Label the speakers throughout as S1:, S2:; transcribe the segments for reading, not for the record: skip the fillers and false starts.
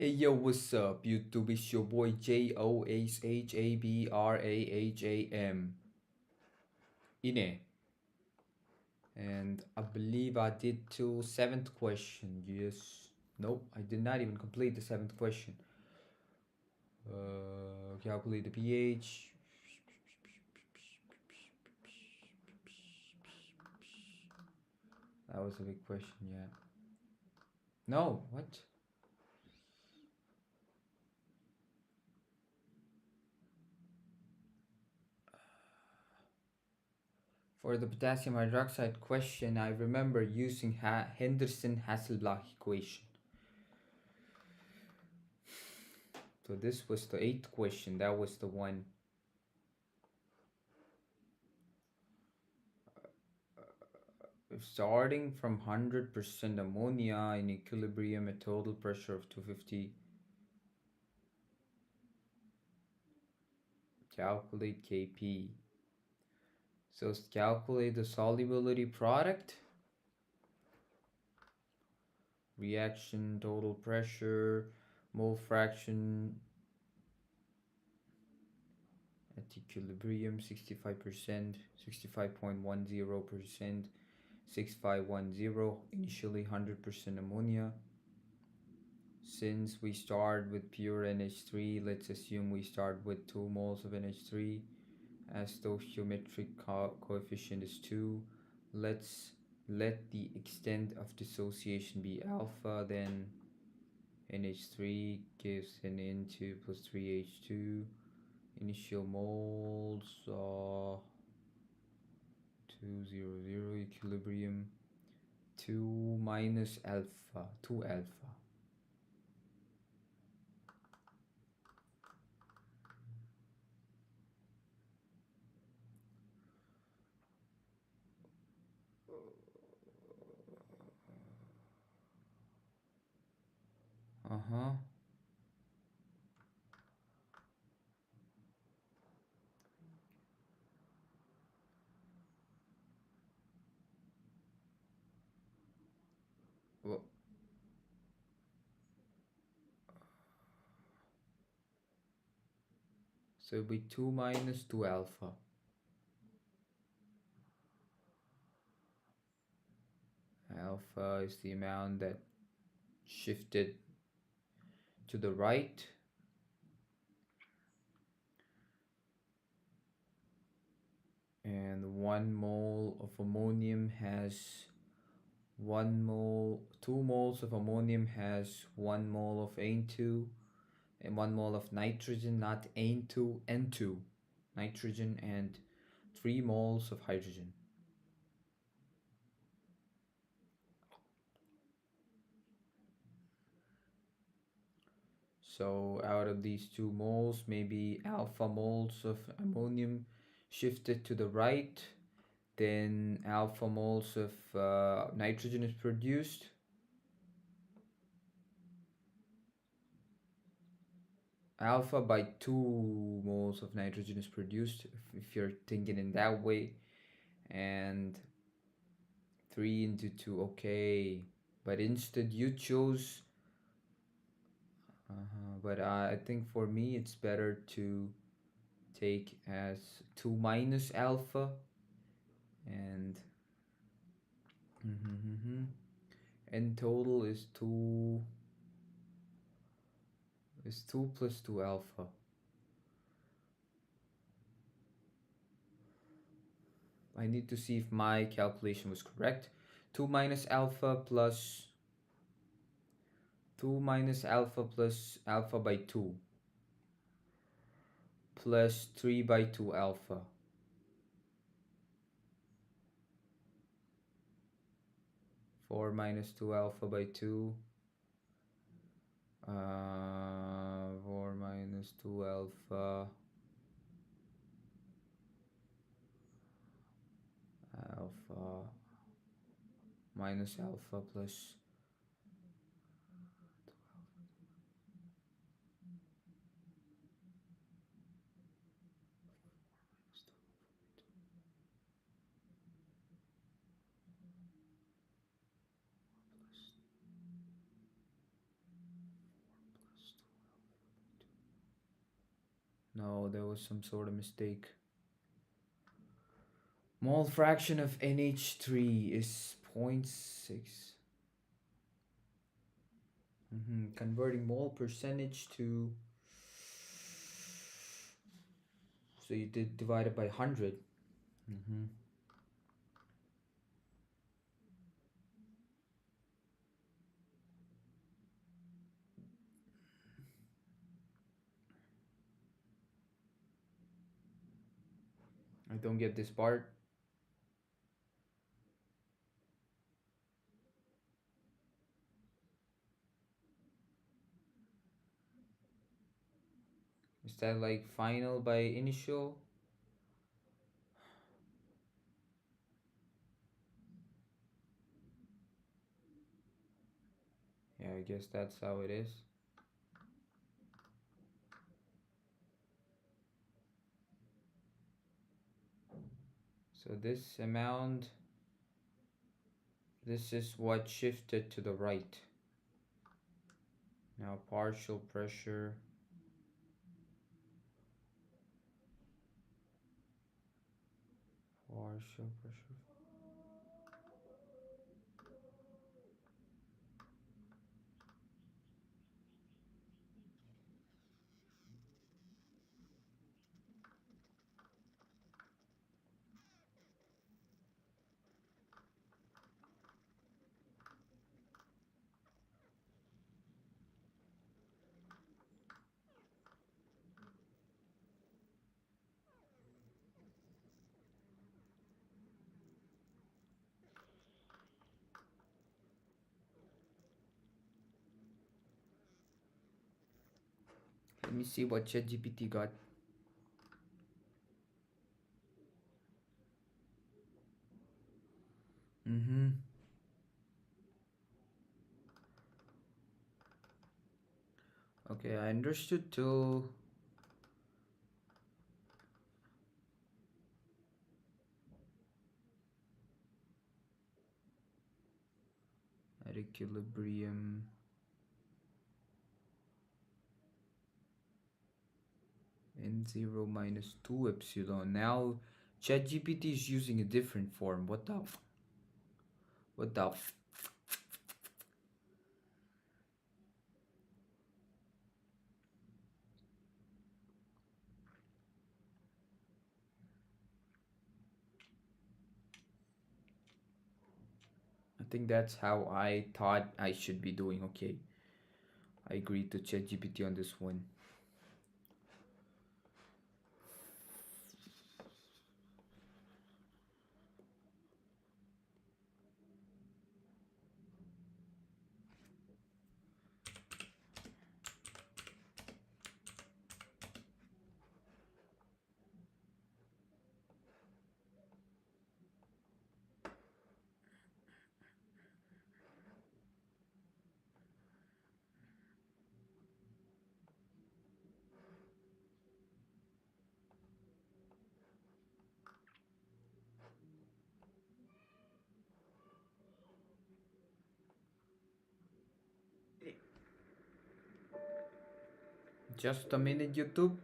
S1: Hey yo, what's up, YouTube? It's your boy JOSHABRAHAM. Ine. And I believe I did till seventh question. Yes. Nope, I did not even complete the seventh question. Calculate the pH. That was a big question, yeah. No, what? For the potassium hydroxide question, I remember using Henderson-Hasselbalch equation. So this was the eighth question. That was the one. Starting from 100% ammonia in equilibrium at total pressure of 250. Calculate Kp. So calculate the solubility product. Reaction total pressure, mole fraction at equilibrium 65%, 65.10%, 6510, initially 100% ammonia. Since we start with pure NH3, let's assume we start with 2 moles of NH3. As stoichiometric coefficient is 2. Let's let the extent of dissociation be alpha, then NH3 gives an N2 plus 3H2. Initial moles 200, equilibrium 2 minus alpha, 2 alpha. Uh-huh. Well, so it'll be 2 minus 2 alpha. Alpha is the amount that shifted to the right. And 1 mole of ammonium has 1 mole, 2 moles of ammonium has 1 mole of N2 and 1 mole of nitrogen, not N2, N2, nitrogen, and 3 moles of hydrogen. So out of these 2 moles, maybe alpha moles of ammonium shifted to the right, then alpha moles of nitrogen is produced. Alpha by 2 moles of nitrogen is produced, if you're thinking in that way, and 3 into 2, okay. But instead you chose, but I think for me it's better to take as 2 minus alpha, and and total is 2 plus 2 alpha. I need to see if my calculation was correct. 2 minus alpha plus 2 minus alpha plus alpha by 2 plus 3 by 2 alpha. 4 minus 2 alpha by 2. 4 minus 2 alpha. Alpha minus alpha plus No, there was some sort of mistake. Mole fraction of NH3 is 0.6. Converting mole percentage to, so you did divide it by 100. Mm-hmm. I don't get this part. Is that like final by initial? Yeah, I guess that's how it is. So this amount, this is what shifted to the right. Now partial pressure. Partial pressure. Let me see what ChatGPT got. Mm-hmm. Okay, I understood till at equilibrium. N0 minus 2 epsilon. Now ChatGPT is using a different form. What the what the I think that's how I thought I should be doing. Okay. I agreed to ChatGPT on this one. Just a minute, YouTube.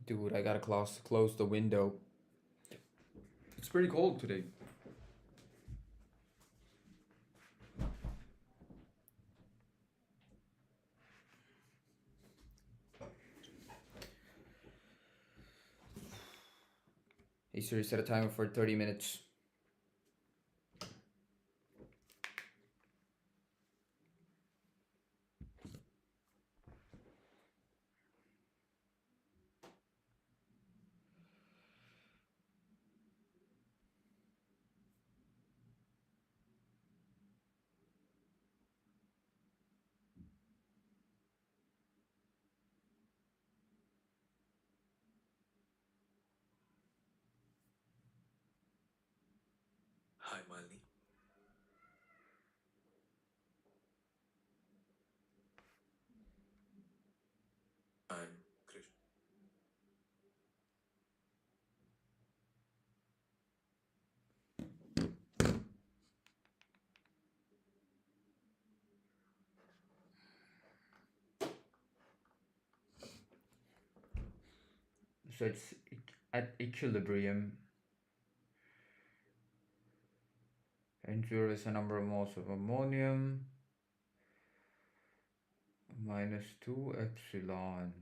S1: Dude, I gotta close the window. It's pretty cold today. Hey Siri, set a timer for 30 minutes.
S2: Hi, Miley. I'm Krish.
S1: So it's at equilibrium. N0 is the number of moles of ammonium. Minus 2 epsilon.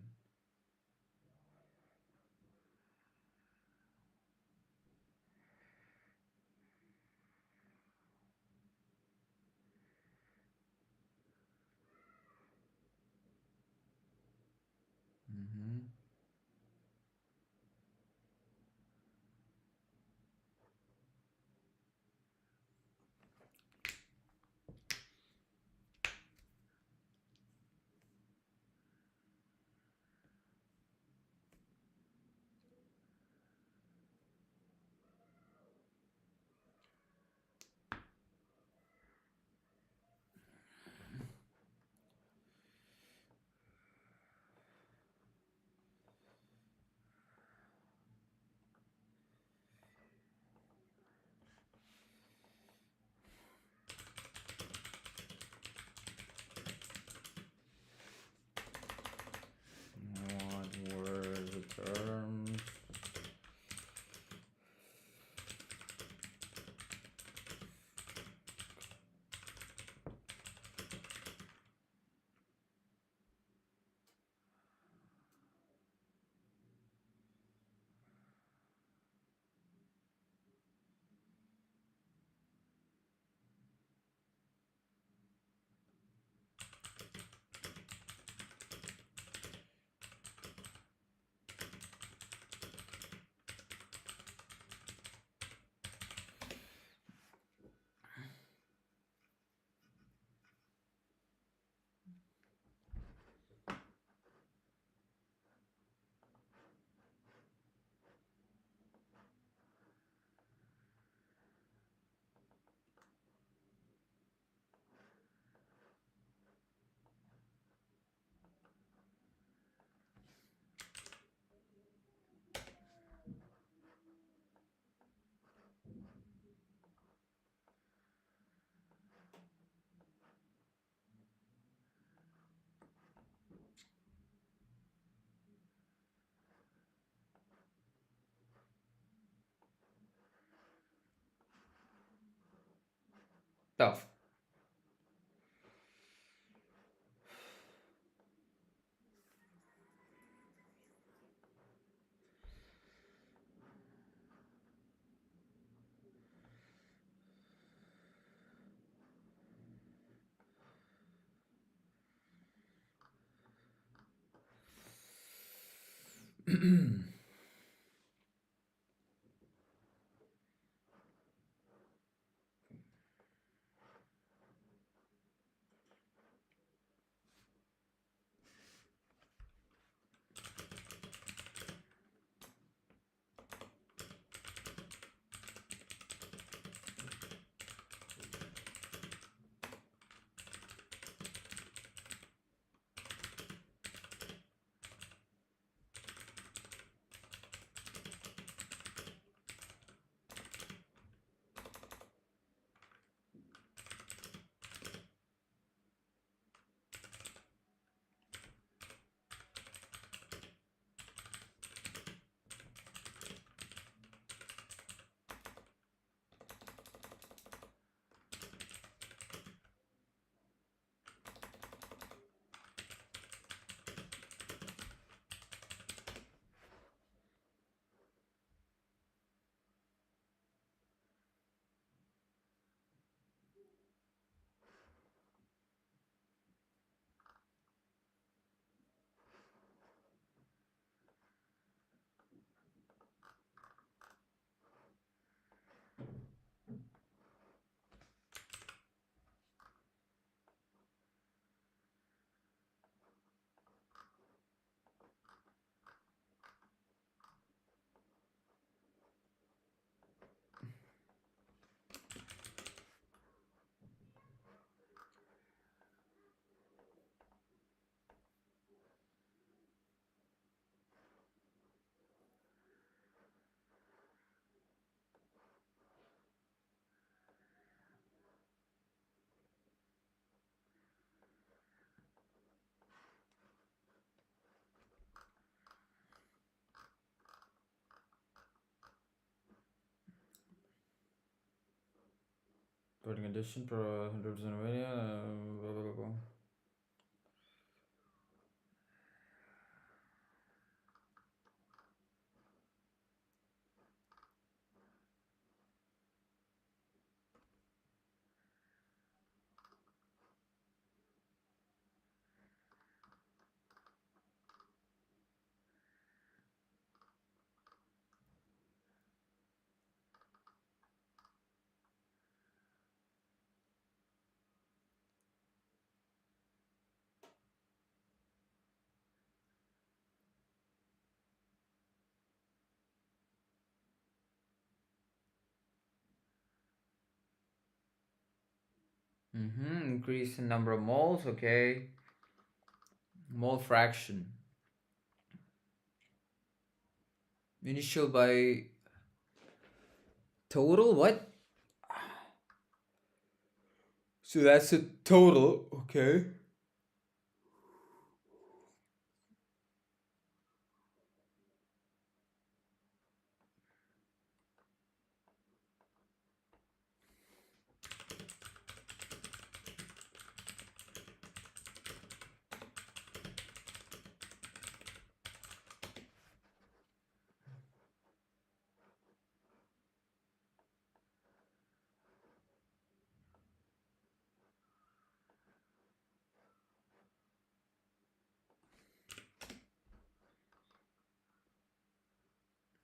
S1: What were the terms? Tough. Burning condition per 100% ammonia. Blah, blah, blah, blah. Increase in number of moles. Okay. Mole fraction. Initial by total. What? So that's a total. Okay.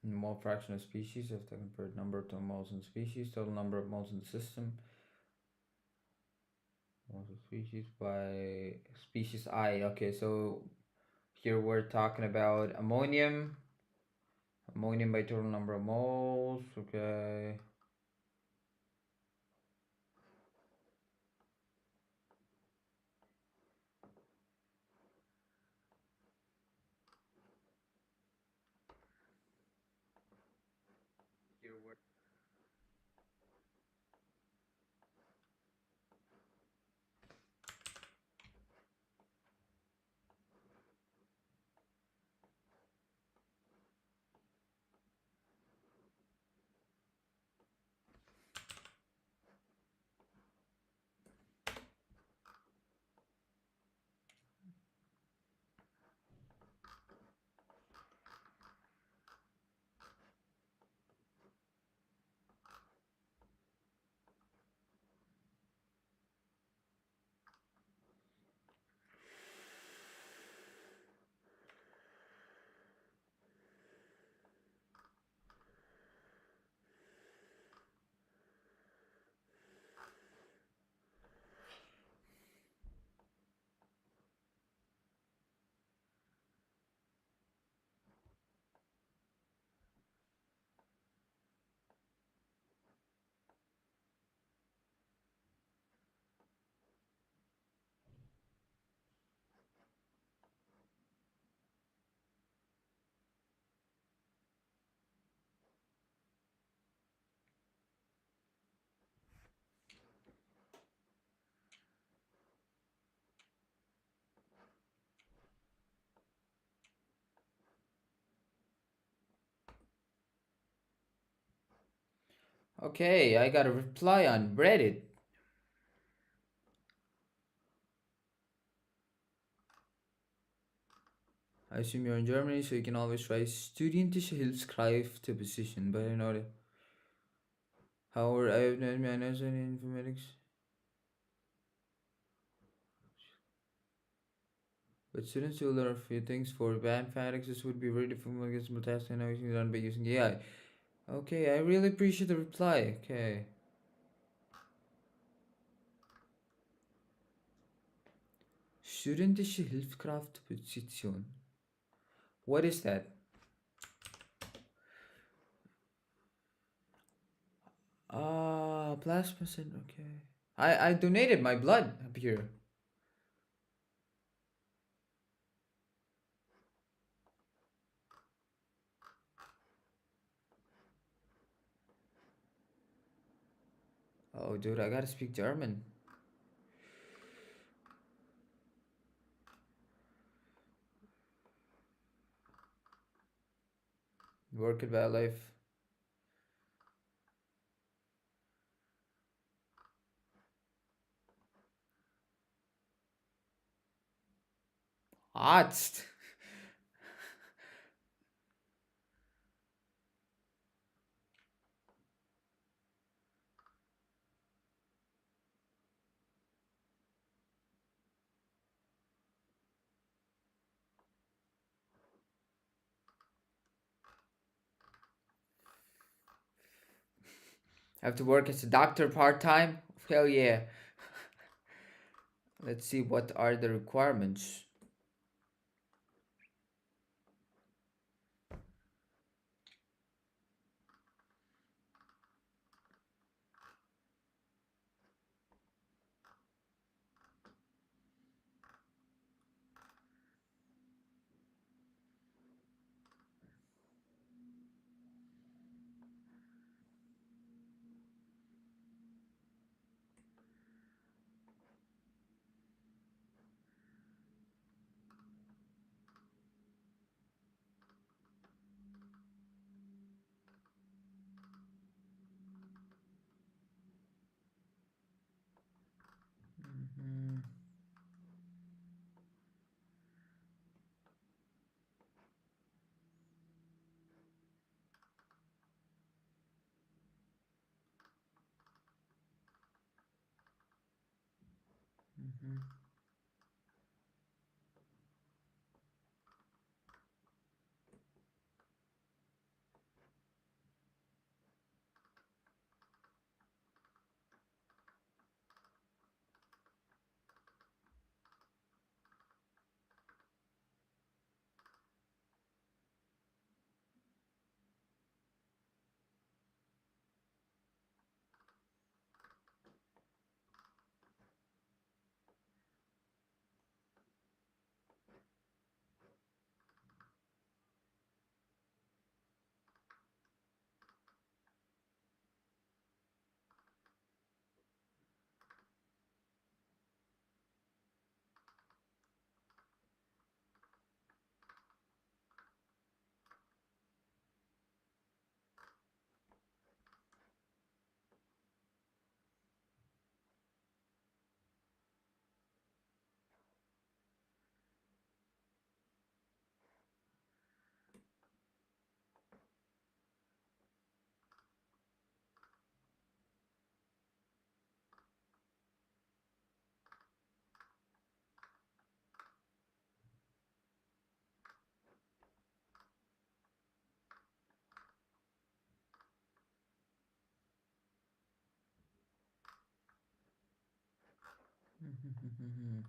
S1: Mole fraction of species. If they compare number to moles in species, total number of moles in the system. Moles of species by species I. Okay, so here we're talking about ammonium. Ammonium by total number of moles. Okay. Here we're okay. I got a reply on Reddit. I assume you're in Germany, so you can always try studentische Hilfskraft to position. But I know that. However, I have no manners in informatics. But students will learn a few things for mathematics. This would be very difficult against more tasks and everything done by using AI. Okay, I really appreciate the reply. Okay. Studentische Hilfskraftposition. What is that? Ah, plasma center. Okay. I donated my blood up here. Oh, dude, I gotta speak German. Work about life. Arzt. Have to work as a doctor part time? Hell yeah. Let's see what are the requirements. Mhm. Mhm. Mhm.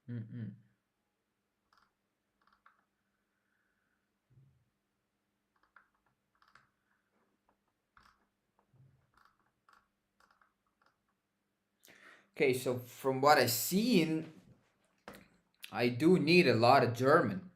S1: Mhm. Okay, so from what I've seen, I do need a lot of German.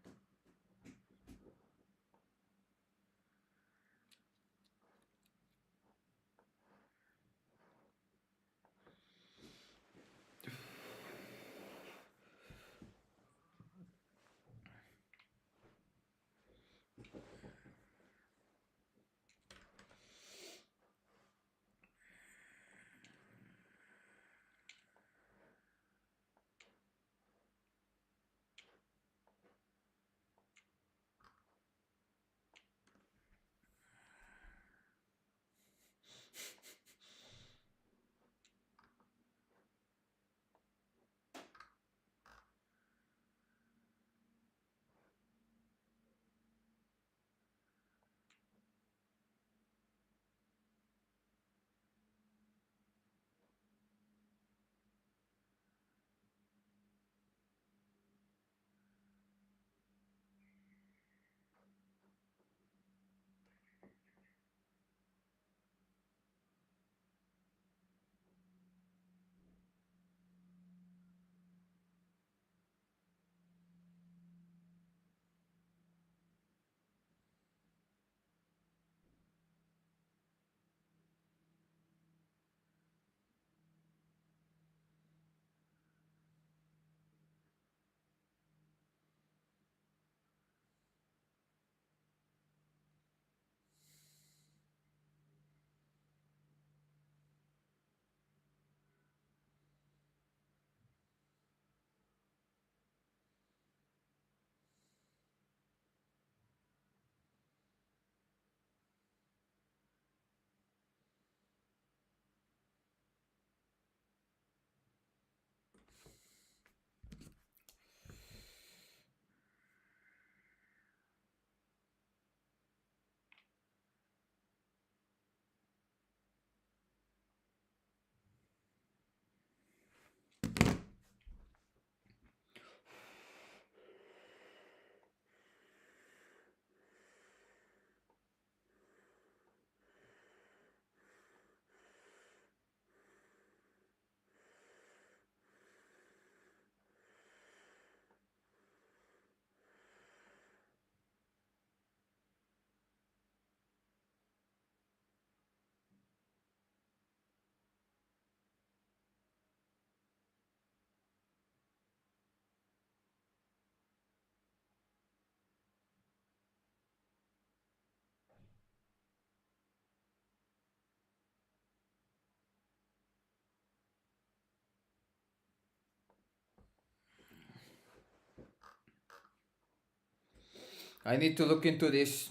S1: I need to look into this.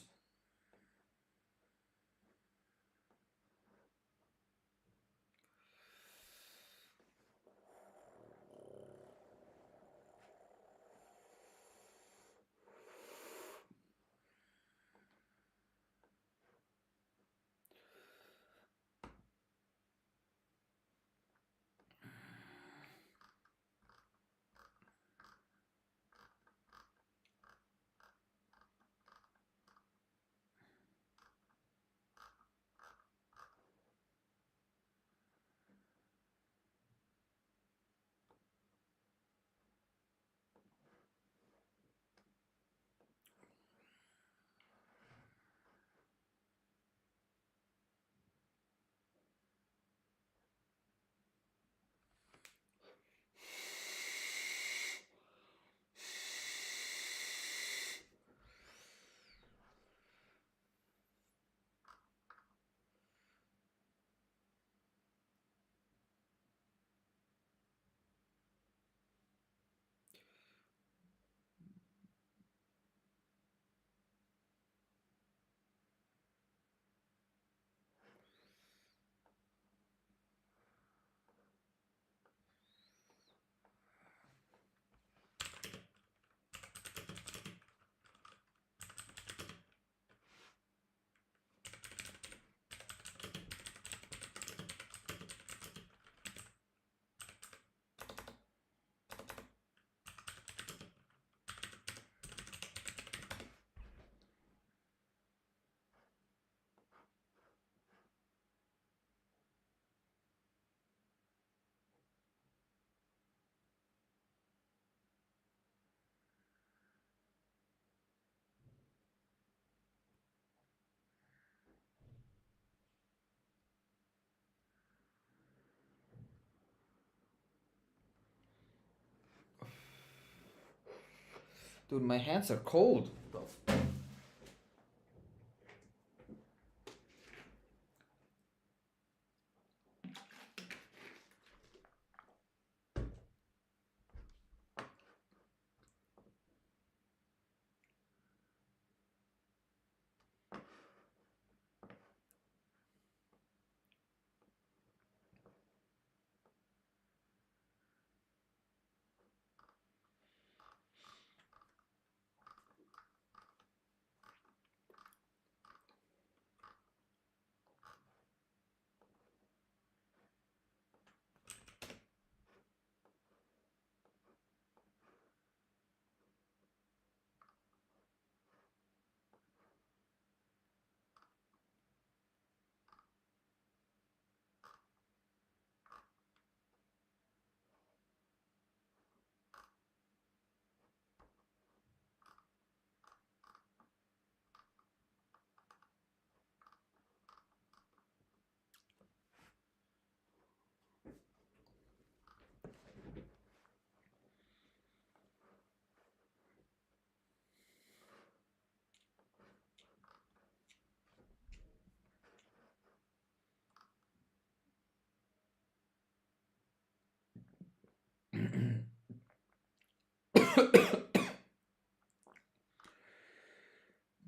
S1: Dude, my hands are cold.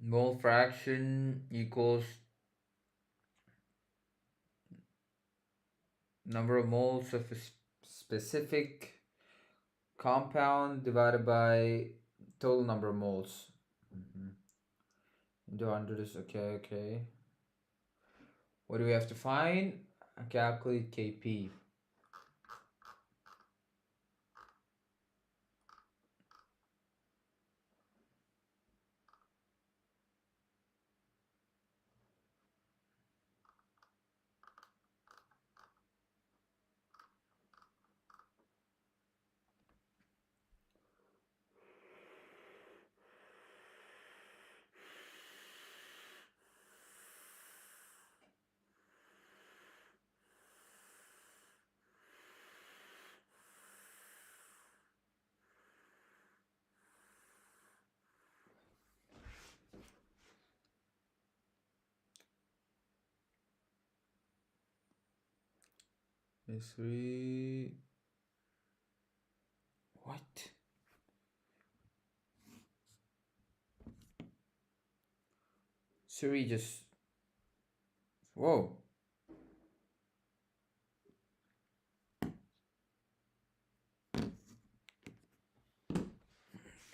S1: Mole fraction equals number of moles of a specific compound divided by total number of moles. Into 100 is okay, okay. What do we have to find? Calculate Kp. Is 3. What? Siri just. Whoa.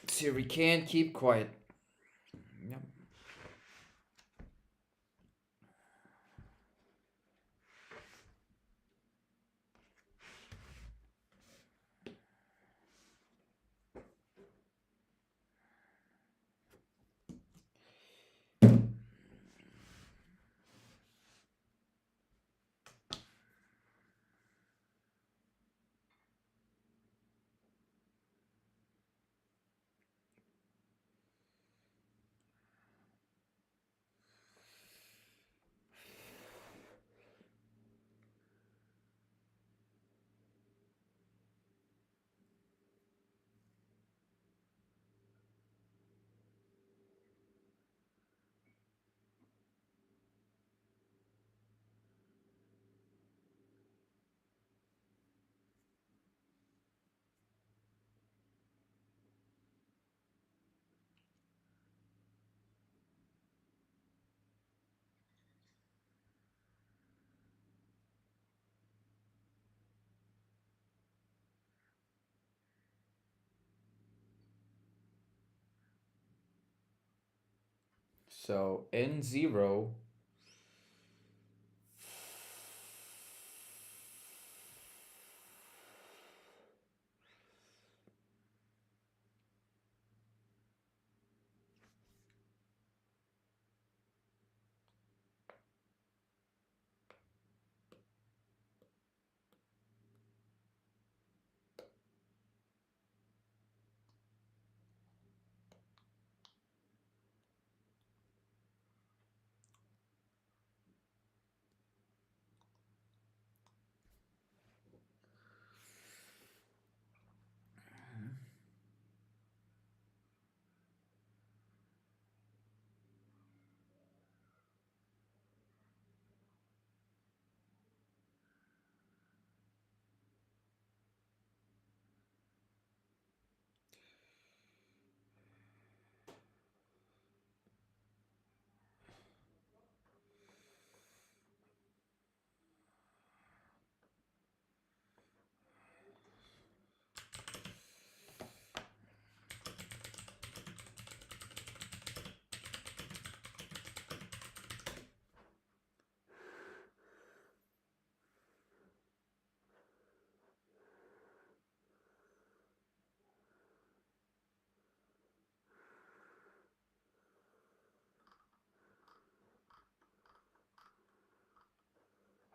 S1: Siri can't keep quiet. Yep. So N0.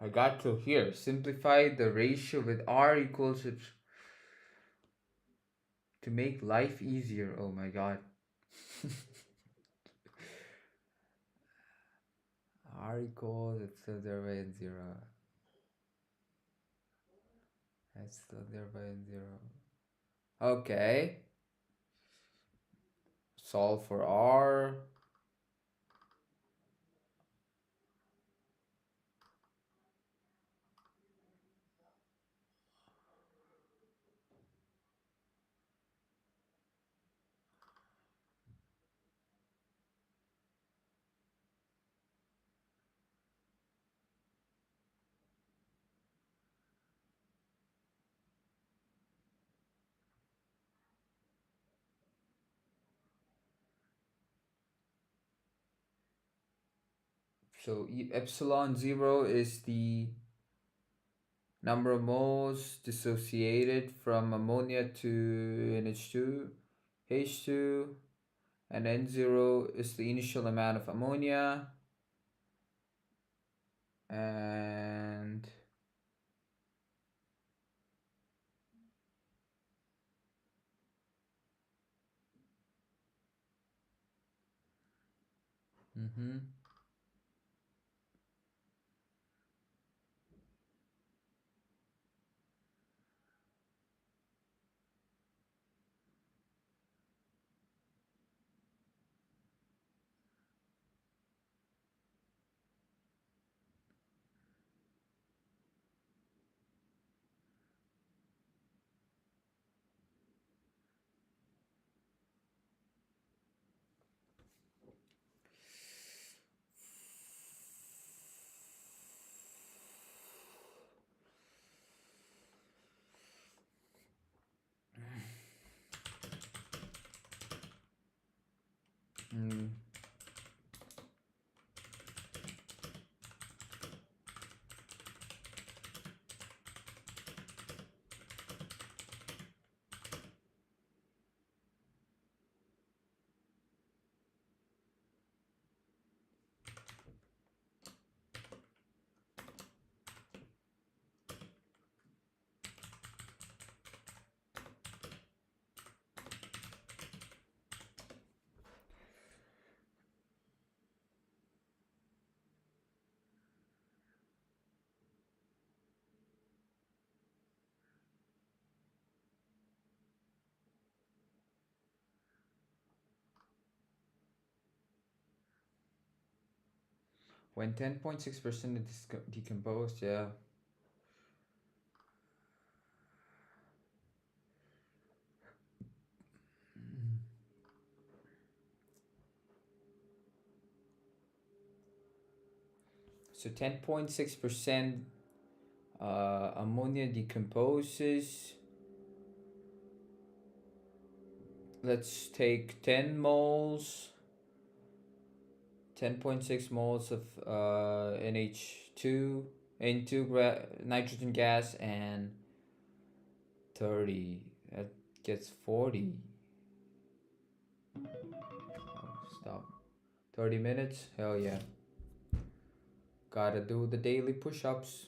S1: I got to here. Simplify the ratio with R equals to make life easier. Oh my god. R equals it's still there by n0. It's still there by n0. Okay. Solve for R. So epsilon 0 is the number of moles dissociated from ammonia to NH2, H2, and N0 is the initial amount of ammonia, and mm-hmm. When 10.6% is decomposed, yeah. So 10.6% ammonia decomposes. Let's take 10 moles, 10.6 moles of NH2 into nitrogen gas, and 30. That gets 40. Oh, stop. 30 minutes? Hell yeah. Gotta do the daily push ups.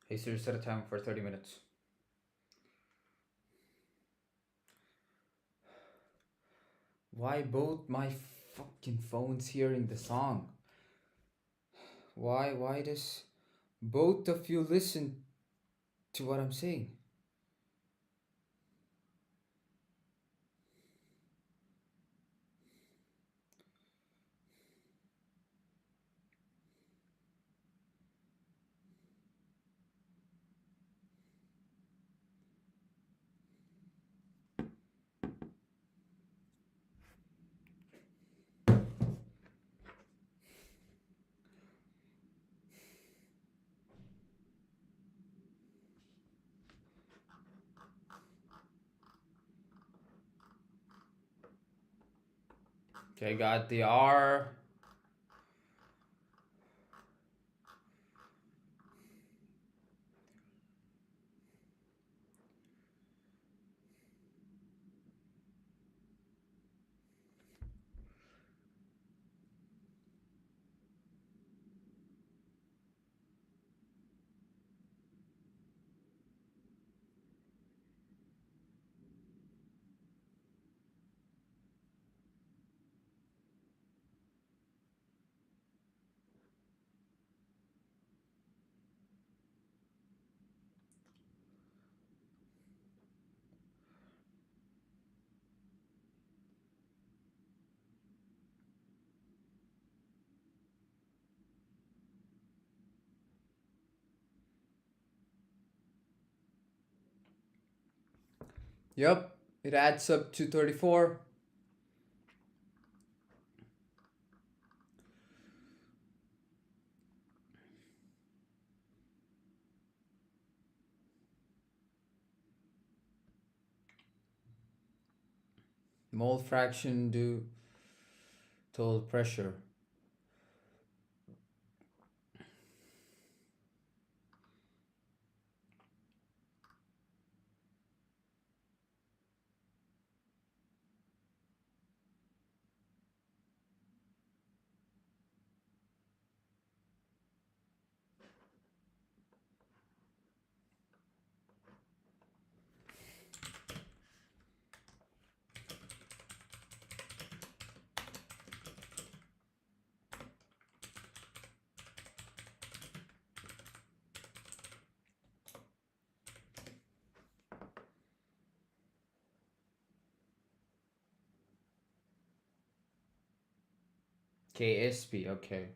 S1: Hey Siri, set a timer for 30 minutes. Why both my fucking phones hearing the song? Why does both of you listen to what I'm saying? Okay, got the R. Yep, it adds up to 34. Mole fraction due total pressure. KSP, okay.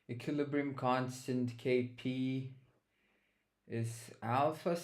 S1: Equilibrium constant Kp is alpha.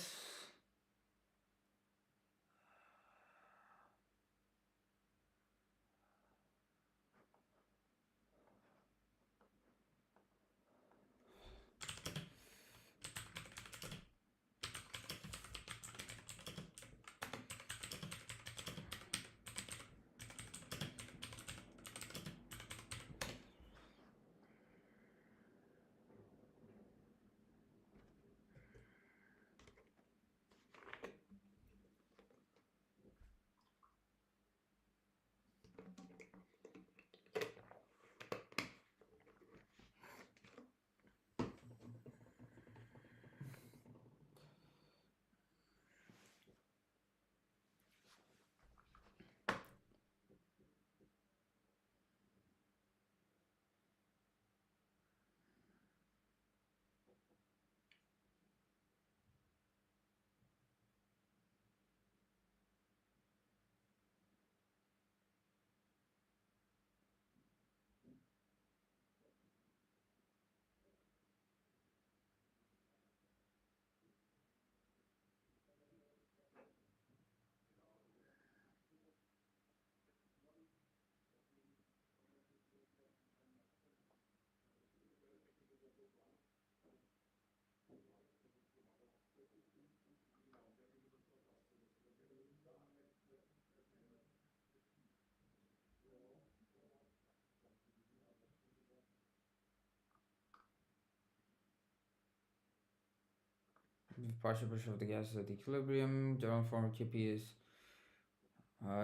S1: Partial pressure of the gas is at equilibrium. General form of Kp is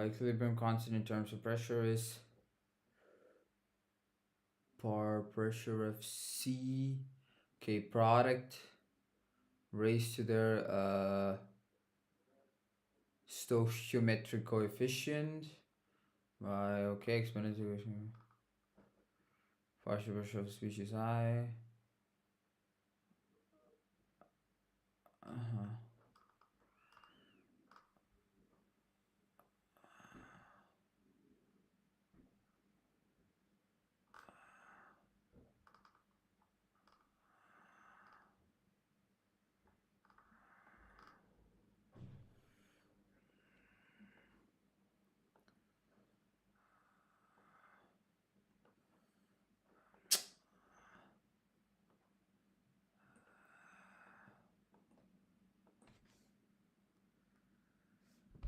S1: equilibrium constant in terms of pressure is par pressure of C. Okay, product raised to their stoichiometric coefficient by okay exponential partial pressure of species I. Uh-huh.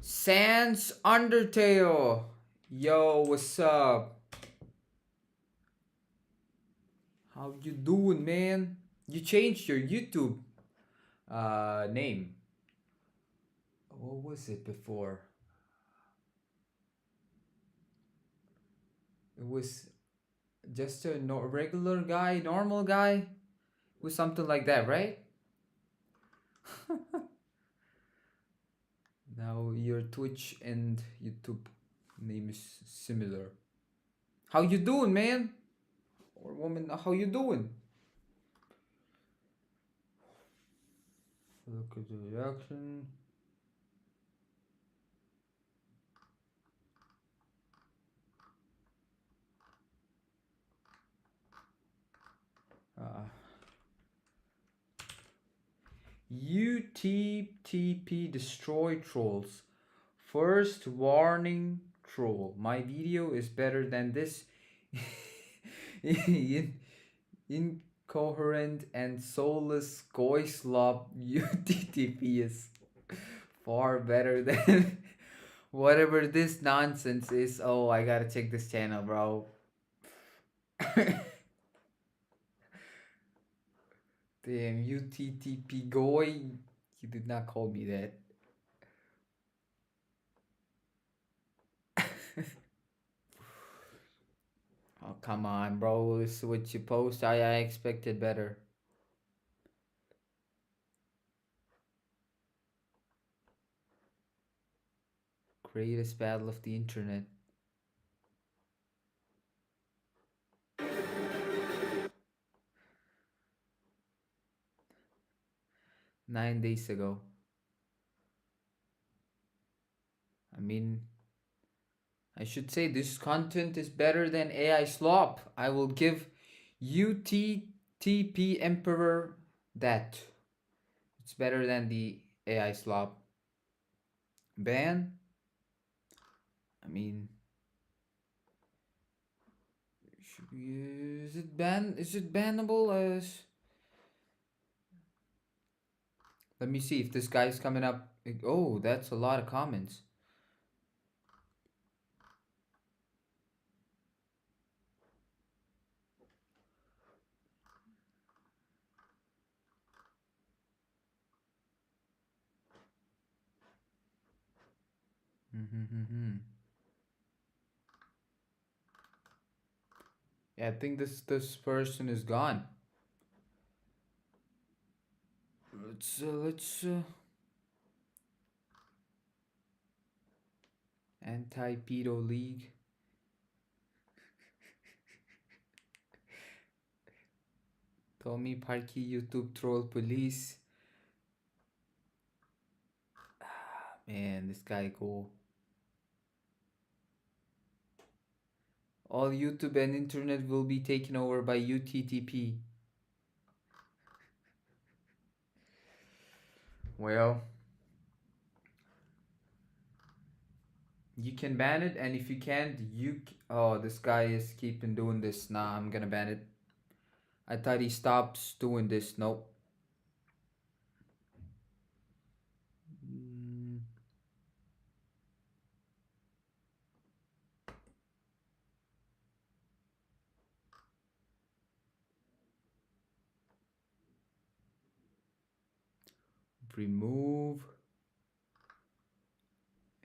S1: Sans Undertale. Yo, what's up? How you doing, man? You changed your YouTube name. What was it before? It was just a regular guy, normal guy. It was something like that, right? Now your Twitch and YouTube name is similar. How you doing, man? Or woman, how you doing? Look at the reaction. Uh, UTTP destroy trolls. First warning troll. My video is better than this. Incoherent and soulless Goislop UTTP is far better than whatever this nonsense is. Oh, I gotta check this channel, bro. Damn, UTTP Goy. You did not call me that. Oh, come on, bro. This is what you post. I expected better. Greatest battle of the internet. Nine days ago. I mean, I should say this content is better than AI slop. I will give UTTP Emperor that. It's better than the AI slop. Ban? I mean, is it ban? Is it bannable as? Let me see if this guy's coming up. Oh, that's a lot of comments. Yeah, I think this person is gone. Let's anti-pedo league. Tommy Parky YouTube troll police. Man, this guy cool. All YouTube and internet will be taken over by UTTP. Well, you can ban it, and if you can't, oh, this guy is keeping doing this. Nah, I'm gonna ban it. I thought he stops doing this. Nope. Remove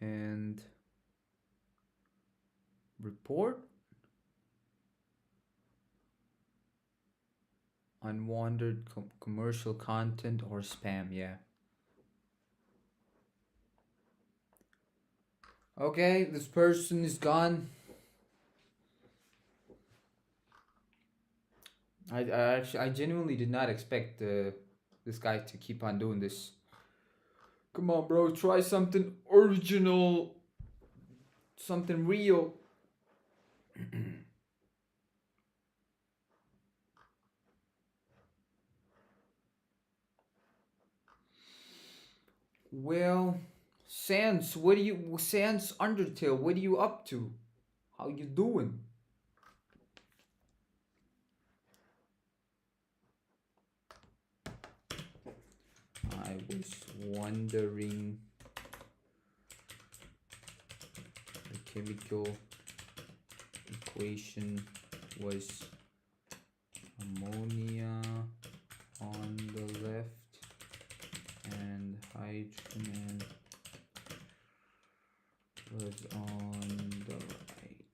S1: and report unwanted commercial content or spam. Yeah. Okay, this person is gone. I genuinely did not expect this guy to keep on doing this. Come on, bro, try something original, something real. Well, Sans, Sans Undertale, what are you up to? How you doing? I was wondering chemical equation was ammonia on the left and hydrogen was on the right.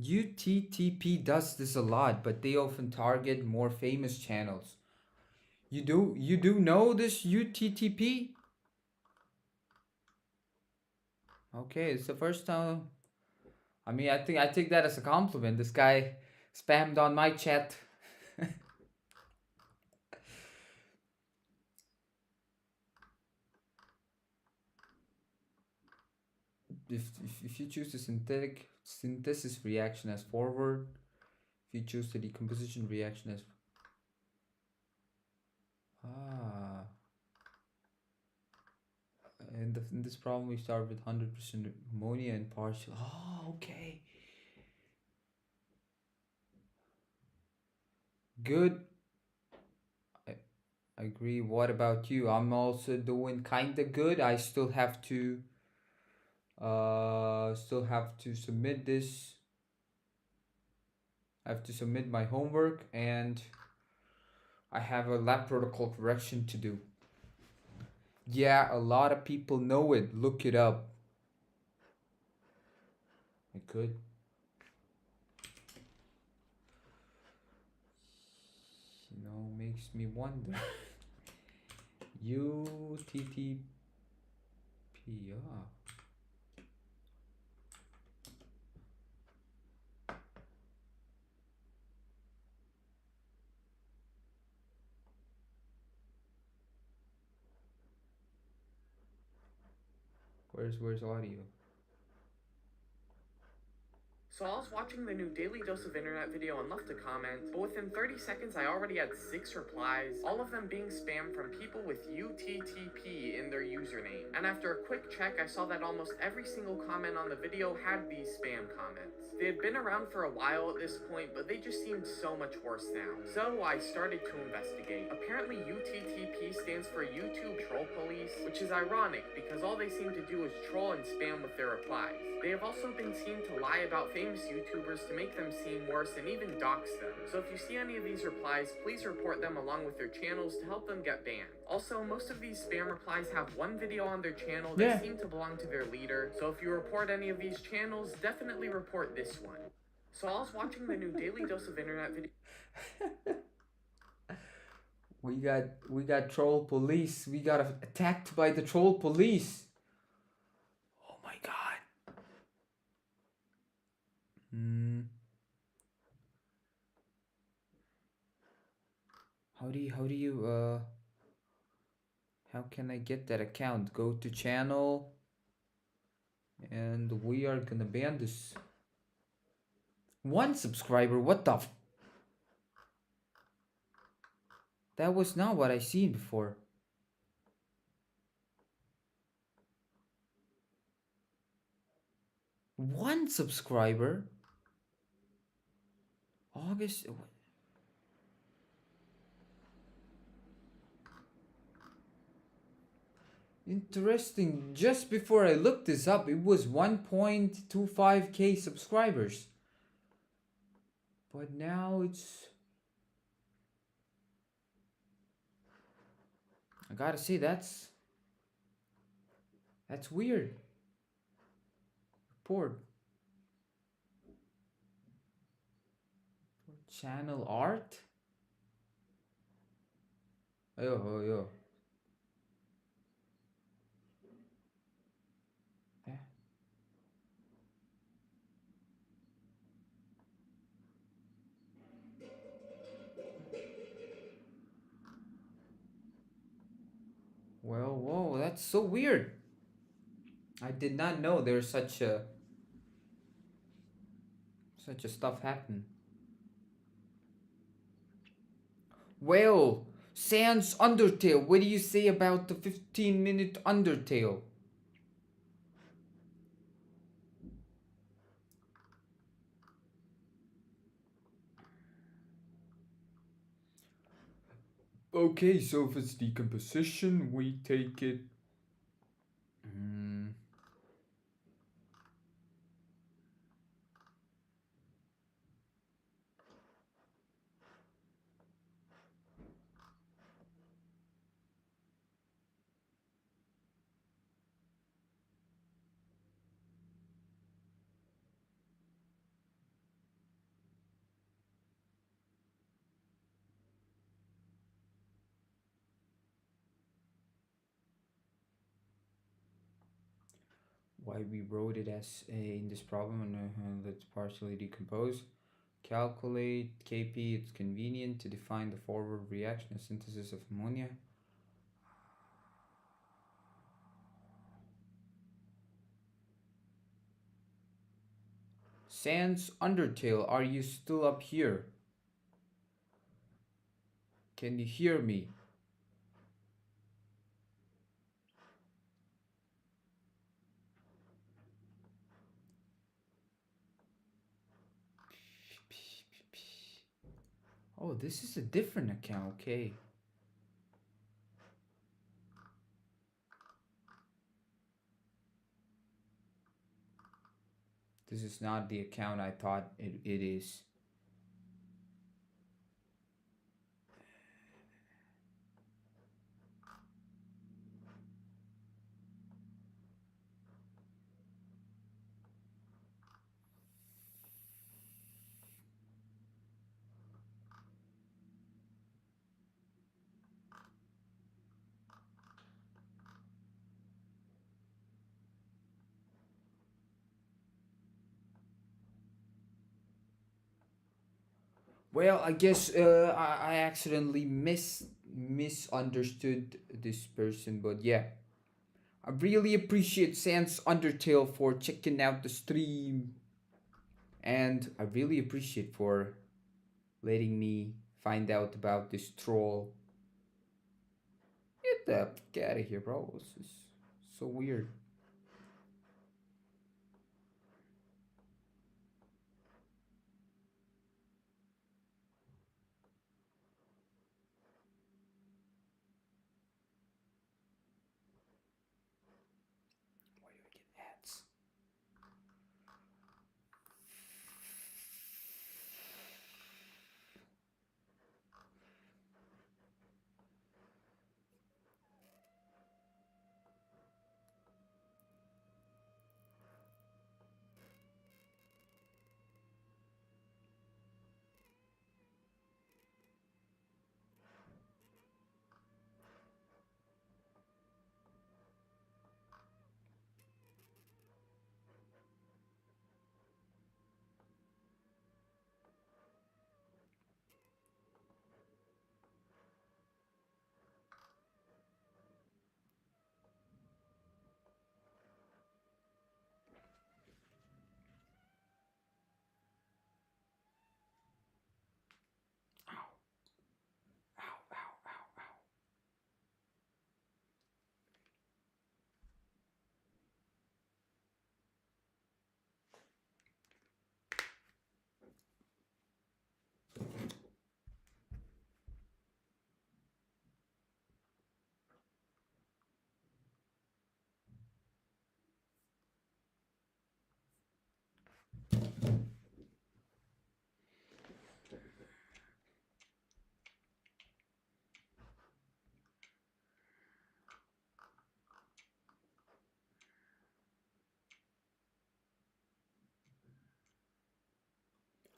S1: UTTP does this a lot, but they often target more famous channels. You do know this UTTP? Okay, it's the first time. I mean, I take that as a compliment. This guy spammed on my chat. If you choose the synthetic synthesis reaction as forward, if you choose the decomposition reaction as ah, in this problem we start with 100% ammonia and partial. Oh, okay. Good. I agree. What about you? I'm also doing kinda good. I still have to submit this. I have to submit my homework and I have a lab protocol correction to do. Yeah, a lot of people know it. Look it up. I could. Makes me wonder. UTTP. Yeah. Where's audio?
S3: So I was watching the new Daily Dose of Internet video and left a comment, but within 30 seconds I already had 6 replies, all of them being spam from people with UTTP in their username. And after a quick check, I saw that almost every single comment on the video had these spam comments. They had been around for a while at this point, but they just seemed so much worse now. So I started to investigate. Apparently UTTP stands for YouTube Troll Police, which is ironic because all they seem to do is troll and spam with their replies. They have also been seen to lie about famous YouTubers to make them seem worse and even dox them. So if you see any of these replies, please report them along with their channels to help them get banned. Also, most of these spam replies have one video on their channel that seem to belong to their leader, so if you report any of these channels, definitely report this one. So I was watching the new Daily Dose of Internet video.
S1: We got troll police. We got attacked by the troll police. Oh my god. How can I get that account? Go to channel and we are gonna ban this. 1 subscriber, what the that was not what I seen before. 1 subscriber? August. Interesting. Just before I looked this up, it was 1.25k subscribers. But now it's... I gotta say, that's weird. Report. Channel art? Yo. Well, whoa, that's so weird. I did not know there's such a stuff happen. Well, Sans Undertale, what do you say about the 15-minute Undertale? Okay, so if it's decomposition, we take it why we wrote it as in this problem, and let's partially decompose. Calculate Kp, it's convenient to define the forward reaction of synthesis of ammonia. Sans Undertale, are you still up here? Can you hear me? Oh, this is a different account, okay. This is not the account I thought it is. Well, I guess I accidentally misunderstood this person, but yeah. I really appreciate Sans Undertale for checking out the stream. And I really appreciate for letting me find out about this troll. Get the fuck out of here, bro. This is so weird. Why do I get ads? Ow. Ow, ow, ow, ow.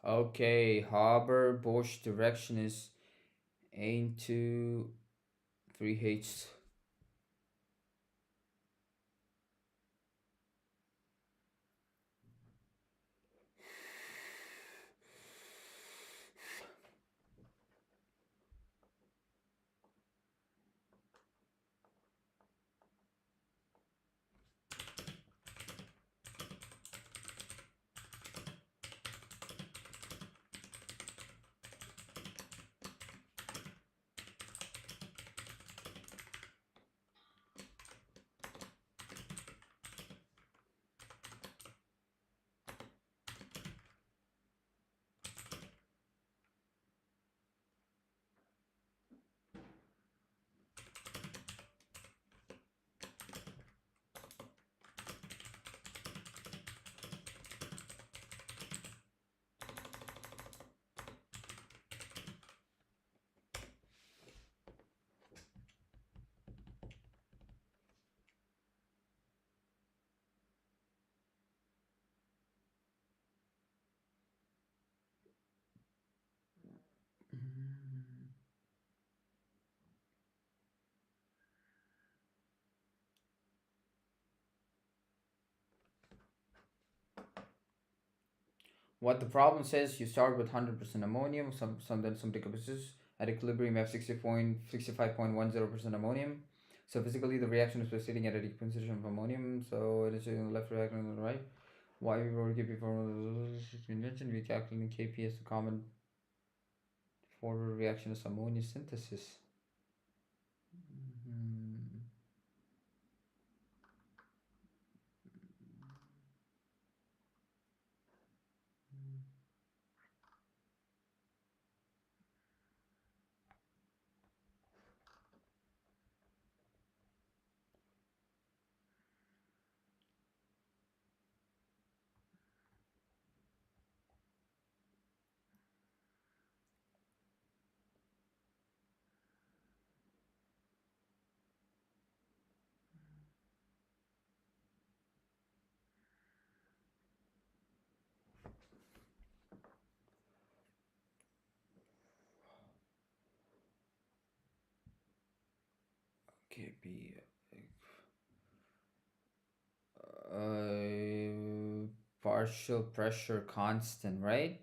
S1: Okay, Haber Bosch direction is into 3H. What the problem says, you start with 100% ammonium, some decompositions. At equilibrium, you have 65.10% ammonium. So physically, the reaction is proceeding at a decomposition of ammonium. So it is on the left, reacting on the right. Why we wrote KP formula convention? We calculating KP as the common forward reaction is ammonia synthesis. Mhm. KP. Partial pressure constant, right?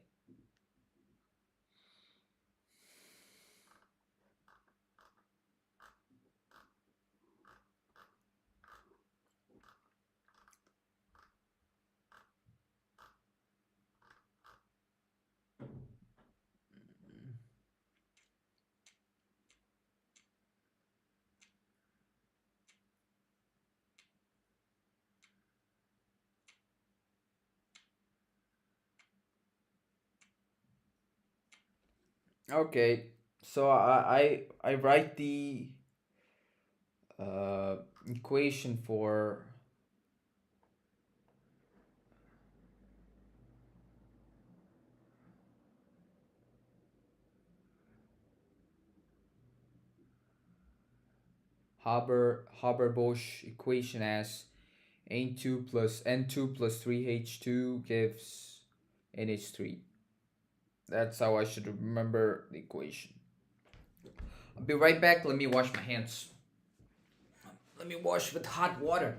S1: Okay, so I write the uh, equation for Haber-Bosch equation as N2 plus 3H2 gives NH3. That's how I should remember the equation. I'll be right back. Let me wash my hands. Let me wash with hot water.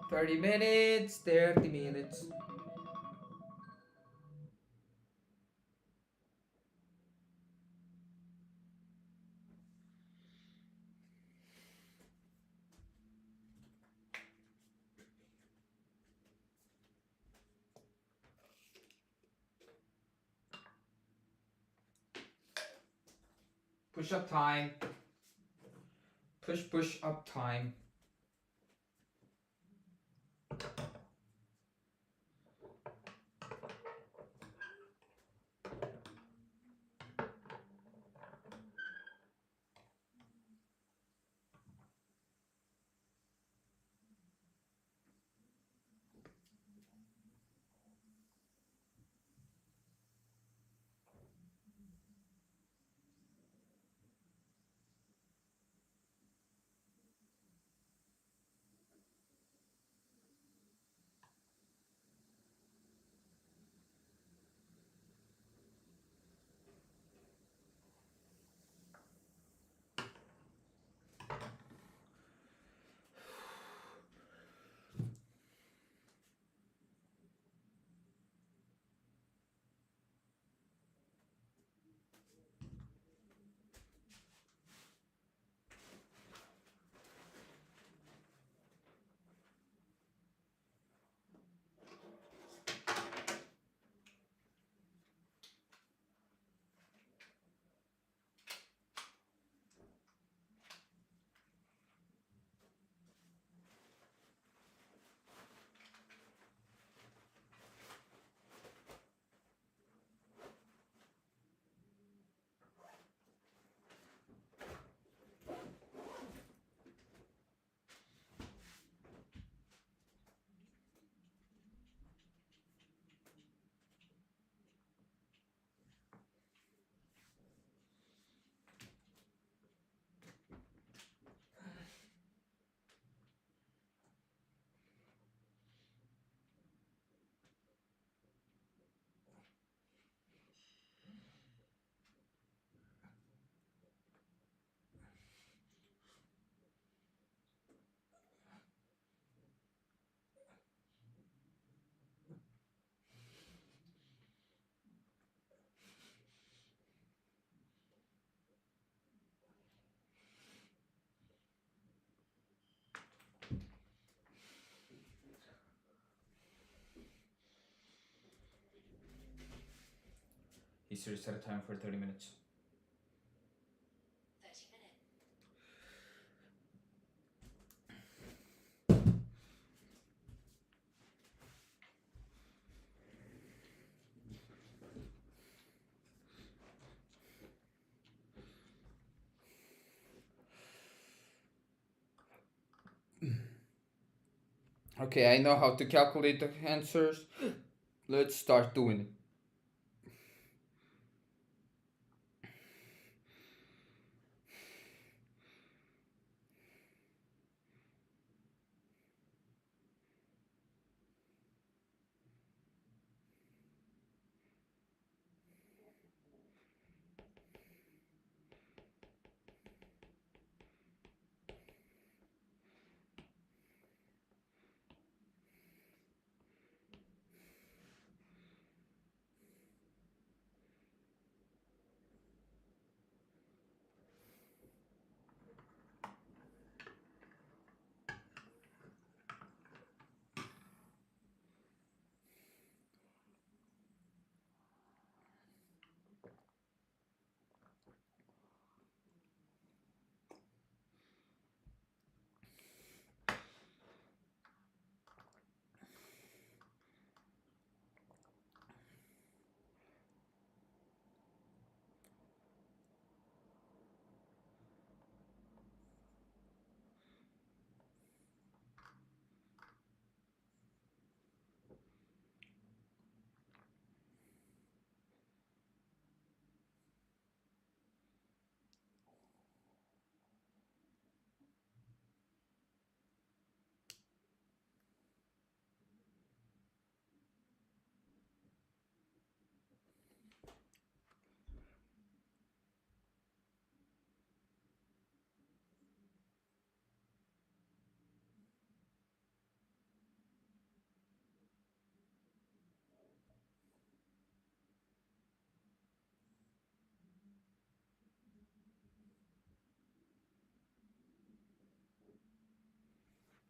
S1: 30 minutes, 30 minutes. Push up time. Push up time. He set a time for 30 minutes.
S4: 30 minutes.
S1: Okay, I know how to calculate the answers. Let's start doing it.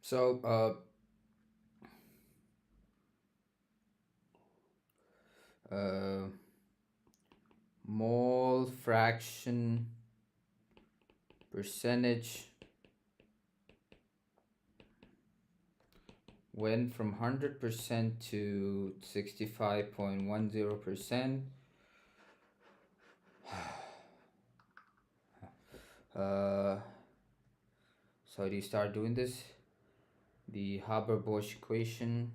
S1: So mole fraction percentage went from 100% to 65.10%. So do you start doing this? The Haber-Bosch equation.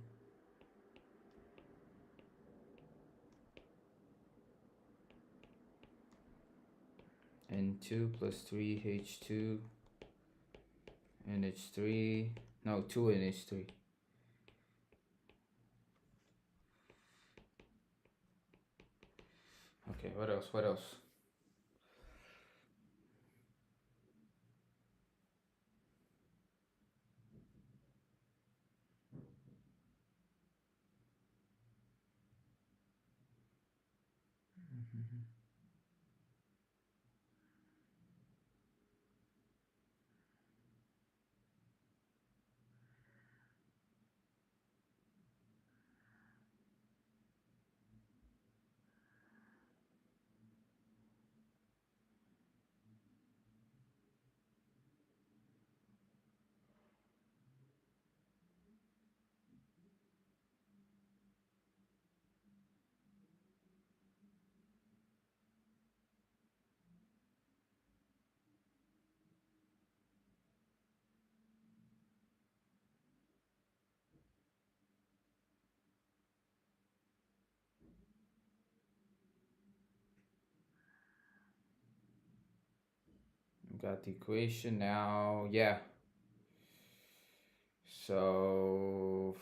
S1: N2 plus 3H2 NH3. No, 2 NH3. Okay, what else? What else? Got the equation now. Yeah. So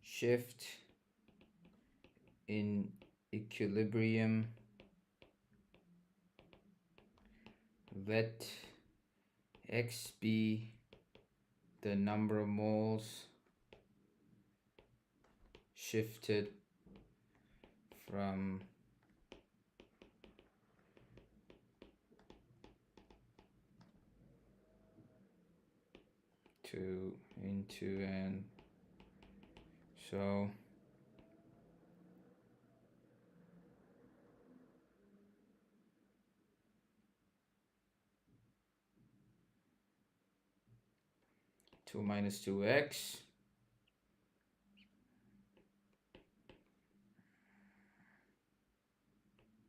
S1: shift in equilibrium, let X be the number of moles shifted from to into and so two minus 2x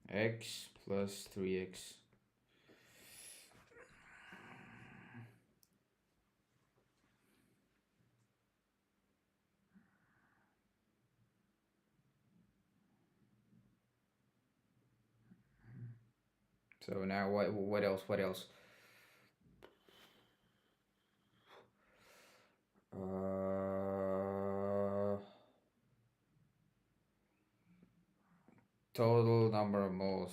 S1: x plus 3x. So now what else? What else? Total number of moles.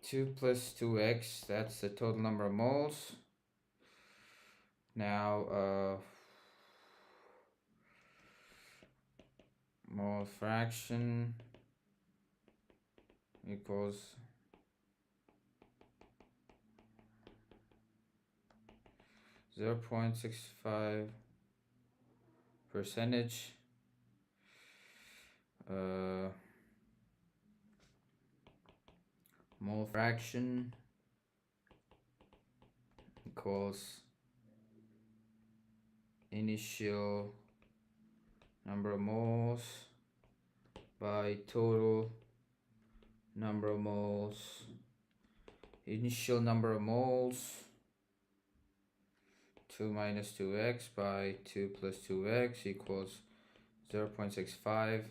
S1: Two plus 2x, that's the total number of moles. Now mole fraction equals 0.65 percentage mole fraction equals initial number of moles by total number of moles. Initial number of moles 2 minus 2x by 2 plus 2x equals 0.65.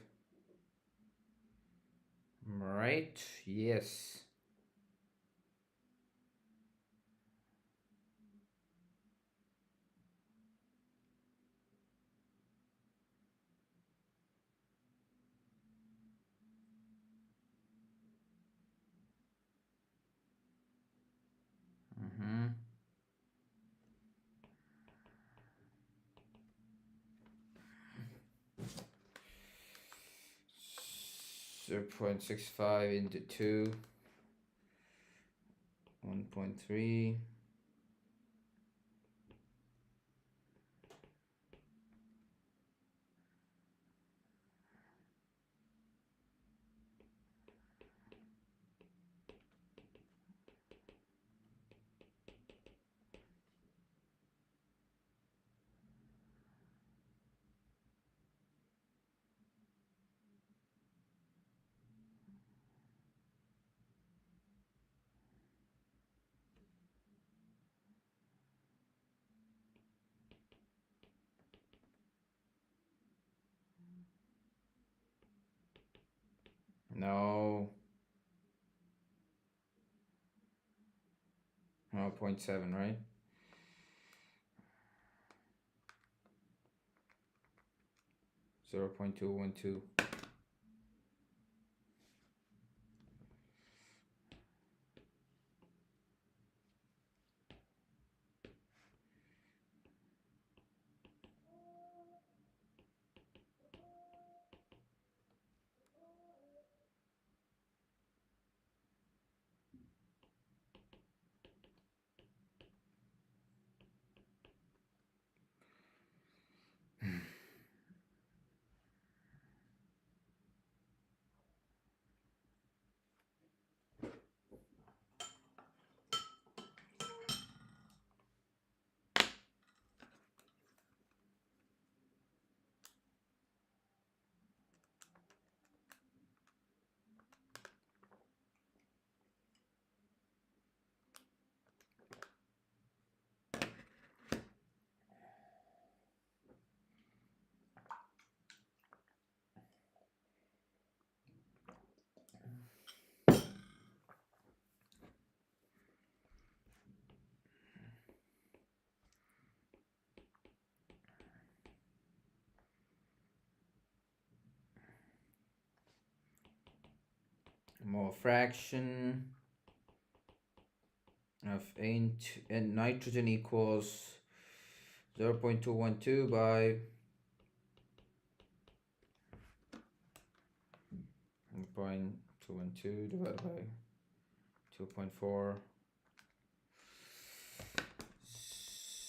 S1: Right? Yes. 0.65 into 2, 1.3. No. 0.7, right? Zero point 0.212. Mole fraction of and nitrogen equals 0.212 by 0.212 divided by 2.4,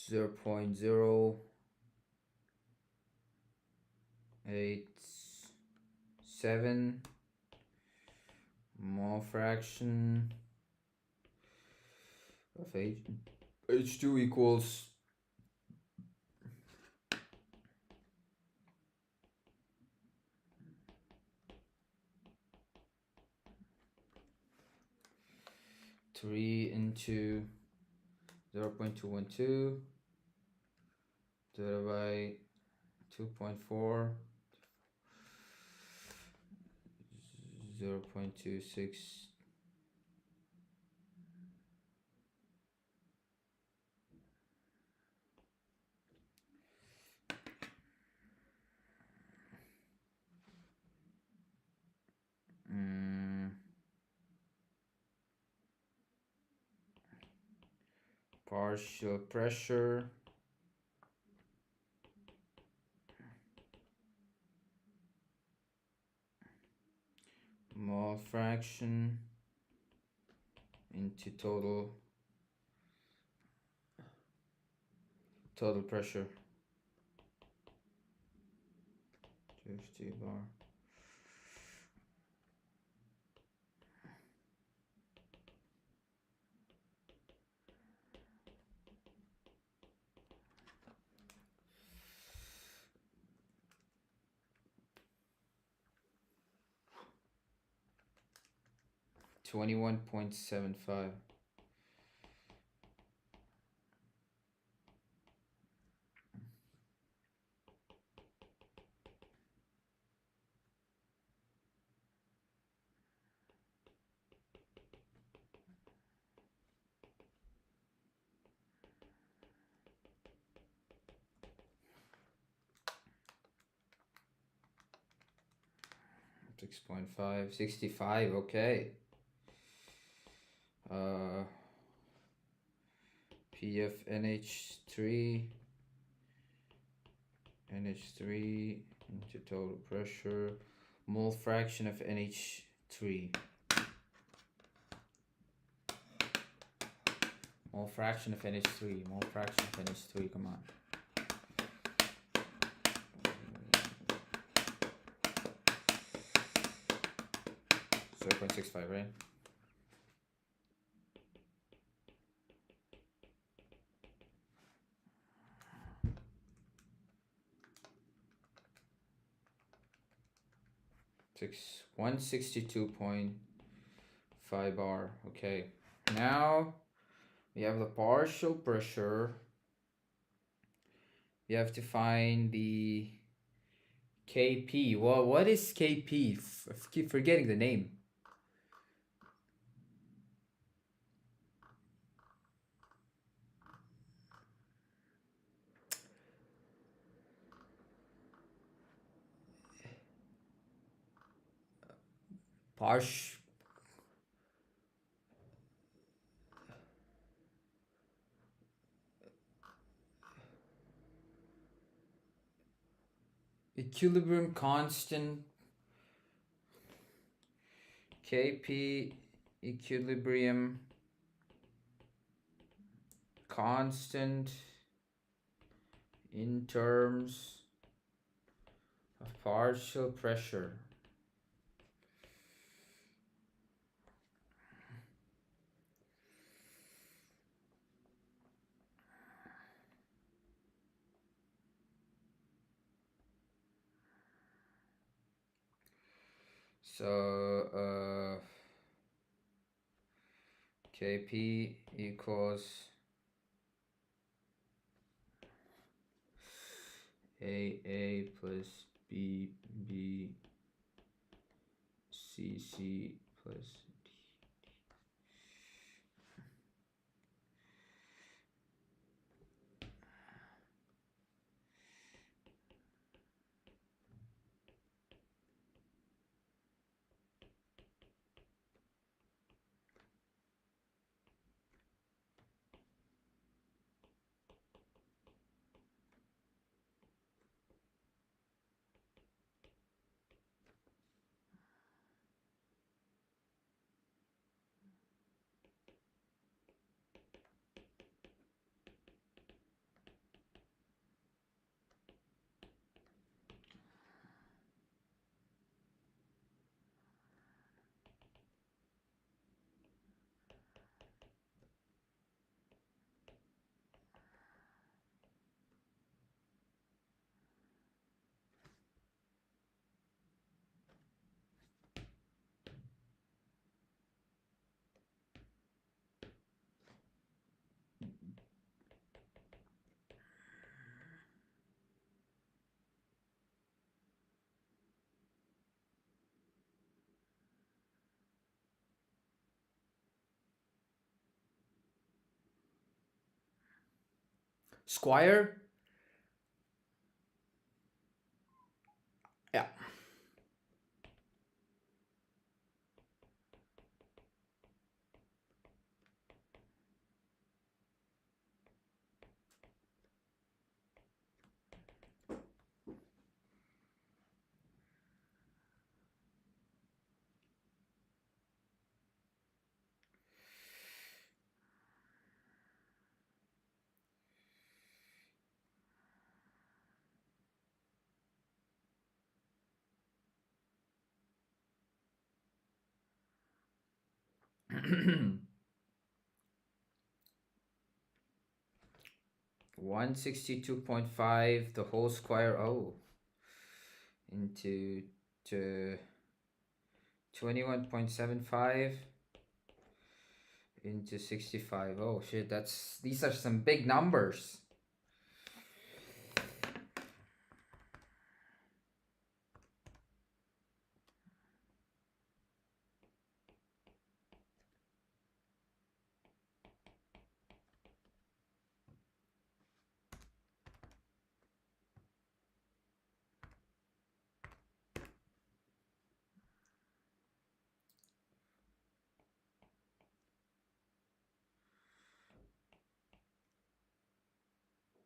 S1: 0.087 mole fraction of H2 equals 3 into 0.212 divided by 2.4, 0.26. Partial pressure mole fraction into total pressure 50 bar. $21.75. $6.5, 65, okay. PFNH3 NH3 into total pressure Mole fraction of NH3. Mole fraction of NH3. Mole fraction of NH3. Come on. 0.65, right? Six 162.5 bar. Okay. Now we have the partial pressure. We have to find the KP. Well, what is KP? I keep forgetting the name. Equilibrium constant. KP equilibrium constant in terms of partial pressure. So KP equals AA plus BB CC plus D. Squire? Yeah. One 162.5 the whole square into 21.75 into 65. Oh shit, these are some big numbers.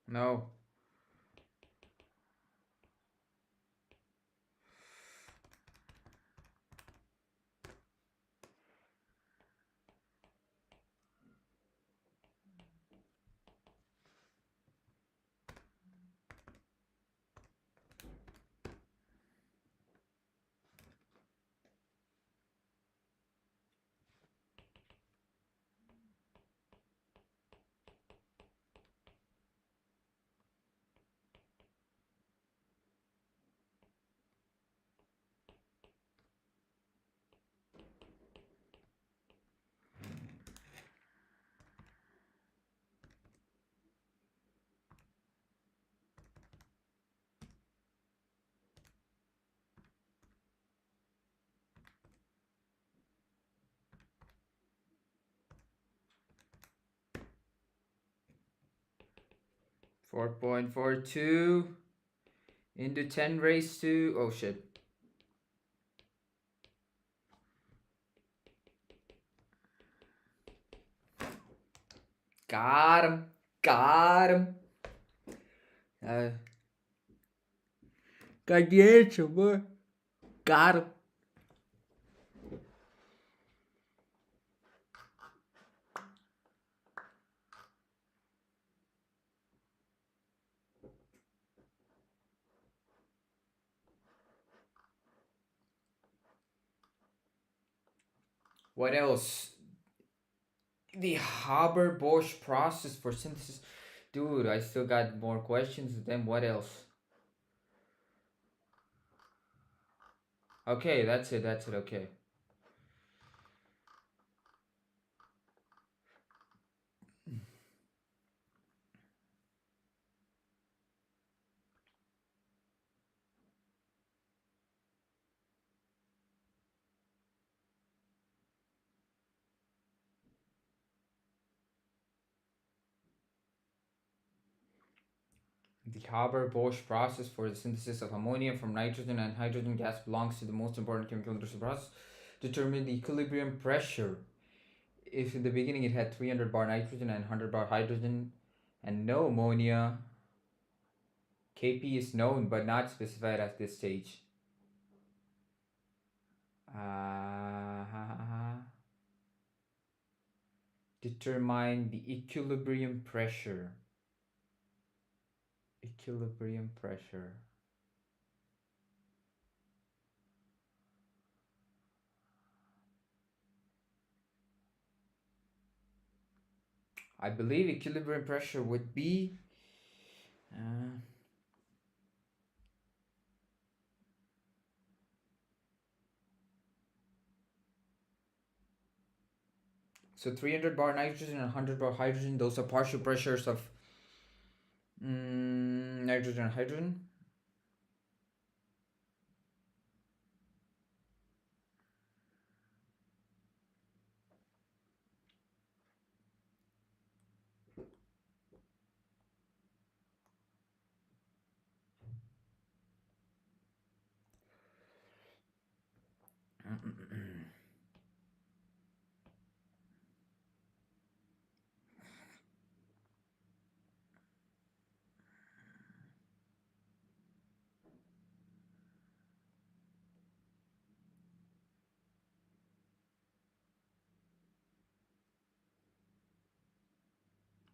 S1: No. 4.42 into 10 raised to... Oh shit. Got him. Got him. Got the answer, boy. Got him. What else? The Haber-Bosch process for synthesis. Dude, I still got more questions. Then what else? Okay, that's it. That's it. Okay. The Haber-Bosch process for the synthesis of ammonia from nitrogen and hydrogen gas belongs to the most important chemical industrial process. Determine the equilibrium pressure. If in the beginning it had 300 bar nitrogen and 100 bar hydrogen and no ammonia, Kp is known but not specified at this stage. Determine the equilibrium pressure. Equilibrium pressure. I believe equilibrium pressure would be so 300 bar nitrogen and 100 bar hydrogen, those are partial pressures of nitrogen and hydrogen.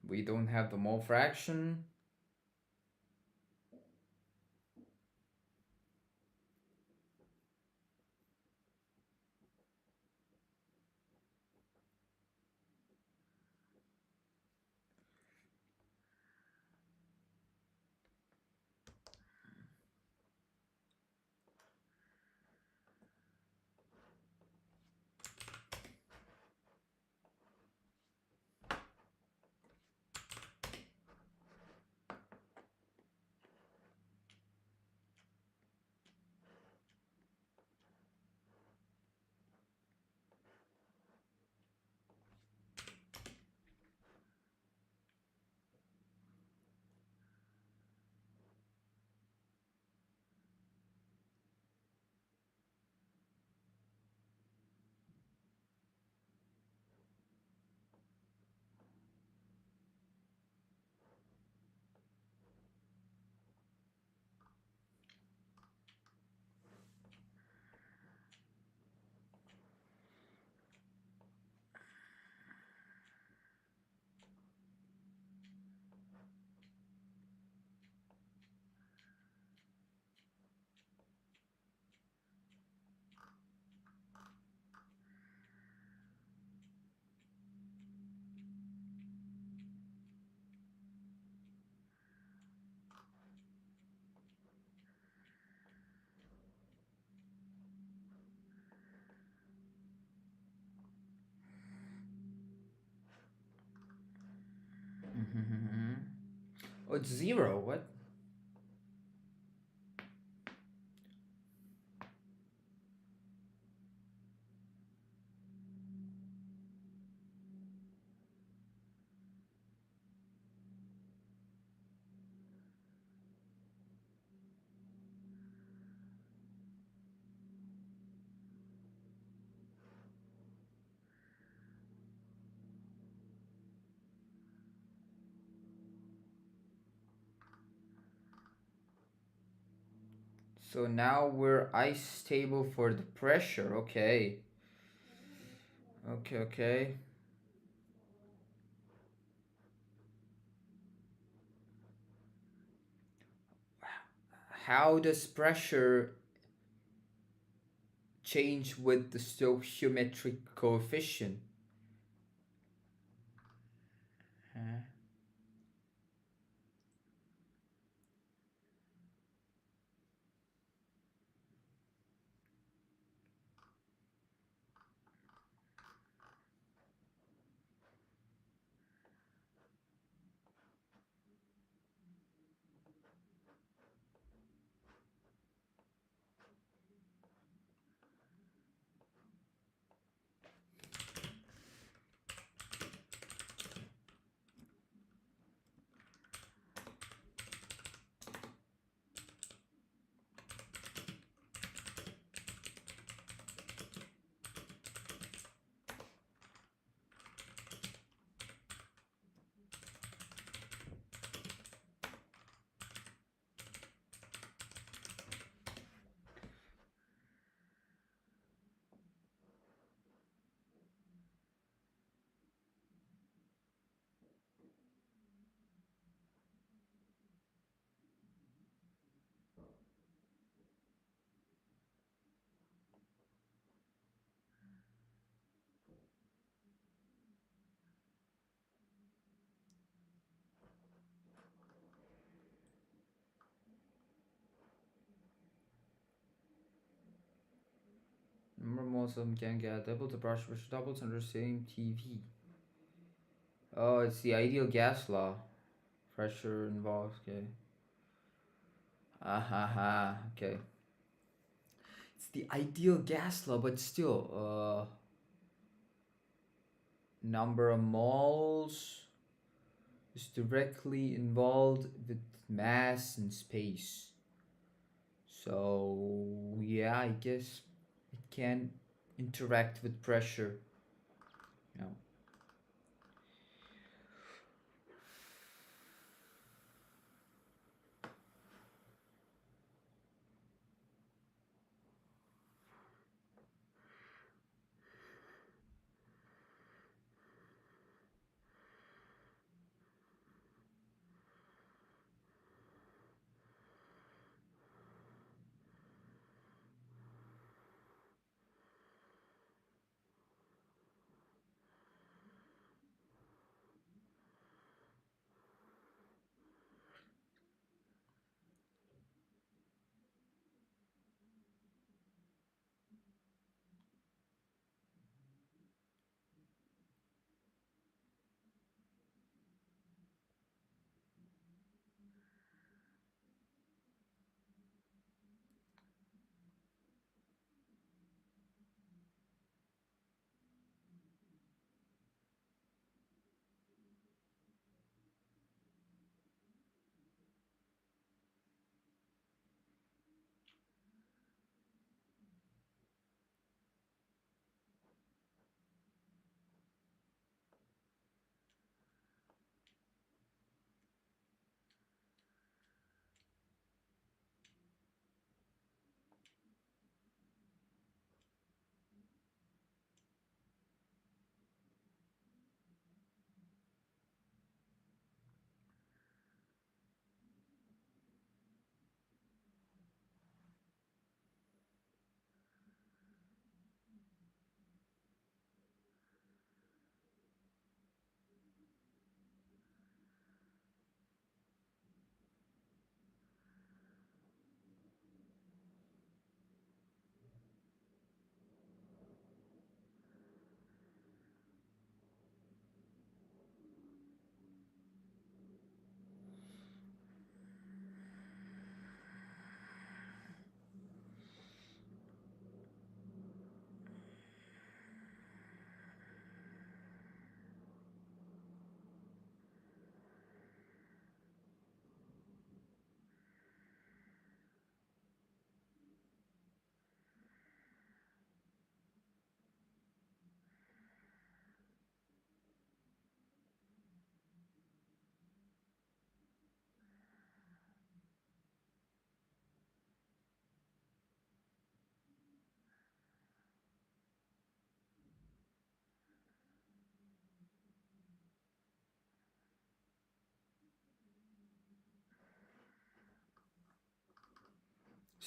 S1: We don't have the mole fraction. Oh, it's 0. What? So now we're stable for the pressure. Okay. Okay. How does pressure change with the stoichiometric coefficient? Huh? Number of moles of them can get double the brush pressure doubles under same TV. Oh, it's the ideal gas law. Pressure involved. Okay. Okay. It's the ideal gas law, but still, number of moles is directly involved with mass and space. So yeah, I guess it can interact with pressure. Yeah.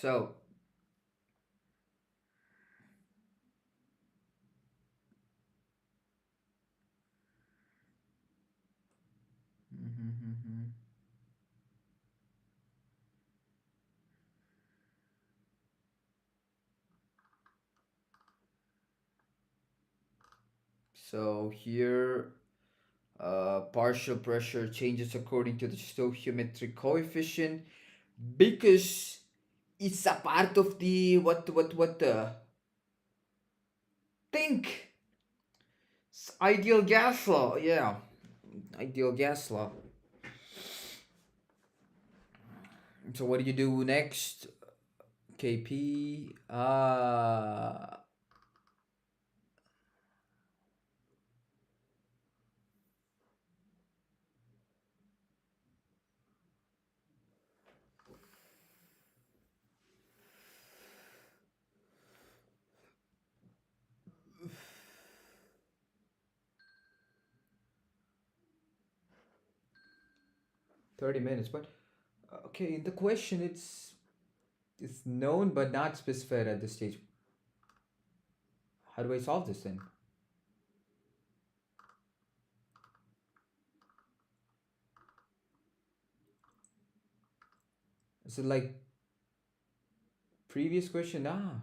S1: So, so here, partial pressure changes according to the stoichiometric coefficient because it's a part of the what think ideal gas law. Yeah, ideal gas law. So what do you do next? KP. 30 minutes. But okay, in the question it's known but not specified at this stage. How do I solve this then? Is it like previous question? Ah.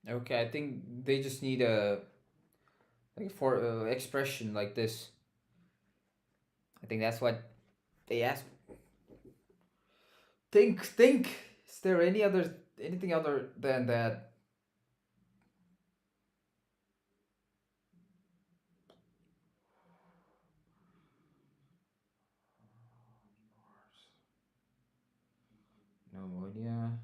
S1: Okay, I think they just need a like for expression like this. I think that's what they asked. Think. Is there anything other than that? Pneumonia.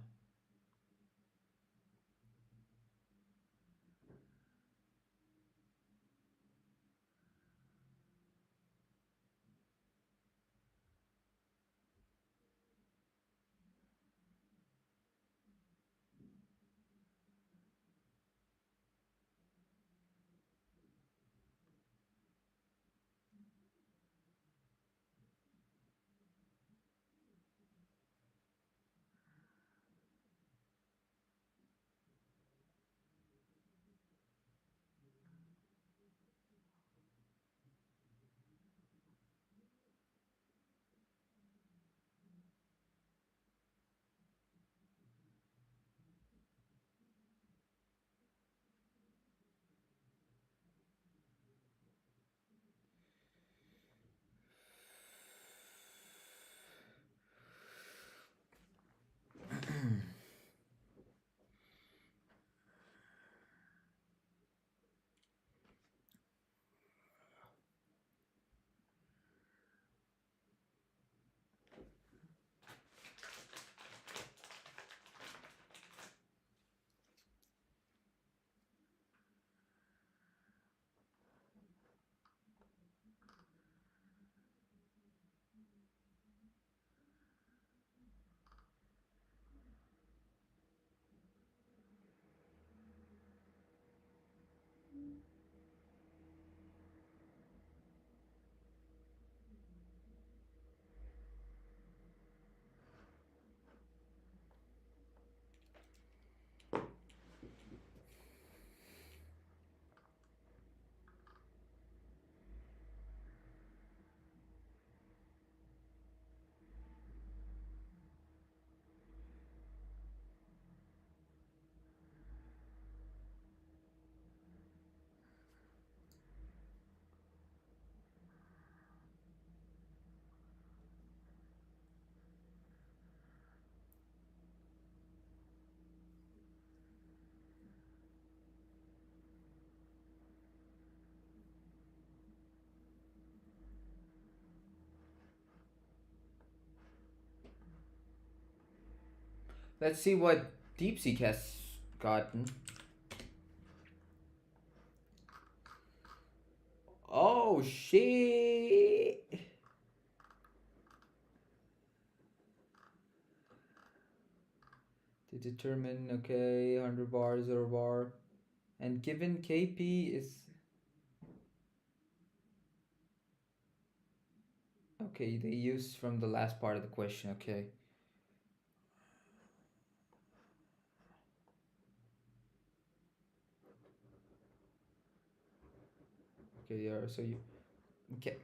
S1: Let's see what DeepSeek has gotten. Oh shit! To determine, okay, 100 bar, 0 bar. And given KP is... Okay, they used from the last part of the question, okay. Okay, yeah, so you... Okay.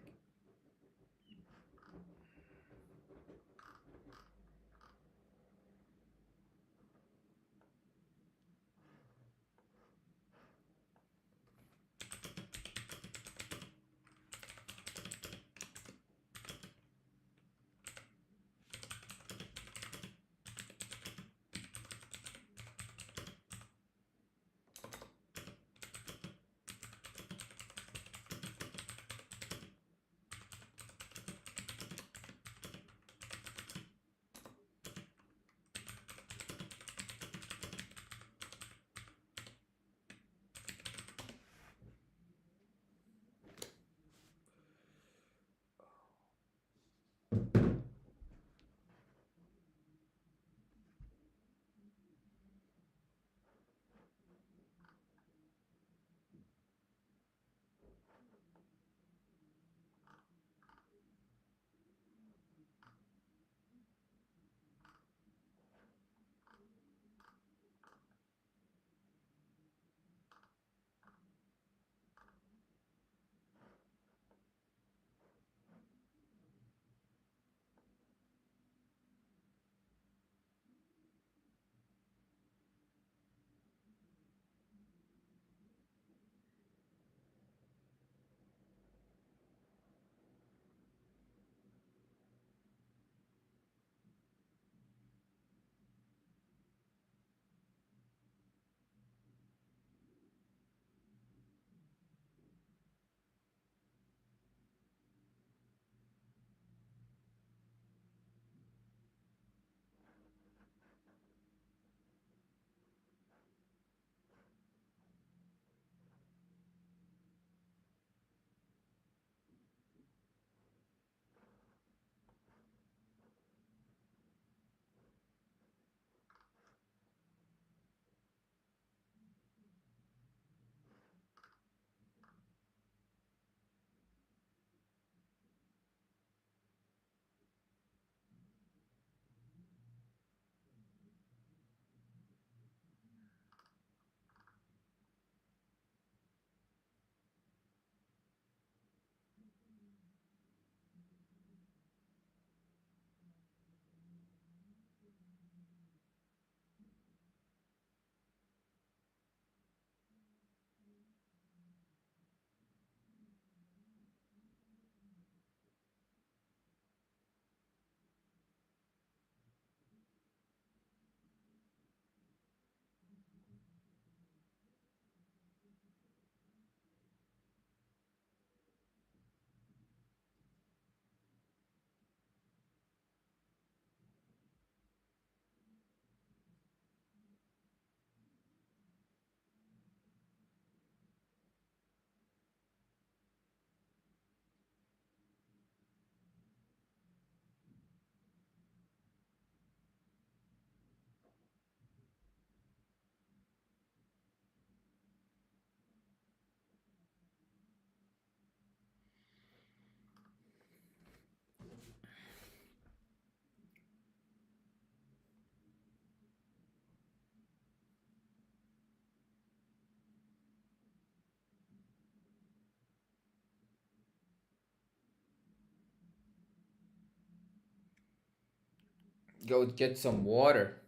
S1: Go get some water.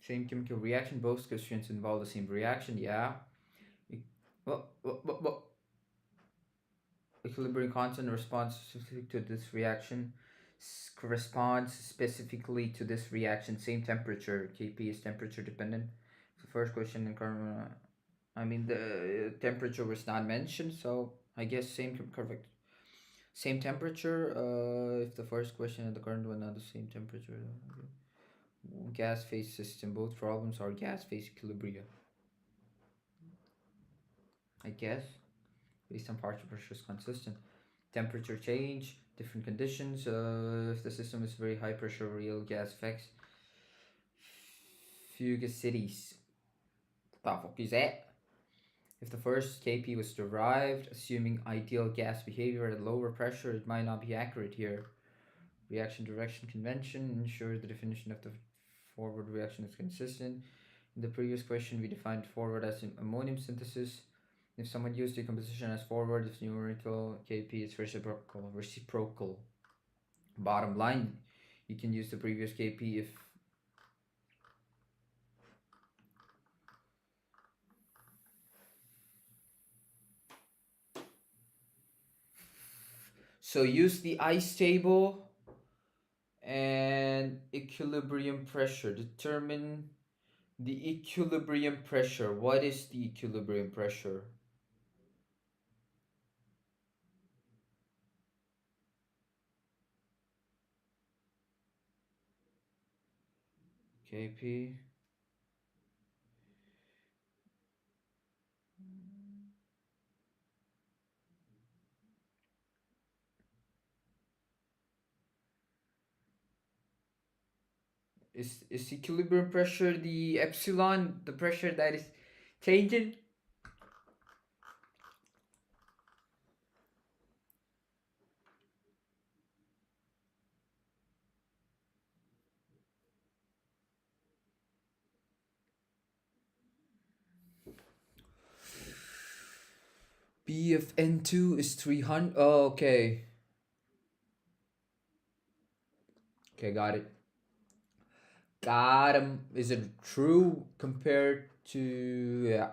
S1: Same chemical reaction, both constituents involve the same reaction, yeah. What? Equilibrium constant responds specific to this reaction corresponds specifically to this reaction. Same temperature. Kp is temperature dependent. The first question in carbon. I mean the temperature was not mentioned, so I guess same correct. Same temperature. If the first question and the current one are the same temperature. Okay. Gas phase system. Both problems are gas phase equilibria. I guess based on partial pressure is consistent. Temperature change, different conditions. If the system is very high pressure, real gas effects. Fugicities. What the fuck is that? If the first Kp was derived, assuming ideal gas behavior at lower pressure, it might not be accurate here. Reaction direction convention ensures the definition of the forward reaction is consistent. In the previous question, we defined forward as ammonium synthesis. If someone used decomposition as forward, its numerical Kp is reciprocal. Bottom line, you can use the previous Kp if so. Use the ice table and equilibrium pressure. Determine the equilibrium pressure. What is the equilibrium pressure? Kp. Is equilibrium pressure the epsilon, the pressure that is changing? B of N2 is 300. Oh, okay. Okay, got it. Got him. Is it true compared to. Yeah.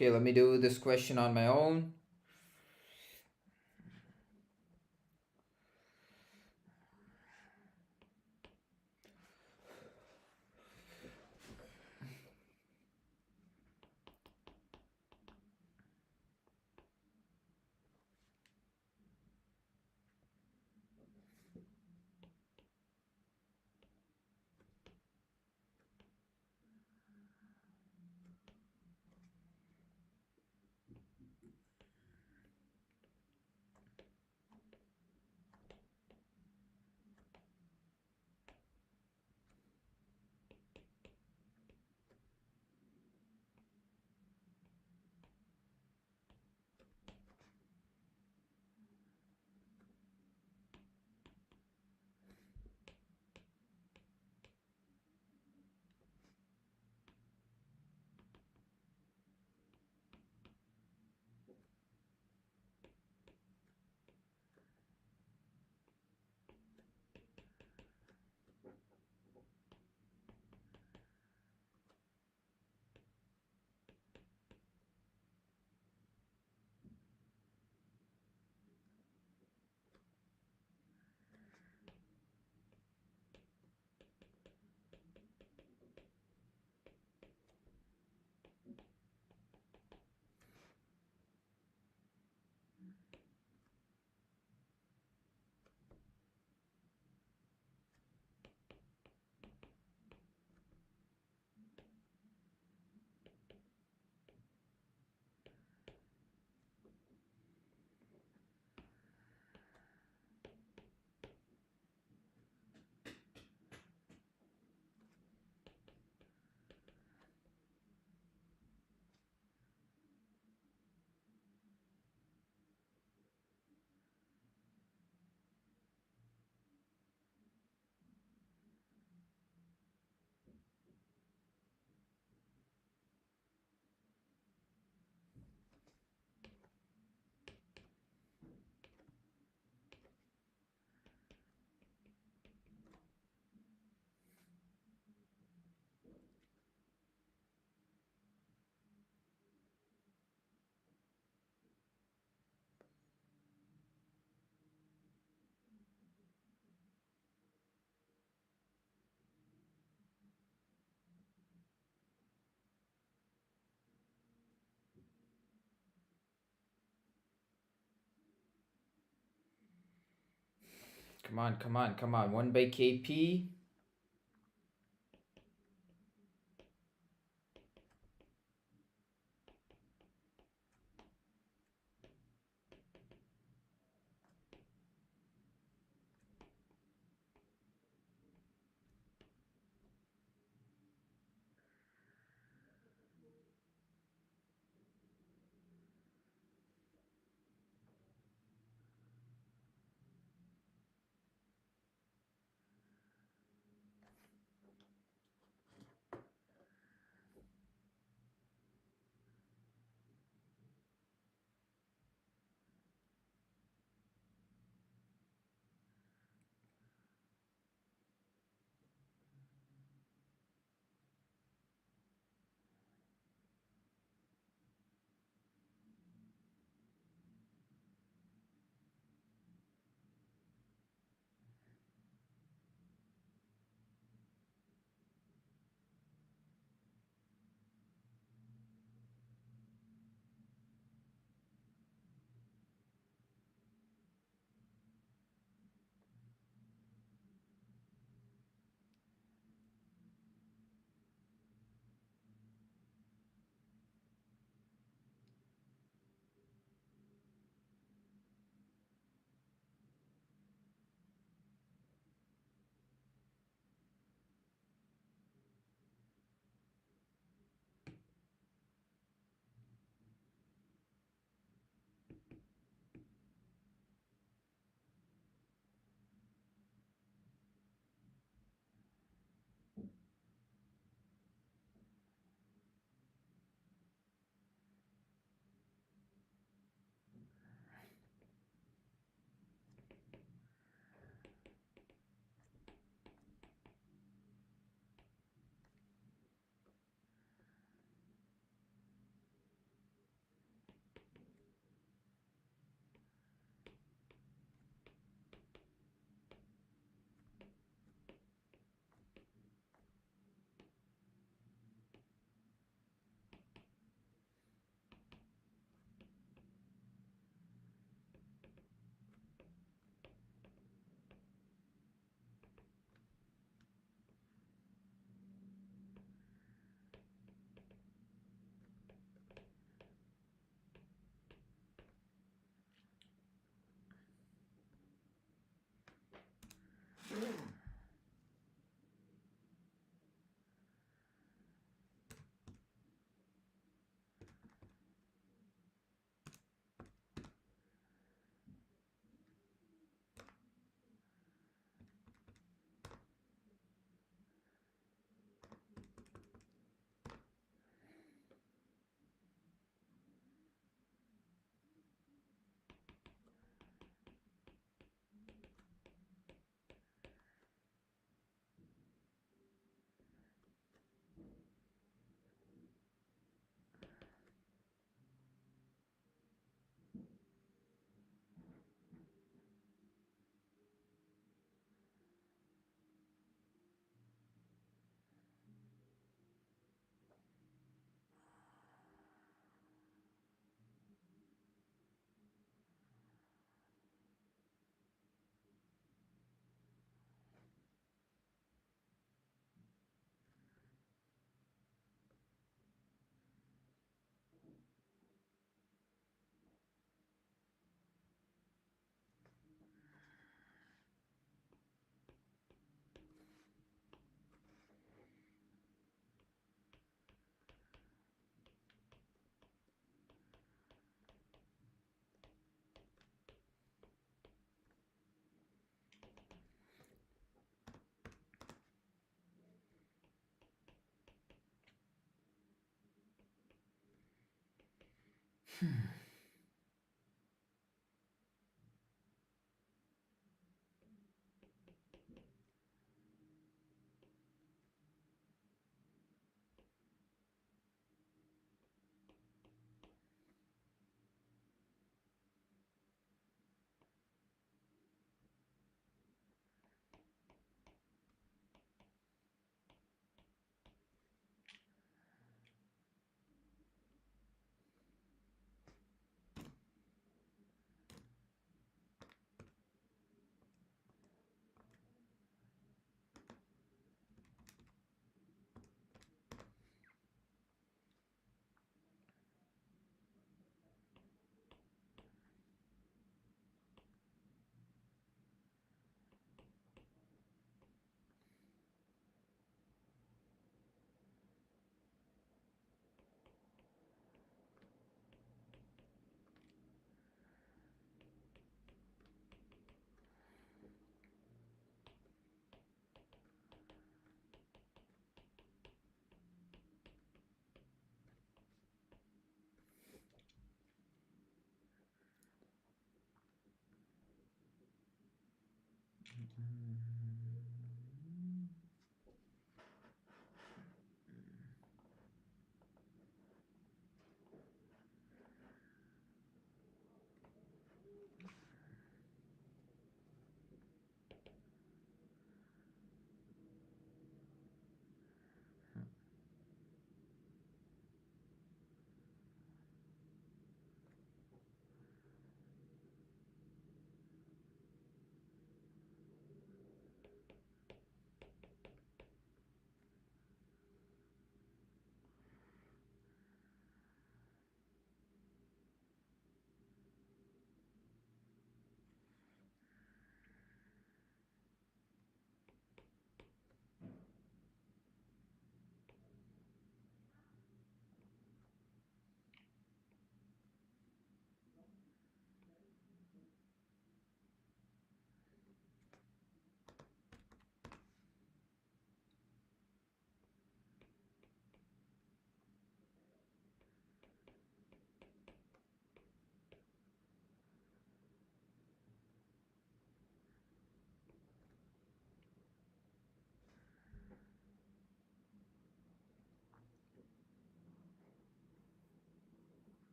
S1: Okay, let me do this question on my own. Come on, come on, come on. 1 by KP.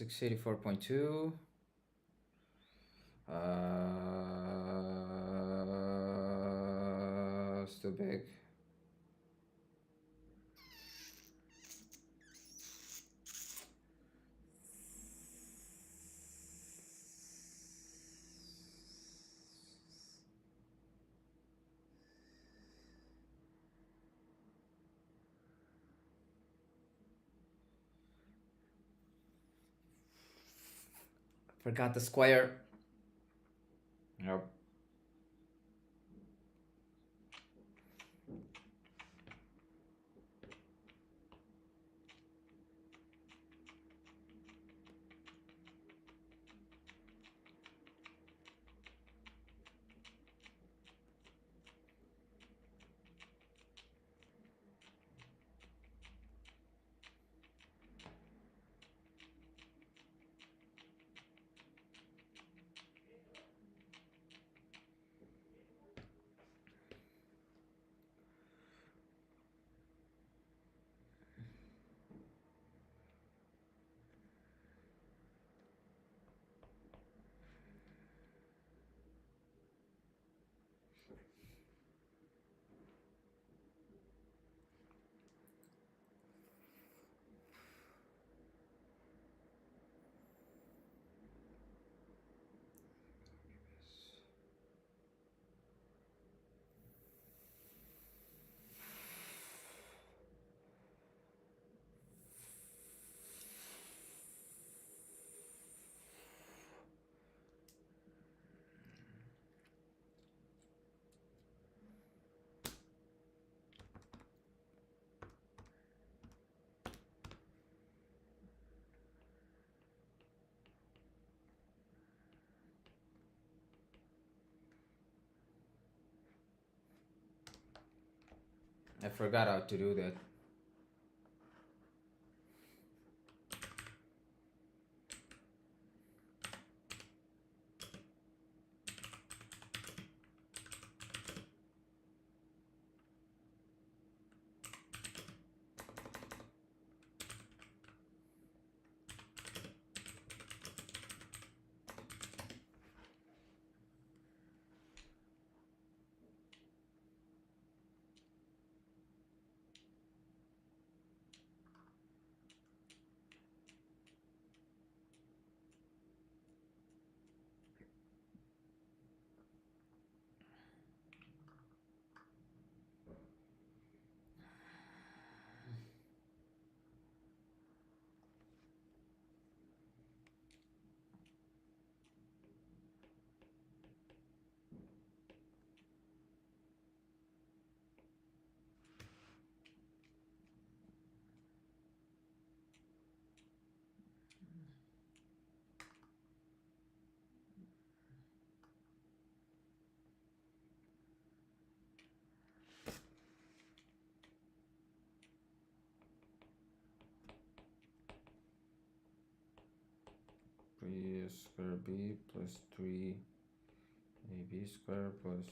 S1: 684.2. Still big. Forgot the square. Yep. I forgot how to do that. B square B plus 3 AB square plus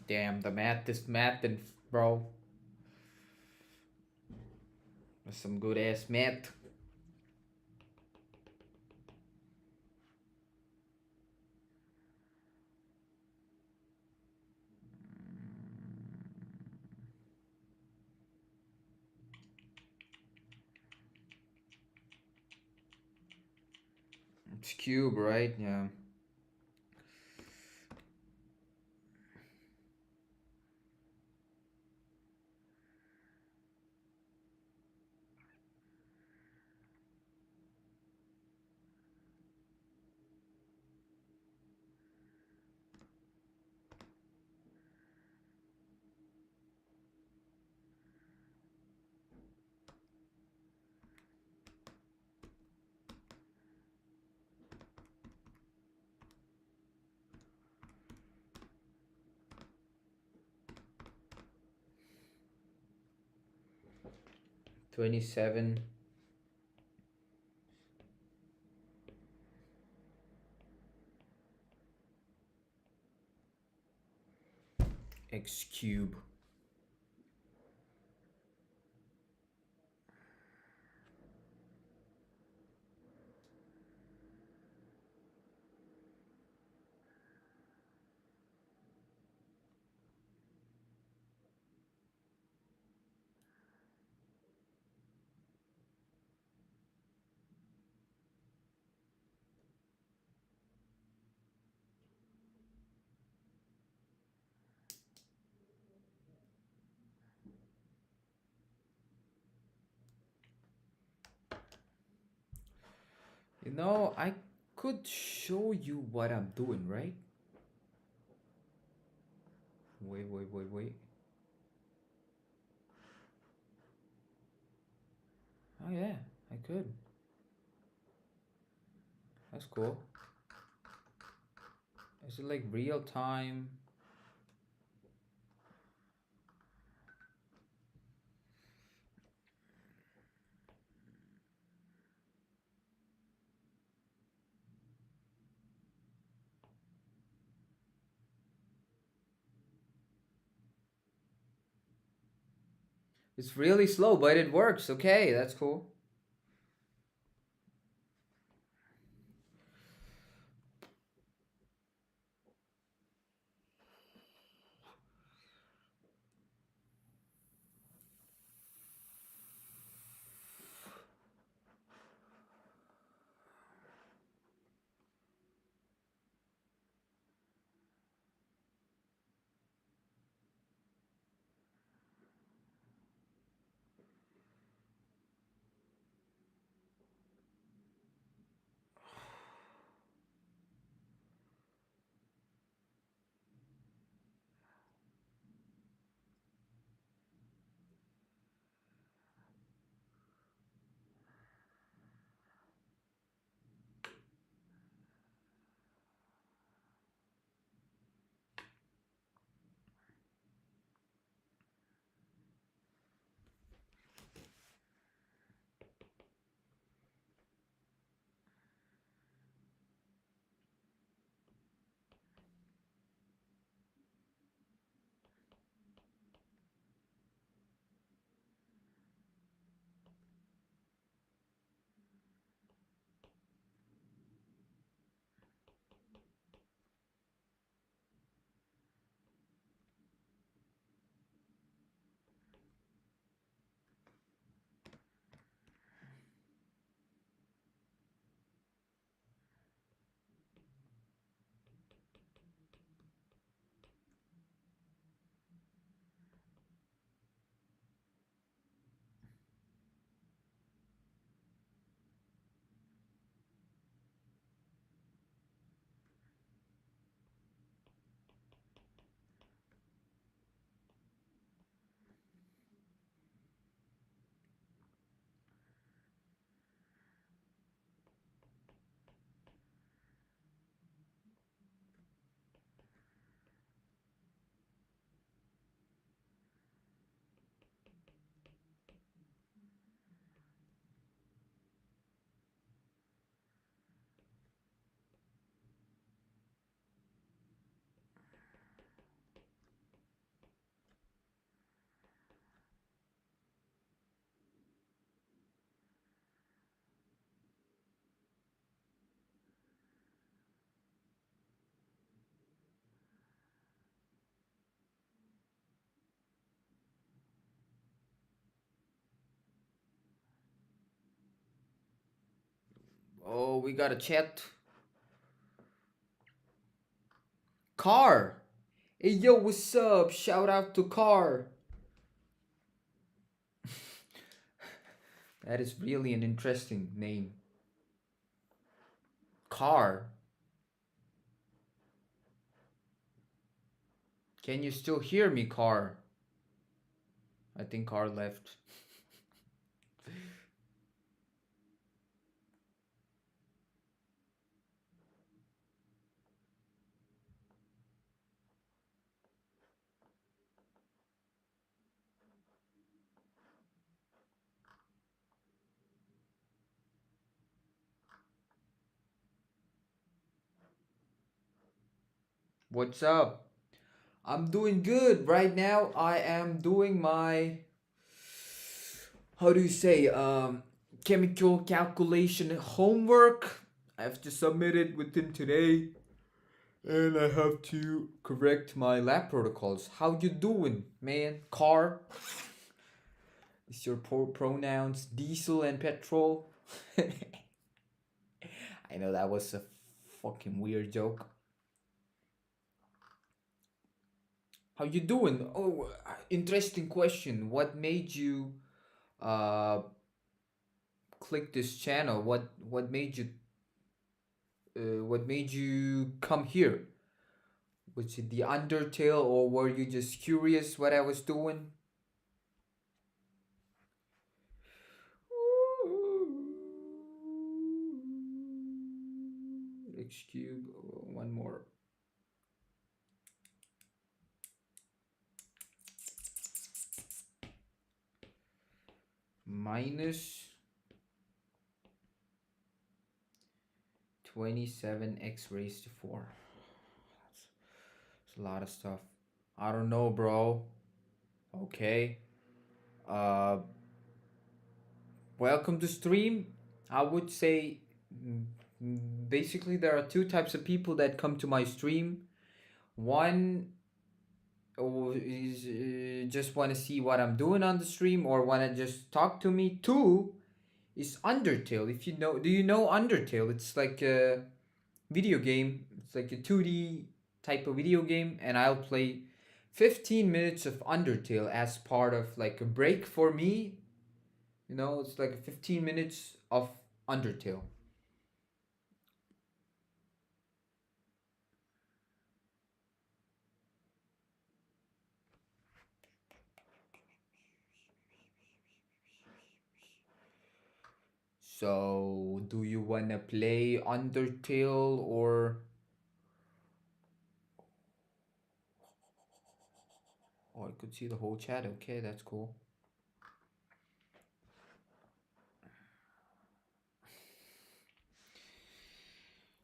S1: damn, the math is mathing, bro. That's some good ass math. It's cube, right? Yeah. $27 x cube. You know, I could show you what I'm doing, right? Wait. Oh yeah, I could. That's cool. Is it like real time? It's really slow, but it works. Okay, that's cool. Oh, we got a chat. Car. Hey yo, what's up? Shout out to Car. That is really an interesting name. Car. Can you still hear me, Car? I think Car left. What's up? I'm doing good right now. I am doing my, how do you say, chemical calculation homework. I have to submit it within today, and I have to correct my lab protocols. How you doing, man? Car? Is your pronouns diesel and petrol? I know that was a fucking weird joke. How you doing? Oh, interesting question. What made you uh click this channel? What made you come here? Was it the Undertale, or were you just curious what I was doing? X cube. One more. Minus 27x raised to 4. That's a lot of stuff. I don't know, bro. Okay. Welcome to stream. I would say basically there are two types of people that come to my stream. One is just want to see what I'm doing on the stream or want to just talk to me. Two is Undertale. If you know, do you know Undertale? It's like a video game. It's like a 2D type of video game, and I'll play 15 minutes of Undertale as part of like a break for me. You know, it's like 15 minutes of Undertale. So, do you wanna play Undertale or... Oh, I could see the whole chat. Okay, that's cool.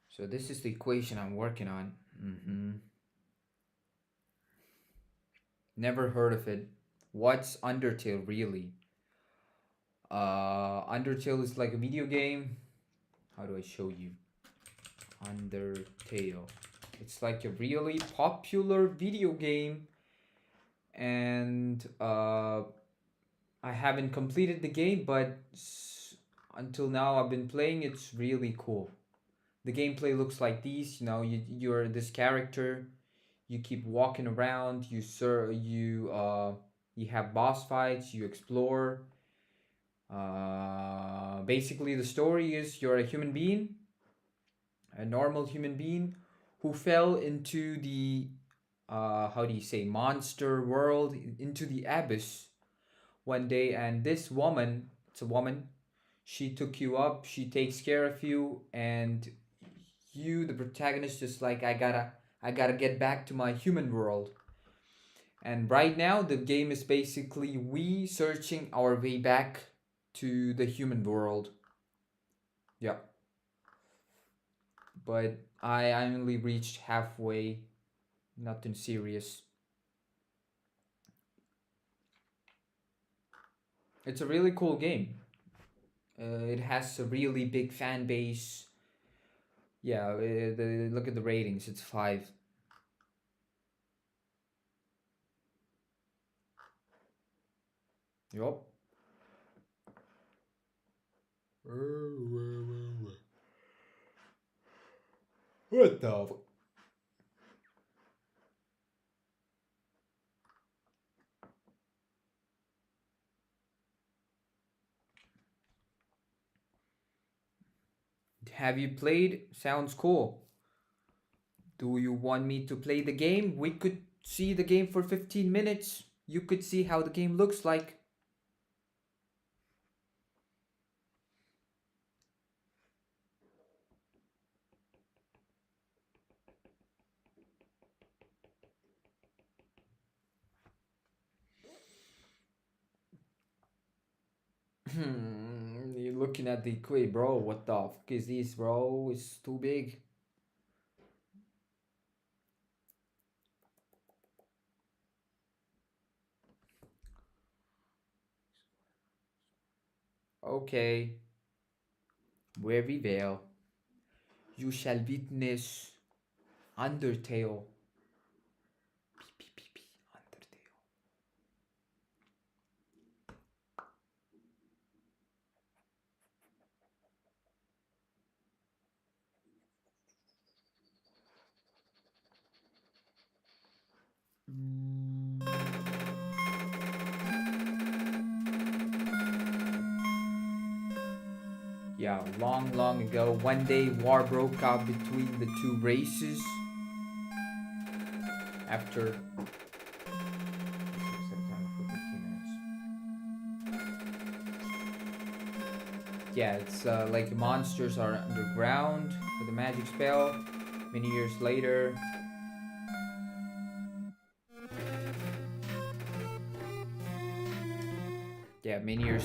S1: So this is the equation I'm working on. Never heard of it. What's Undertale really? Undertale is like a video game. How do I show you? Undertale. It's like a really popular video game, and I haven't completed the game, but until now I've been playing. It's really cool. The gameplay looks like these. You know, you're this character. You keep walking around. You have boss fights. You explore. Basically, the story is you're a human being, a normal human being, who fell into the how do you say, monster world, into the abyss one day, and this woman, it's a woman, she took you up, she takes care of you, and you, the protagonist, just like, I gotta get back to my human world. And right now the game is basically we searching our way back to the human world. Yeah. But I only reached halfway. Nothing serious. It's a really cool game. It has a really big fan base. Yeah, look at the ratings. It's 5. Yup. What the? Have you played? Sounds cool. Do you want me to play the game? We could see the game for 15 minutes. You could see how the game looks like. You're looking at the equation, bro. What the fuck is this, bro? It's too big. Okay. Very well. You shall witness Undertale. Undertale. Yeah, long ago, one day war broke out between the two races. After yeah, it's like monsters are underground. with a magic spell. Many years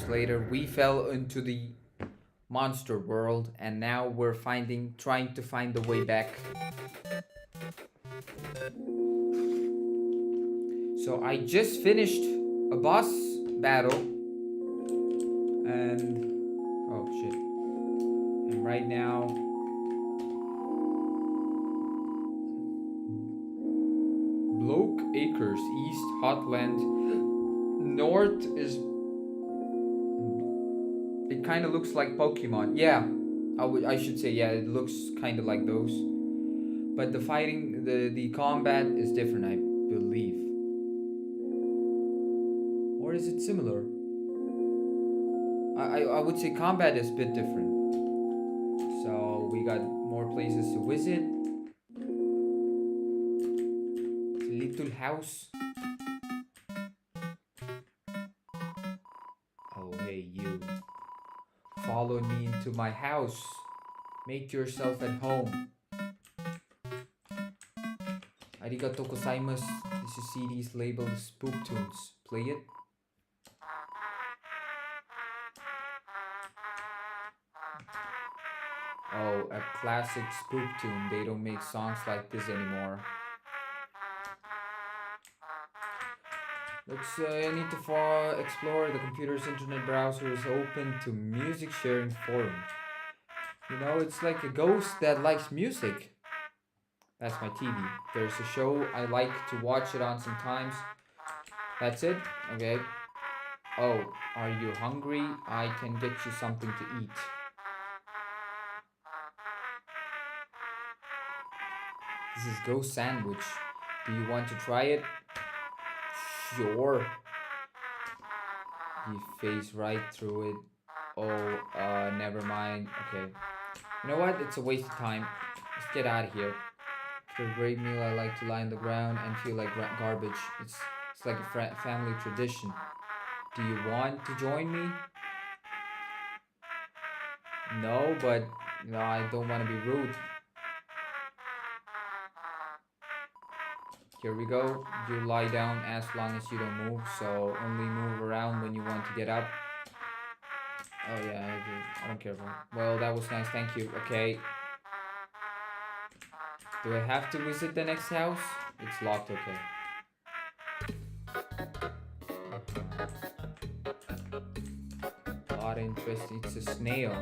S1: later, we fell into the monster world, and now we're trying to find the way back. So I just finished a boss battle, and oh shit. And right now, Bloke Acres, East Hotland, North is. It kind of looks like Pokemon. Yeah, I should say, yeah, it looks kind of like those. But the fighting, the combat is different, I believe. Or is it similar? I would say combat is a bit different. So we got more places to visit. Little house. Oh hey you. Follow me into my house. Make yourself at home. Arigato gozaimasu. This is CDs labeled Spook Tunes. Play it. Oh, a classic spook tune. They don't make songs like this anymore. Let's need to explore the computer's internet browser is open to music sharing forum. You know, it's like a ghost that likes music. That's my TV. There's a show I like to watch it on sometimes. That's it? Okay. Oh, are you hungry? I can get you something to eat. This is Ghost Sandwich. Do you want to try it? Sure. You phase right through it. Oh, never mind. Okay. You know what? It's a waste of time. Let's get out of here. After a great meal, I like to lie on the ground and feel like garbage. It's like a family tradition. Do you want to join me? No, but no, I don't want to be rude. Here we go. You lie down as long as you don't move, so only move around when you want to get up. Oh yeah, I don't care about it. Well, that was nice, thank you. Okay. Do I have to visit the next house? It's locked, okay. A lot of interest. It's a snail.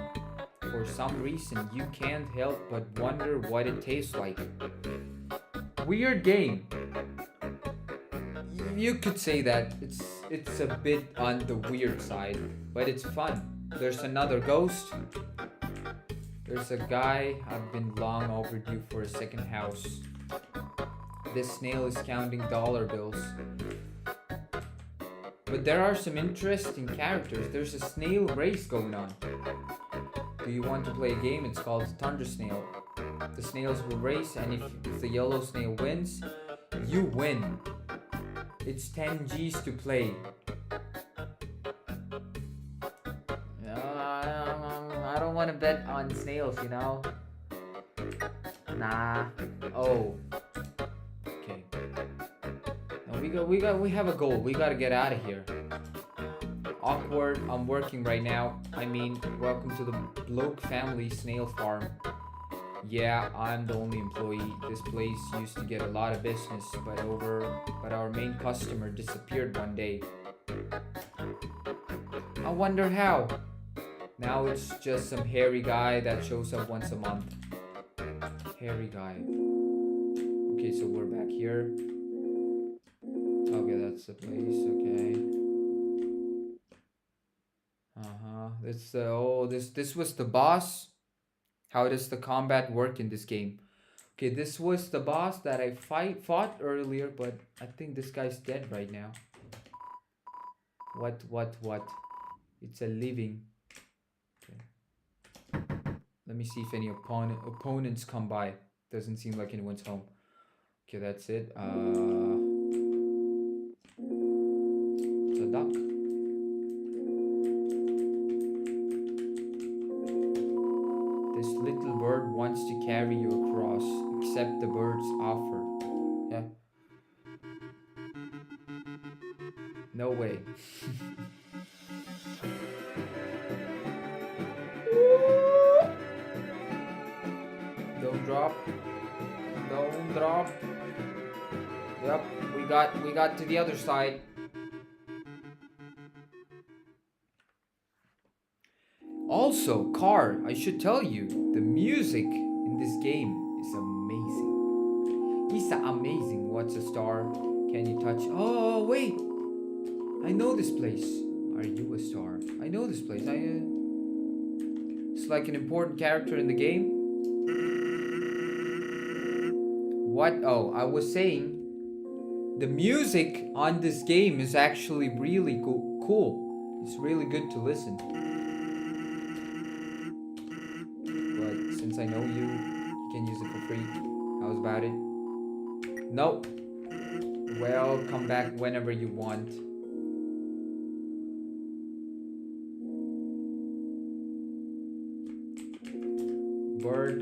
S1: For some reason, you can't help but wonder what it tastes like. Weird game. You could say that. It's a bit on the weird side, but it's fun. There's another ghost. There's a guy. I've been long overdue for a second house. This snail is counting dollar bills. But there are some interesting characters. There's a snail race going on. Do you want to play a game? It's called Thunder Snail. The snails will race, and if the yellow snail wins, you win. It's 10 G's to play. I don't want to bet on snails, you know? Nah. Oh. Okay. No, we have a goal. We gotta get out of here. Awkward. I'm working right now. I mean, welcome to the Bloke family snail farm. Yeah, I'm the only employee. This place used to get a lot of business, but our main customer disappeared one day. I wonder how. Now it's just some hairy guy that shows up once a month. Hairy guy. Okay, so we're back here. Okay, that's the place. Okay. This was the boss. How does the combat work in this game? Okay, this was the boss that I fought earlier, but I think this guy's dead right now. What? It's a living. Okay. Let me see if any opponents come by. Doesn't seem like anyone's home. Okay, that's it. It's a duck. This little bird wants to carry you across. Accept the bird's offer. Yeah. No way. Don't drop. Don't drop. Yep, we got to the other side. Also, Car, I should tell you, the music in this game is amazing. It's amazing. What's a star? Can you touch? Oh, wait. I know this place. Are you a star? I know this place. It's like an important character in the game. What? Oh, I was saying the music on this game is actually really cool. It's really good to listen. But since I know you can use it for free. How's about it? Nope. Well, come back whenever you want. Bird,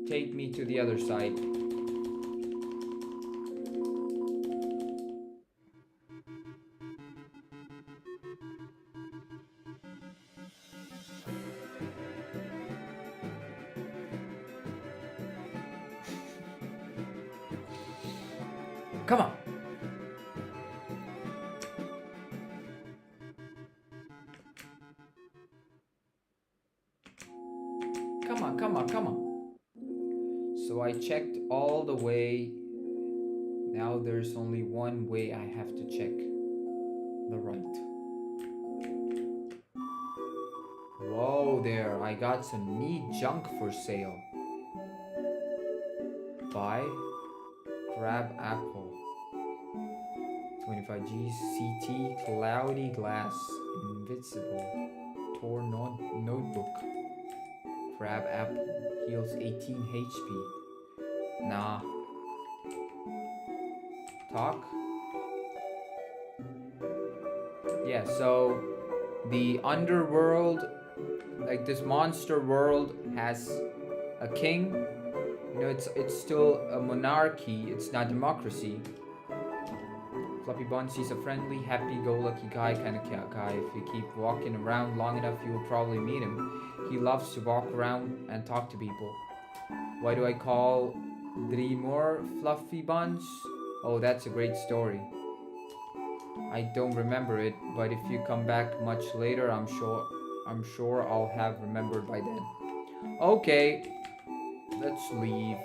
S1: take me to the other side. Come on. Come on, come on, come on. So I checked all the way. Now there's only one way I have to check. The right. Whoa there, I got some neat junk for sale. Buy crab apple. 25 G's CT cloudy glass invincible torn notebook. Crab apple heals 18 HP. Nah. Talk. Yeah, so the underworld, like this monster world, has a king. You know, it's still a monarchy. It's not democracy. Fluffy Buns, he's a friendly, happy-go-lucky guy kind of guy. If you keep walking around long enough, you will probably meet him. He loves to walk around and talk to people. Why do I call Dreamore Fluffy Buns? Oh, that's a great story. I don't remember it, but if you come back much later, I'm sure I'll have remembered by then. Okay, let's leave.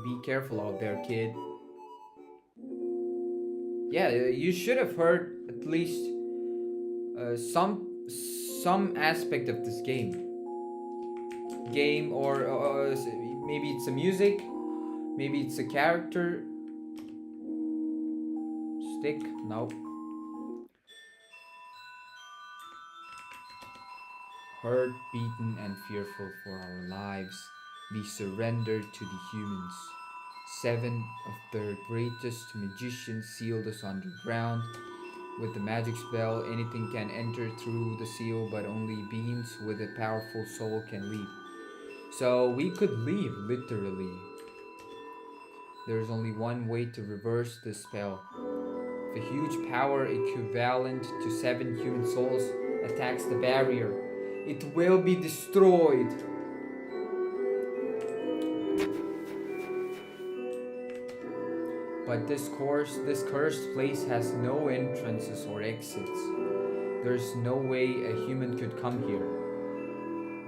S1: Be careful out there, kid. Yeah, you should have heard at least some aspect of this game. Or maybe it's a music, maybe it's a character. Stick? No. Hurt, beaten, and fearful for our lives, we surrendered to the humans. 7 of their greatest magicians sealed us underground. With the magic spell, anything can enter through the seal, but only beings with a powerful soul can leave. So we could leave, literally. There's only one way to reverse this spell. If a huge power equivalent to 7 human souls attacks the barrier, it will be destroyed. But this cursed place has no entrances or exits. There's no way a human could come here.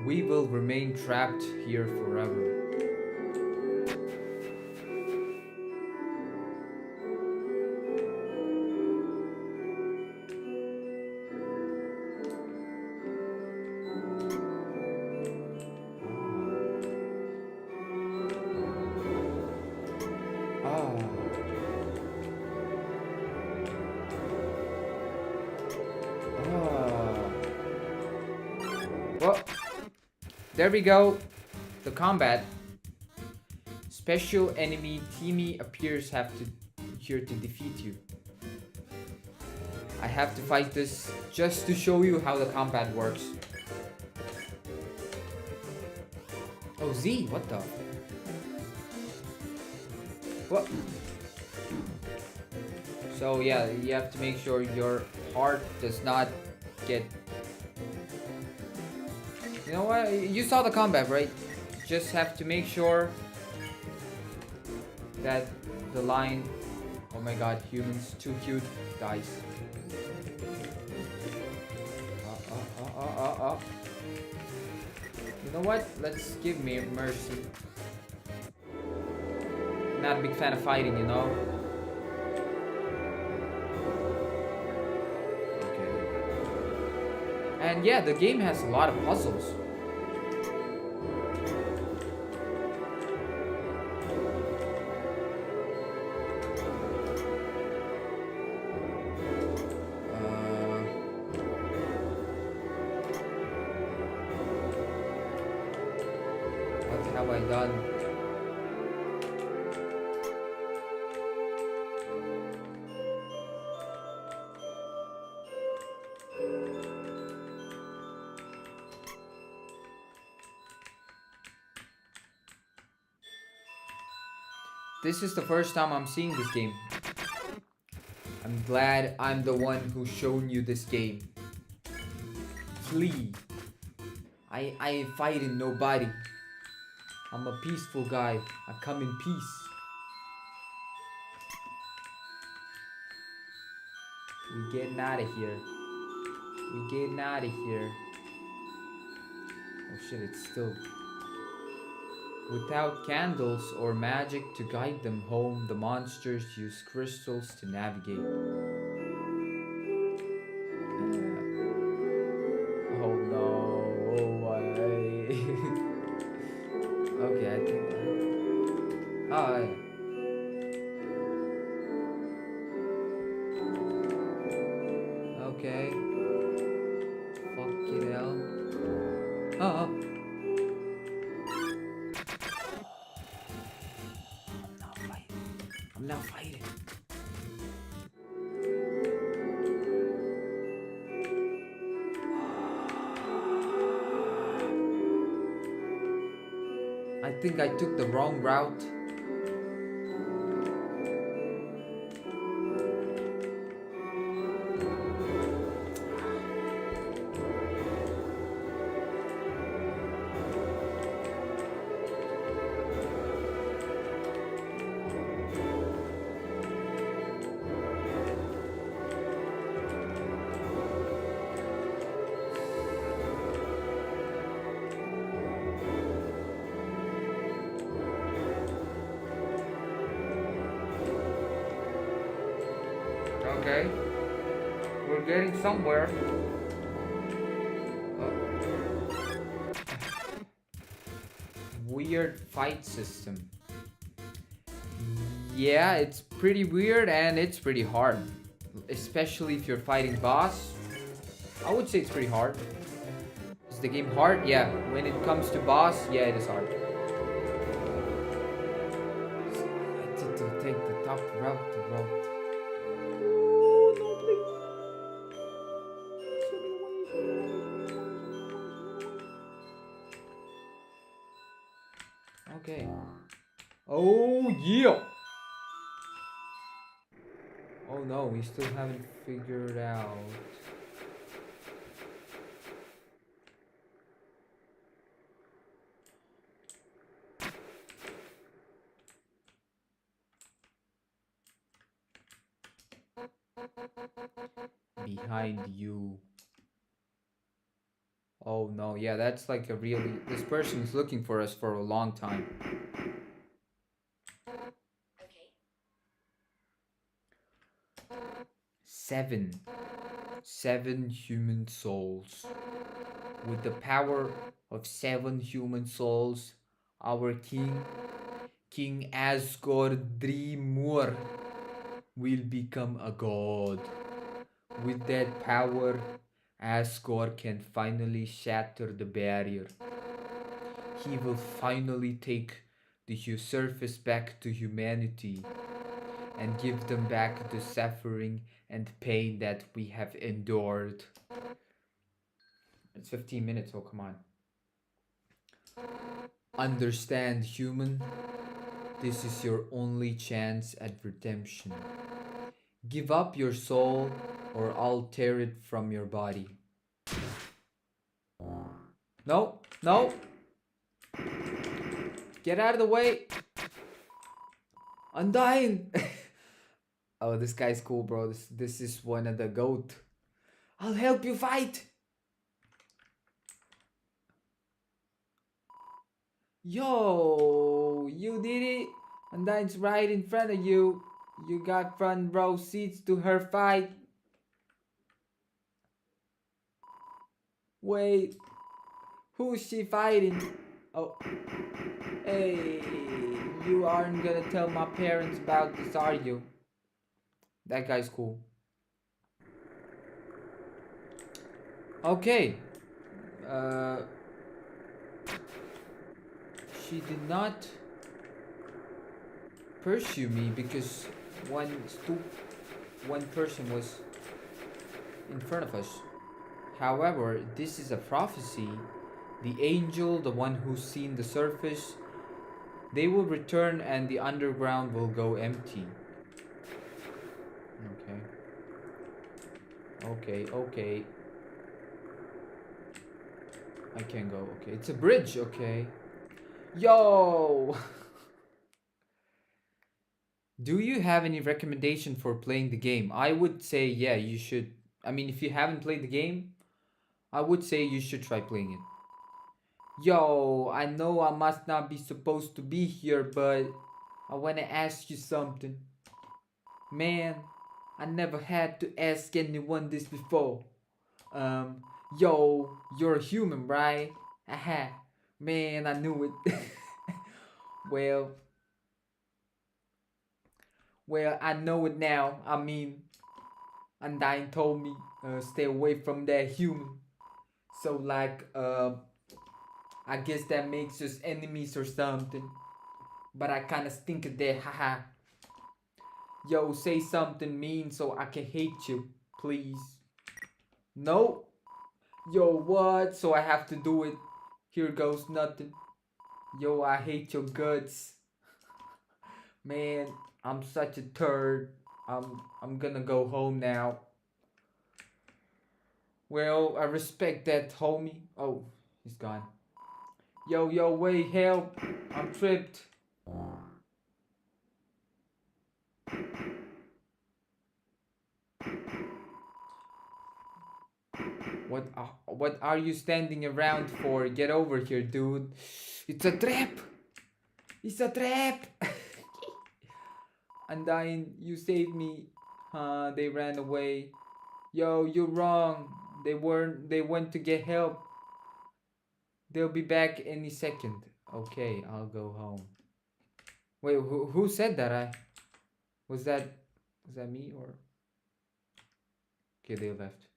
S1: We will remain trapped here forever. Well, there we go. The combat. Special enemy Timmy appears here to defeat you. I have to fight this just to show you how the combat works. Oh, Z, what the? What? So yeah, you have to make sure your heart does not get... You know what? You saw the combat, right? Just have to make sure that the line... Oh my god, humans, too cute, dies. You know what? Let's give me mercy. Not a big fan of fighting, you know? Okay. And yeah, the game has a lot of puzzles. What have I done? This is the first time I'm seeing this game. I'm glad I'm the one who's shown you this game. Flee. I ain't fighting nobody. I'm a peaceful guy. I come in peace. We getting out of here. We getting out of here. Oh shit, it's still... Without candles or magic to guide them home, the monsters use crystals to navigate. Oh no, oh why? Okay, I think... Oh, yeah. Okay. Fucking hell. Oh. I'm not fighting. I think I took the wrong route. Okay. We're getting somewhere. Weird fight system. Yeah, it's pretty weird and it's pretty hard. Especially if you're fighting boss. I would say it's pretty hard. Is the game hard? Yeah. When it comes to boss, yeah, it is hard. I need to take the top route. Okay. Oh yeah. Oh no, we still haven't figured out. Behind you. Oh no, yeah, that's like a really... This person's looking for us for a long time. Okay. 7 human souls. With the power of 7 human souls, our King Asgordrimur, will become a god. With that power, Asgore can finally shatter the barrier. He will finally take the surface back to humanity and give them back the suffering and pain that we have endured. It's 15 minutes, oh come on. Understand, human? This is your only chance at redemption. Give up your soul, or I'll tear it from your body. No, no! Get out of the way! I'm dying! Oh, this guy's cool, bro. This is one of the GOAT. I'll help you fight! Yo, you did it! Undyne's right in front of you. You got front row seats to her fight. Wait, who's she fighting? Oh, hey, you aren't gonna tell my parents about this, are you? That guy's cool. Okay. She did not pursue me because one person was in front of us. However, this is a prophecy. The angel, the one who's seen the surface, they will return and the underground will go empty. Okay. I can go. Okay, it's a bridge. Okay. Yo! Do you have any recommendation for playing the game? I would say, yeah, you should. I mean, if you haven't played the game, I would say you should try playing it. Yo, I know I must not be supposed to be here, but I want to ask you something. Man, I never had to ask anyone this before. Yo, you're a human, right? Aha. Man, I knew it. well, I know it now. I mean, Undyne told me stay away from that human. So like, I guess that makes us enemies or something. But I kinda stink of that, haha. Yo, say something mean so I can hate you, please. No? Yo, what? So I have to do it. Here goes nothing. Yo, I hate your guts. Man, I'm such a turd. I'm gonna go home now. Well, I respect that, homie. Oh, he's gone. Yo, wait, help. I'm tripped. What are you standing around for? Get over here, dude. It's a trap. It's a trap. Undyne, you saved me. They ran away. Yo, you're wrong. They went to get help. They'll be back any second. Okay, I'll go home. Wait, who said that? Was that me or? Okay, they left.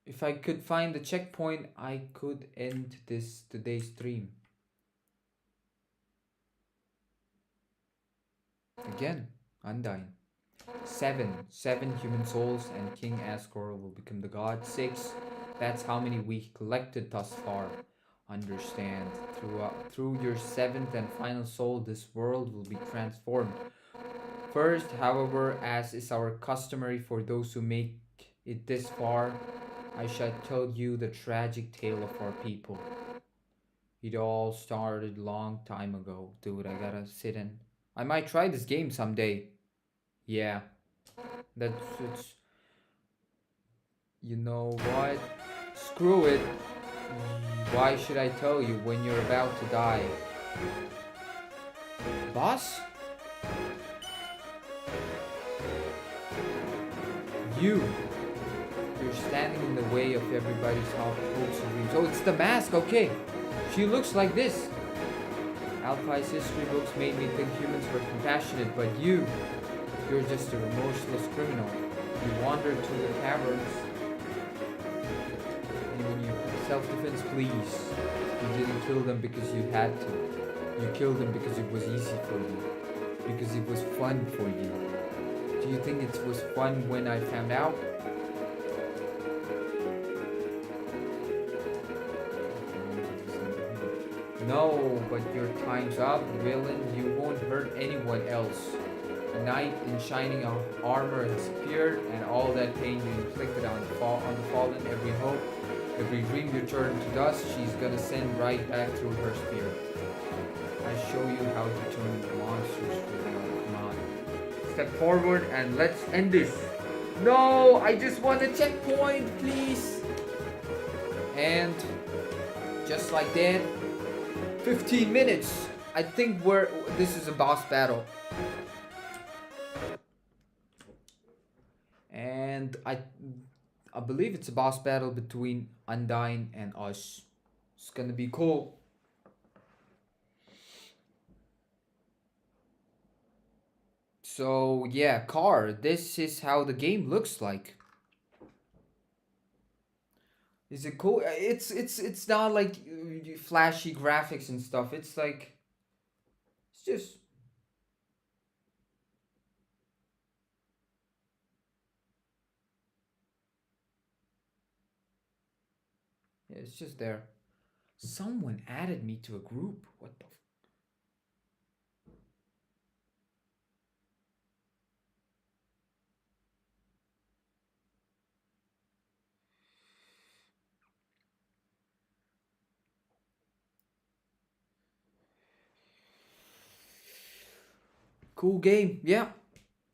S1: If I could find the checkpoint, I could end today's stream. Again, Undyne. 7 human souls and King Asgore will become the god. 6, that's how many we collected thus far. Understand, through your 7th and final soul, this world will be transformed. First, however, as is our customary for those who make it this far, I shall tell you the tragic tale of our people. It all started long time ago. Dude, I gotta sit in. I might try this game someday. Yeah, it's. You know what? Screw it. Why should I tell you when you're about to die? Boss? You're standing in the way of everybody's hopes and dreams. Oh, it's the mask, okay. She looks like this. Alphi's history books made me think humans were compassionate, but you're just a remorseless criminal. You wandered through the caverns. And when you self-defense, please. You didn't kill them because you had to. You killed them because it was easy for you. Because it was fun for you. Do you think it was fun when I found out? No, but your time's up, villain. You won't hurt anyone else. A knight in shining armor has appeared, and all that pain you inflicted on the fallen, every hope, every dream you turned to dust, she's gonna send right back through her spear. I show you how to turn monsters for them. Come on. Step forward and let's end this. No, I just want a checkpoint, please. And just like that, 15 minutes. I think this is a boss battle. And I believe it's a boss battle between Undyne and us. It's gonna be cool. So yeah, car, this is how the game looks like. Is it cool? It's not like flashy graphics and stuff. It's like it's just yeah, it's just there. Someone added me to a group. What the cool game. Yeah.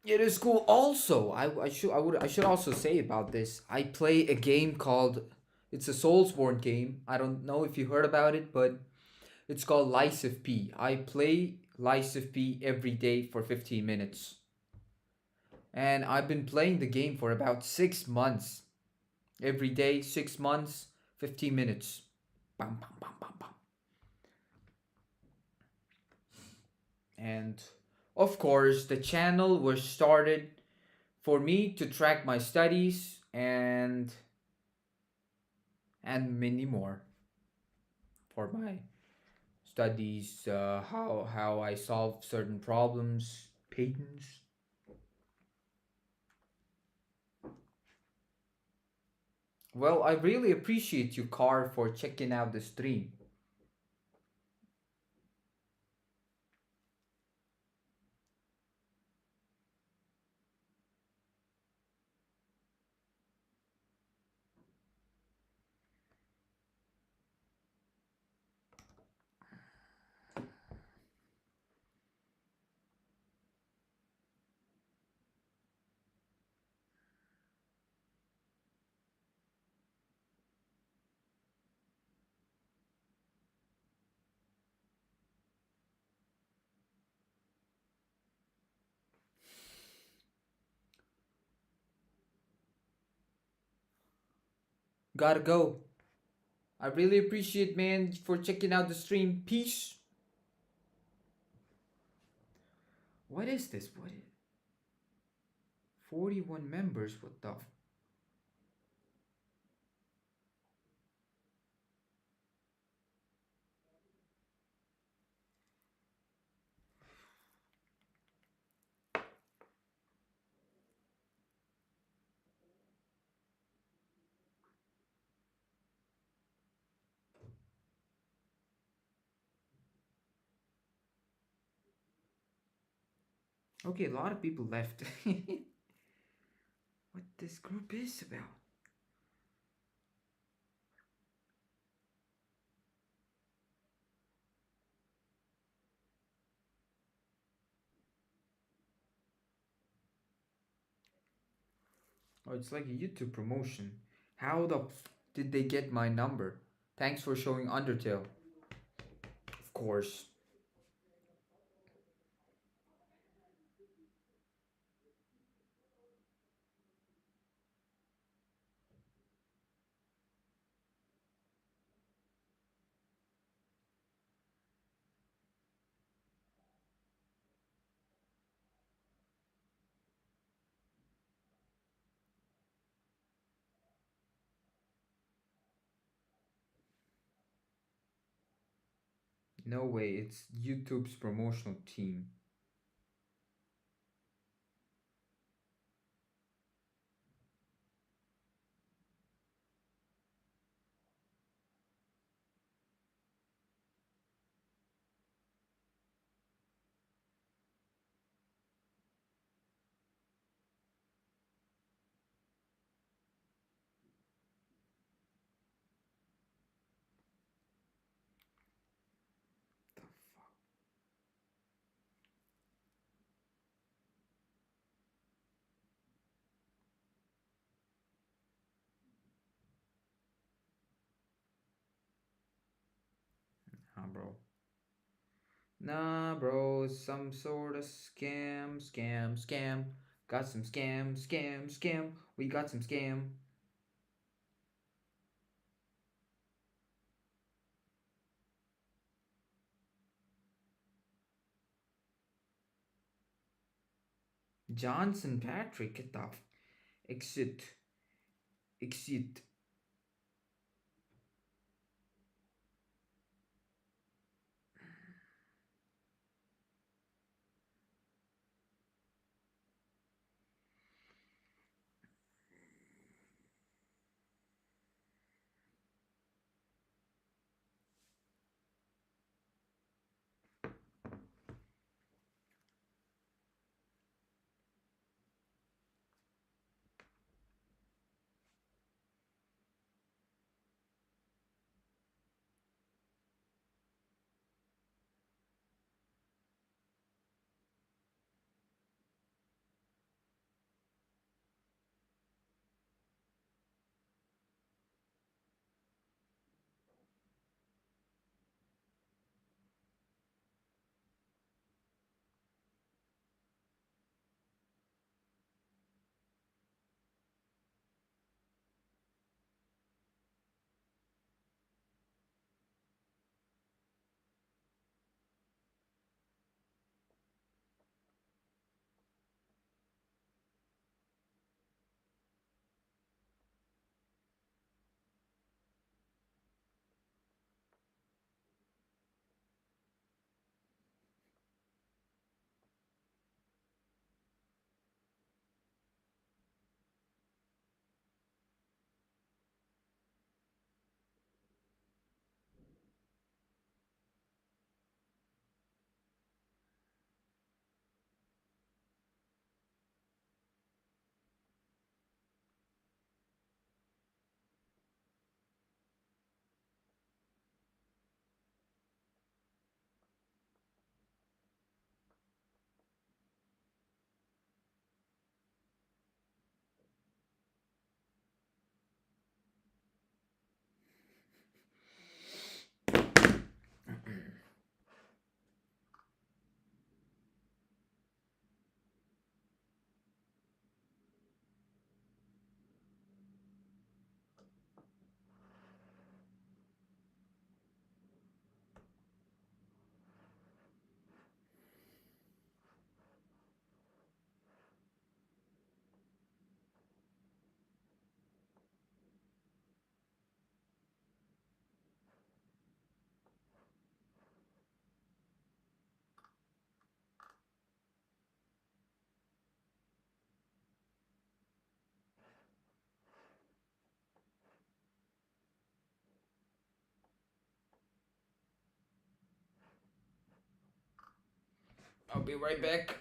S1: It is cool. Also, I should also say about this. I play a game called it's a Soulsborne game. I don't know if you heard about it, but it's called Lies of P. I play Lies of P every day for 15 minutes. And I've been playing the game for about 6 months. Every day, 6 months, 15 minutes. Bam, bam, bam, bam, bam. And of course, the channel was started for me to track my studies and many more for my studies, how I solve certain problems, patents. Well, I really appreciate you, Car, for checking out the stream. Gotta go. I really appreciate, man, for checking out the stream. Peace. What is this? 41 members? What the? Okay, a lot of people left. What this group is about? Oh, it's like a YouTube promotion. How the did they get my number? Thanks for showing Undertale. Of course. No way, it's YouTube's promotional team. bro. Nah, bro, it's some sort of scam, scam, scam. Got some scam, scam, scam. We got some scam. Johnson Patrick, get the exit, exit. I'll be right back.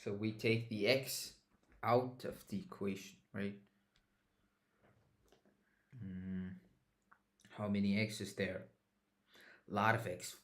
S1: So we take the x out of the equation, right? How many x is there? A lot of x.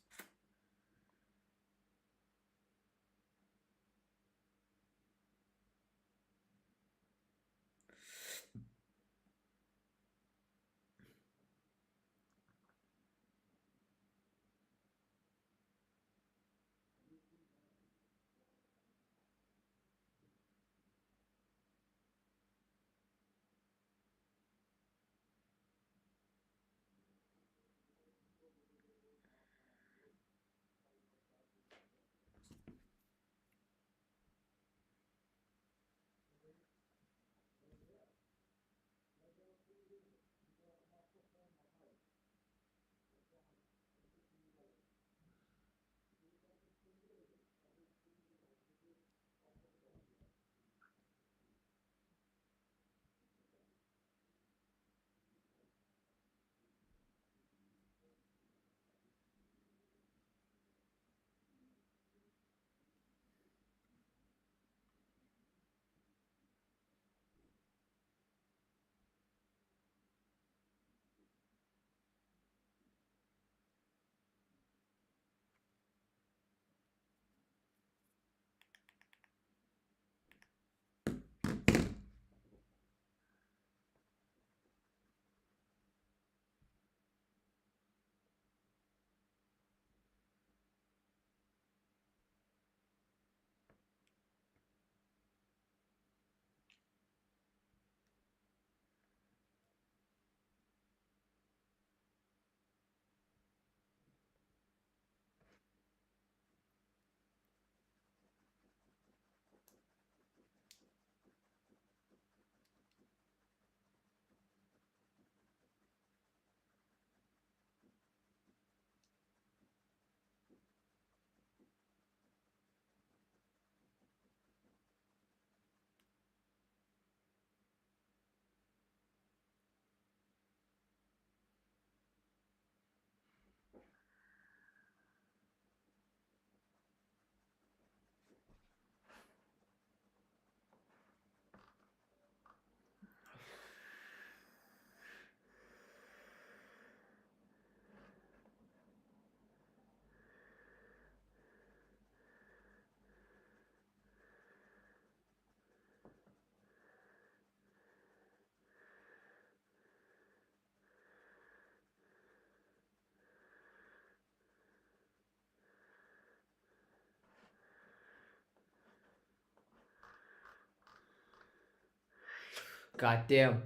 S1: God damn.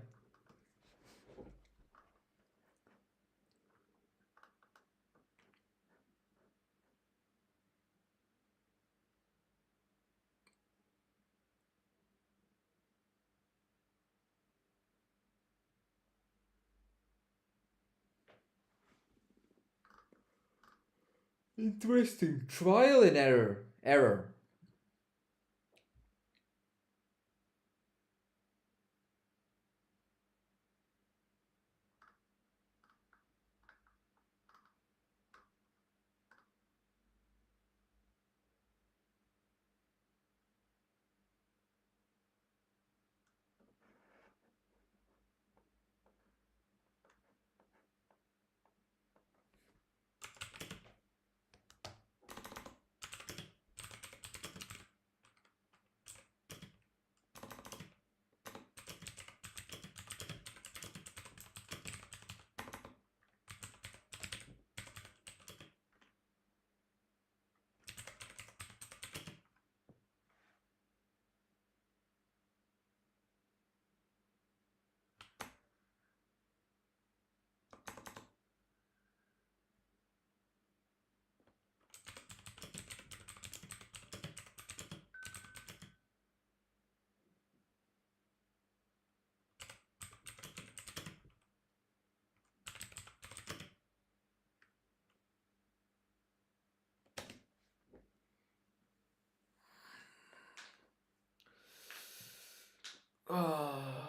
S1: Interesting. Trial and error. Error. Ah.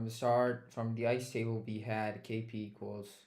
S1: From the start, from the ice table, we had KP equals.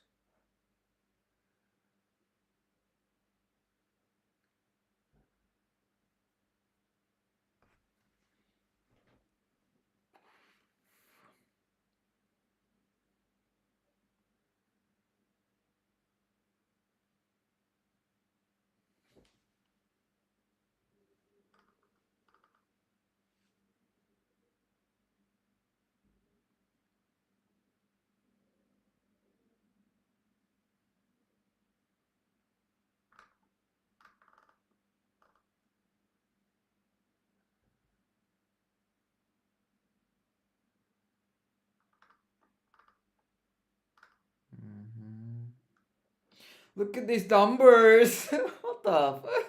S1: Mm-hmm. Look at these numbers. What the fuck?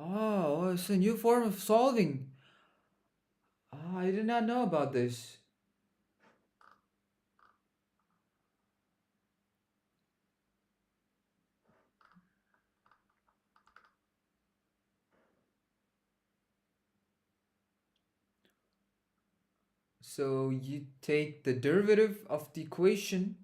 S1: Oh, it's a new form of solving. Oh, I did not know about this. So you take the derivative of the equation.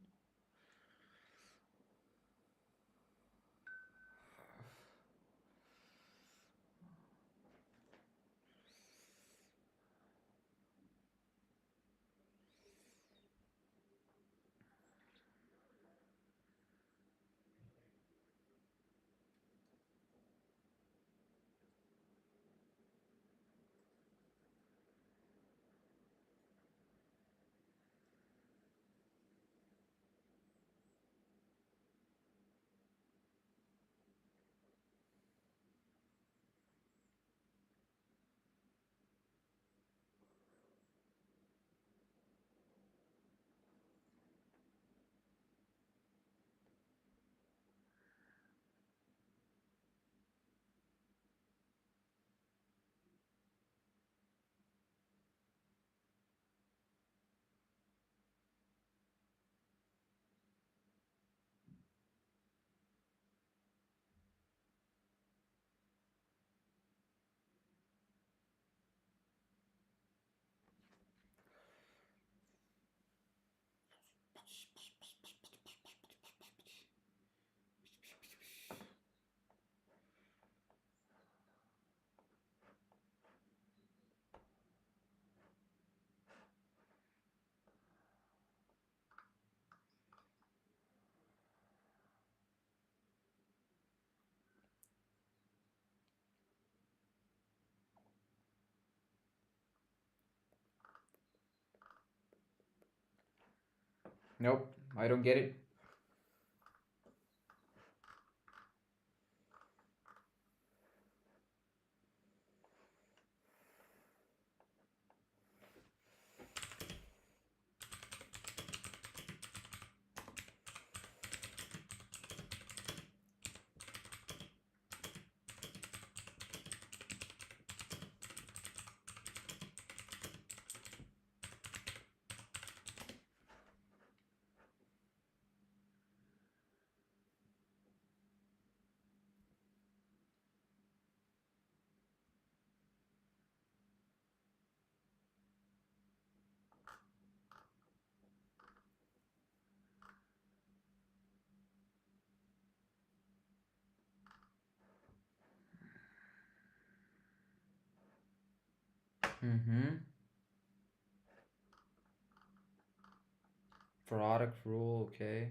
S1: Nope, I don't get it. Mm-hmm. Product rule, okay.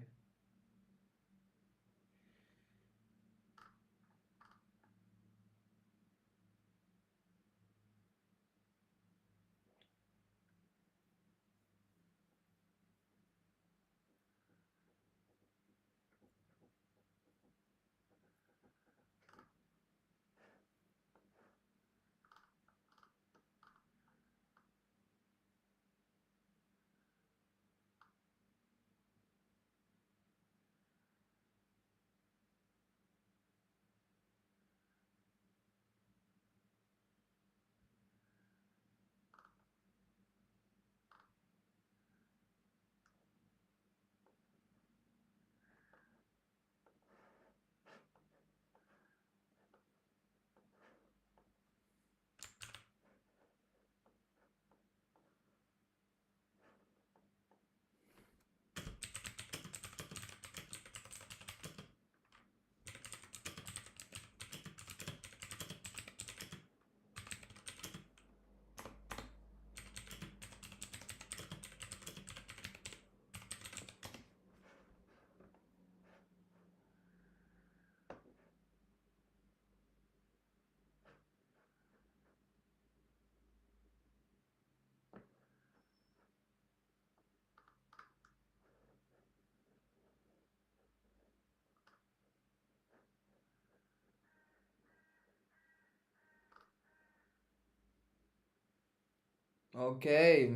S1: Okay.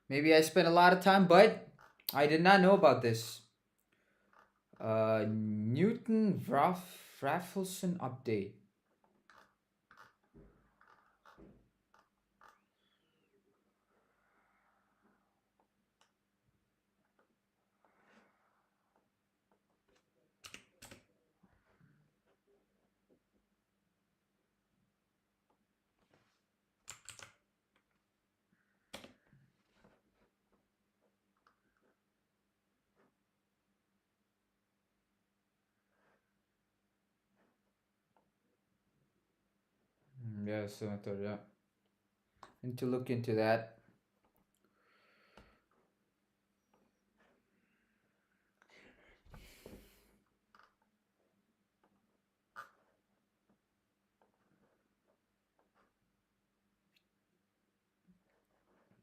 S1: Maybe I spent a lot of time, but I did not know about this. Newton Raffleson update. Yeah, so I thought, yeah. And to look into that.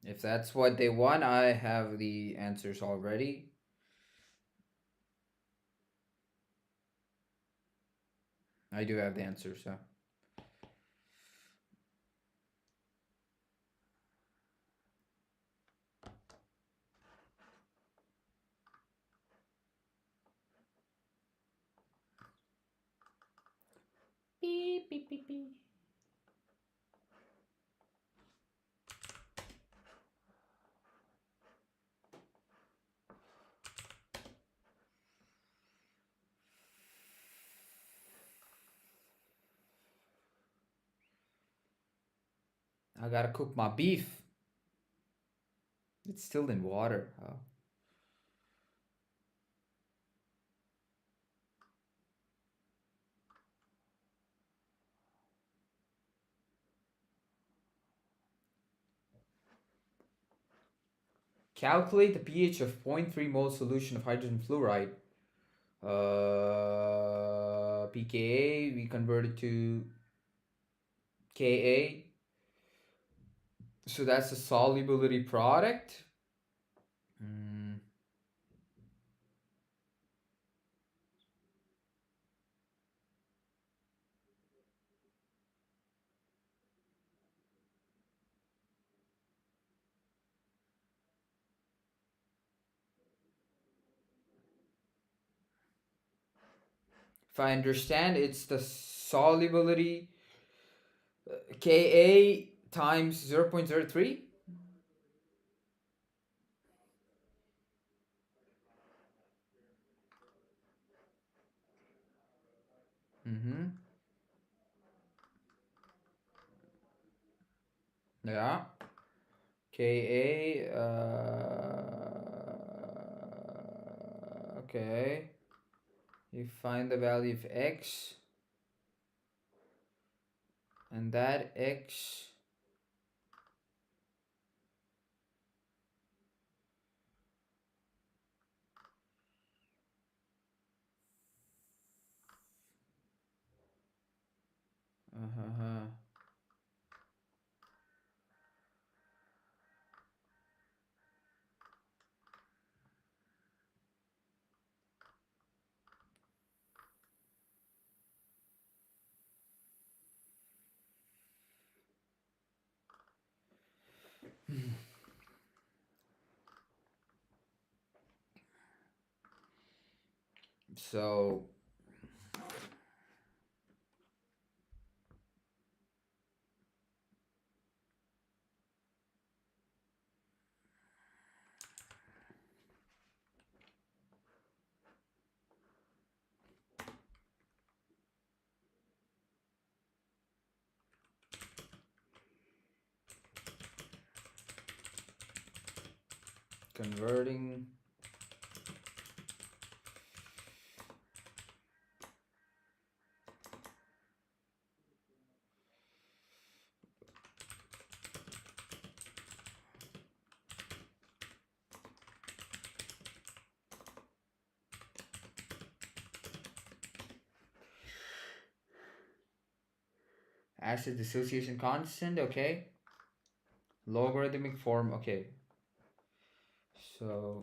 S1: If that's what they want, I have the answers already. I do have the answers, so. Beep, beep, beep, beep. I gotta cook my beef. It's still in water. Oh. Calculate the pH of 0.3 mole solution of hydrogen fluoride. pKa, we convert it to Ka. So that's the solubility product. If I understand, it's the solubility Ka times 0.03. Mm-hmm. Yeah. Ka. Okay. You find the value of x, and that x uh-huh. So converting acid dissociation constant, okay. Logarithmic form, okay. So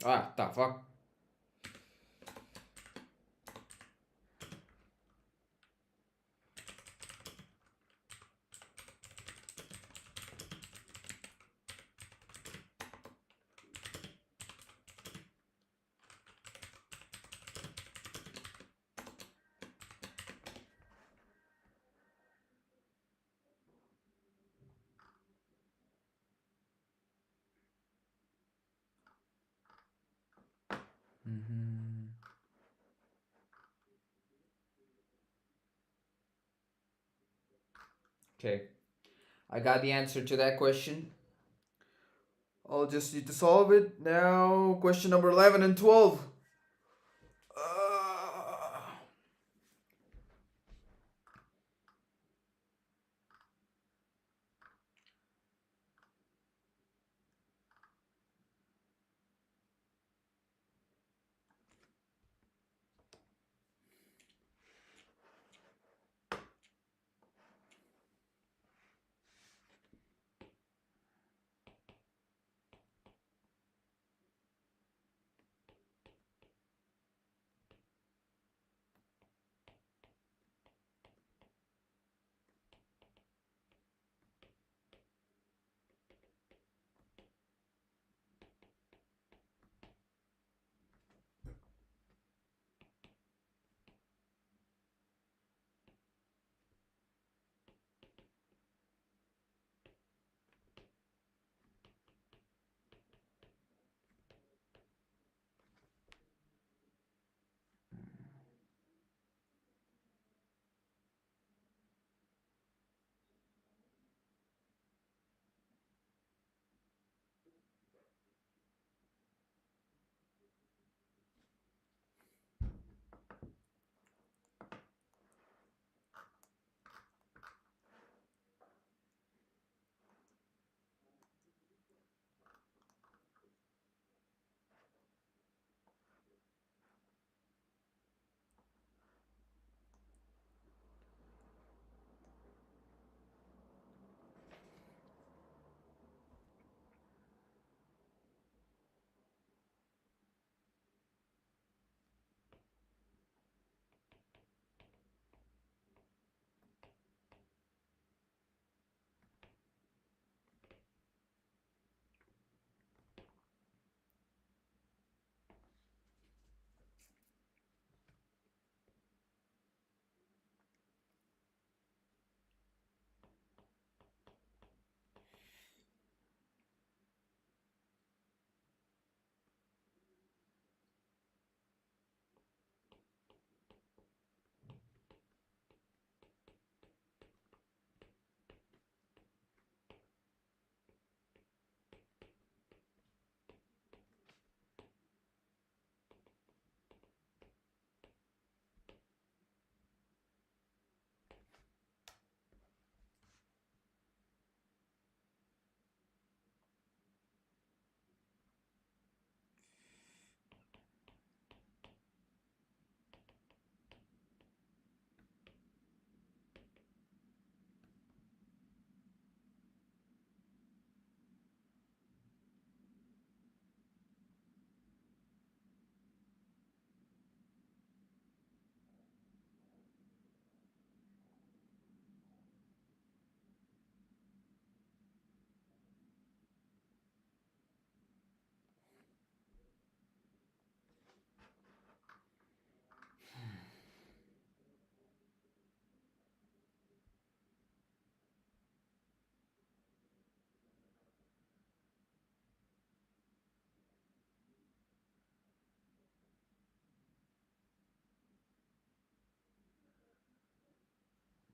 S1: Ah, the fuck. Okay, I got the answer to that question. I'll just need to solve it now. Question number 11 and 12.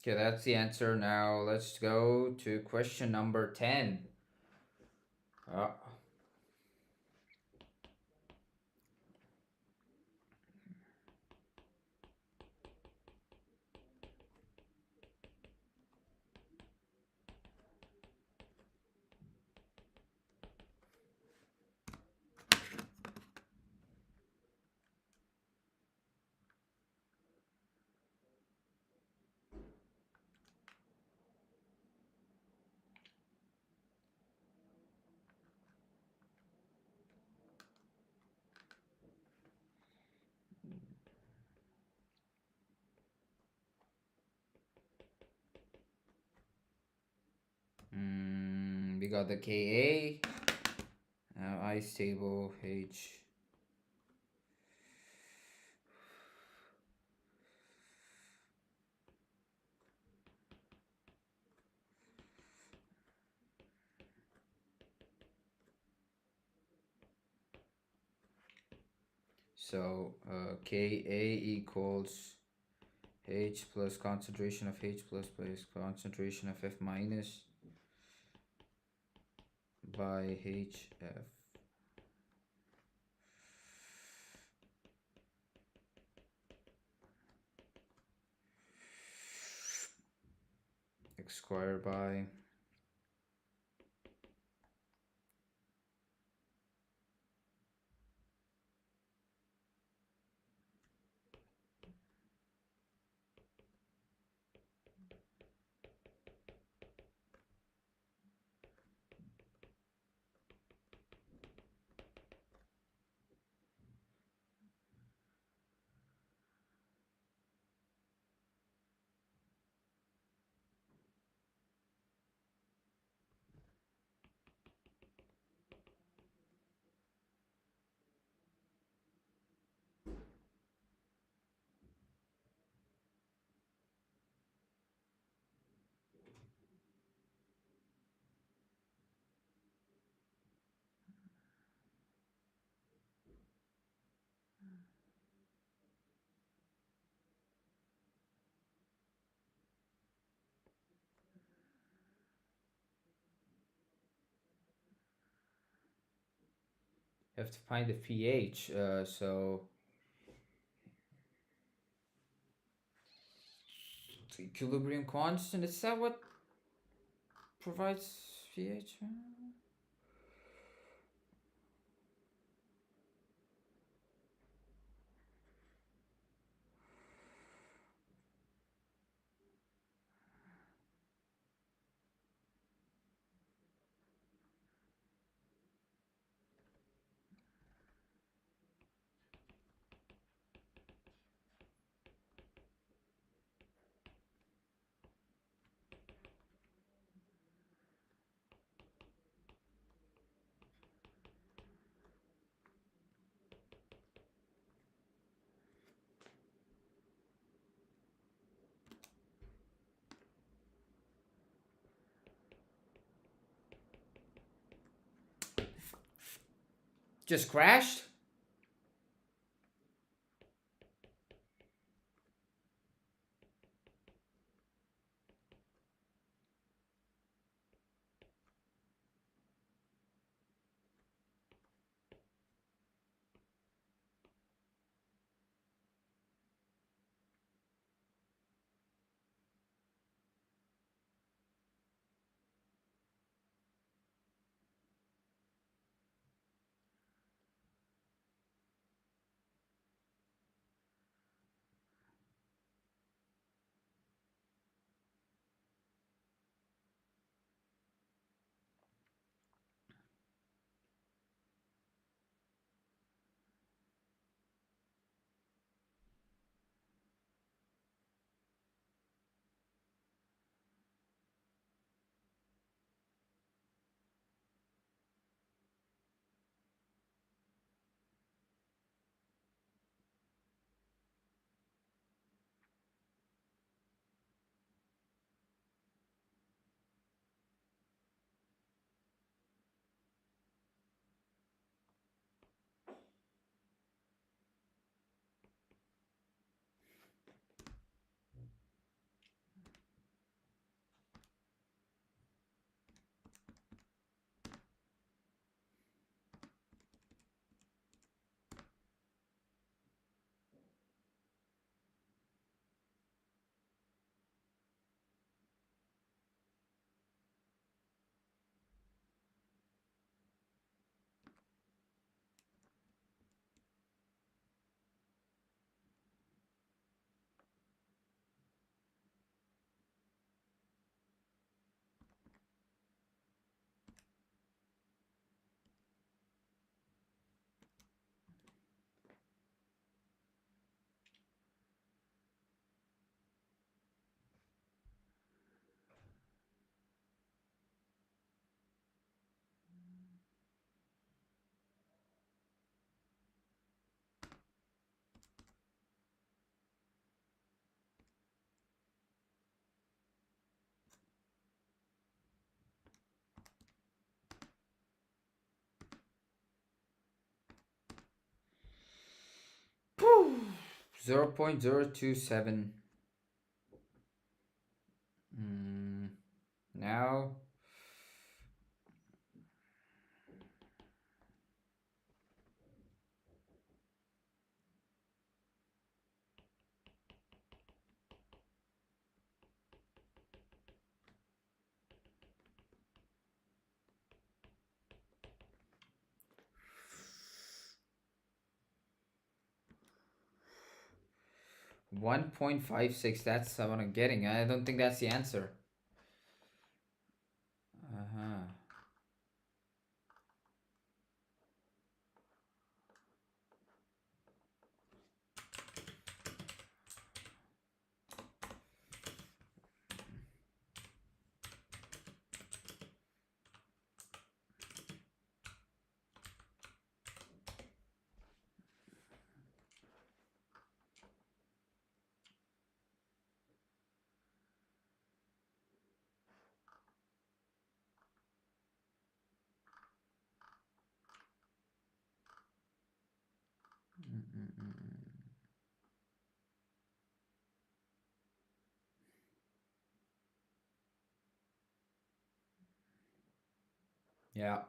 S1: Okay, that's the answer. Now let's go to question number 10. Uh, we got the Ka. Now ice table H. So Ka equals H plus concentration of H plus concentration of F minus by HF. X squared by you have to find the pH. So the equilibrium constant, is that what provides pH? Just crashed? 0.027. Now 1.56. That's what I'm getting. I don't think that's the answer. Uh-huh. Yeah.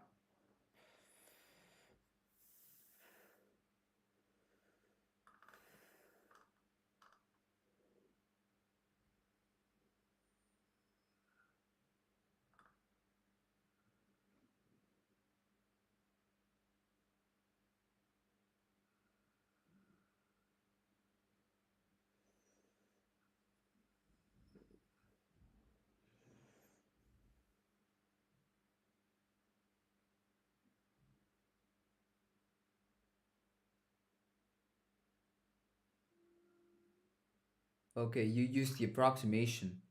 S1: Okay, you used the approximation.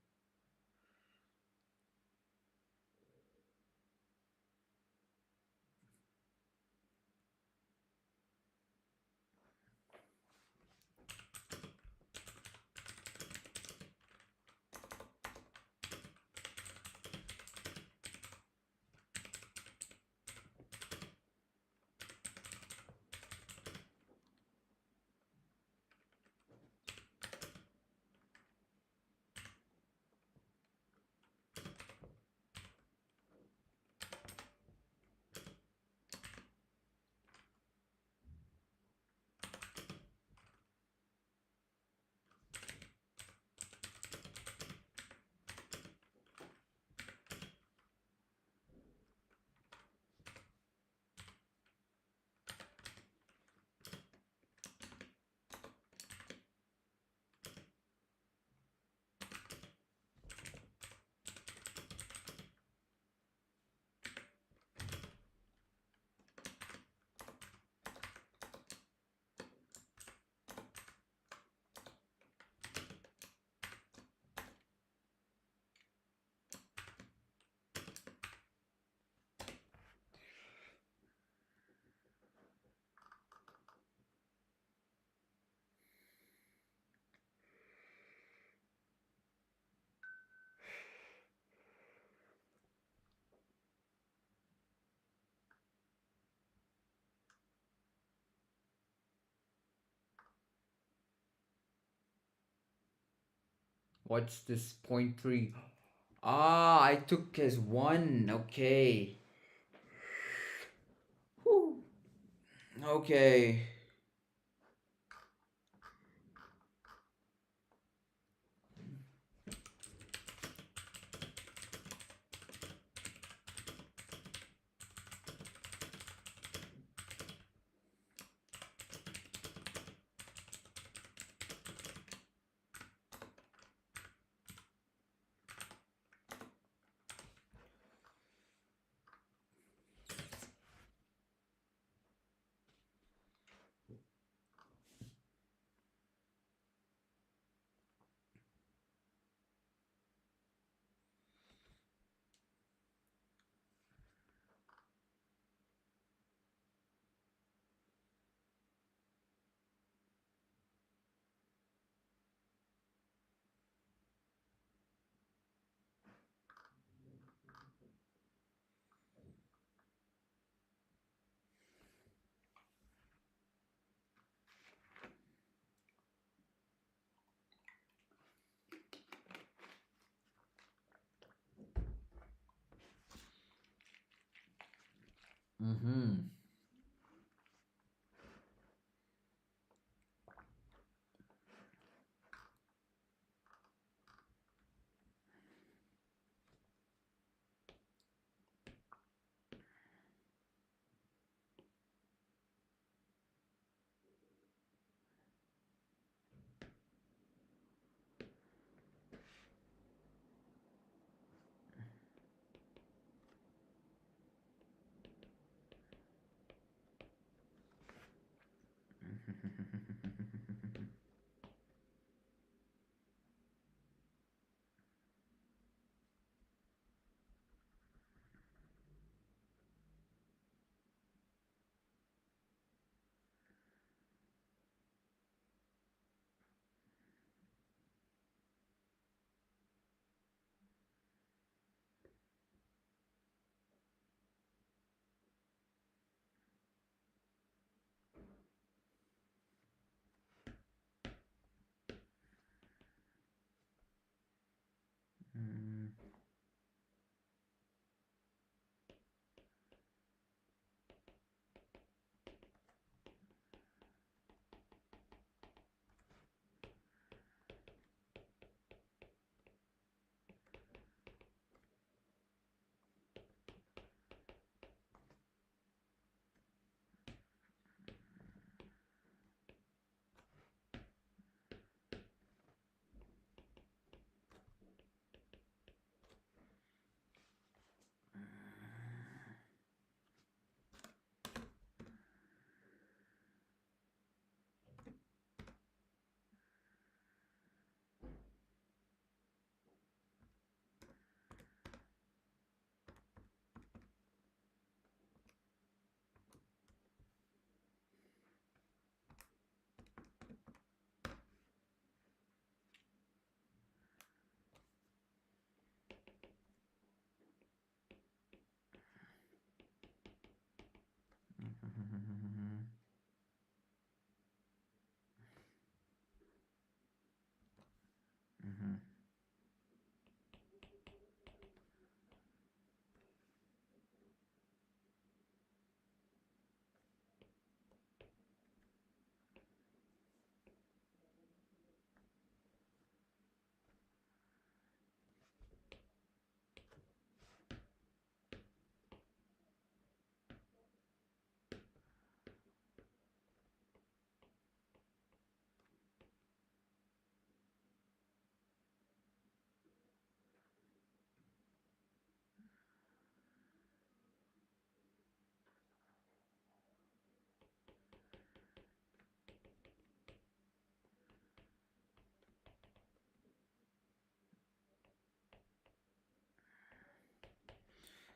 S1: What's this point 3? Ah, I took as 1. Okay. Whew. Okay. Mm-hmm.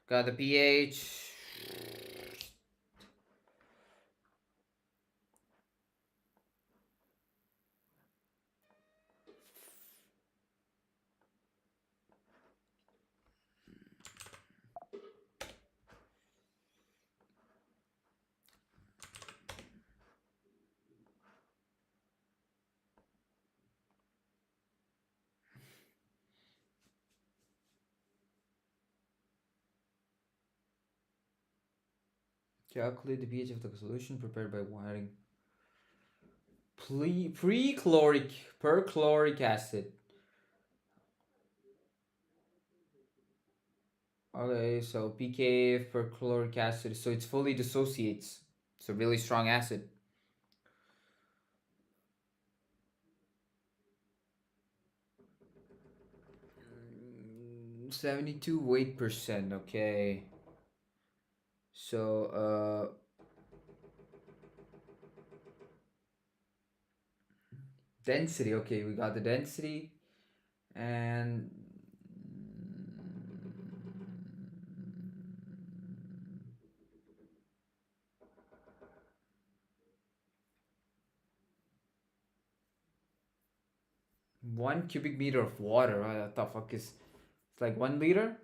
S1: Got the pH. Calculate the pH of the solution prepared by wiring pre-chloric perchloric acid. Okay, so pKa perchloric acid, so it's fully dissociates. It's a really strong acid. 72 weight percent. Okay. So density. Okay, we got the density and 1 cubic meter of water. What the fuck is? It's like 1 liter.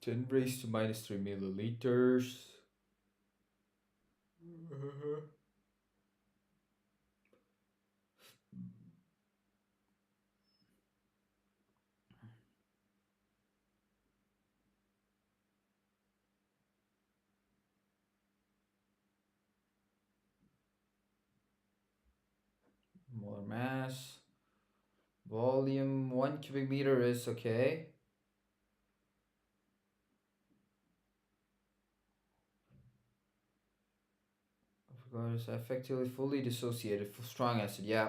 S1: 10 raised to minus 3 milliliters. Molar mass. Volume 1 cubic meter is okay. Regardless, effectively fully dissociated for strong acid. Yeah.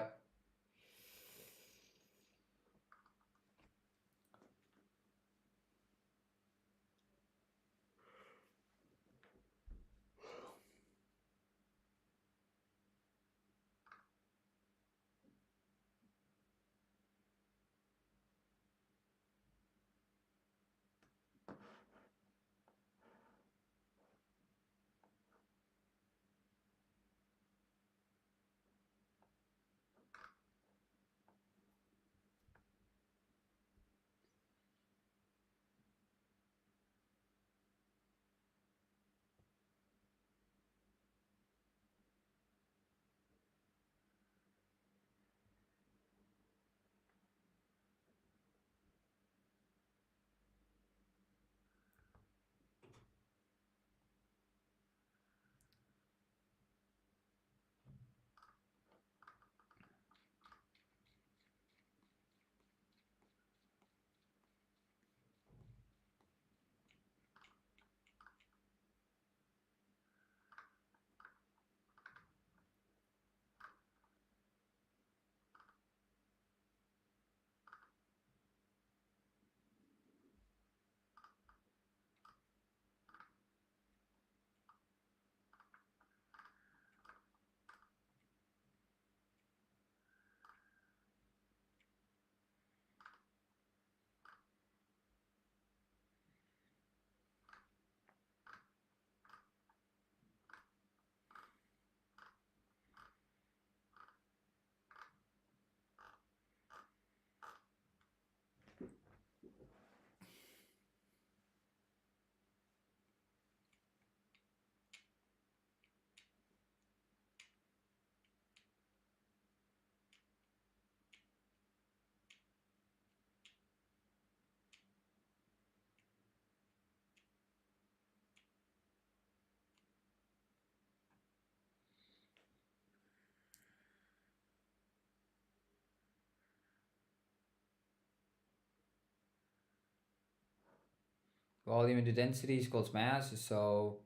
S1: Volume into density is equals mass, so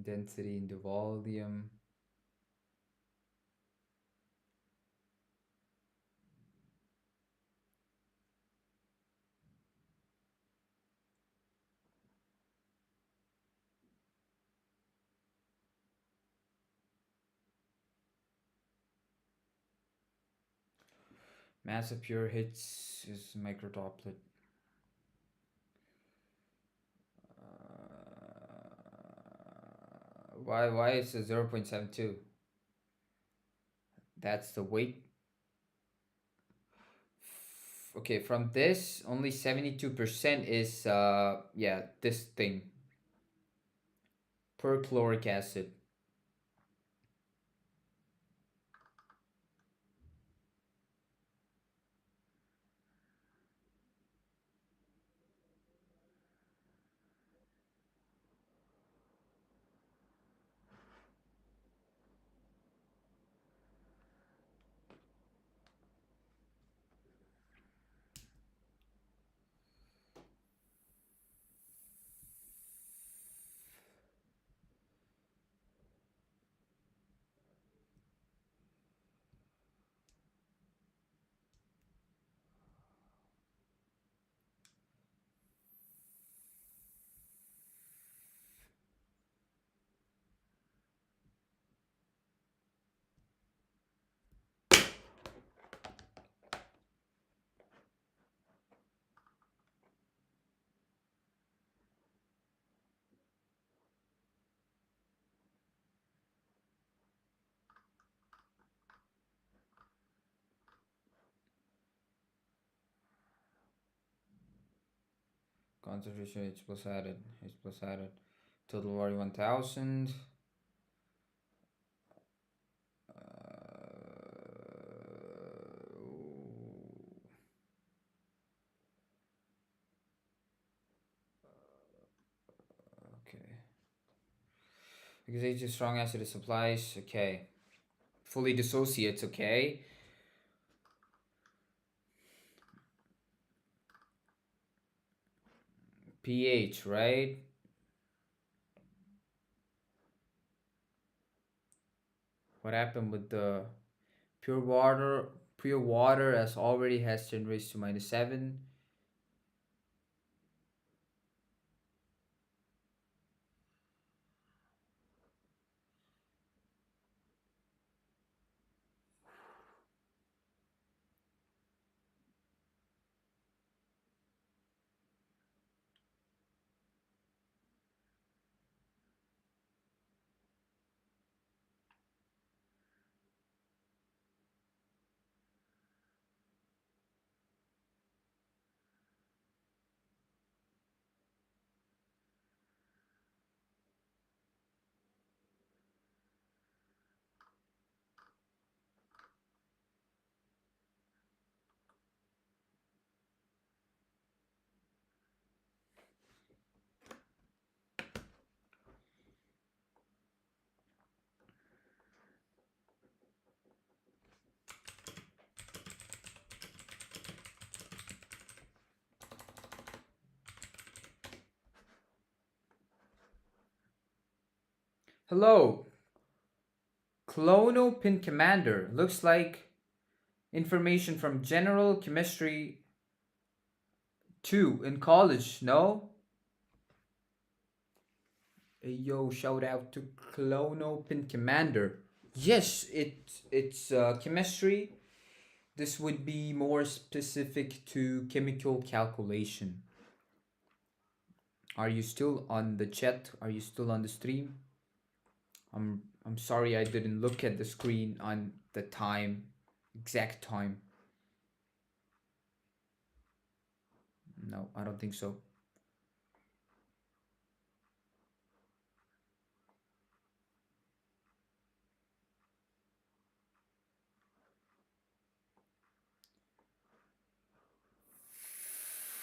S1: density into volume. Mass of pure hits is microdroplet. Why is it 0.72? That's the weight. Okay, from this, only 72% is yeah, this thing. Perchloric acid. Concentration H plus added. H plus added. Total worry 1000. Okay. Because H is strong acid supplies. Okay. Fully dissociates. Okay. pH, right? What happened with the pure water? Pure water as already has 10 raised to minus 7. Hello. Clonopin Commander. Looks like information from General Chemistry 2 in college, no? Hey, yo, shout out to Clonopin Commander. Yes, it's chemistry. This would be more specific to chemical calculation. Are you still on the chat? Are you still on the stream? I'm sorry I didn't look at the screen on the time, exact time. No, I don't think so.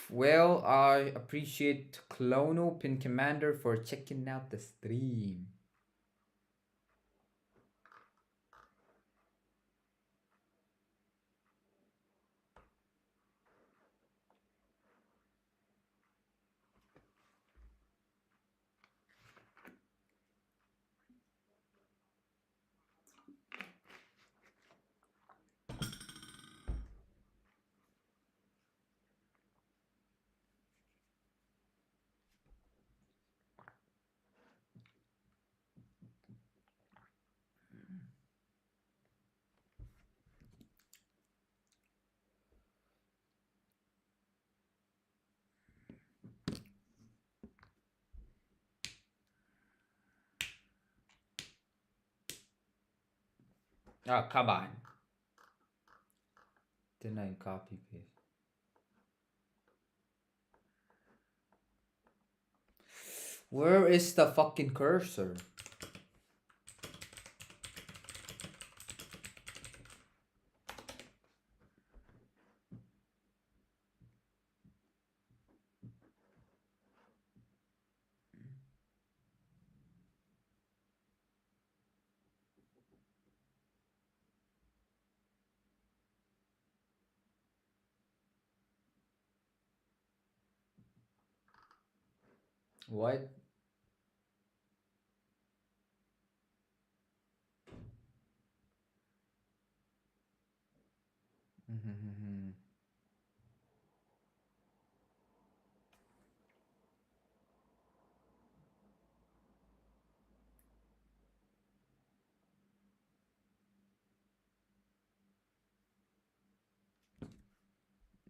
S1: Well, I appreciate Clono Pin Commander for checking out the stream. Oh, come on. Didn't I copy paste? Where is the fucking cursor? What?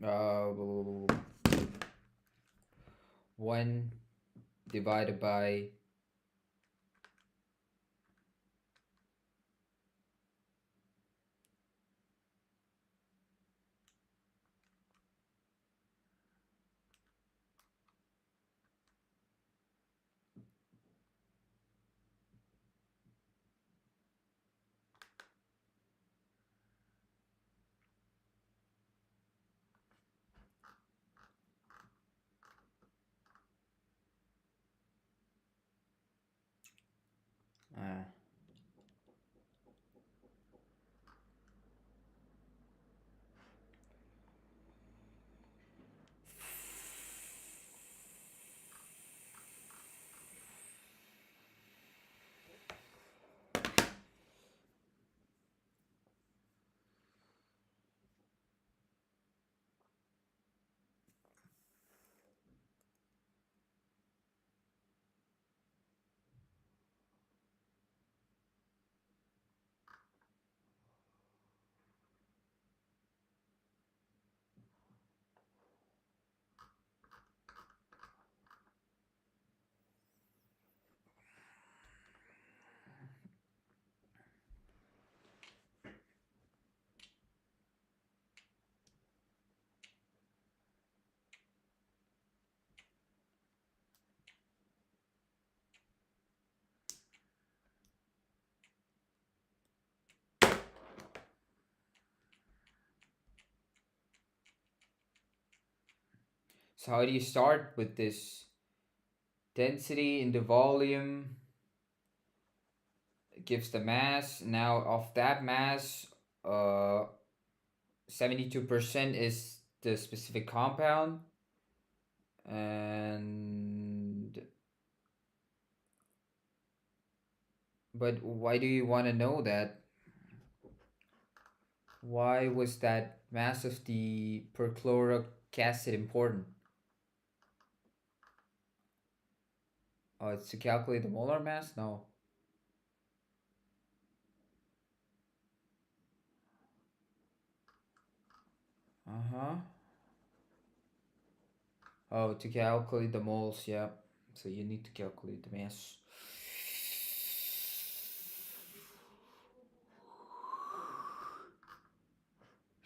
S1: uh, 1 divided by So how do you start with this? Density into volume gives the mass. Now of that mass, 72% is the specific compound. And but why do you want to know that? Why was that mass of the perchloric acid important? Oh, it's to calculate the molar mass? No. Uh-huh. Oh, to calculate the moles, yeah. So you need to calculate the mass.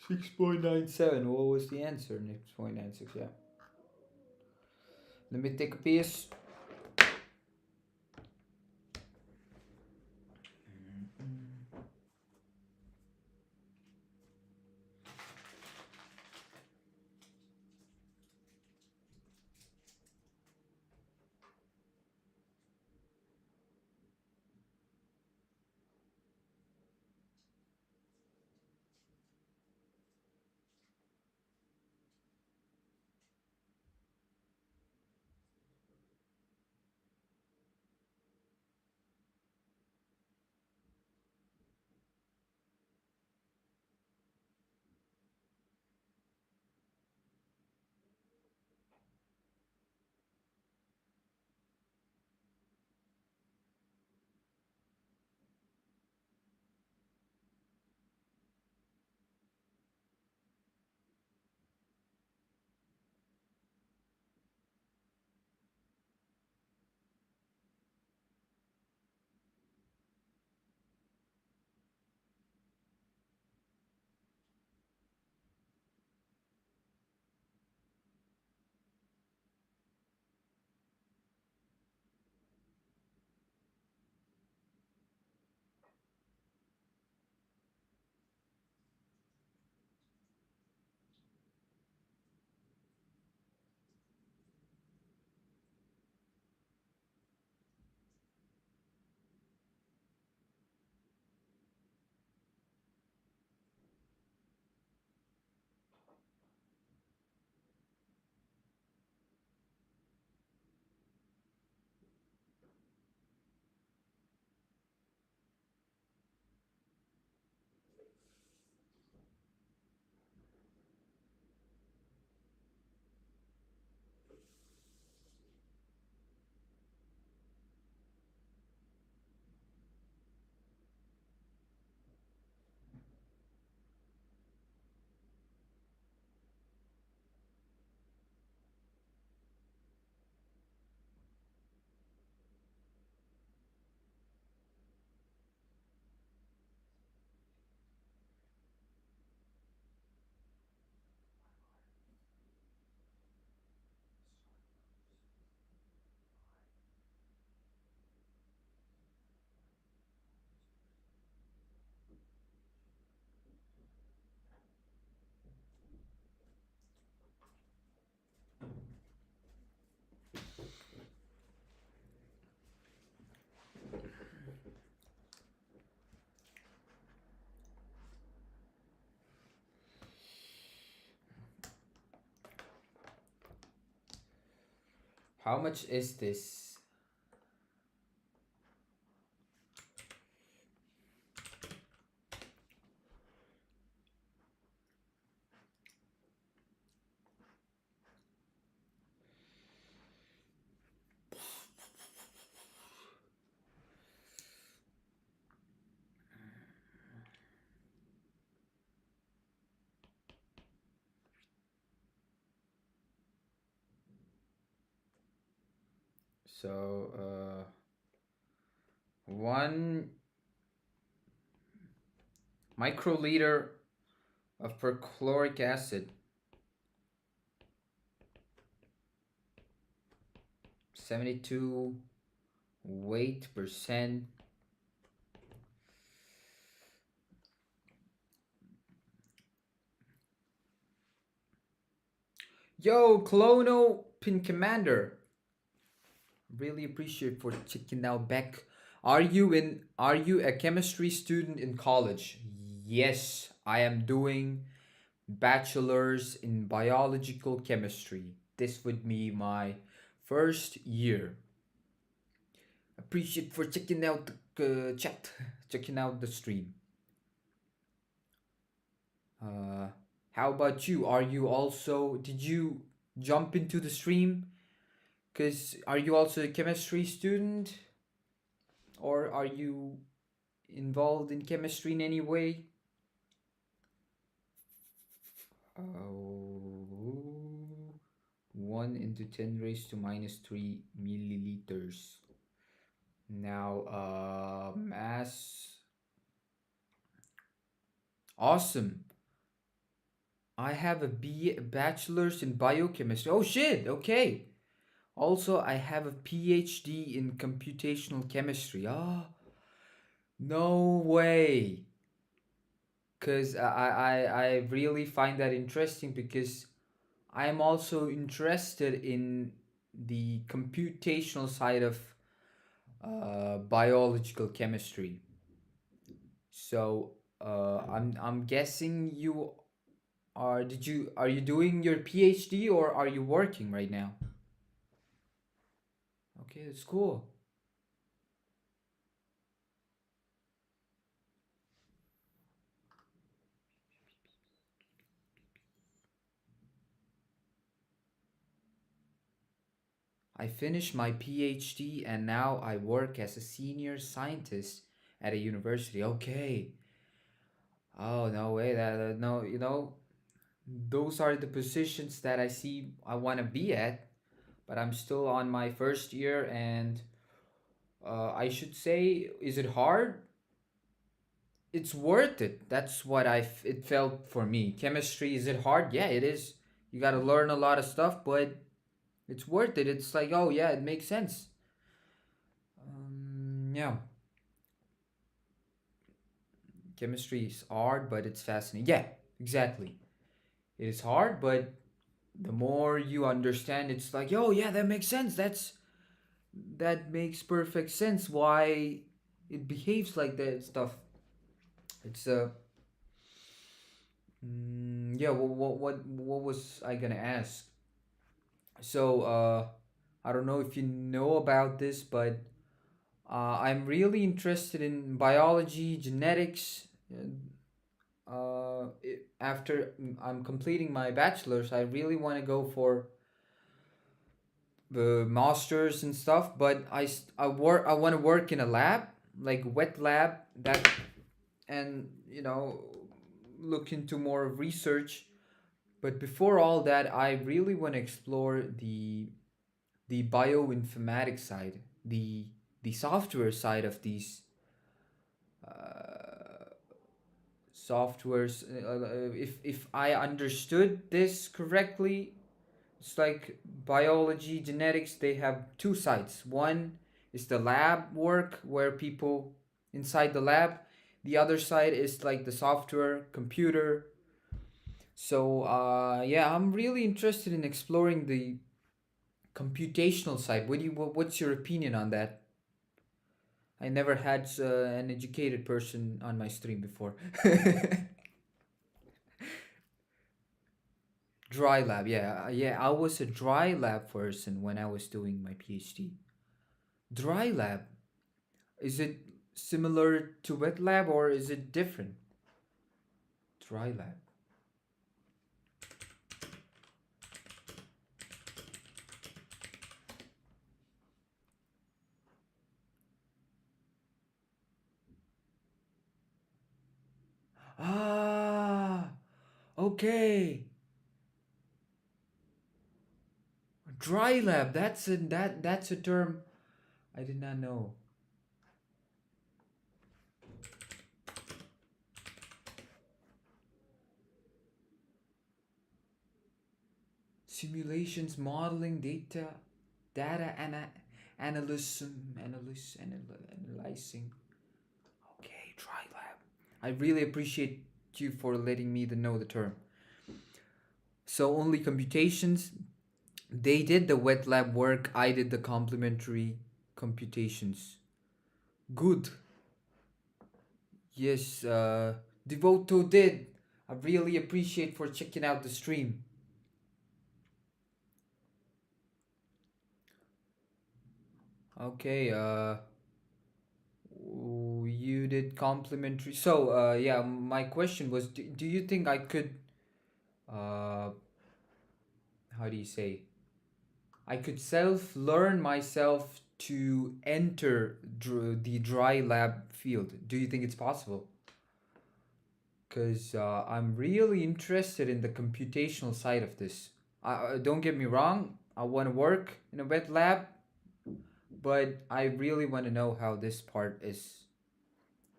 S1: $6.97. What was the answer? 6.96, yeah. Let me take a piece. How much is this? So, 1 microliter of perchloric acid, 72 weight percent. Yo, Clono Pin Commander. Really appreciate for checking out back. Are you a chemistry student in college? Yes, I am doing bachelor's in biological chemistry. This would be my first year. Appreciate for checking out the chat, checking out the stream. Uh, how about you? Are you also did you jump into the stream? Cause are you also a chemistry student, or are you involved in chemistry in any way? Oh, 1 into 10 raised to minus 3 milliliters. Now, mass. Awesome. I have a bachelor's in biochemistry. Oh shit, okay. Also, I have a PhD in computational chemistry. Ah, no way. Because I really find that interesting because I'm also interested in the computational side of biological chemistry. So I'm guessing you are you doing your PhD or are you working right now? Okay, that's cool. I finished my PhD and now I work as a senior scientist at a university. Okay. Oh no way! No, those are the positions that I see I want to be at. But I'm still on my first year, and I should say, is it hard? It's worth it. That's what it felt for me. Chemistry, is it hard? Yeah, it is. You got to learn a lot of stuff, but it's worth it. It's like, oh yeah, it makes sense. Yeah, chemistry is hard, but it's fascinating. Yeah, exactly. It is hard, but the more you understand, it's like, oh yeah, that makes sense. That makes perfect sense. Why it behaves like that stuff. It's yeah. What was I gonna ask? So I don't know if you know about this, but I'm really interested in biology, genetics. After I'm completing my bachelor's, I really want to go for the masters and stuff. But I want to work in a lab, like wet lab, that and look into more research. But before all that, I really want to explore the bioinformatics side, the software side of these uh, softwares. If I understood this correctly, it's like biology, genetics. They have two sides. One is the lab work where people inside the lab. The other side is like the software, computer. So yeah, I'm really interested in exploring the computational side. What's your opinion on that? I never had an educated person on my stream before. Dry lab, yeah, yeah. I was a dry lab person when I was doing my PhD. Dry lab, is it similar to wet lab or is it different? Dry lab. Ah, okay. Dry lab. That's a term I did not know. Simulations, modeling, data analyzing. Okay, dry lab. I really appreciate you for letting me to know the term. So only computations. They did the wet lab work. I did the complementary computations. Good. Yes, Devoto did. I really appreciate for checking out the stream. Okay, you did complimentary. So, yeah, my question was, do you think I could, uh, how do you say, I could self learn myself to enter the dry lab field? Do you think it's possible? Because I'm really interested in the computational side of this. Don't get me wrong, I want to work in a wet lab, but I really want to know how this part is.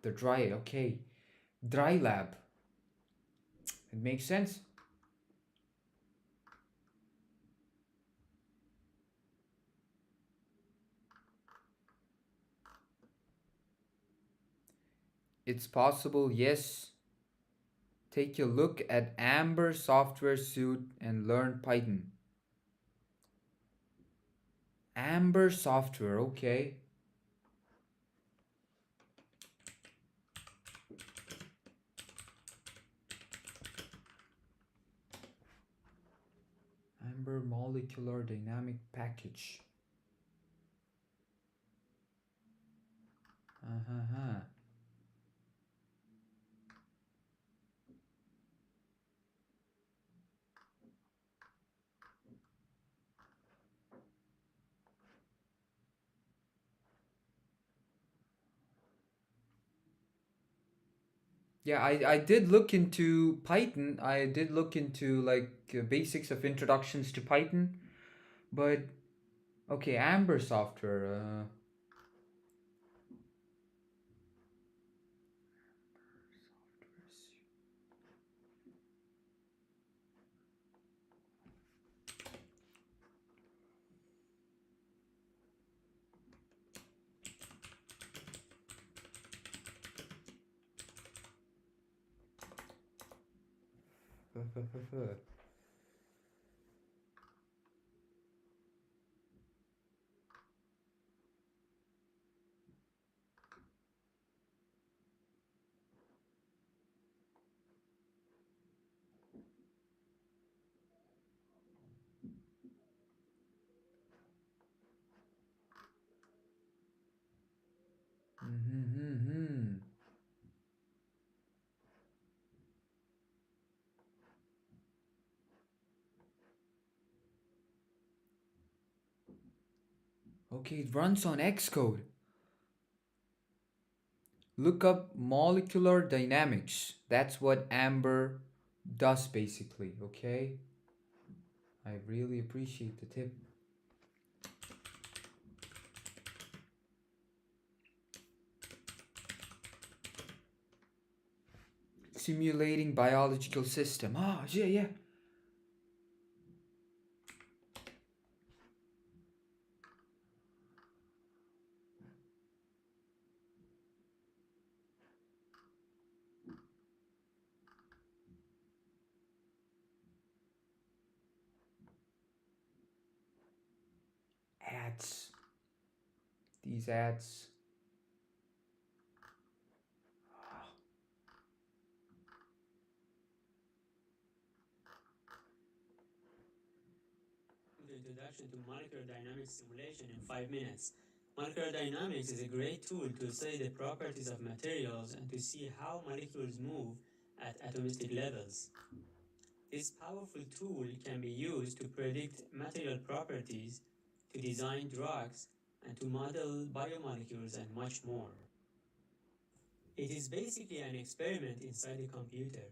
S1: The dry, okay. Dry lab. It makes sense. It's possible, yes. Take a look at Amber software suite and learn Python. Amber software, okay. Amber molecular dynamic package. Uh-huh. Yeah, I did look into Python. I did look into like basics of introductions to Python, but okay, Amber software. Mm-hmm. Okay, it runs on Xcode. Look up molecular dynamics. That's what Amber does basically, okay? I really appreciate the tip. Simulating biological system. Ah, yeah, yeah. Ads. These ads.
S4: The introduction to molecular dynamics simulation in 5 minutes. Molecular dynamics is a great tool to study the properties of materials and to see how molecules move at atomistic levels. This powerful tool can be used to predict material properties, to design drugs, and to model biomolecules and much more. It is basically an experiment inside a computer.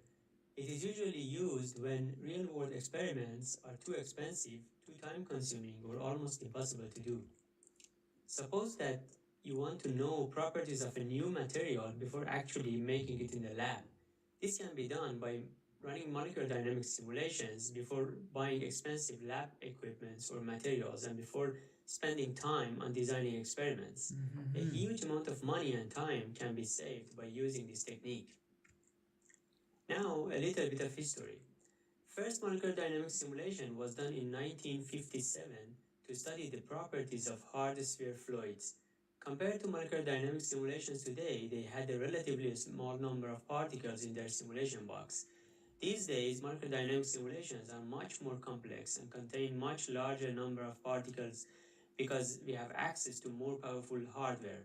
S4: It is usually used when real-world experiments are too expensive, too time-consuming, or almost impossible to do. Suppose that you want to know properties of a new material before actually making it in the lab. This can be done by running molecular dynamics simulations before buying expensive lab equipment or materials and before spending time on designing experiments. A huge amount of money and time can be saved by using this technique. Now, a little bit of history. First molecular dynamics simulation was done in 1957 to study the properties of hard sphere fluids. Compared to molecular dynamics simulations today, they had a relatively small number of particles in their simulation box. These days, molecular dynamics simulations are much more complex and contain much larger number of particles because we have access to more powerful hardware.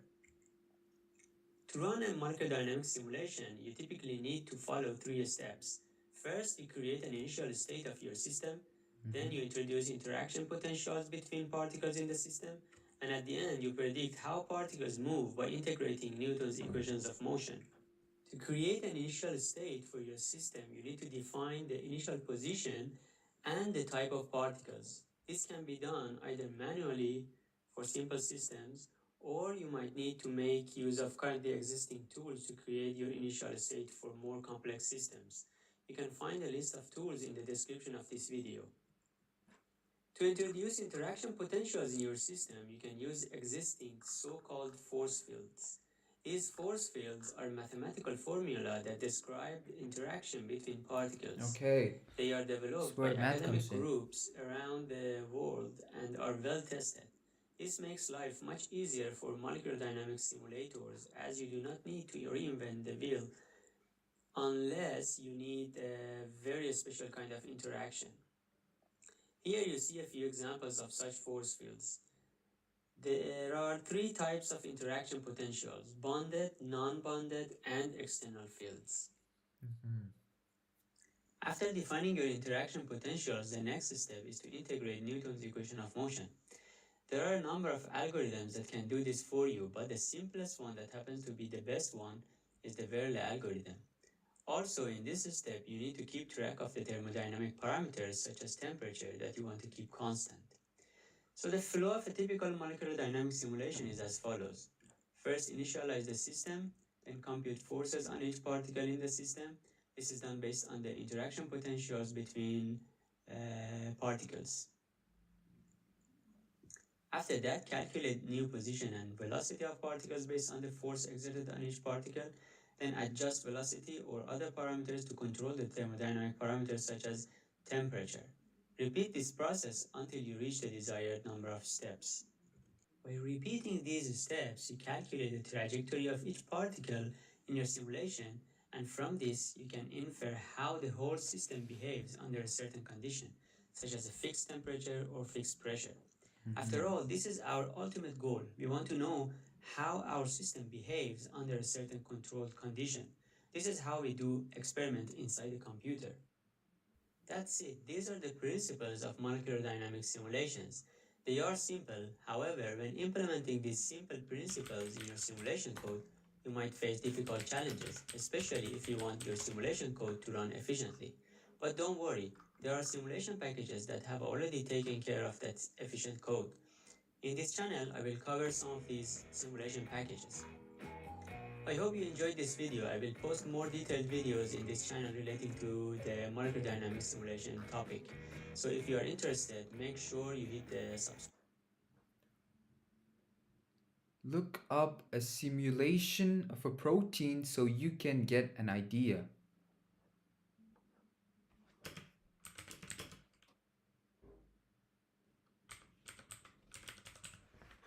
S4: To run a molecular dynamics simulation, you typically need to follow three steps. First, you create an initial state of your system, then you introduce interaction potentials between particles in the system, and at the end, you predict how particles move by integrating Newton's equations of motion. To create an initial state for your system, you need to define the initial position and the type of particles. This can be done either manually for simple systems, or you might need to make use of currently existing tools to create your initial state for more complex systems. You can find a list of tools in the description of this video. To introduce interaction potentials in your system, you can use existing so-called force fields. These force fields are mathematical formula that describe interaction between particles.
S1: Okay.
S4: They are developed by
S1: Where math
S4: academic
S1: comes in.
S4: groups around the world and are well tested. This makes life much easier for molecular dynamics simulators, as you do not need to reinvent the wheel unless you need a very special kind of interaction. Here you see a few examples of such force fields. There are three types of interaction potentials: bonded, non-bonded, and external fields. After defining your interaction potentials, the next step is to integrate Newton's equation of motion. There are a number of algorithms that can do this for you, but the simplest one that happens to be the best one is the Verlet algorithm. Also, in this step, you need to keep track of the thermodynamic parameters such as temperature that you want to keep constant. So the flow of a typical molecular dynamics simulation is as follows. First, initialize the system, then compute forces on each particle in the system. This is done based on the interaction potentials between particles. After that, calculate new position and velocity of particles based on the force exerted on each particle, then adjust velocity or other parameters to control the thermodynamic parameters such as temperature. Repeat this process until you reach the desired number of steps. By repeating these steps, you calculate the trajectory of each particle in your simulation, and from this, you can infer how the whole system behaves under a certain condition, such as a fixed temperature or fixed pressure. After all, this is our ultimate goal. We want to know how our system behaves under a certain controlled condition. This is how we do experiment inside a computer. That's it. These are the principles of molecular dynamics simulations. They are simple. However, when implementing these simple principles in your simulation code, you might face difficult challenges, especially if you want your simulation code to run efficiently. But don't worry, there are simulation packages that have already taken care of that efficient code. In this channel, I will cover some of these simulation packages. I hope you enjoyed this video. I will post more detailed videos in this channel relating to the molecular dynamics simulation topic. So if you are interested, make sure you hit the subscribe.
S1: Look up a simulation of a protein so you can get an idea.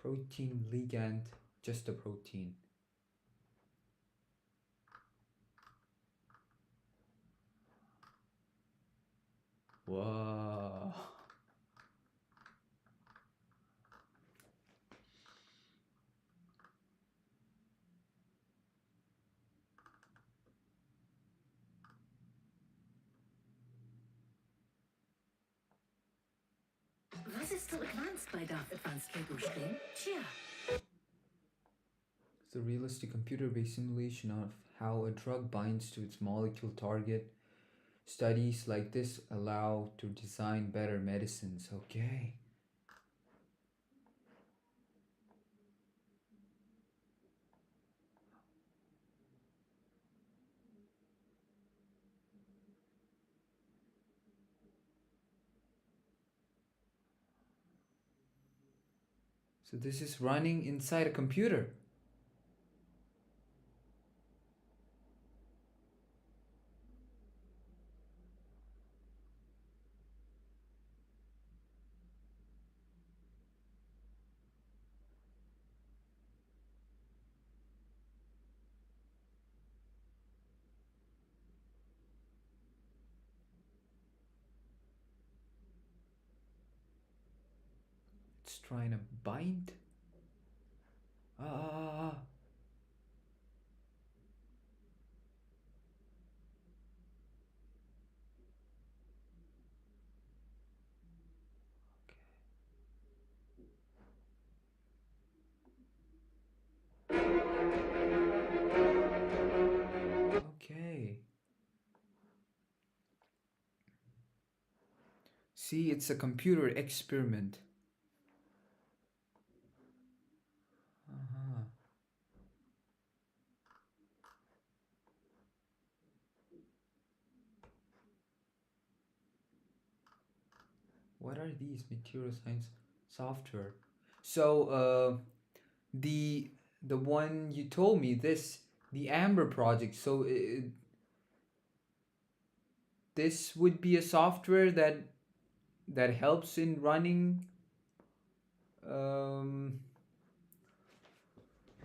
S1: Protein ligand, just a protein. Wow.
S5: Was ist so advanced bei Darf Advanced Kego stehen? Tja.
S1: It's a realistic computer-based simulation of how a drug binds to its molecule target. Studies like this allow to design better medicines. Okay. So this is running inside a computer. It's trying to bind. Ah. Okay. See, it's a computer experiment. Uh-huh. What are these material science software? So, the the one you told me, this the Amber project. So, this would be a software that helps in running um,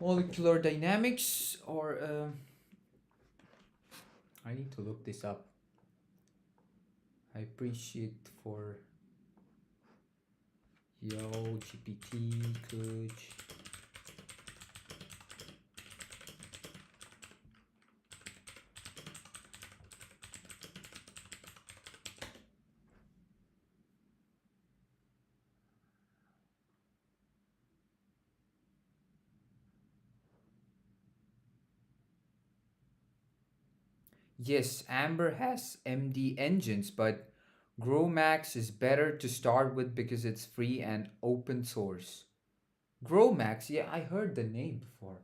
S1: molecular dynamics, or I need to look this up. I appreciate for yo GPT could. Yes, Amber has MD engines, but GrowMax is better to start with because it's free and open source. GrowMax, yeah, I heard the name before.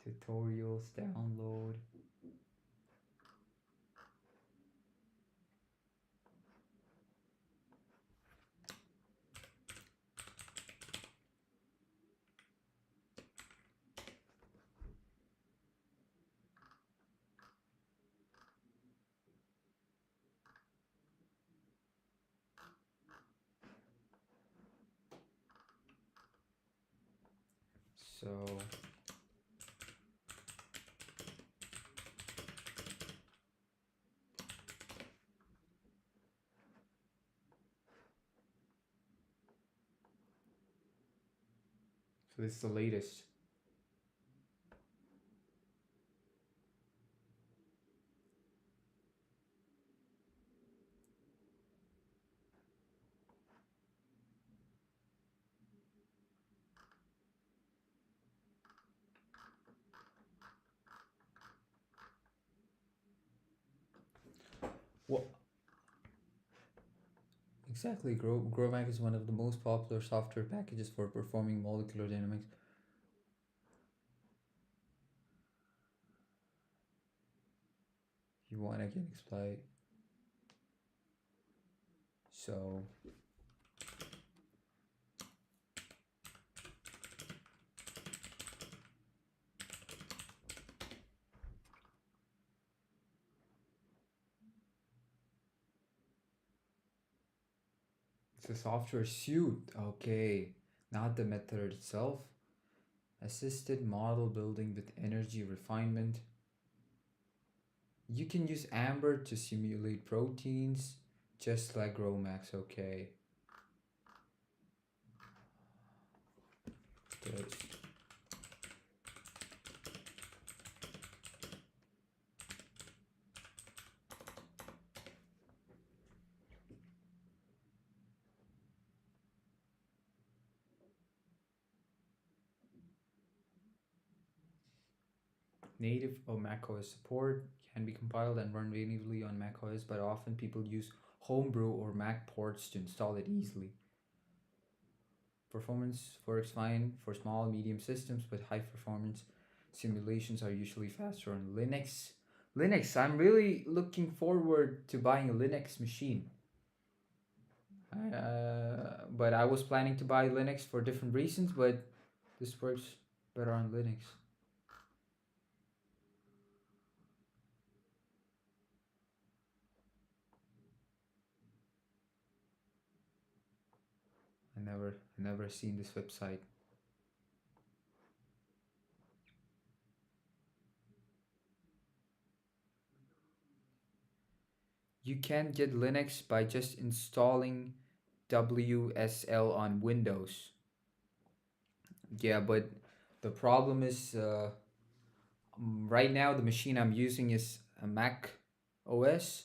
S1: Tutorials, download. So, this is the latest. What exactly? GrowMax is one of the most popular software packages for performing molecular dynamics. You want to get explain. So, it's a software suite. Okay, not the method itself. Assisted model building with energy refinement. You can use Amber to simulate proteins, just like GrowMax. Okay. Good. Native macOS support can be compiled and run natively on macOS, but often people use Homebrew or Mac ports to install it easily. Performance works fine for small medium systems, but high performance simulations are usually faster on Linux. I'm really looking forward to buying a Linux machine. But I was planning to buy Linux for different reasons, but this works better on Linux. I never seen this website. You can get Linux by just installing WSL on Windows. Yeah, but the problem is right now the machine I'm using is a Mac OS,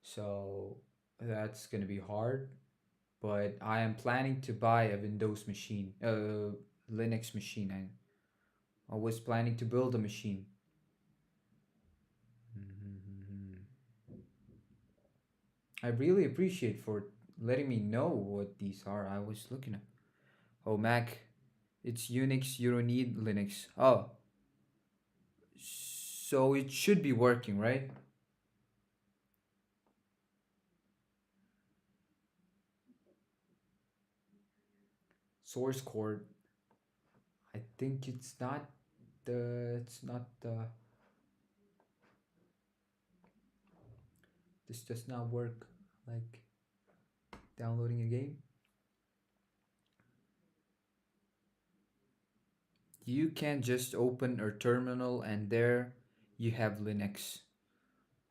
S1: so that's gonna be hard. But I am planning to buy a Windows machine, Linux machine. I was planning to build a machine. I really appreciate for letting me know what these are. I was looking at. Oh, Mac, it's Unix. You don't need Linux. Oh, so it should be working, right? Source code. I think it's not the. It's not the. This does not work like downloading a game. You can just open a terminal and there you have Linux.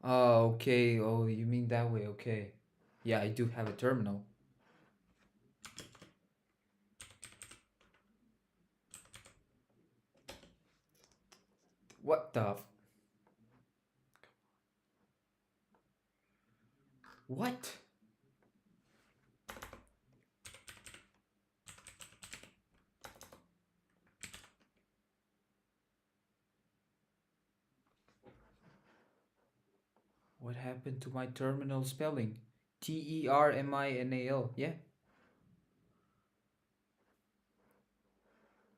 S1: Oh, okay. Oh, you mean that way. Okay. Yeah, I do have a terminal. What the? What? What happened to my terminal spelling? Terminal. Yeah,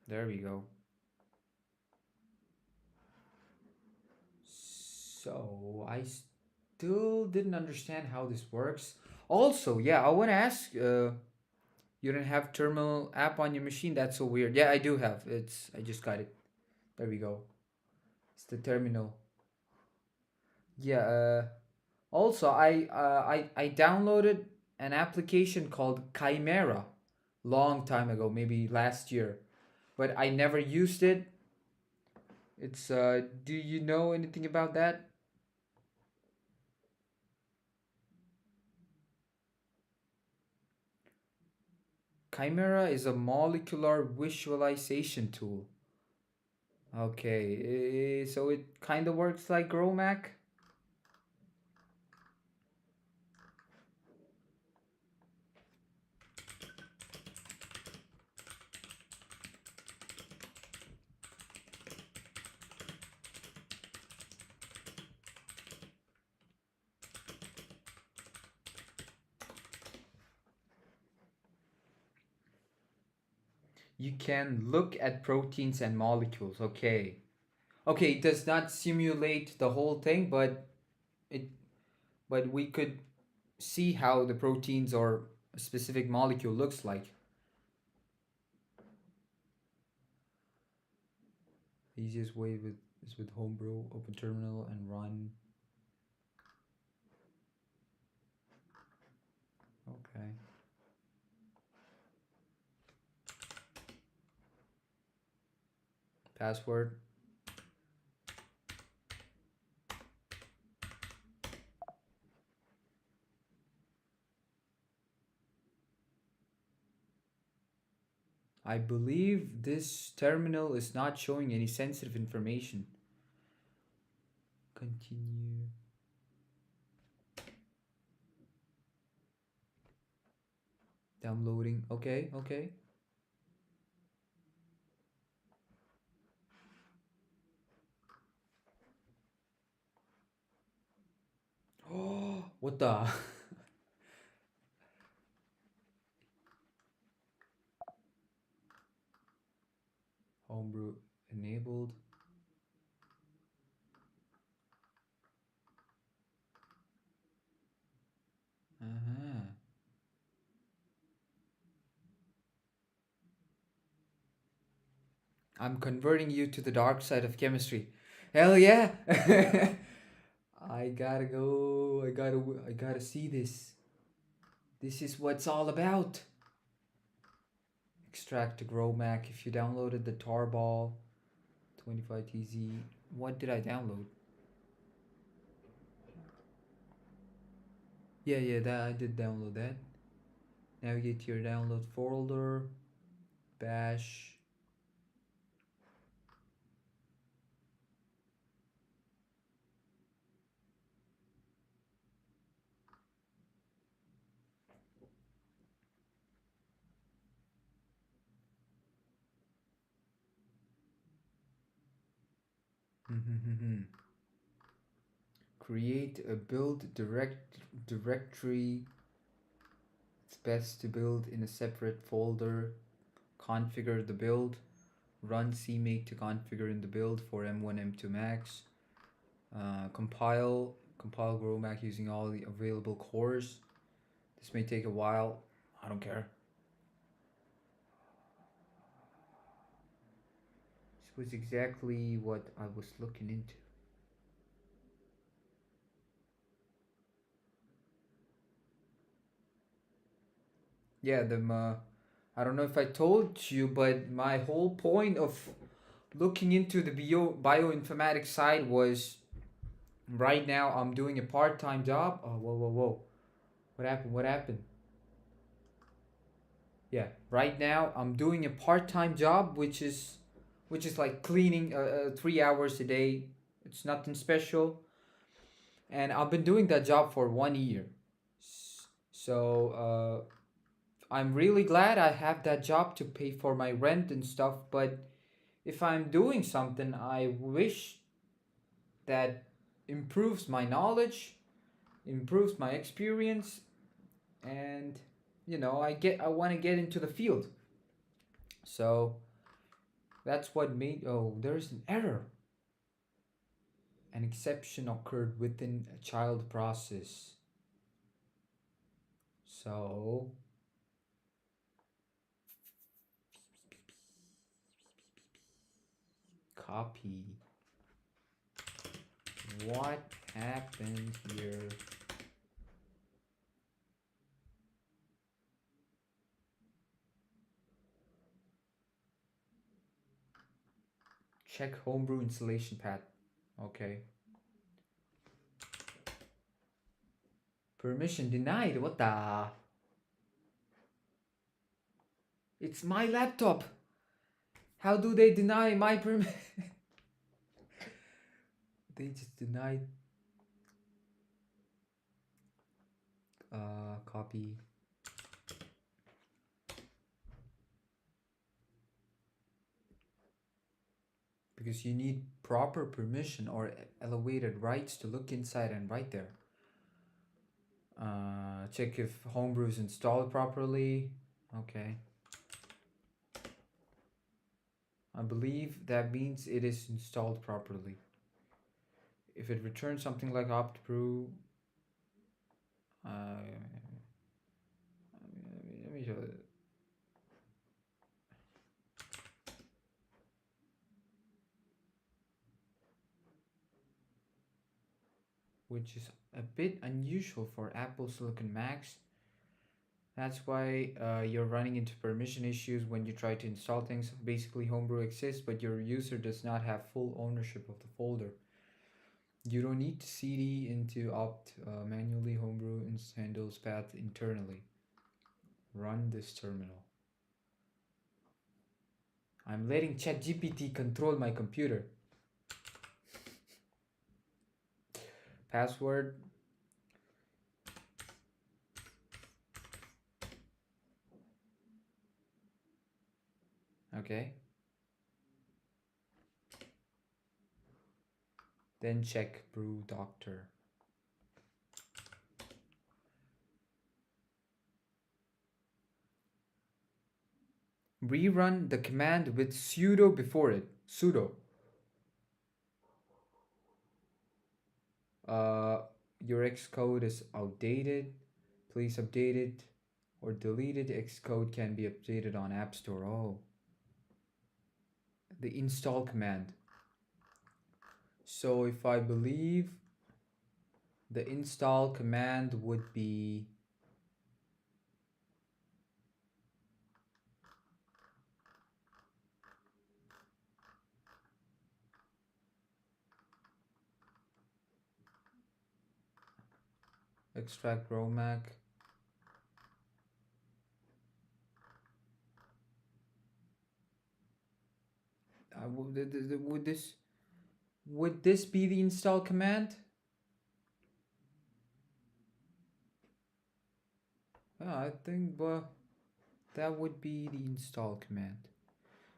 S1: there we go. So I still didn't understand how this works. Also, yeah, I want to ask. You don't have terminal app on your machine? That's so weird. Yeah, I do have. I just got it. There we go. It's the terminal. Yeah. Also, I downloaded an application called Chimera long time ago, maybe last year, but I never used it. It's do you know anything about that? Chimera is a molecular visualization tool. Okay, so it kind of works like GrowMac. You can look at proteins and molecules. Okay. Okay, it does not simulate the whole thing, it but we could see how the proteins or a specific molecule looks like. The easiest way is with homebrew, open terminal, and run. Okay. Password. I believe this terminal is not showing any sensitive information. Continue. Downloading. Okay, okay. Oh, what the? Homebrew enabled. Uh-huh. I'm converting you to the dark side of chemistry. Hell yeah! I gotta go. I gotta see this. This is what it's all about. Extract to GrowMac. If you downloaded the tarball 25TZ, what did I download? Yeah, that I did download that. Navigate to your download folder. Bash. Create a build directory. It's best to build in a separate folder. Configure the build. Run cmake to configure in the build for M1, M2 Max. Compile GrowMac using all the available cores. This may take a while. I don't care. This was exactly what I was looking into. Yeah, I don't know if I told you, but my whole point of looking into the bioinformatics side was right now I'm doing a part-time job. Oh, whoa. What happened? What happened? Yeah, right now I'm doing a part-time job which is like cleaning 3 hours a day. It's nothing special. And I've been doing that job for 1 year. So I'm really glad I have that job to pay for my rent and stuff, but if I'm doing something I wish that improves my knowledge, improves my experience, and I want to get into the field. So that's what made there's an error. An exception occurred within a child process. So copy. What happened here? Check homebrew installation path. Okay. Permission denied. What the? It's my laptop. How do they deny my permission? They just denied. Copy. Because you need proper permission or elevated rights to look inside and write there. Check if homebrew is installed properly. Okay. I believe that means it is installed properly. If it returns something like opt-brew, let me show it. Which is a bit unusual for Apple Silicon Macs. That's why you're running into permission issues when you try to install things. Basically, Homebrew exists, but your user does not have full ownership of the folder. You don't need to cd into opt manually. Homebrew handles path internally. Run this terminal. I'm letting ChatGPT control my computer. Password. Okay. Then check brew doctor. Rerun the command with sudo before it. Sudo. Your Xcode is outdated. Please update it or delete it. Xcode can be updated on App Store. Oh. The install command. So if I believe the install command would be Extract Romac. Would this be the install command? Yeah, I think that would be the install command.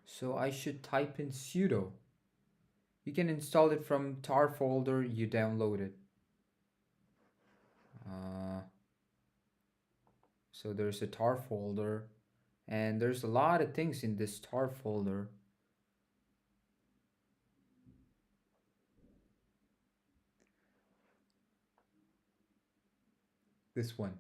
S1: So I should type in sudo. You can install it from tar folder you downloaded. So there's a tar folder, and there's a lot of things in this tar folder. This one.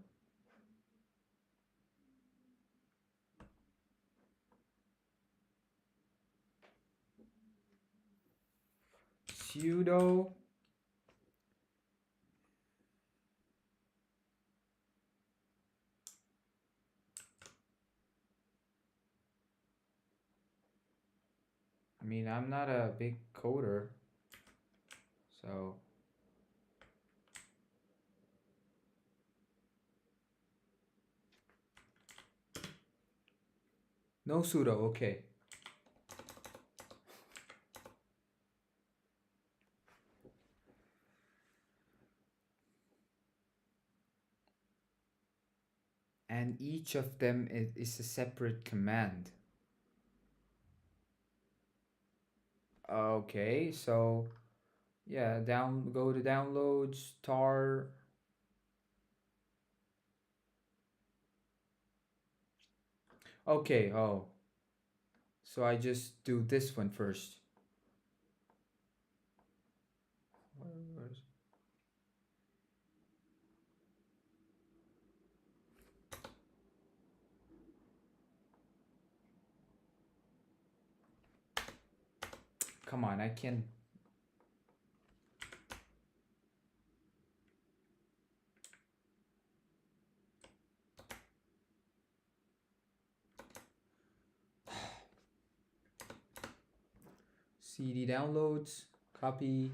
S1: Sudo I mean, I'm not a big coder, so no sudo, okay. And each of them is a separate command. Okay, so yeah, go to downloads, tar. Okay, oh. So I just do this one first. Come on, I can. CD downloads, copy.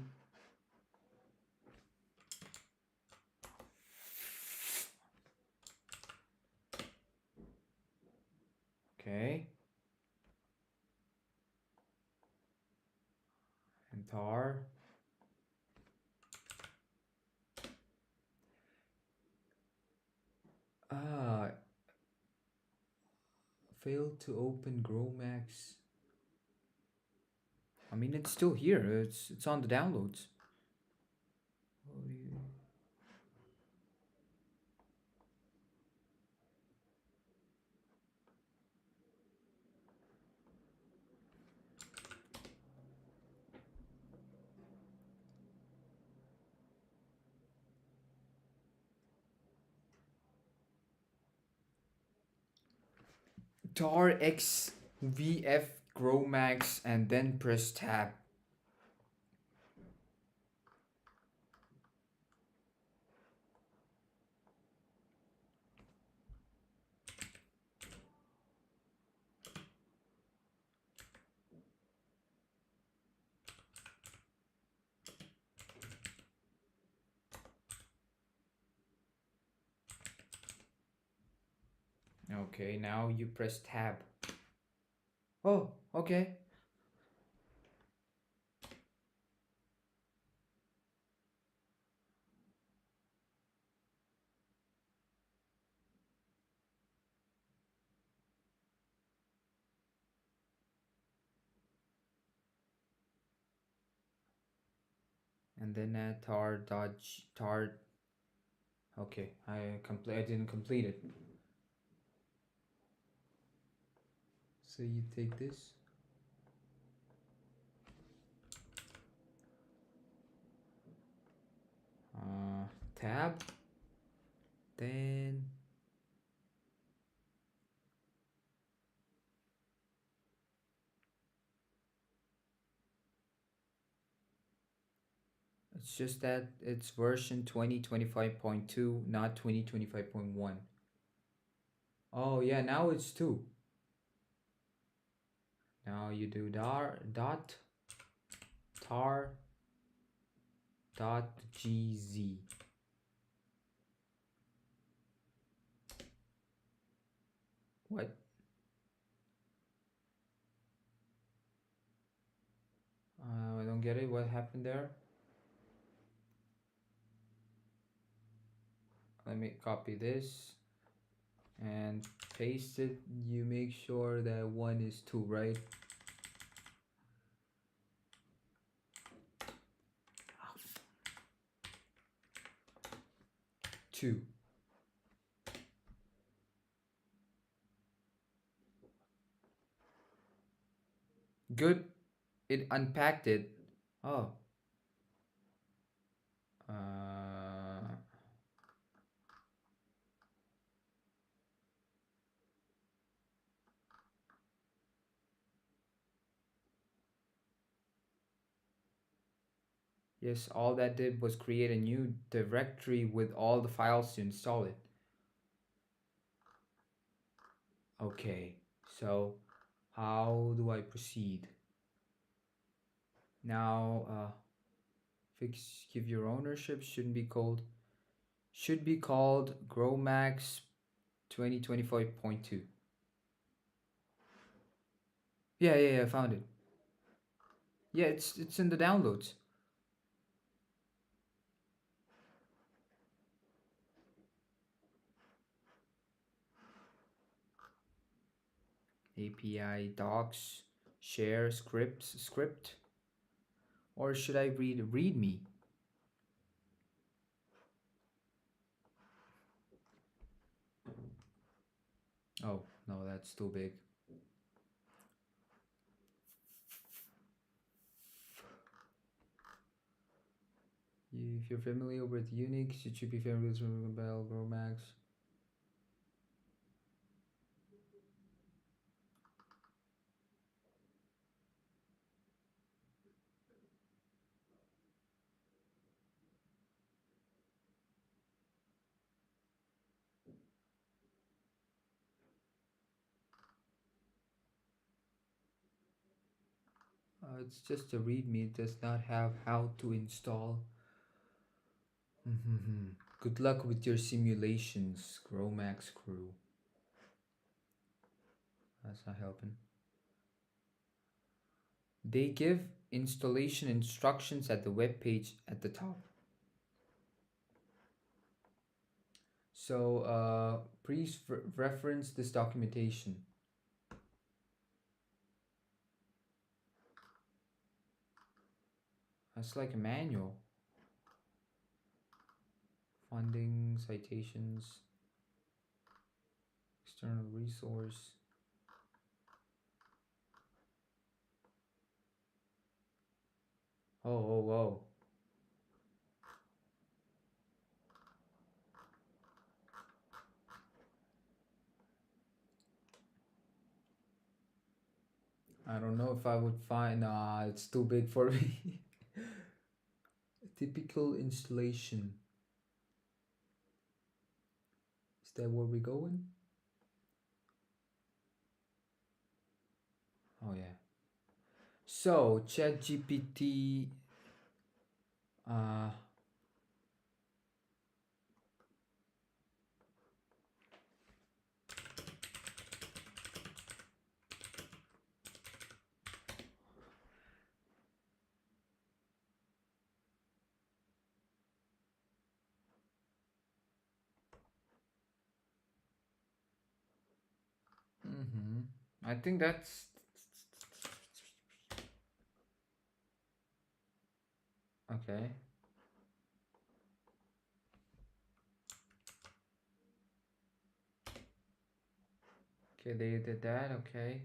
S1: Okay. And tar. Ah, failed to open Gromax. I mean, it's still here. It's on the downloads. Tar X VF Gromax and then press tab. Okay, now you press tab. Oh, okay. And then add tar dodge tar. Okay, I didn't complete it. So you take this. Tab. Then it's just that it's version 2025.2, not 2025.1. Oh yeah, now it's 2. Now you do dot tar dot gz. What? I don't get it. What happened there? Let me copy this and paste it. You make sure that 1 is 2, right? 2. Good. It unpacked it. Oh. Uh, yes, all that did was create a new directory with all the files to install it. Okay, so how do I proceed? Now, fix give your ownership should be called GrowMax 2025.2. Yeah, I found it. Yeah, it's in the downloads. API docs share script, or should I read readme? Oh, no, that's too big. If you're familiar with Unix, you should be familiar with Bell GrowMax. It's just a readme. It does not have how to install. Good luck with your simulations, GrowMax crew. That's not helping. They give installation instructions at the web page at the top. So please reference this documentation. That's like a manual. Funding, citations, external resource. Oh. I don't know if I would find, it's too big for me. Typical installation. Is that where we're going? Oh yeah. So ChatGPT, uh, I think that's okay. Okay, they did that. Okay.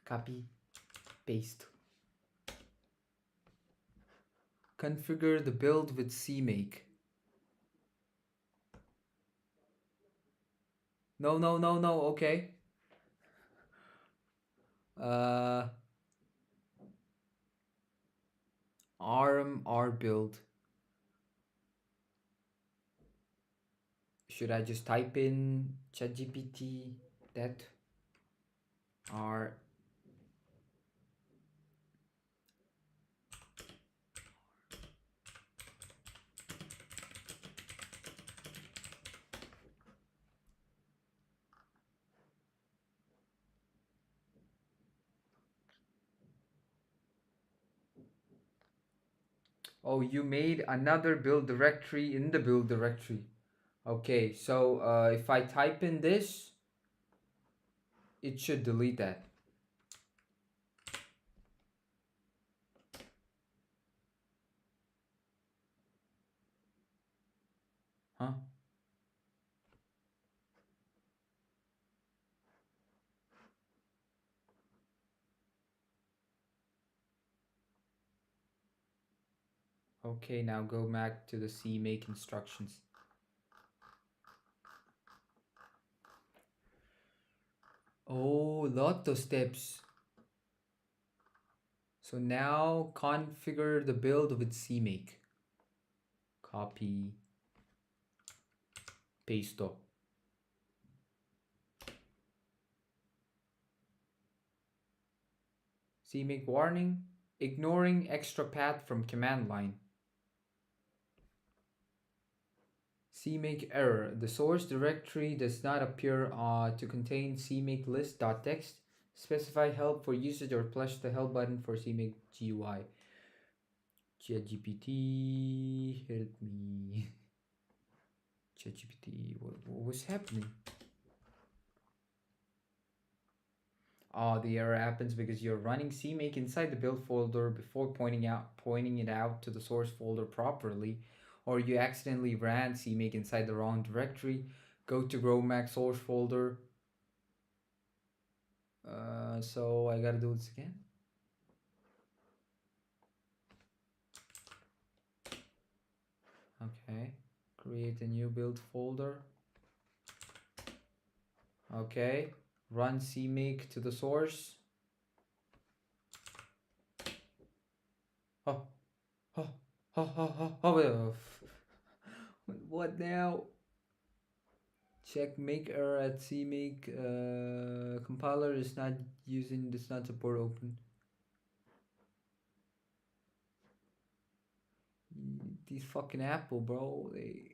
S1: Copy, paste. Configure the build with CMake. No. Okay. Uh, R build. Should I just type in ChatGPT that R Oh, you made another build directory in the build directory. Okay, so if I type in this, it should delete that. Huh? Okay, now go back to the CMake instructions. Oh, lot of steps. So now configure the build with CMake. Copy, paste. CMake warning, ignoring extra path from command line. CMake error. The source directory does not appear to contain CMake list.txt. Specify help for usage or push the help button for CMake GUI. ChatGPT, help me. ChatGPT, what was happening? Oh, the error happens because you're running CMake inside the build folder before pointing it out to the source folder properly, or you accidentally ran CMake inside the wrong directory. Go to GrowMax source folder. So I gotta do this again. Okay, create a new build folder. Okay, run CMake to the source. Oh, oh, oh. What now? Check make error at CMake. Compiler is not does not support open. These fucking Apple, bro. They.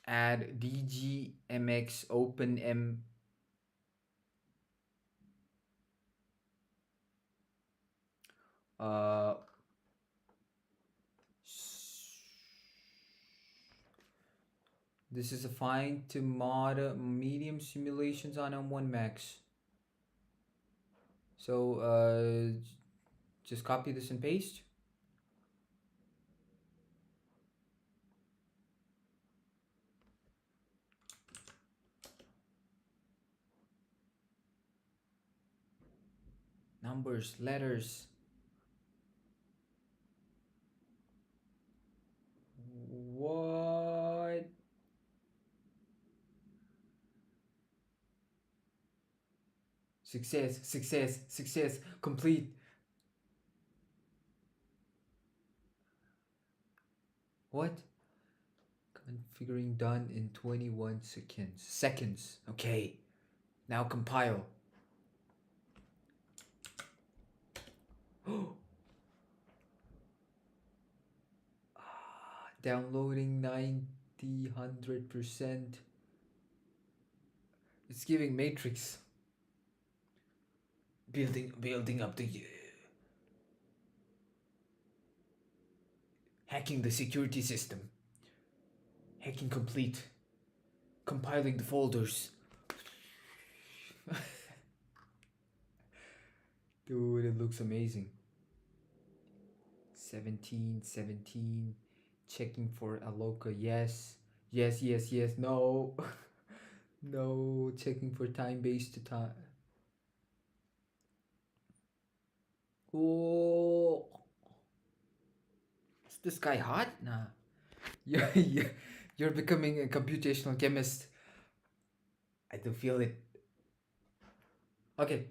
S1: Add dgmx open m. This is a fine to mod medium simulations on M1 Max. So just copy this and paste. Numbers, letters. What? Success, complete. What? Configuring done in 21 seconds. Okay. Now compile. Downloading 100%. It's giving matrix. Building up the hacking the security system. Hacking complete. Compiling the folders. Dude, it looks amazing. 17. Checking for Aloka. Yes. No. No. Checking for time based to time. Oh. Is this guy hot? Nah. You're becoming a computational chemist. I do feel it. Okay.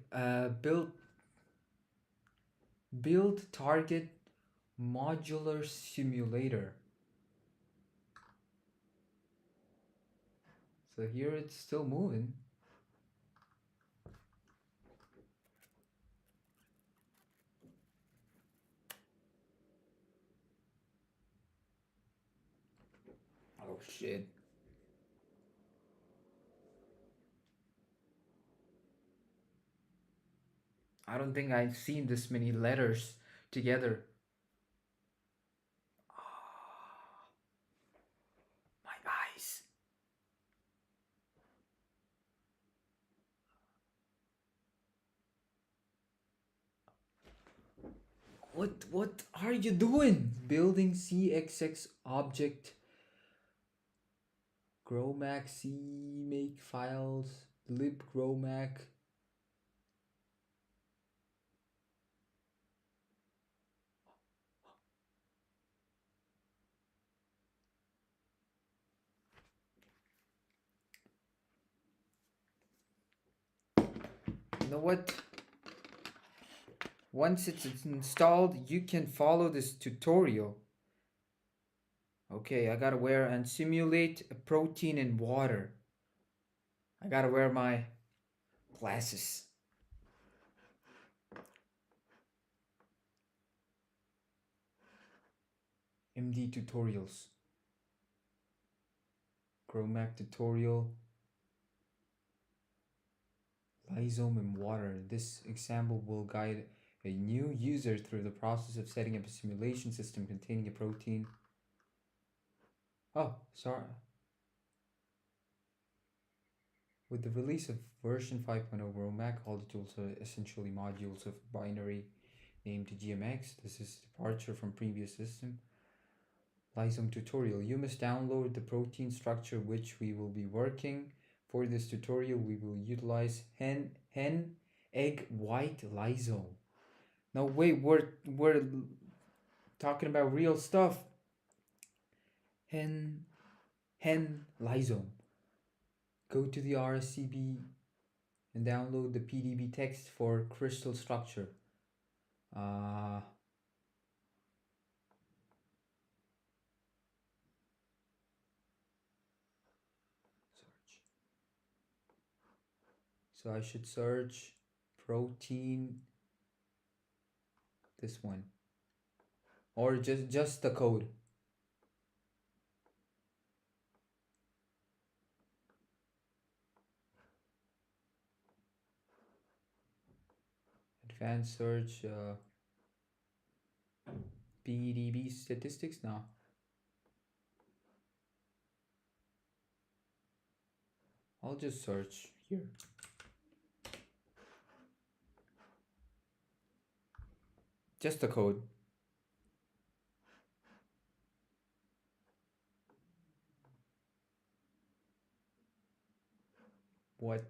S1: Build target modular simulator. So here it's still moving. Oh shit. I don't think I've seen this many letters together. Ah, my eyes. What are you doing? Building CXX object Gromac C make files lib Gromac. You know what? Once it's installed, you can follow this tutorial. Okay, I gotta wear and simulate a protein in water. I gotta wear my glasses. MD tutorials. Chromac tutorial. Lysome in water. This example will guide a new user through the process of setting up a simulation system containing a protein. Oh, sorry. With the release of version 5.0 Chromac, all the tools are essentially modules of binary named GMX. This is departure from previous system. Lysome tutorial. You must download the protein structure which we will be working. For this tutorial, we will utilize hen egg white lysome. No, wait, we're talking about real stuff. Hen lysome. Go to the RSCB and download the PDB text for crystal structure. Search. So I should search protein, this one, or just the code. Advanced search, PDB statistics now. I'll just search here. Just the code. What?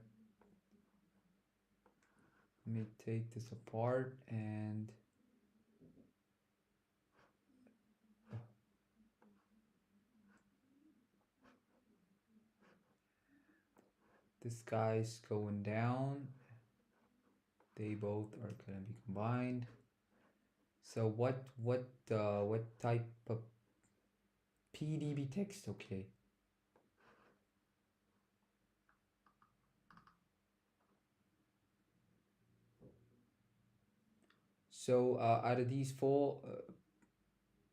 S1: Let me take this apart and this guy's going down. They both are gonna be combined. So what type of PDB text? Okay. So out of these four,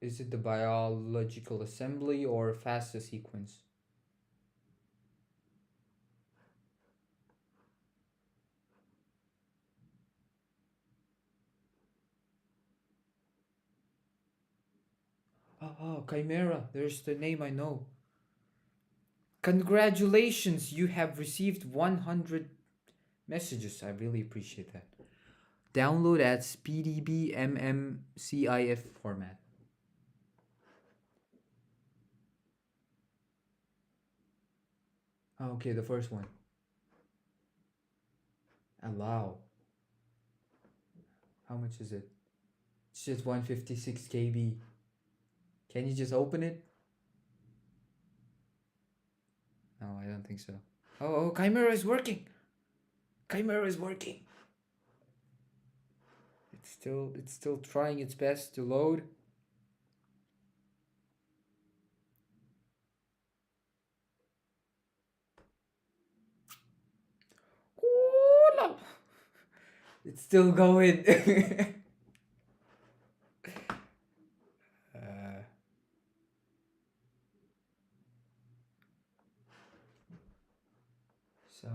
S1: is it the biological assembly or FASTA sequence? Oh, Chimera. There's the name I know. Congratulations, you have received 100 messages. I really appreciate that. Download at PDB MMCIF format. Oh, okay, the first one. Allow. How much is it? It's just 156 KB. Can you just open it? No, I don't think so. Oh, Chimera is working. Chimera is working. It's still trying its best to load. Ooh, no. It's still going. So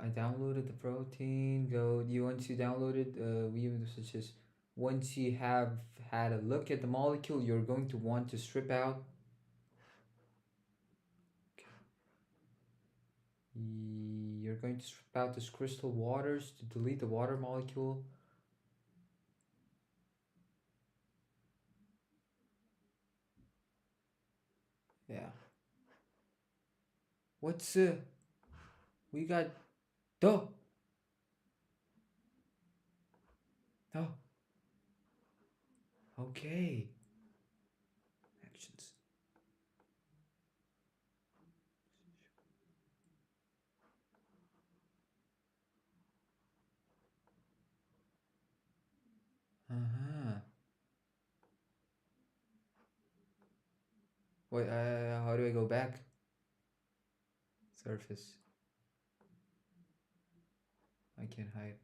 S1: I downloaded the protein. Go. You once you downloaded, we such as once you have had a look at the molecule, you're going to want to strip out. You're going to strip out this crystal waters to delete the water molecule. Yeah. What's we got duh. Oh. Okay. Actions. Uh-huh. Wait, how do I go back? Surface. I can hide.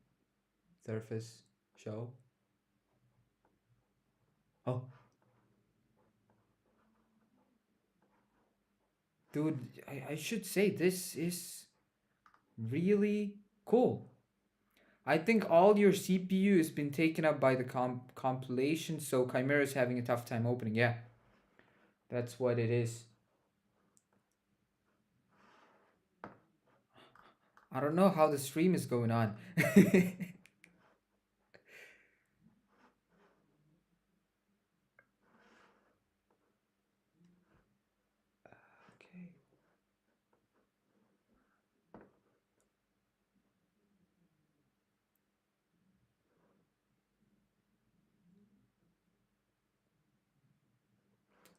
S1: Surface. Show. Oh. Dude, I should say this is really cool. I think all your CPU has been taken up by the compilation, so Chimera is having a tough time opening. Yeah, that's what it is. I don't know how the stream is going on. Okay.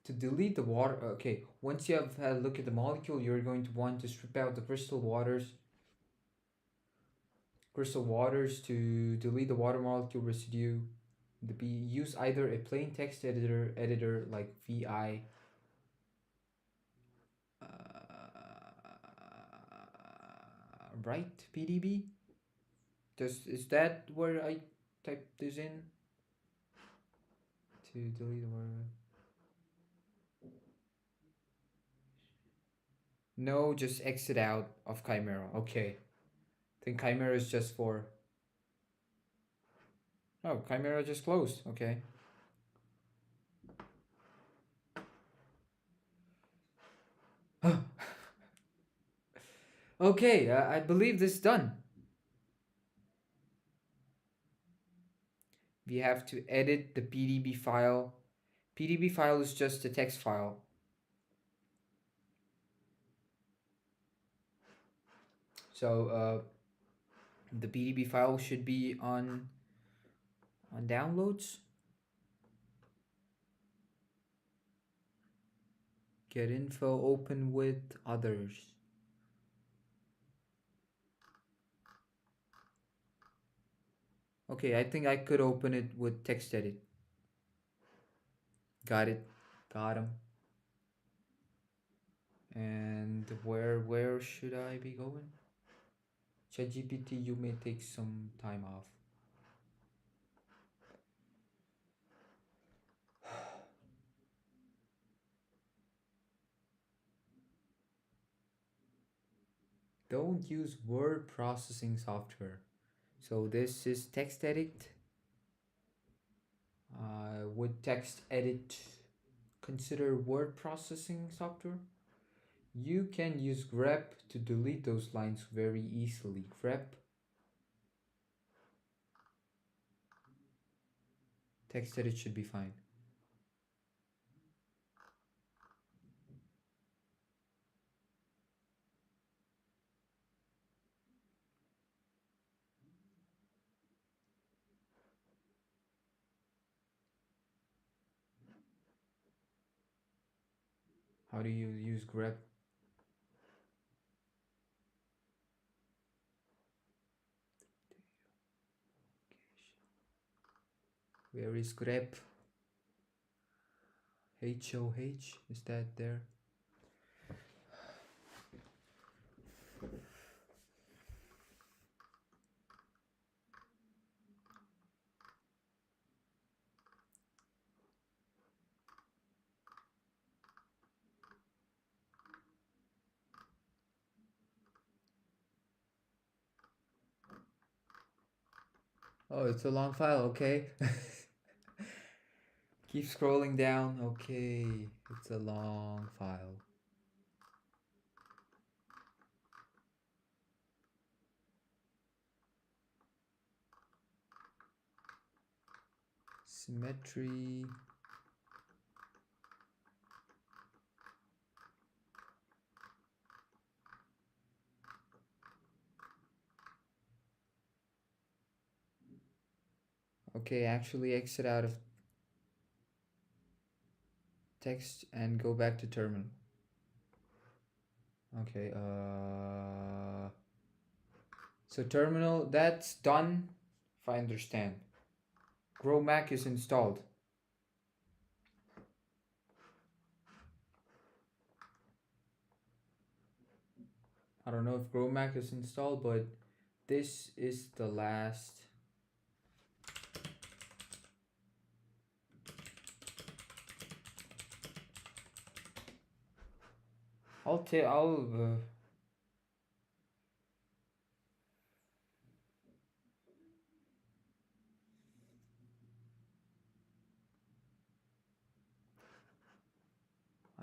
S1: To delete the water, okay, once you have had a look at the molecule, you're going to want to strip out the crystal waters to delete the water molecule residue. Use either a plain text editor like VI, uh, right PDB. Is that where I type this in to delete the water? No, just exit out of Chimera. Okay, I think Chimera is just for. Oh, Chimera just closed. Okay. Okay, I believe this is done. We have to edit the PDB file. PDB file is just a text file. So the PDB file should be on downloads. Get info, open with others. Okay, I think I could open it with text edit. Got it. Got him. And where should I be going? ChatGPT, you may take some time off. Don't use word processing software. So this is text edit. Would text edit consider word processing software? You can use grep to delete those lines very easily. Grep. Text edit should be fine. How do you use grep? Where is grep? HOH, is that there? Oh, it's a long file, okay. Keep scrolling down. Okay, it's a long file. Symmetry. Okay, actually exit out of text and go back to terminal. Okay, so terminal, that's done, if I understand. GrowMac is installed. I don't know if GrowMac is installed, but this is the last.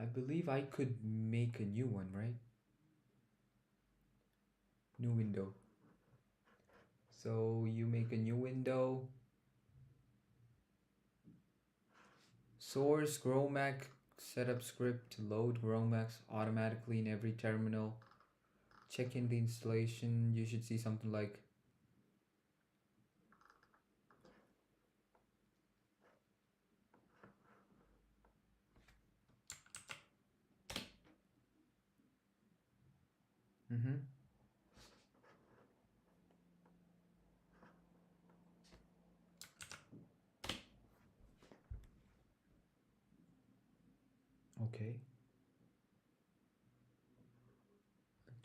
S1: I believe I could make a new one, right? New window. So you make a new window. Source GrowMac setup script to load GrowMacs automatically in every terminal. Check in the installation. You should see something like okay.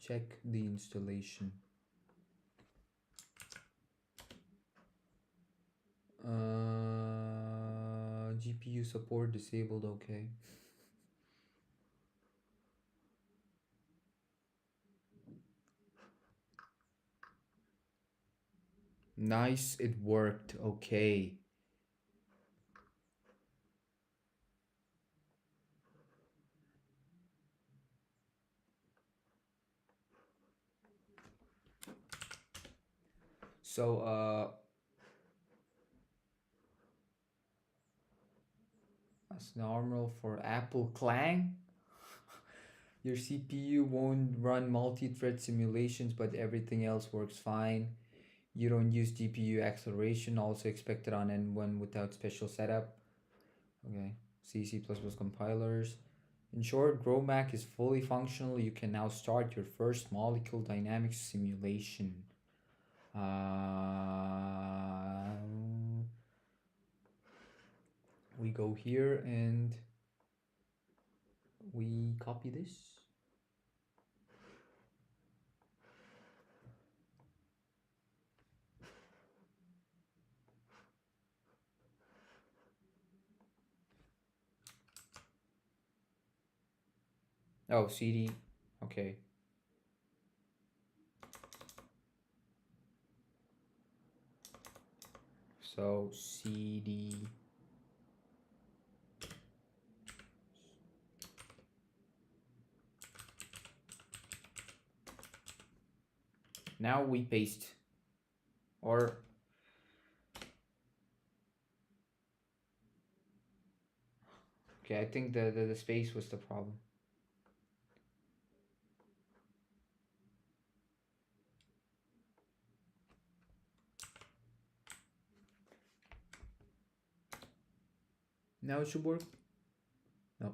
S1: Check the installation. GPU support disabled, okay. Nice, it worked, okay. So, as normal for Apple Clang. Your CPU won't run multi-thread simulations, but everything else works fine. You don't use GPU acceleration, also expected on N1 without special setup. Okay, C++ compilers. In short, GrowMac is fully functional. You can now start your first molecule dynamics simulation. We go here and we copy this. Oh, CD. Okay. So CD. Now we paste. Or okay, I think the space was the problem. Now it should work. No.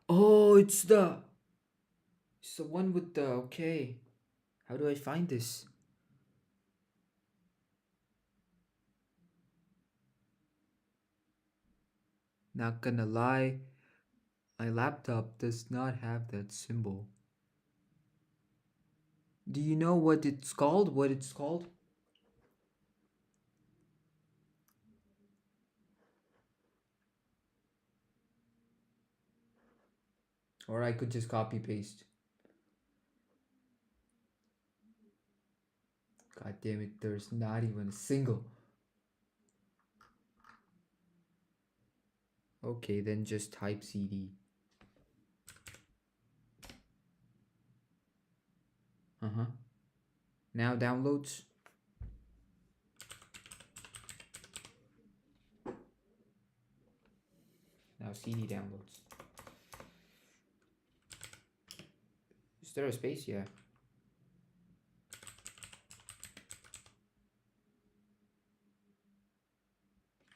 S1: Oh, it's the one with the okay. How do I find this? Not gonna lie, my laptop does not have that symbol. Do you know what it's called? What it's called? Or I could just copy paste. damn it, there's not even a single. Okay, then just type CD. Now downloads. Now CD downloads. Is there a space? Yeah.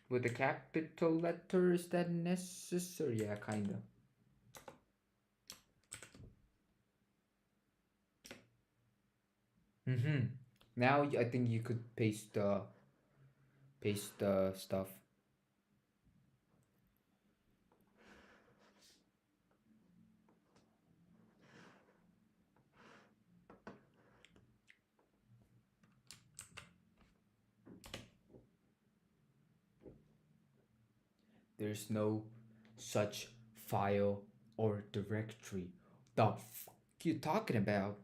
S1: With a capital letter, is that necessary? Yeah, kinda. Now I think you could paste the stuff. There's no such file or directory. The fuck you talking about?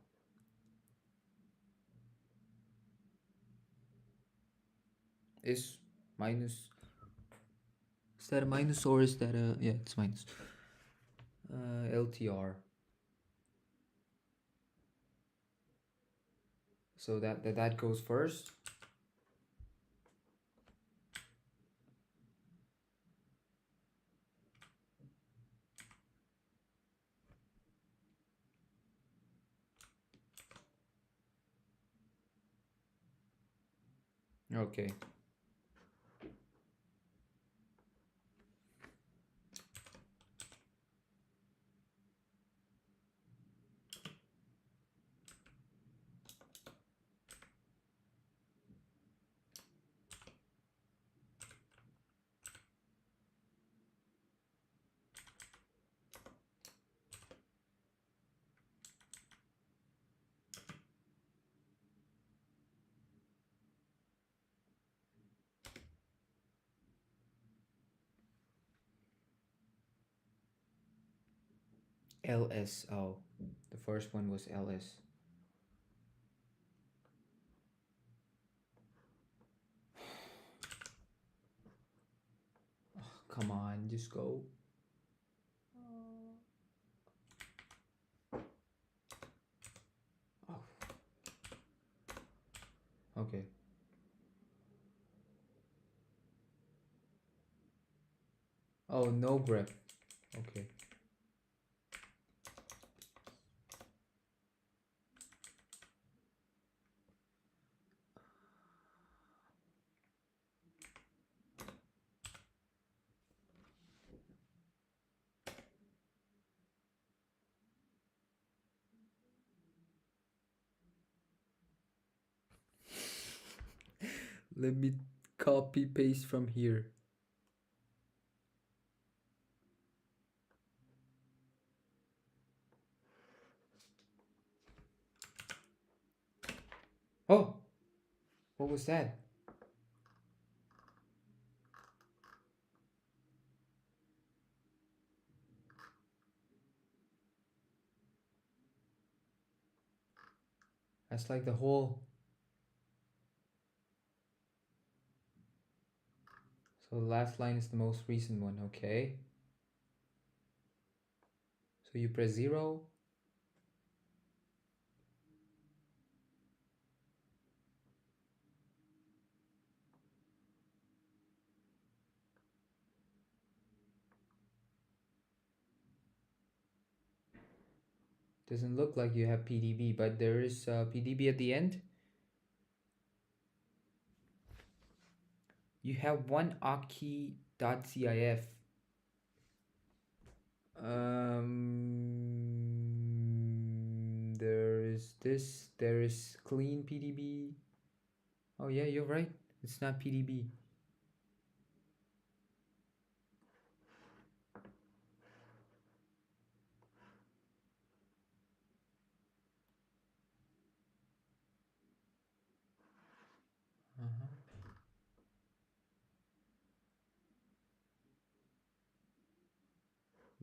S1: Is minus? Is that a minus or is that a, yeah, it's minus. LTR. So that goes first. Okay. LS. Oh, the first one was LS. Oh, come on, just go. Oh. Okay. Oh, no grep. Okay. Let me copy paste from here. Oh, what was that? That's like the whole. So the last line is the most recent one, okay. So you press 0. Doesn't look like you have PDB, but there is PDB at the end. You have one aki.cif. There is this. There is clean PDB. Oh yeah, you're right. It's not PDB.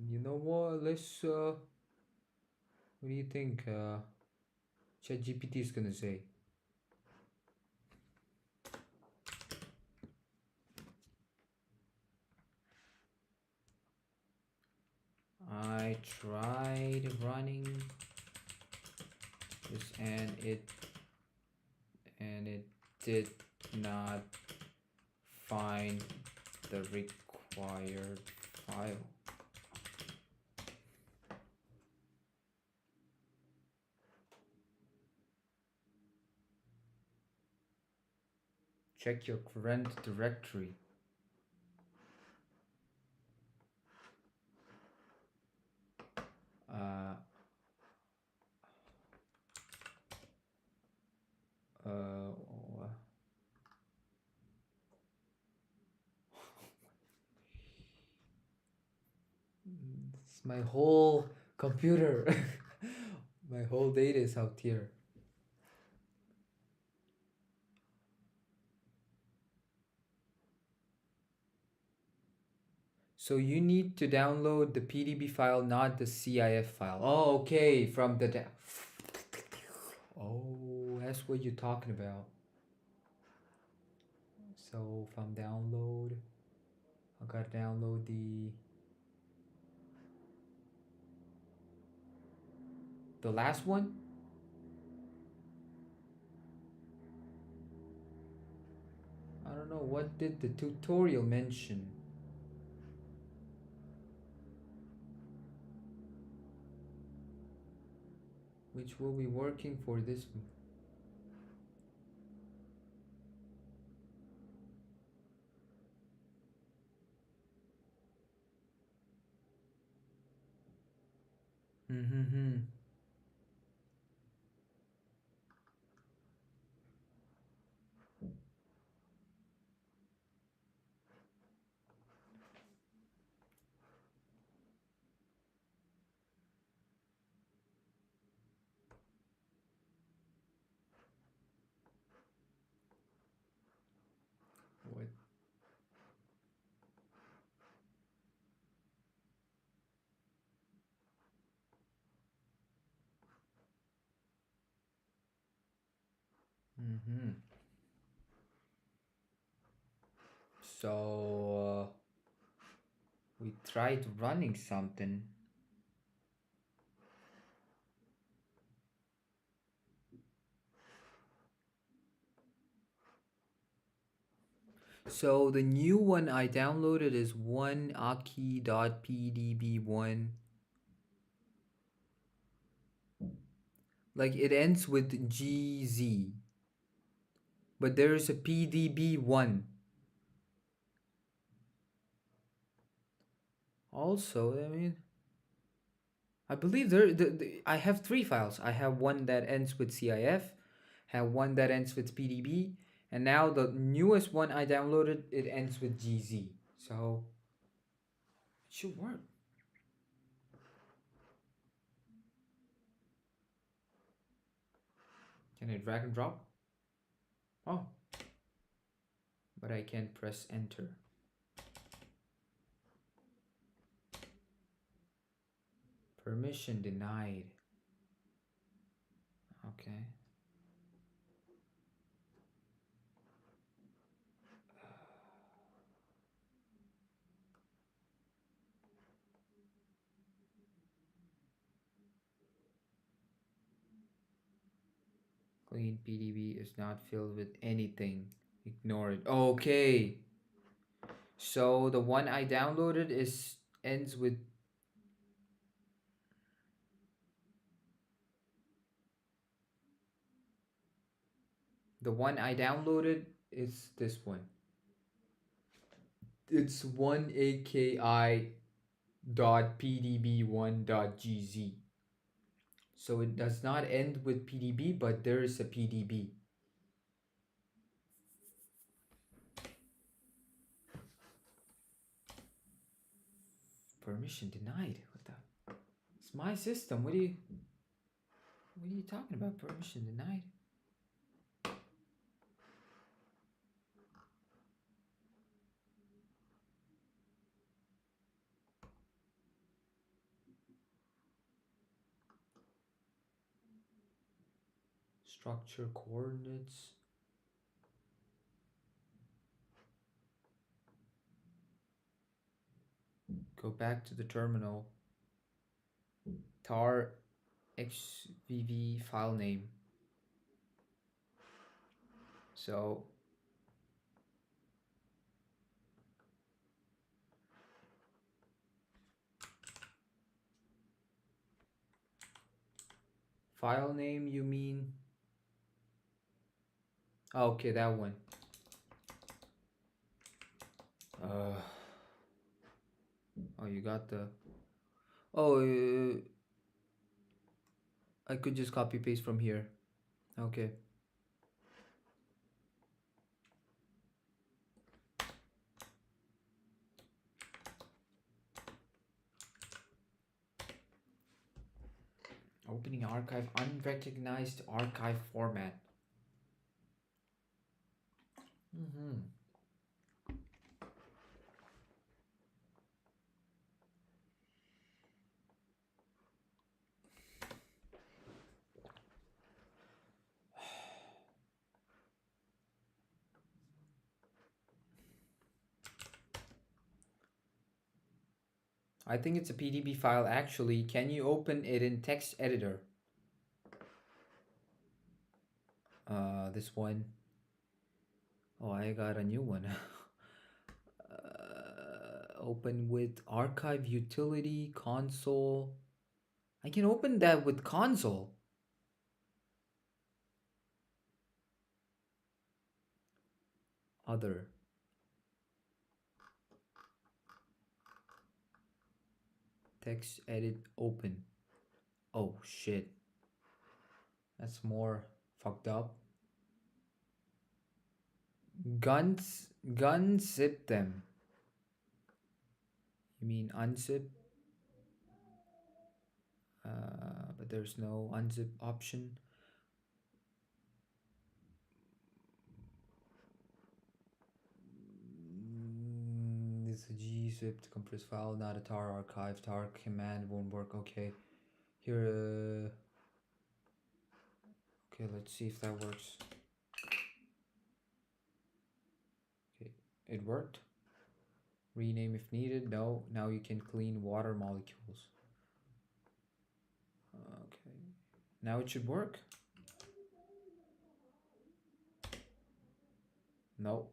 S1: You know what? Let's. What do you think? ChatGPT is gonna say. tried running this and it did not find the required file. Check your current directory. Uh, uh, it's my whole computer. My whole data is out here. So you need to download the PDB file, not the CIF file. Oh, okay, from the oh, that's what you're talking about. So from download, I gotta download the last one. I don't know, what did the tutorial mention? Which will be working for this one. Mm-hmm. What? Mm-hmm. So we tried running something. So the new one I downloaded is one aki.pdb1. Like it ends with GZ. But there is a PDB1. Also, I mean, I believe I have three files. I have one that ends with CIF, have one that ends with PDB, and now the newest one I downloaded, it ends with GZ. So it should work. Can I drag and drop? Oh. But I can't press enter. Permission denied. Okay. Clean PDB is not filled with anything. Ignore it. Okay. So the one I downloaded ends with the one I downloaded is this one. It's 1aki.pdb1.gz. So it does not end with PDB, but there is a PDB. Permission denied. What the? It's my system. What are you talking about? Permission denied. Structure coordinates. Go back to the terminal. tar xvv file name. So file name, you mean? Okay, that one. Oh, you got the. Oh, I could just copy paste from here. Okay. Opening archive, unrecognized archive format. I think it's a PDB file actually. Can you open it in text editor? This one. Oh, I got a new one. Open with archive utility console. I can open that with console. Other. Text edit open. Oh shit. That's more fucked up. Gun zip them. You mean unzip? But there's no unzip option. It's a gzip to compress file, not a tar archive. Tar command won't work. Okay. Here. Okay, let's see if that works. Okay, it worked. Rename if needed. No, now you can clean water molecules. Okay, now it should work. No.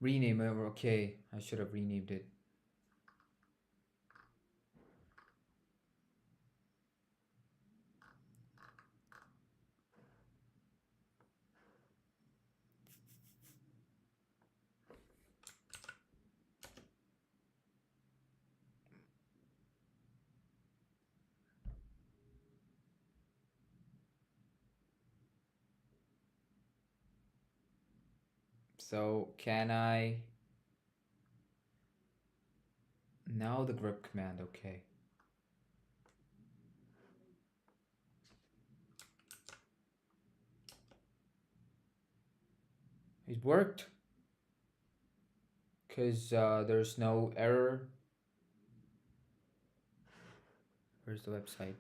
S1: Rename. Okay, I should have renamed it. So can I now the grep command? Okay. It worked because there's no error. Where's the website?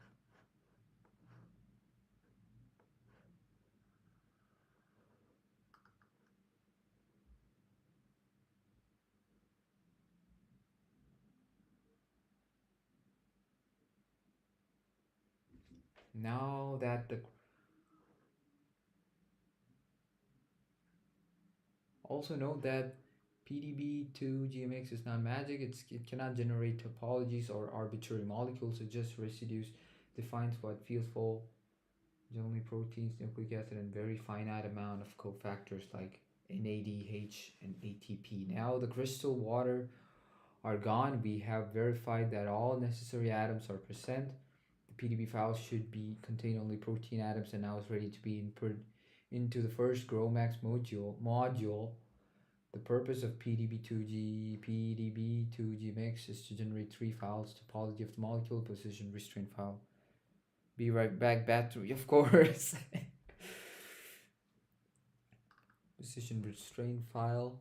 S1: Now that the also note that PDB2 GMX is not magic. It cannot generate topologies or arbitrary molecules. It just residues defines what feels full. It's only proteins, nucleic acid, and very finite amount of cofactors like NADH and ATP. Now the crystal water are gone. We have verified that all necessary atoms are present. The PDB file should be contain only protein atoms and now is ready to be input into the first GROMAX module. The purpose of PDB2G mix is to generate 3 files: topology of the molecule, position, restraint file. Be right back, battery, of course. Position restraint file.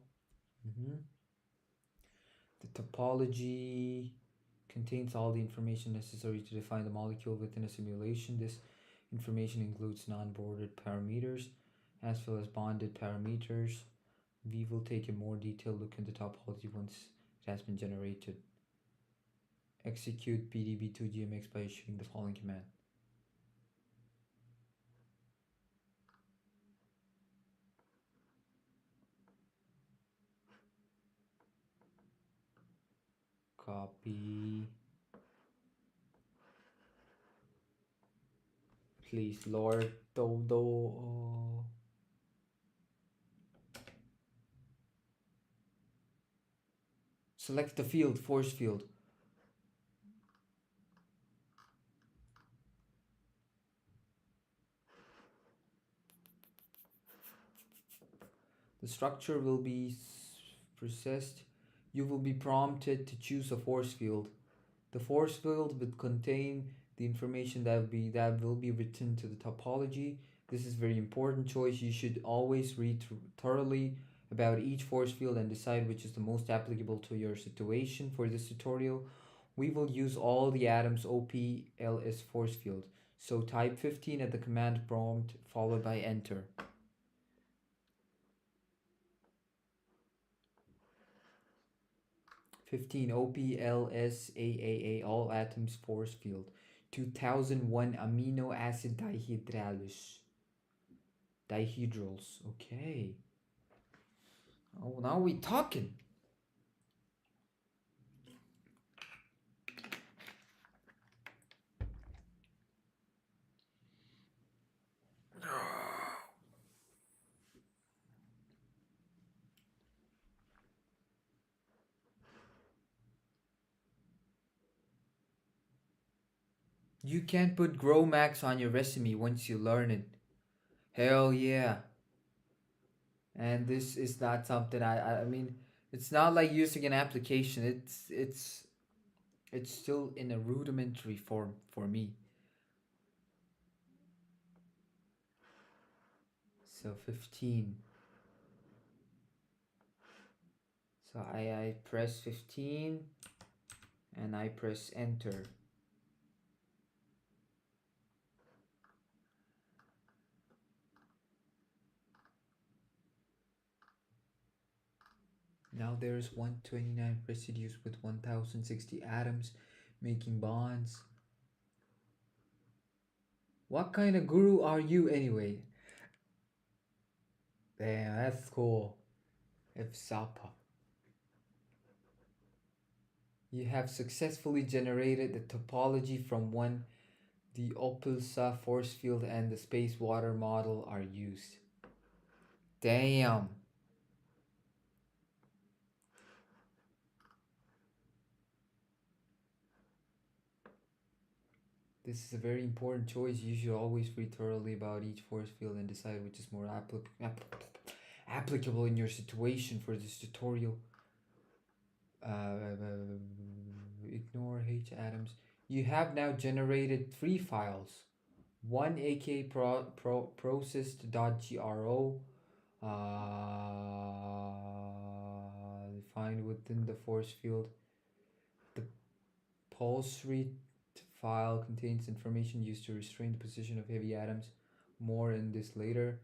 S1: The topology contains all the information necessary to define the molecule within a simulation. This information includes non-bounded parameters as well as bonded parameters. We will take a more detailed look into topology once it has been generated. Execute pdb2gmx by issuing the following command. Copy. Please, Lord Dodo. Select the field, force field. The structure will be processed. You will be prompted to choose a force field. The force field will contain the information that will be written to the topology. This is very important choice. You should always read thoroughly about each force field and decide which is the most applicable to your situation. For this tutorial, we will use all the atoms OPLS force field. So type 15 at the command prompt followed by enter. 15 OPLSAAA all atoms force field. 2001 amino acid dihydrals. Okay. Oh, now we talking. You can't put GrowMax on your resume once you learn it. Hell yeah. And this is not something I mean, it's not like using an application. It's still in a rudimentary form for me. So 15. So I press 15 and I press enter. Now there's 129 residues with 1060 atoms making bonds. What kind of guru are you anyway? Damn, that's cool. If Sapa. You have successfully generated the topology from one. The Opelsa force field and the space water model are used. Damn. This is a very important choice. You should always read thoroughly about each force field and decide which is more applicable in your situation for this tutorial. Ignore H atoms. You have now generated 3 files. One aka processed.gro defined within the force field. The pulse rate file contains information used to restrain the position of heavy atoms. More in this later.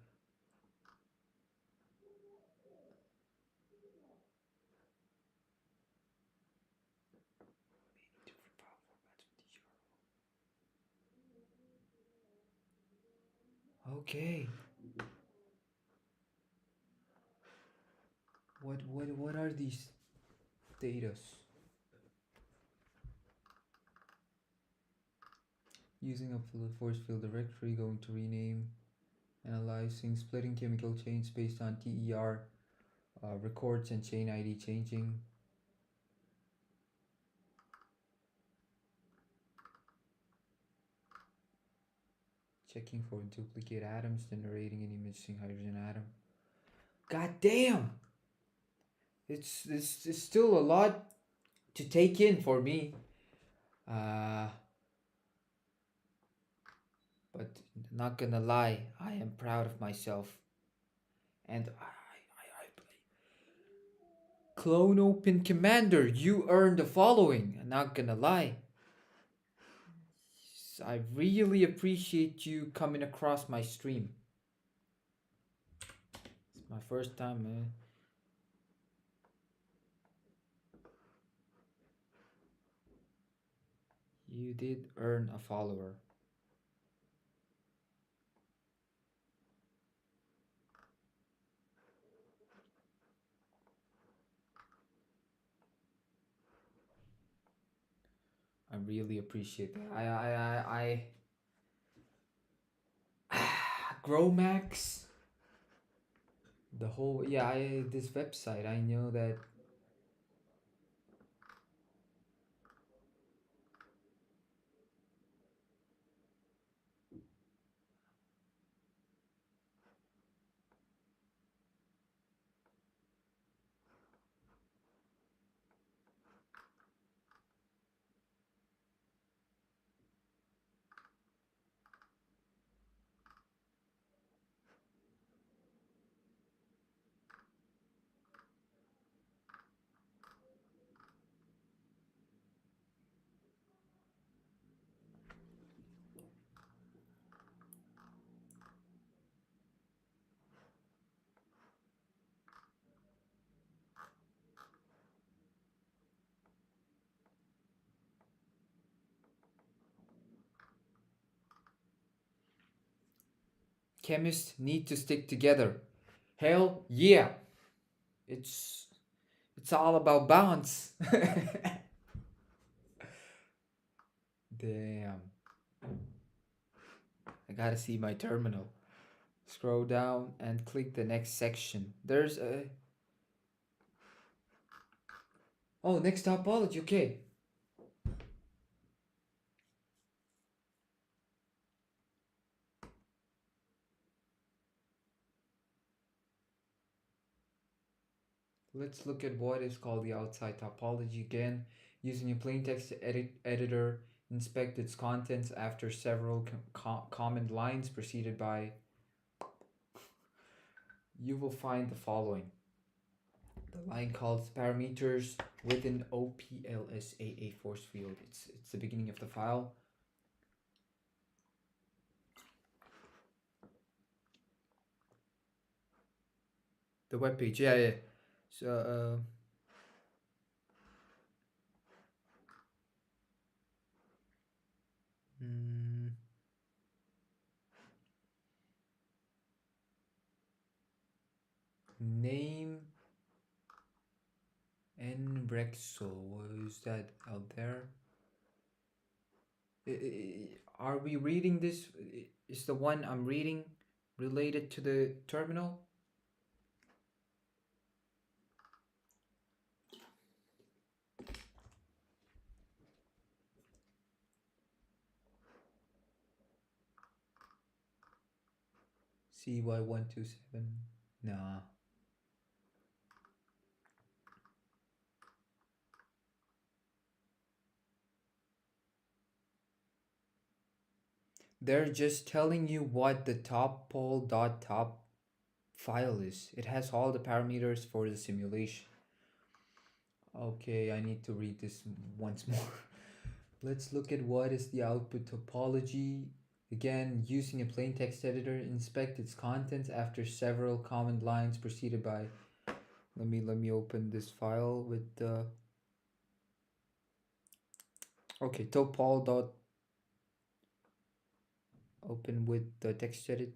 S1: Okay. What are these datas? Using a force field directory, going to rename, analyzing, splitting chemical chains based on TER, records and chain ID changing. Checking for duplicate atoms, generating an missing hydrogen atom. God damn! It's still a lot to take in for me. But not gonna lie, I am proud of myself. And I Clone Open Commander, you earned the following. I'm not gonna lie. I really appreciate you coming across my stream. It's my first time, man. You did earn a follower. I really appreciate that. Gromax. The whole, yeah, this website, I know that. Chemists need to stick together. Hell yeah. It's it's all about balance. Damn. I gotta see my terminal. Scroll down and click the next section. There's a. Oh, next topology. Okay. Let's look at what is called the outside topology again. Using a plain text editor, inspect its contents after several command lines preceded by. You will find the following. The line called parameters within OPLSAA force field. It's the beginning of the file. The web page, yeah. So mm, name and Brexel. What is that out there? Are we reading this? Is the one I'm reading related to the terminal? CY127. Nah. They're just telling you what the top pole.top file is. It has all the parameters for the simulation. Okay, I need to read this once more. Let's look at what is the output topology. Again, using a plain text editor, inspect its contents after several command lines preceded by. Let me open this file with the. Okay, topol dot. Open with the text edit.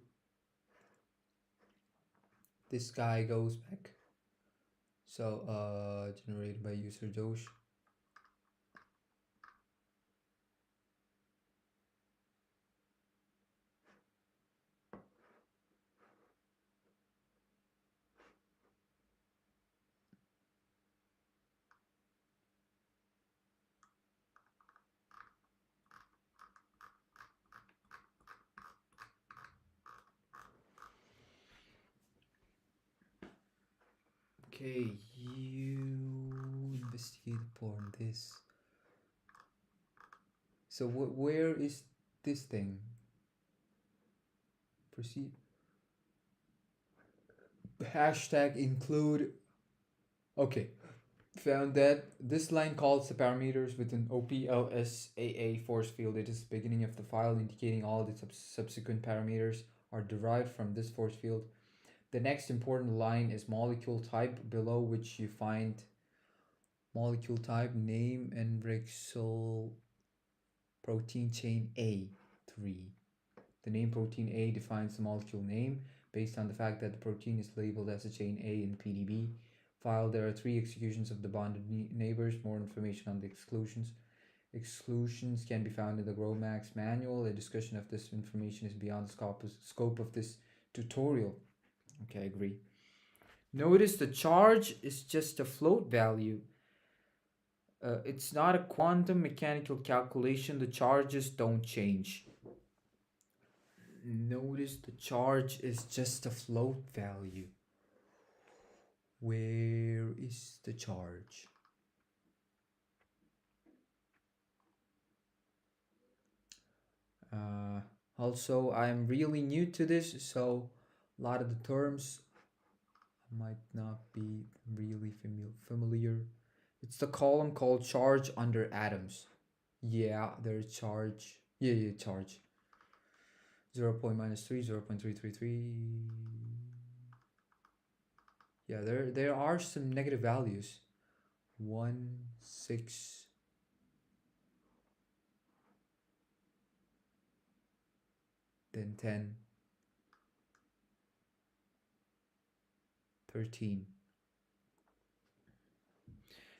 S1: This guy goes back. So generated by user Doge. Okay, you investigate upon this. So where is this thing? Proceed. Hashtag include. Okay, found that this line calls the parameters with an OPLSAA force field. It is the beginning of the file, indicating all the subsequent parameters are derived from this force field. The next important line is molecule type, below which you find molecule type, name, and Brexel Protein chain A3. The name protein A defines the molecule name based on the fact that the protein is labeled as a chain A in the PDB file. There are 3 exclusions of the bonded neighbors. More information on the exclusions. Exclusions can be found in the GROMACS manual. A discussion of this information is beyond the scope of this tutorial. Okay, I agree. Notice the charge is just a float value. It's not a quantum mechanical calculation. The charges don't change. Notice the charge is just a float value. Where is the charge? Also, I'm really new to this, so a lot of the terms might not be really familiar. It's the column called charge under atoms. Yeah, there's charge. Yeah, charge. 0 -3, 0.333. Yeah, there are some negative values. 1, 6. Then 10. 13.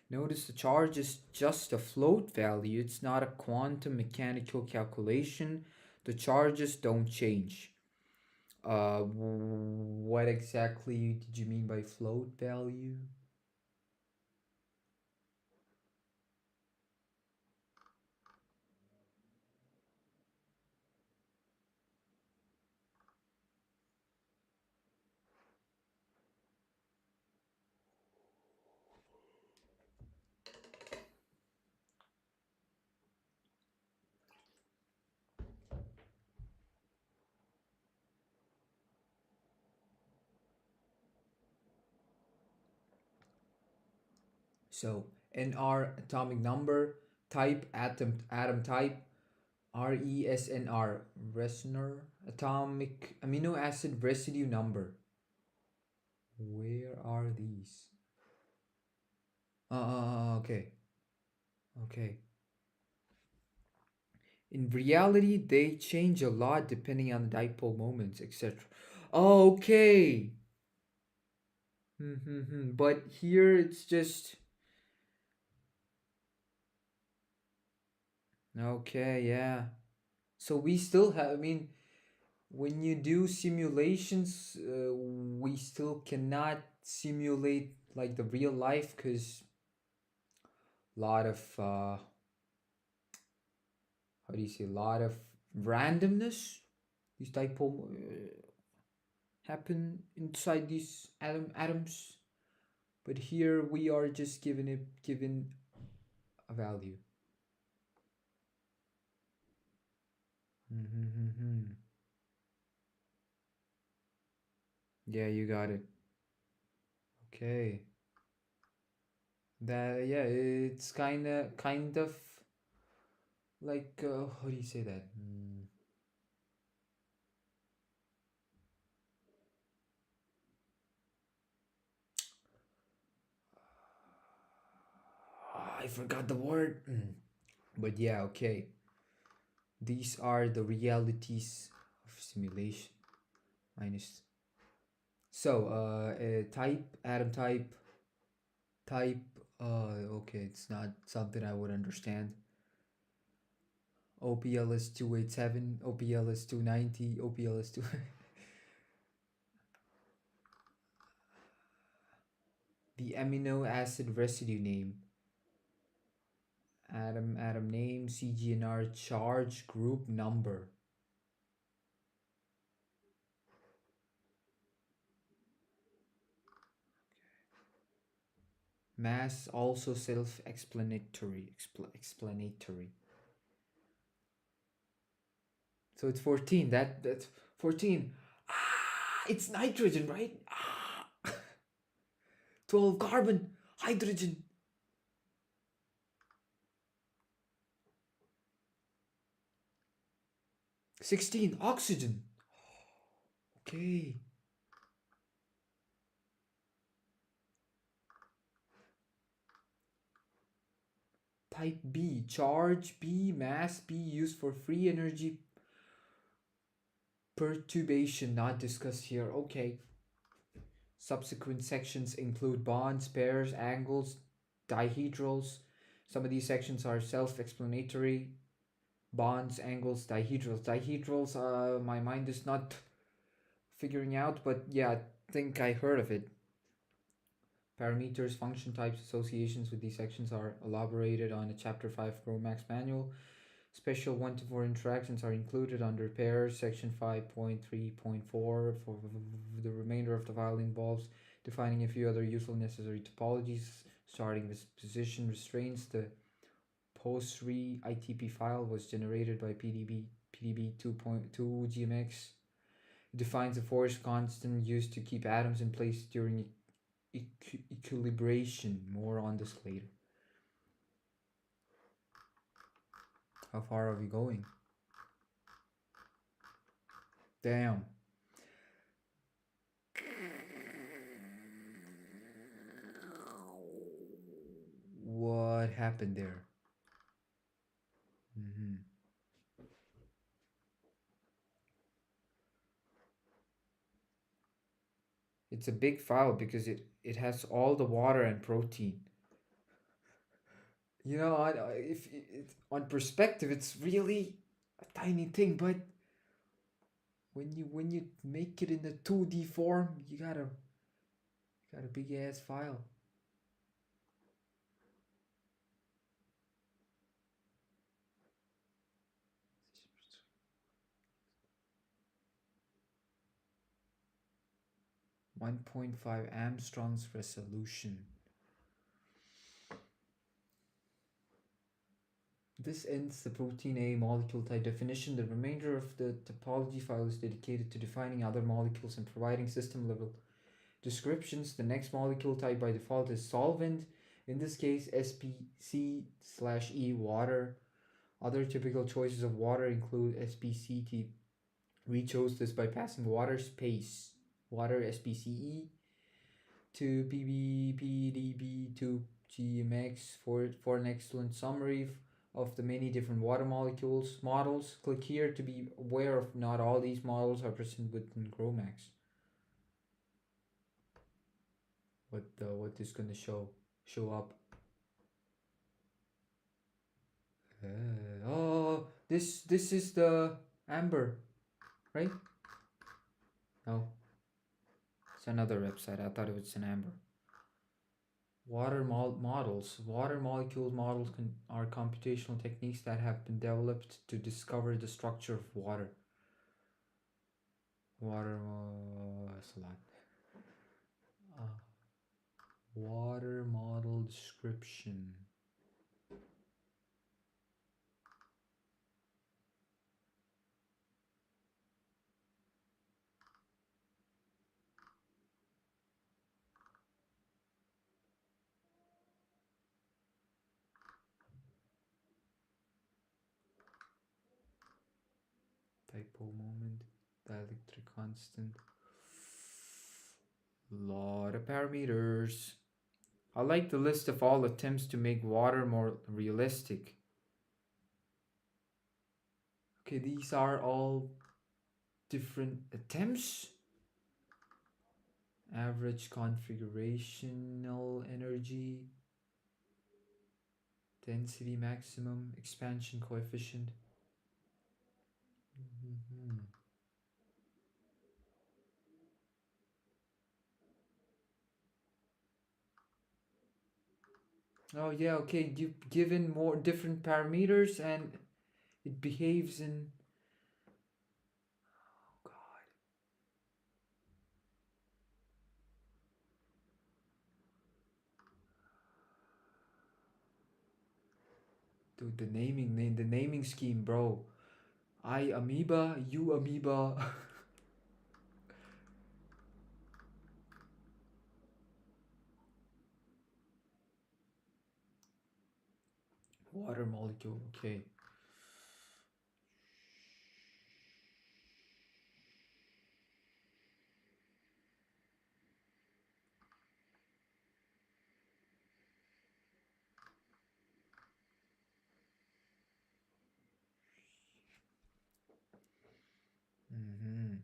S1: Notice the charge is just a float value. It's not a quantum mechanical calculation. The charges don't change. What exactly did you mean by float value? So NR atomic number, type atom type, RESNR Resner atomic amino acid residue number. Where are these? Okay. Okay. In reality, they change a lot depending on the dipole moments, etc. Okay. But here it's just okay, yeah. So we still have, I mean, when you do simulations, we still cannot simulate like the real life because a lot of how do you say, a lot of randomness. These dipole happen inside these atoms, but here we are just given a value. Yeah, you got it. Okay. That, yeah, it's kind of like how do you say that? I forgot the word. But yeah, okay. These are the realities of simulation. Minus. So, type, atom type. Okay, it's not something I would understand. OPLS 287, OPLS 290, OPLS 2. The amino acid residue name. Atom name, CGNR charge group number. Mass also self-explanatory. Explanatory. So it's 14. That's 14. It's nitrogen, right? 12 carbon, hydrogen. 16 oxygen. Okay. Type B, charge B, mass B used for free energy perturbation, not discussed here. Okay. Subsequent sections include bonds, pairs, angles, dihedrals. Some of these sections are self-explanatory. Bonds, angles, dihedrals. Dihedrals, my mind is not figuring out, but yeah, I think I heard of it. Parameters, function types, associations with these sections are elaborated on a Chapter 5 GROMACS manual. Special 1 to 4 interactions are included under pairs. Section 5.3.4 for the remainder of the file involves defining a few other useful necessary topologies, starting with position restraints. The post-re ITP file was generated by PDB 2.2 GMX. It defines a force constant used to keep atoms in place during equilibration. More on this later. How far are we going? Damn. What happened there? It's a big file because it has all the water and protein. You know, if on perspective, it's really a tiny thing, but when you make it in the 2D form, you got a big ass file. .5 Armstrong's resolution. This ends the protein A molecule type definition. The remainder of the topology file is dedicated to defining other molecules and providing system level descriptions. The next molecule type by default is solvent. In this case, SPC/E, water. Other typical choices of water include SPCT. We chose this by passing water SPCE to PBPDB to GMX for an excellent summary of the many different water models. Click here to be aware of not all these models are present within GROMACS. What is gonna show up? Oh, this is the amber, right? No, it's another website. I thought it was an amber. Water models. Water molecule models are computational techniques that have been developed to discover the structure of water. That's a lot. Water model description. Typo moment, dielectric constant. Lot of parameters. I like the list of all attempts to make water more realistic. Okay, these are all different attempts. Average configurational energy, density maximum, expansion coefficient. Oh yeah, okay, you've given more different parameters and it behaves in... Oh god. Dude, the naming scheme, bro. I amoeba, you amoeba. Water molecule, okay. Mm-hmm.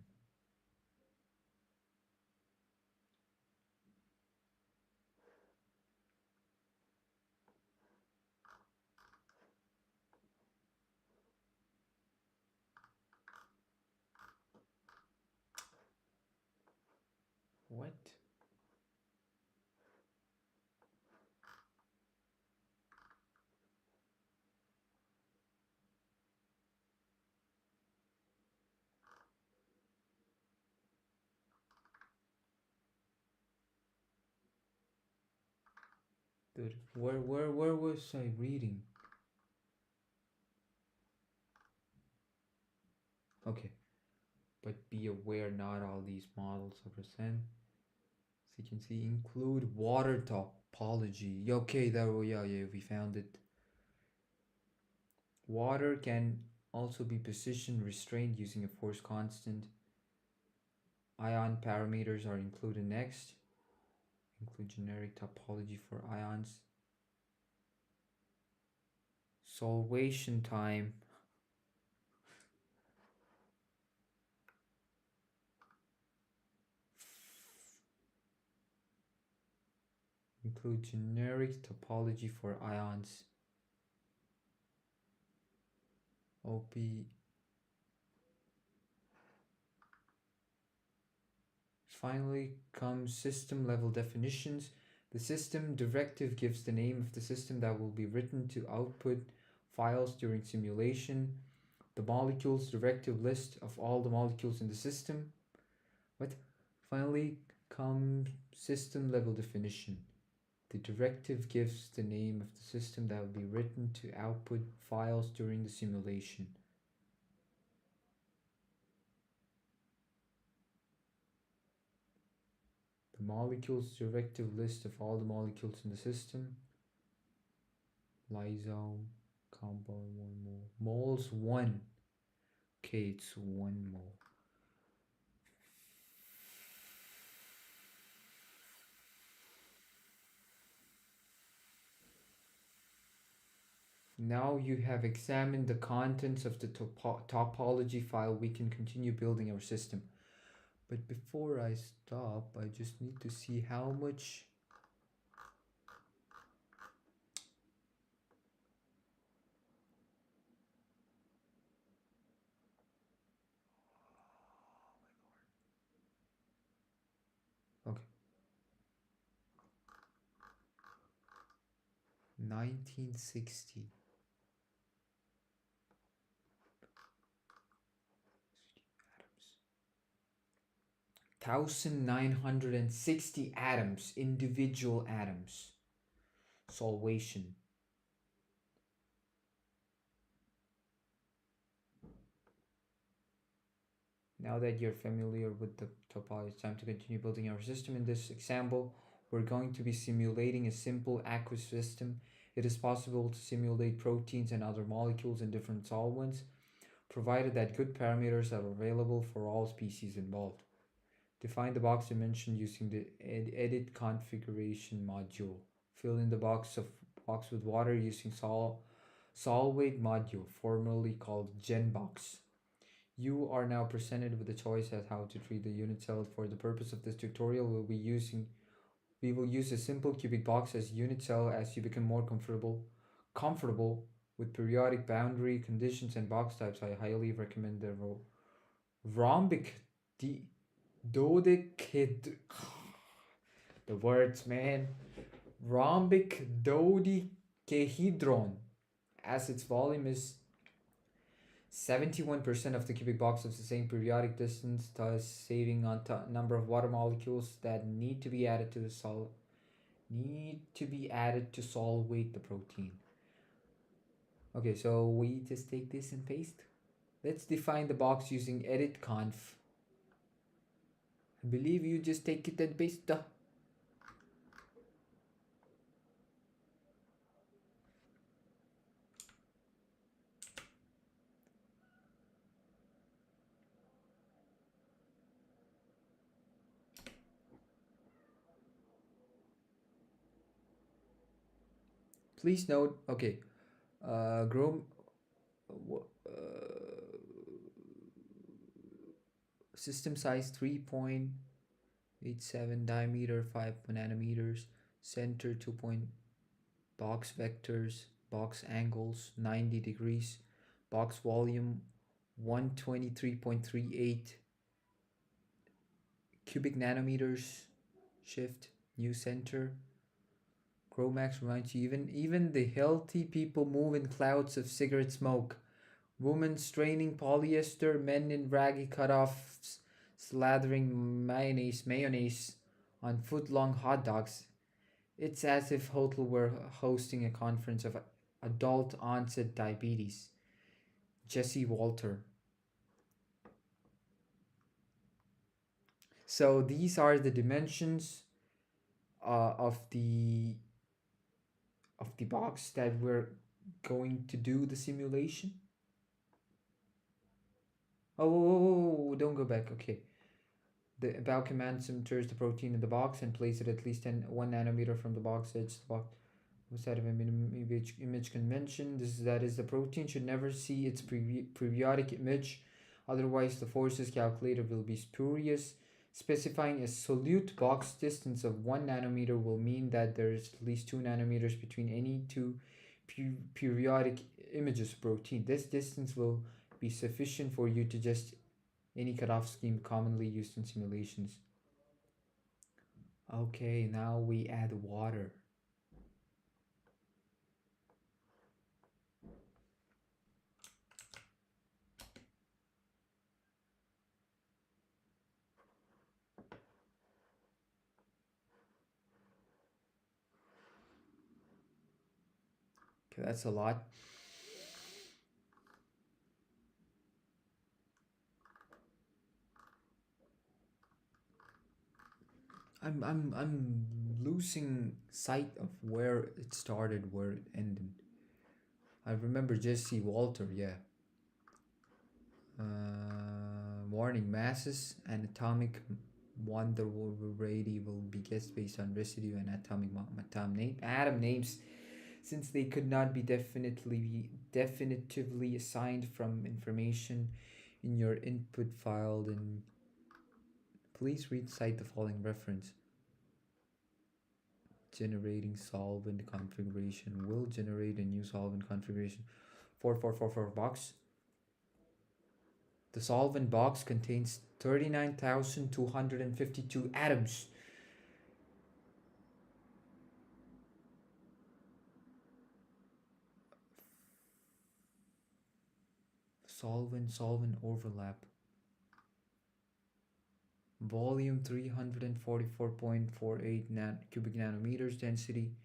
S1: What? Dude, where was I reading? Okay, but be aware not all these models are present. As you can see, include water topology. Okay, there we yeah, we found it. Water can also be position restrained using a force constant. Ion parameters are included next. Include generic topology for ions. Solvation time. Include generic topology for ions. OP. Finally comes system level definitions. The system directive gives the name of the system that will be written to output files during simulation. The molecules directive list of all the molecules in the system. What? Finally comes system level definition. The directive gives the name of the system that will be written to output files during the simulation. The molecules directive list of all the molecules in the system. Lysosome, compound 1 mole. Moles 1. Okay, it's 1 mole. Now you have examined the contents of the topology file, we can continue building our system. But before I stop, I just need to see how much okay. 1960. 1960 atoms, individual atoms. Solvation. Now that you're familiar with the topology, it's time to continue building our system. In this example, we're going to be simulating a simple aqueous system. It is possible to simulate proteins and other molecules in different solvents, provided that good parameters are available for all species involved. Define the box dimension using the edit configuration module. Fill in the box with water using solvate module, formerly called GenBox. You are now presented with a choice as how to treat the unit cell. For the purpose of this tutorial, we will use a simple cubic box as unit cell. As you become more comfortable with periodic boundary conditions and box types, I highly recommend the rhombic dodecahedron. The words, man. Rhombic dodecahedron, as its volume is 71% of the cubic box of the same periodic distance, thus saving on number of water molecules that need to be added to the solvate the protein. Okay, so we just take this and paste. Let's define the box using edit conf. I believe you just take it and paste. Please note, okay, System size 3.87, diameter 5 nanometers, center 2 point, box vectors, box angles 90 degrees, box volume 123.38 cubic nanometers, shift, new center. Chromax reminds you even the healthy people move in clouds of cigarette smoke. Women straining polyester, men in raggy cutoffs, slathering mayonnaise on foot-long hot dogs. It's as if Hotel were hosting a conference of adult onset diabetes. Jesse Walter. So these are the dimensions of the box that we're going to do the simulation. Oh, don't go back. Okay. The about command centers the protein in the box and place it at least 1 nanometer from the box edge. The box was that of image convention. That is, the protein should never see its periodic image, otherwise the forces calculated will be spurious. Specifying a solute box distance of 1 nanometer will mean that there is at least 2 nanometers between any two periodic images of protein. This distance will be sufficient for you to just any cutoff scheme commonly used in simulations. Okay, now we add water. Okay, that's a lot. I'm losing sight of where it started, where it ended. I remember Jesse Walter, yeah. Warning: masses and atomic wonder variety will be guessed based on residue and atomic atom names, since they could not be definitively assigned from information in your input file. Then please cite the following reference. Generating solvent configuration will generate a new solvent configuration. 4444 box. The solvent box contains 39,252 atoms. Solvent overlap. Volume 344.48 cubic nanometers. Density.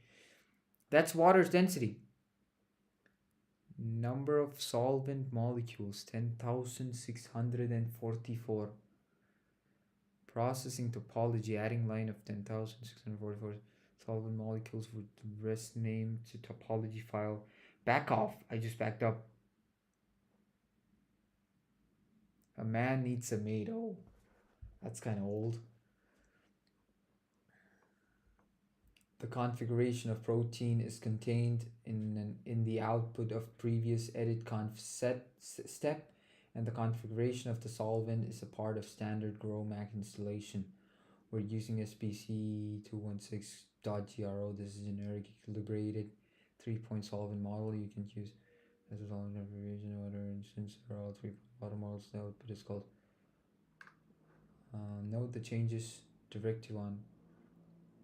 S1: That's water's density. Number of solvent molecules 10,644. Processing topology, adding line of 10,644 solvent molecules with rest name to topology file. Back off. I just backed up. A man needs a maid. Oh, that's kind of old. The configuration of protein is contained in the output of previous edit conf set step, and the configuration of the solvent is a part of standard GROMAC installation. We're using SPC216.gro. This is generic equilibrated 3-point solvent model. You can use as a solvent configuration order, and since there are all 3-point model models, the output is called. Note the changes directive on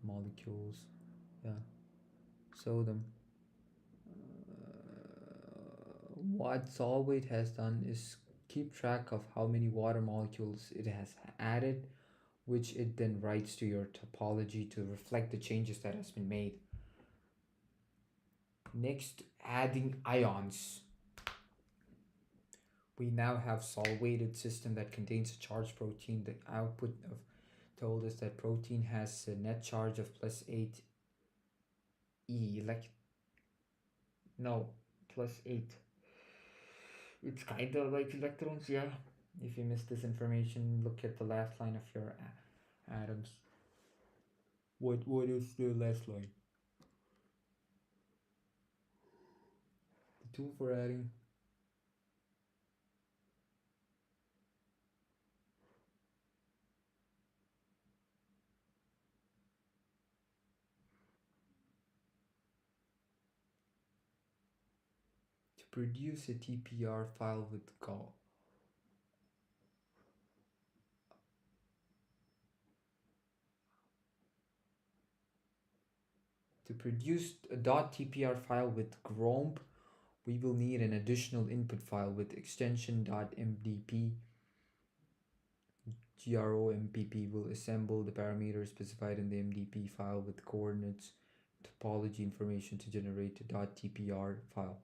S1: molecules. Yeah, sodium. What Solvate has done is keep track of how many water molecules it has added, which it then writes to your topology to reflect the changes that has been made. Next, adding ions. We now have solvated system that contains a charged protein. The output of told us that protein has a net charge of plus 8 plus 8. It's kind of like electrons, yeah. If you missed this information, look at the last line of your atoms. What is the last line? The tool for adding. produce a TPR file with Go. To produce a .tpr file with gromp, we will need an additional input file with extension .mdp. grompp will assemble the parameters specified in the mdp file with coordinates, topology information to generate a .tpr file.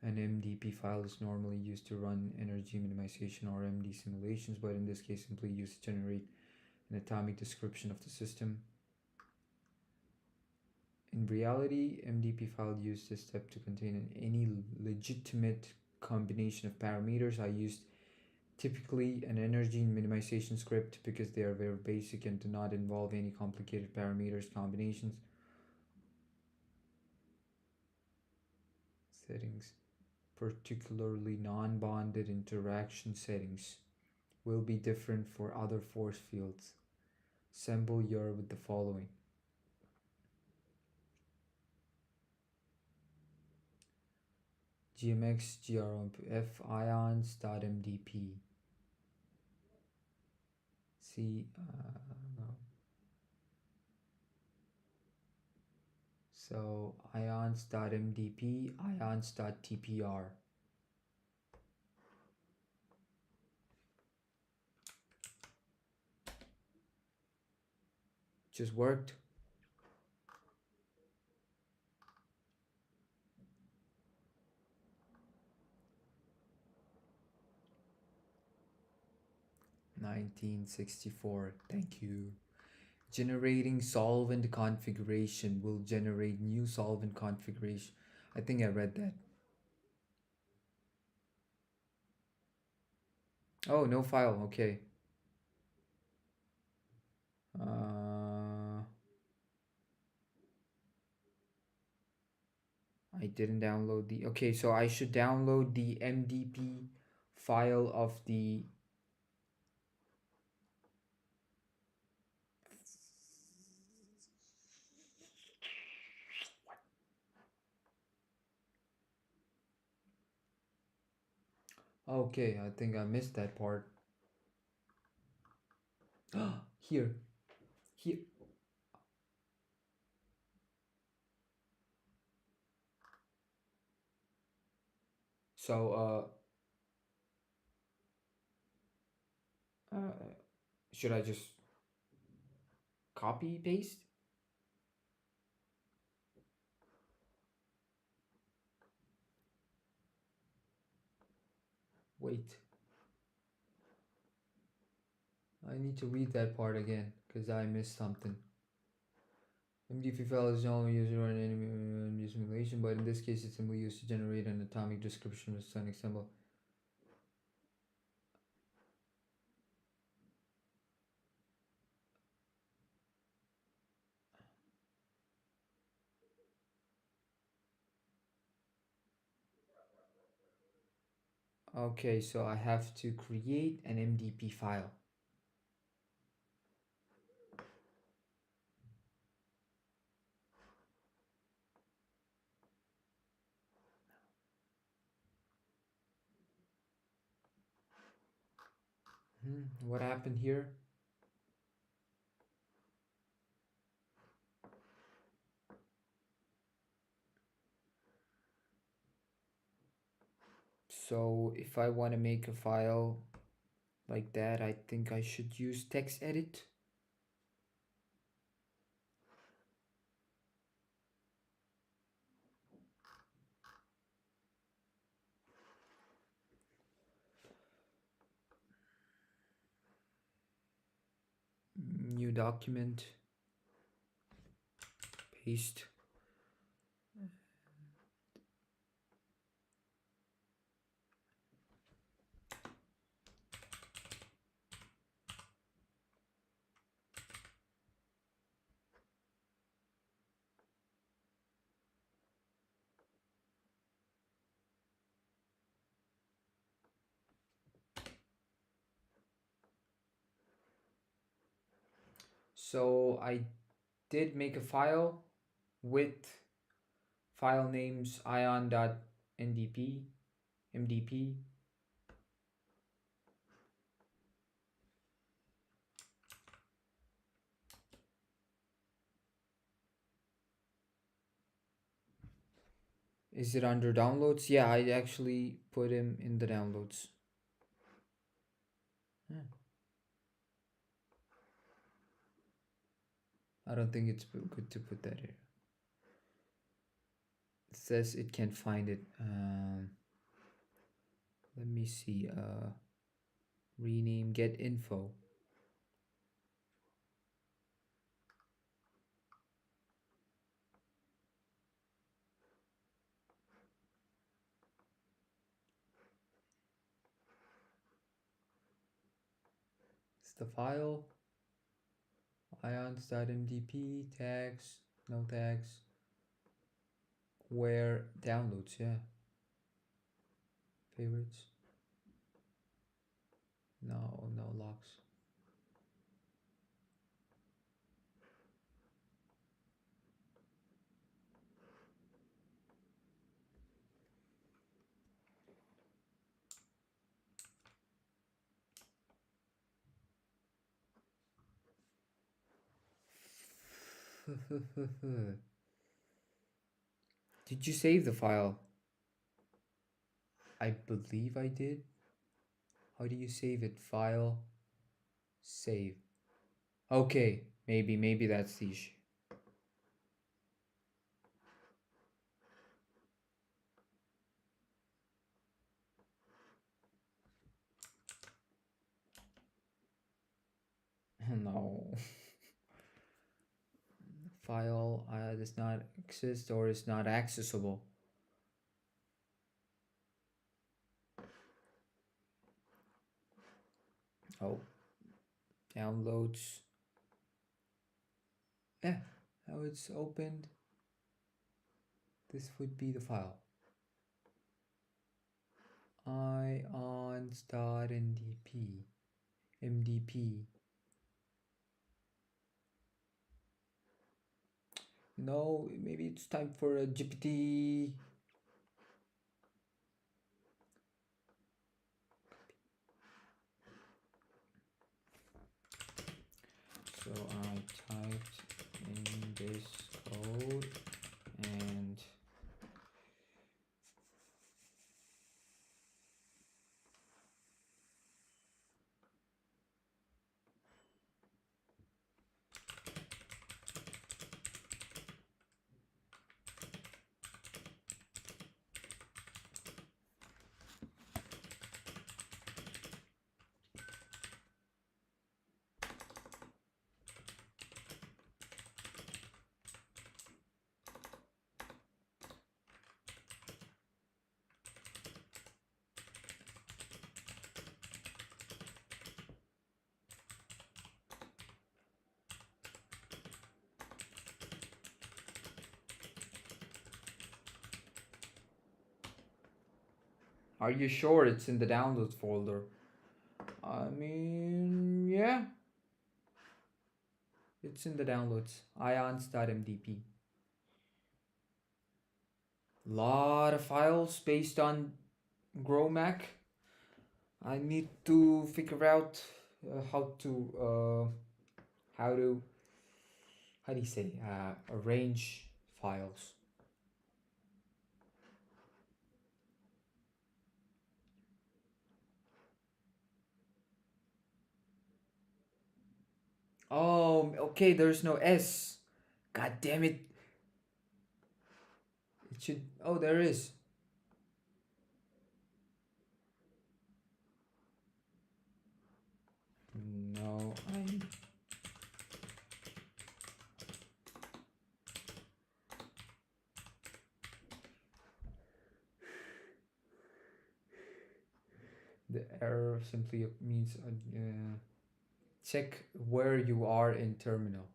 S1: An MDP file is normally used to run energy minimization or MD simulations, but in this case simply used to generate an atomic description of the system. In reality, MDP file used this step to contain any legitimate combination of parameters. I used typically an energy minimization script because they are very basic and do not involve any complicated parameters combinations. Settings. Particularly non-bonded interaction settings will be different for other force fields. Assemble your with the following. gmx gromp ions.mdp. See, no. So ions.mdp, ions.tpr. Just worked. (1964). Thank you. Generating solvent configuration will generate new solvent configuration. I think I read that. Oh, no file. Okay. I didn't download the. Okay, so I should download the MDP file of the. Okay, I think I missed that part. Here. Here. So, should I just copy paste? Wait. I need to read that part again because I missed something. MDP file is normally used to run any simulation, but in this case it's simply used to generate an atomic description of sonic symbol. Okay, so I have to create an MDP file. What happened here? So if I want to make a file like that, I think I should use text edit. New document, paste. So I did make a file with file names ion.mdp NDP, MDP. Is it under downloads? Yeah, I actually put him in the downloads. Yeah. I don't think it's good to put that here. It says it can't find it. Let me see. Rename get info. It's the file. Ions.mdp tags, no tags. Where downloads, yeah. Favorites. No locks. Did you save the file? I believe I did. How do you save it? File, save. Okay, maybe that's the issue. No. File does not exist or is not accessible. Oh, downloads. Yeah, now it's opened. This would be the file. Ions.ndp. MDP. No, maybe it's time for a GPT. So I typed in this code and are you sure it's in the downloads folder? I mean, yeah. It's in the downloads. Ions.mdp. Lot of files based on GrowMac. I need to figure out how to how do you say arrange files. Oh, okay, there's no S. God damn it. It should. Oh, there is. No, I. The error simply means check where you are in terminal.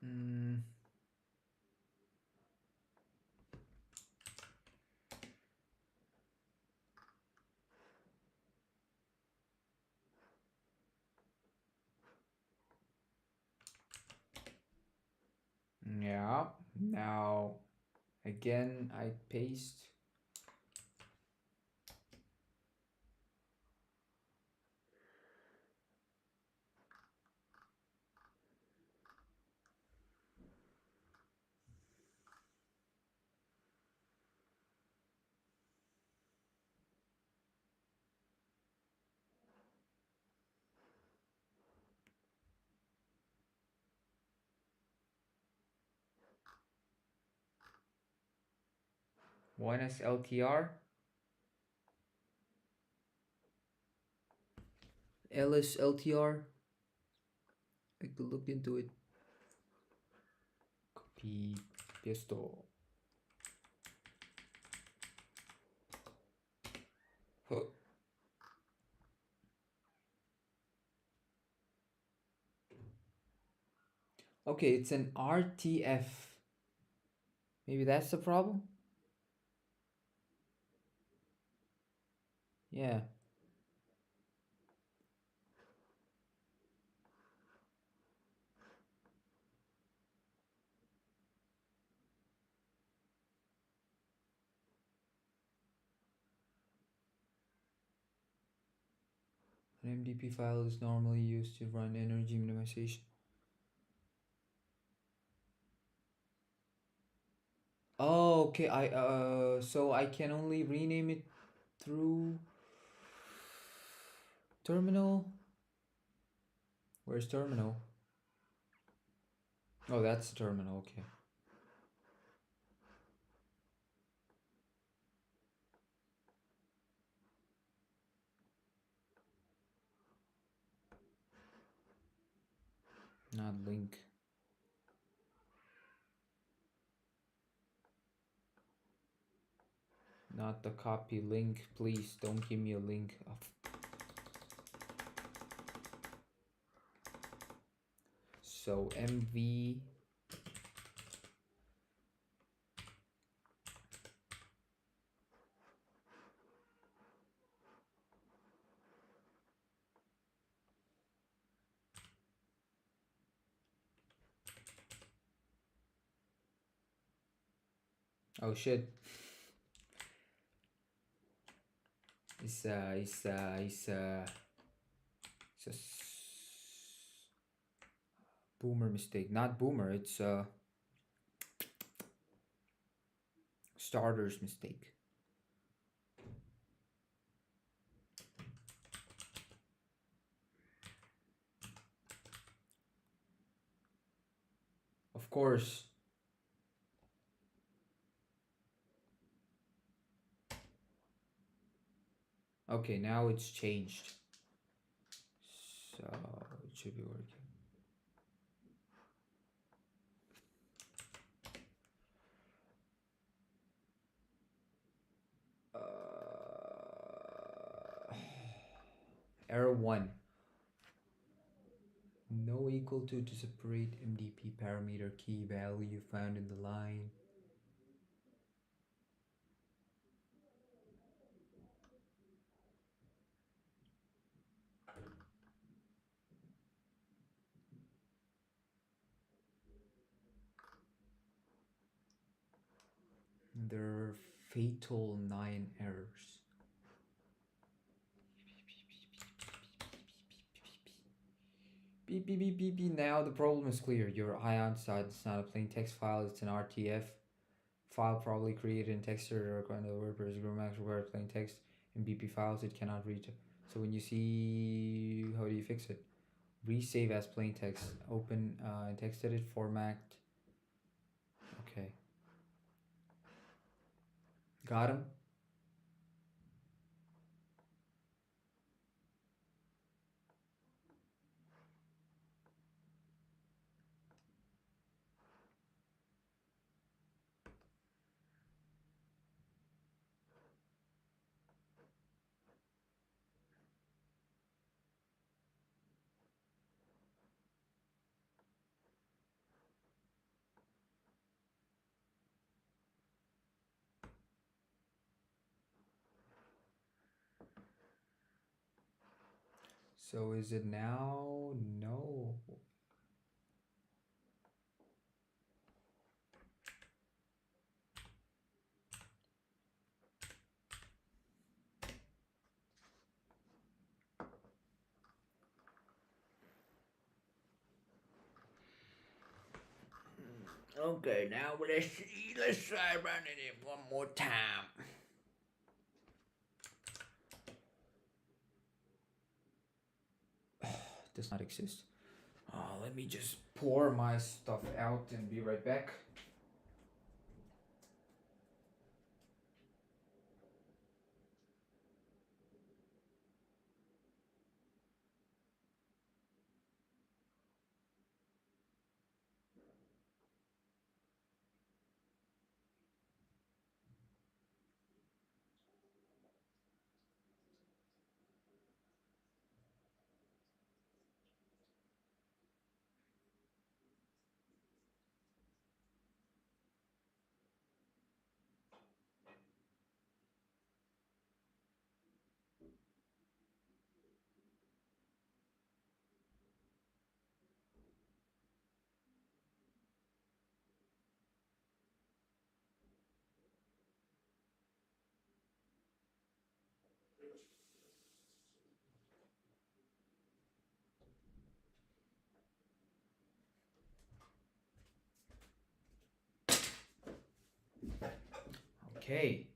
S1: Mm. Yeah, now again I paste. Buenas LTR. Ellis LTR. I could look into it. Copy pistol. Huh. Okay, it's an RTF. Maybe that's the problem? Yeah. An MDP file is normally used to run energy minimization. Oh, okay. So I can only rename it through terminal. Where's terminal? Oh, that's the terminal. Okay. Not link. Not the copy link. Please don't give me a link. So MV. Oh shit. It's a boomer mistake. Not boomer. It's a starter's mistake. Of course. Okay, now it's changed. So it should be working. Error 1. No equal to separate MDP parameter key value found in the line. There are fatal 9 errors. Beep beep beep beep beep. Now the problem is clear. Your ion side is not a plain text file, it's an RTF file probably created in text editor or under the WordPress Max required plain text in BP files it cannot read. So when you see, how do you fix it? Resave as plain text. Open in text edit format. Okay. Got him. So is it now? No. Okay, now let's see. Let's try running it one more time. Does not exist. Let me just pour my stuff out and be right back. Okay.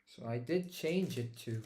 S1: So I did change it to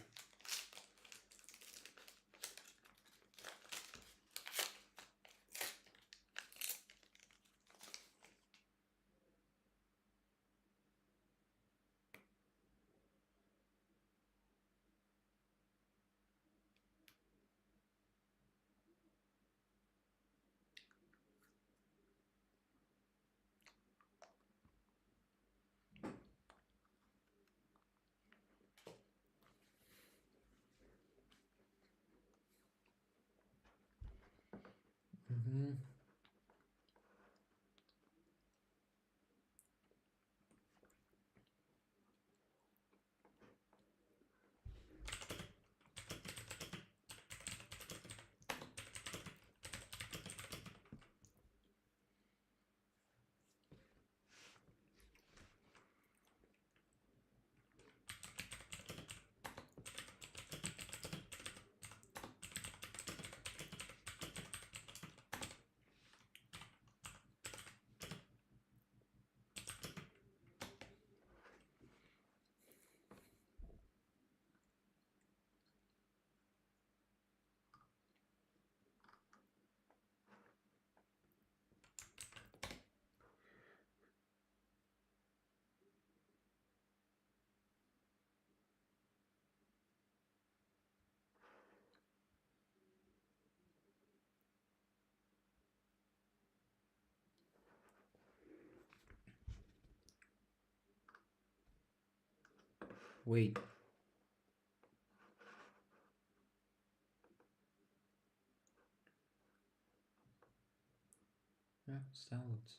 S1: wait. Yeah, it's downloads.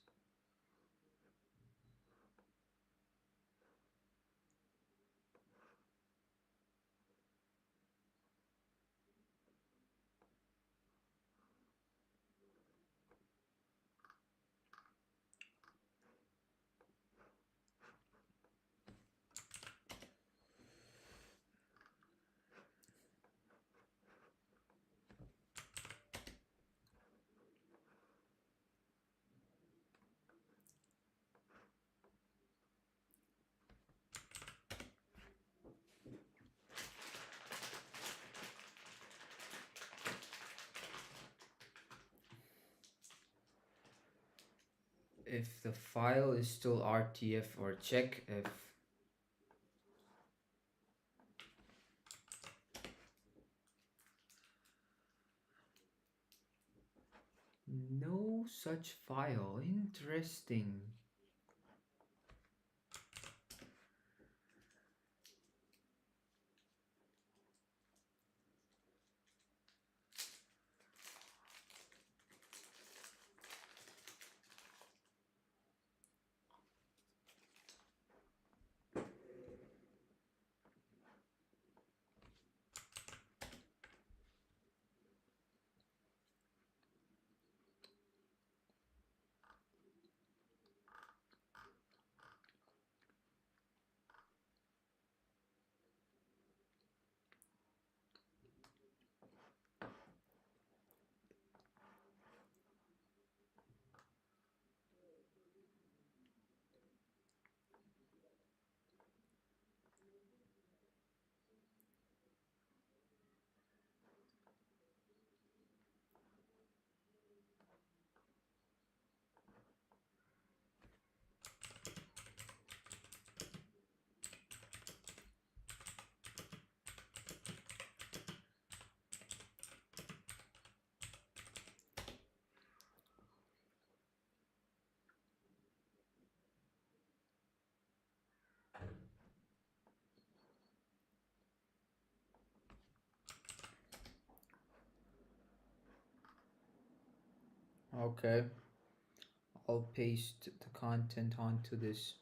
S1: If the file is still RTF, or check if no such file. Interesting. Okay, I'll paste the content onto this.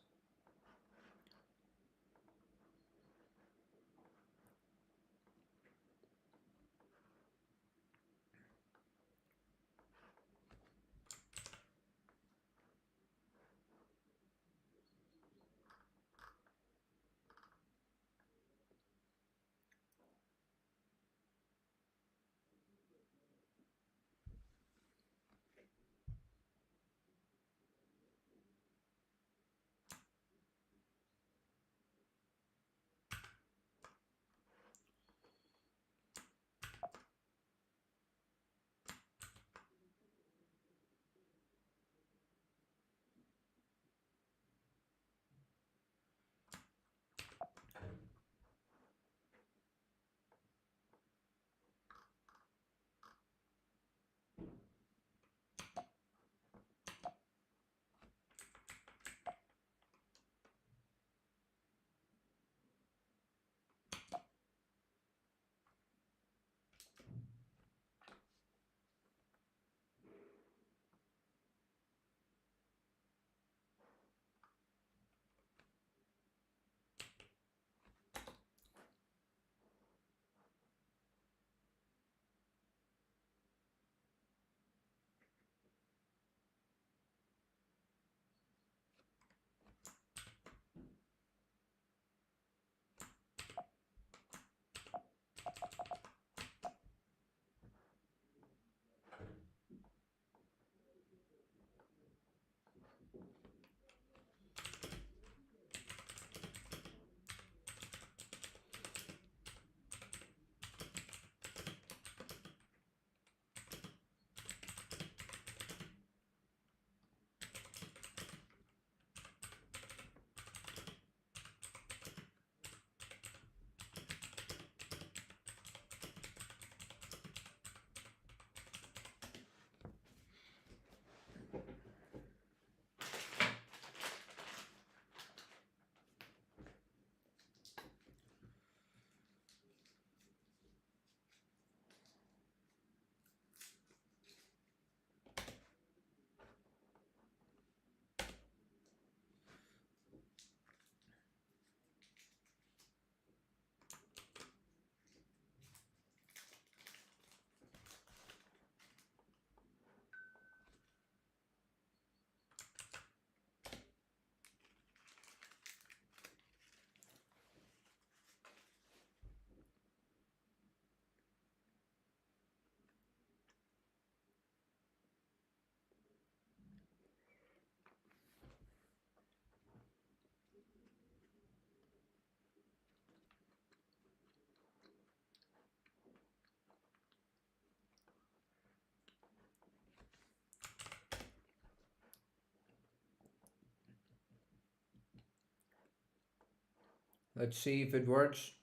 S1: Let's see if it works.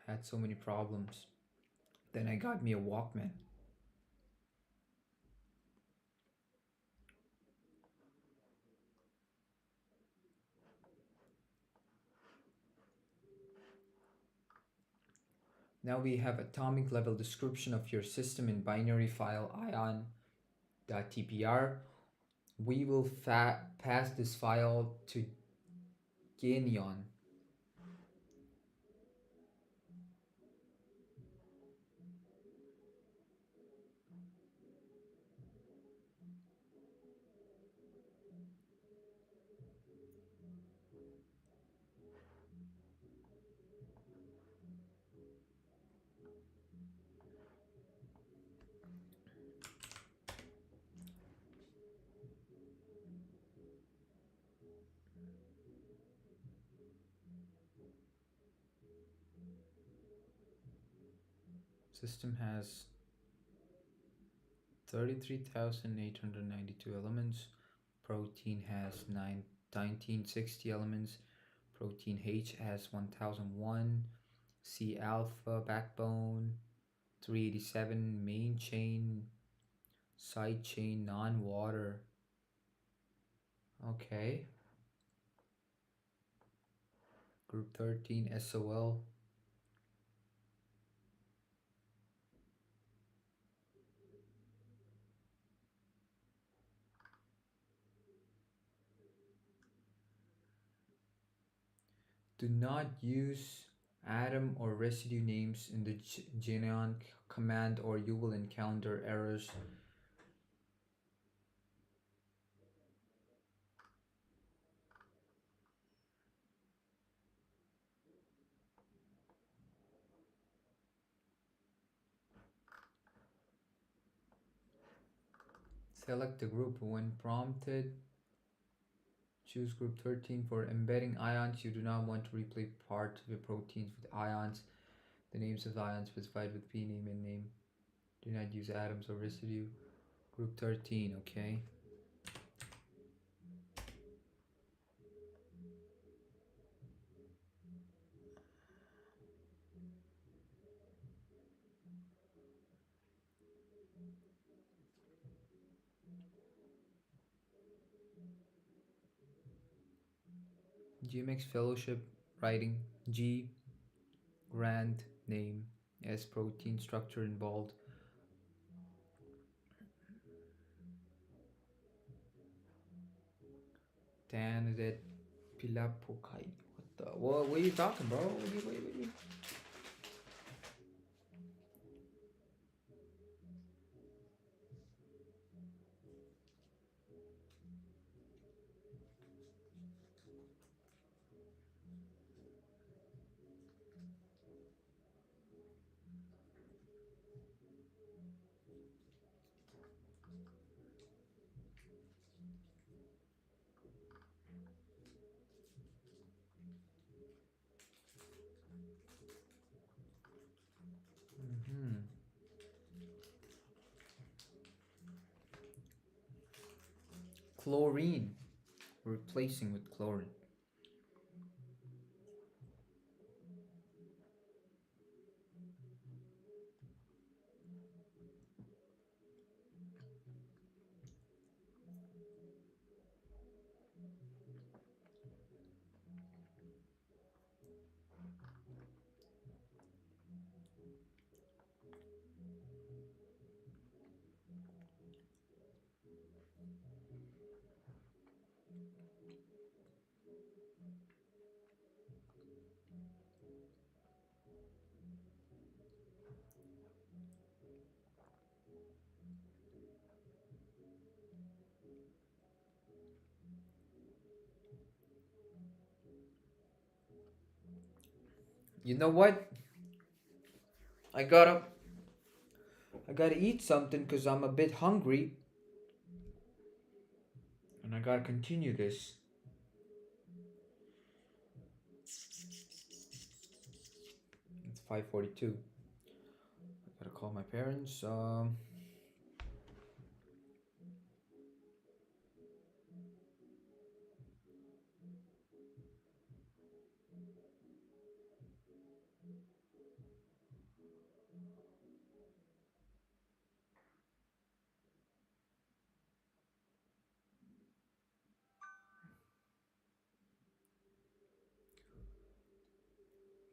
S1: I had so many problems. Then I got me a Walkman. Now we have atomic level description of your system in binary file ion.tpr. We will pass this file to Genion. System has 33,892 elements. Protein has 1960 elements. Protein H has 1001. C alpha backbone 387 main chain Side chain non-water. Okay. Group 13 SOL. Do not use atom or residue names in the geneon command or you will encounter errors. Select the group when prompted. Choose group 13 for embedding ions. You do not want to replace parts of the proteins with ions. The names of the ions specified with P name and name. Do not use atoms or residue. Group 13, okay. GMX Fellowship writing G grand name S protein structure involved. Candidate Pilapokai. What are you talking, bro? What are you? Mm-hmm. Chlorine. Replacing with chlorine. You know what? I gotta eat something because I'm a bit hungry. And I gotta continue this. It's 5:42. I gotta call my parents.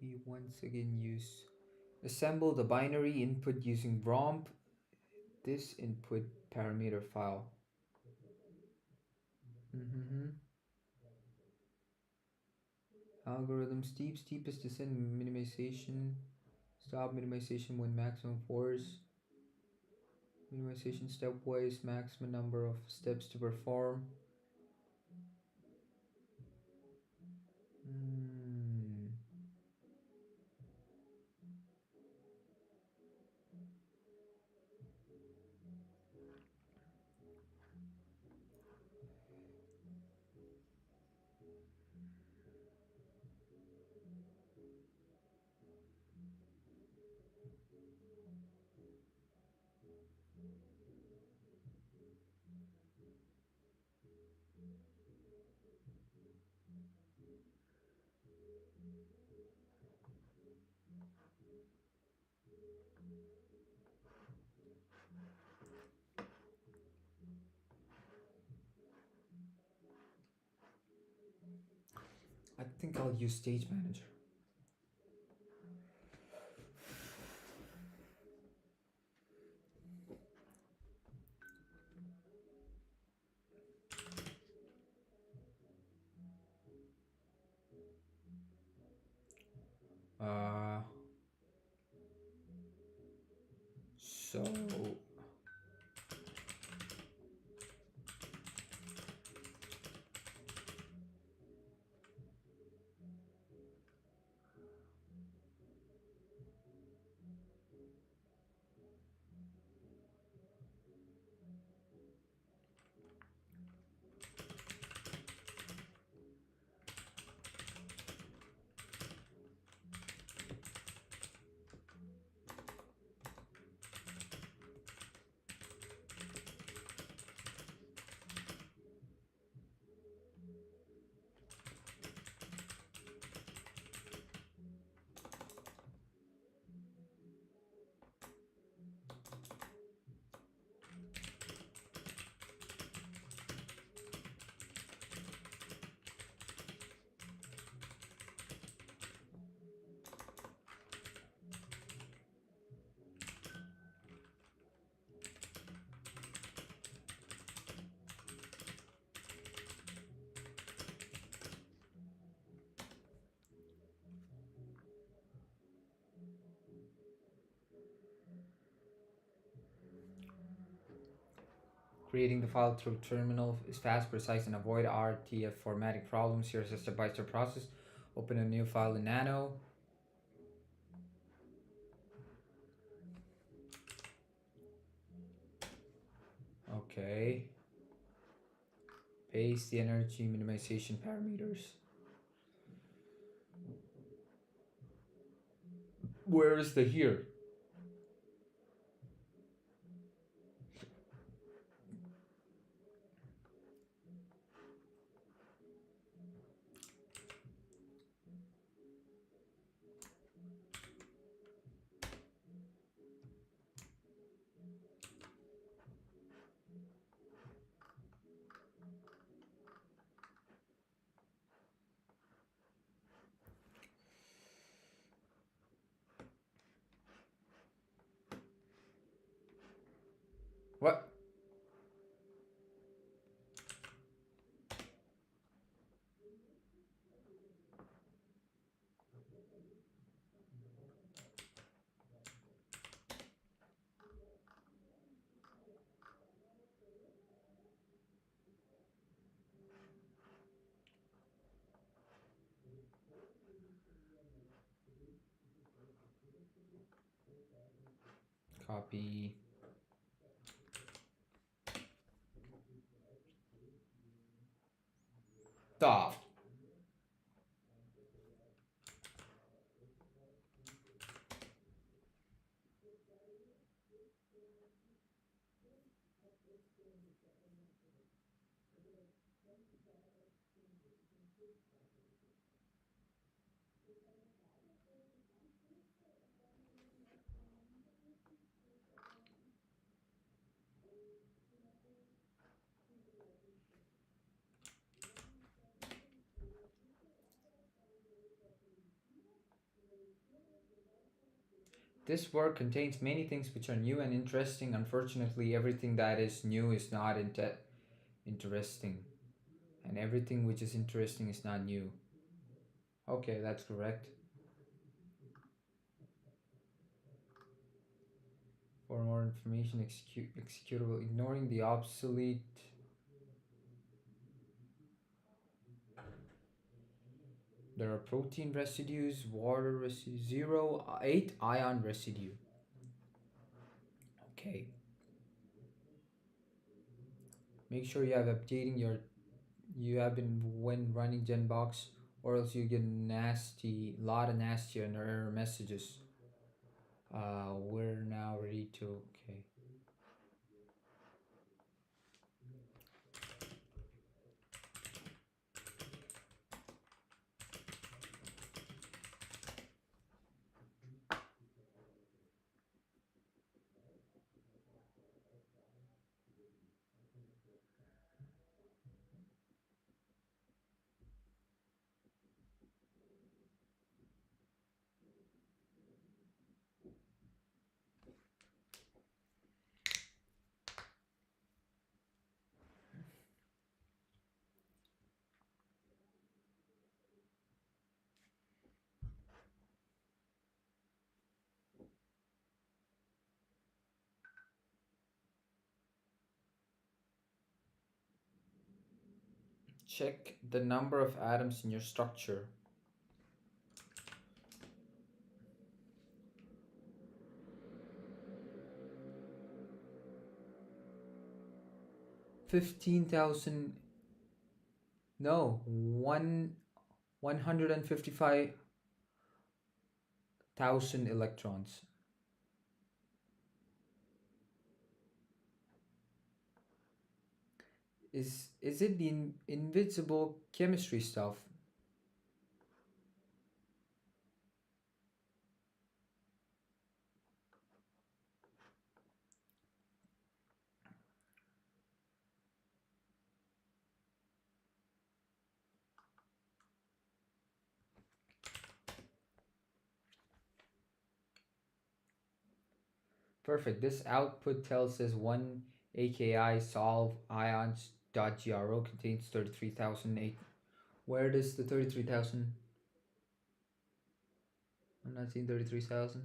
S1: We once again use assemble the binary input using romp this input parameter file. Mm-hmm. Algorithm steepest descent minimization. Stop minimization when maximum force. Minimization stepwise maximum number of steps to perform. Mm. think I'll use Stage Manager. Uh, so creating the file through terminal is fast, precise, and avoid RTF formatting problems. Here's a step-by-step process. Open a new file in Nano. Okay. Paste the energy minimization parameters. Where is the here? What? Copy. Stop. This work contains many things which are new and interesting. Unfortunately, everything that is new is not interesting. And everything which is interesting is not new. Okay, that's correct. For more information, executable, ignoring the obsolete. There are protein residues, water residue, 8 ion residue. Okay. Make sure you have updating you have been when running Genbox, or else you get lot of nasty and error messages. We're now ready to, okay. check the number of atoms in your structure. $15,000. No, 155,000 electrons. Is it the invisible chemistry stuff? Perfect. This output tells us one AKI solve ions.gro contains 33,008. Where does the 33,000? I'm not seeing 33,000.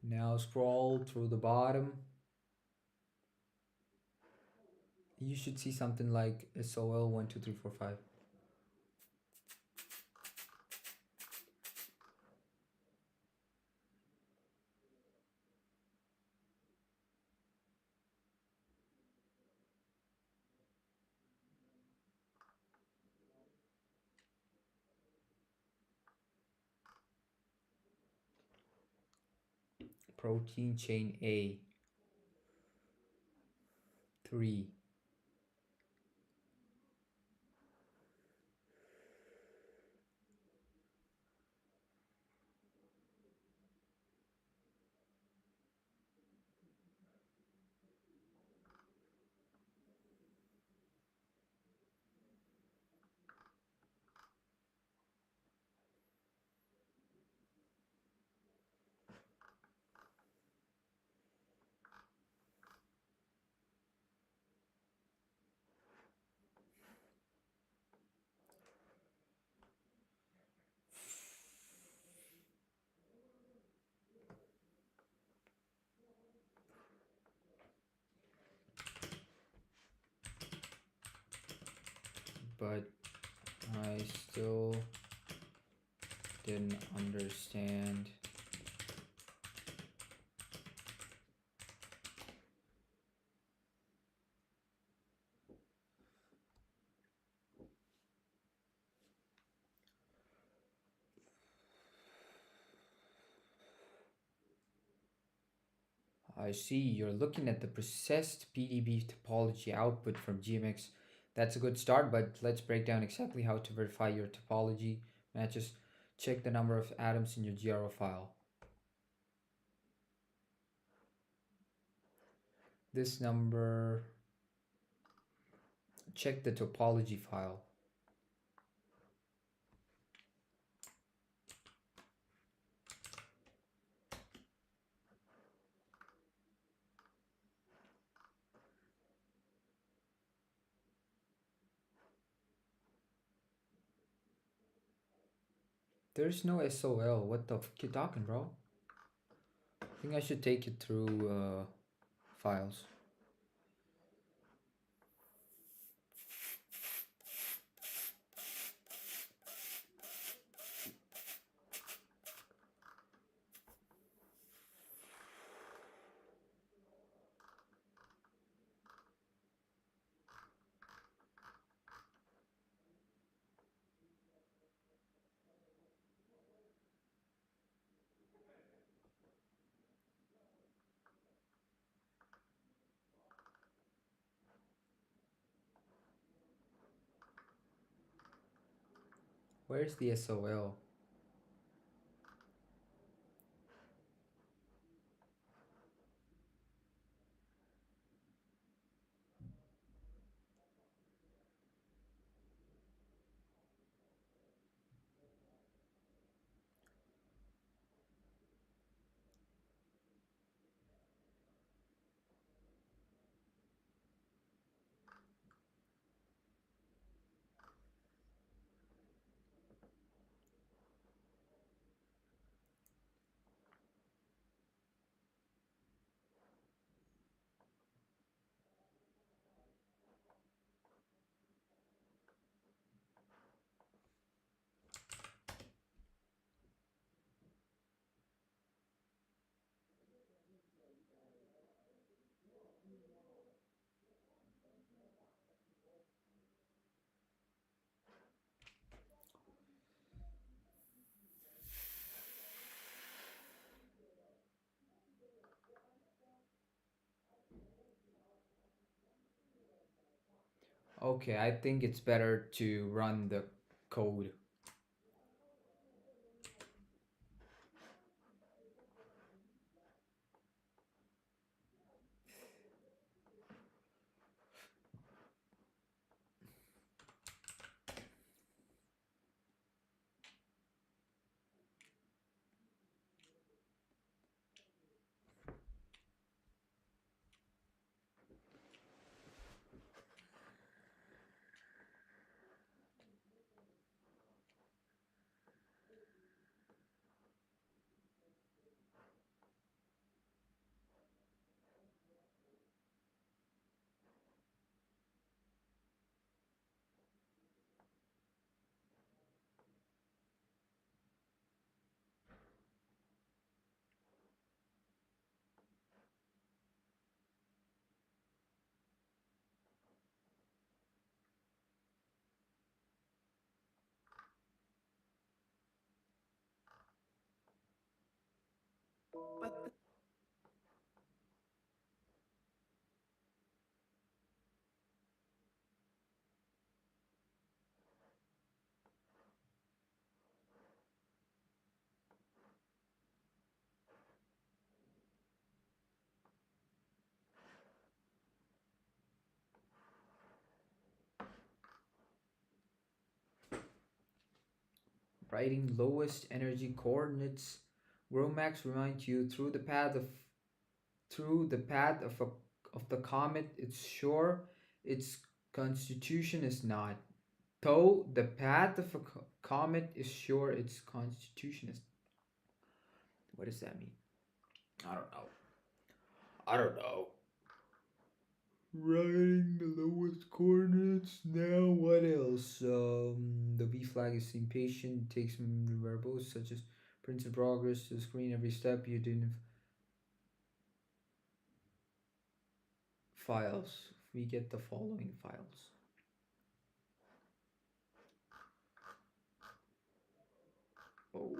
S1: Now scroll through the bottom. You should see something like SOL 12345. Protein chain A. 3. But I still didn't understand. I see, you're looking at the processed PDB topology output from GMX. That's a good start, but let's break down exactly how to verify your topology matches. Check the number of atoms in your GRO file. This number, check the topology file. There's no SOL. What the f you talking, bro? I think I should take you through files. Where's the SOL? Okay, I think it's better to run the code. Writing lowest energy coordinates. Romax reminds you through the path of the comet. It's sure its constitution is not. Though the path of a comet is sure its constitution is. What does that mean? I don't know. I don't know. Writing the lowest coordinates. Now what else? The B flag is impatient. Takes variables such as prints in progress to the screen every step you do. Files. We get the following files. Oh,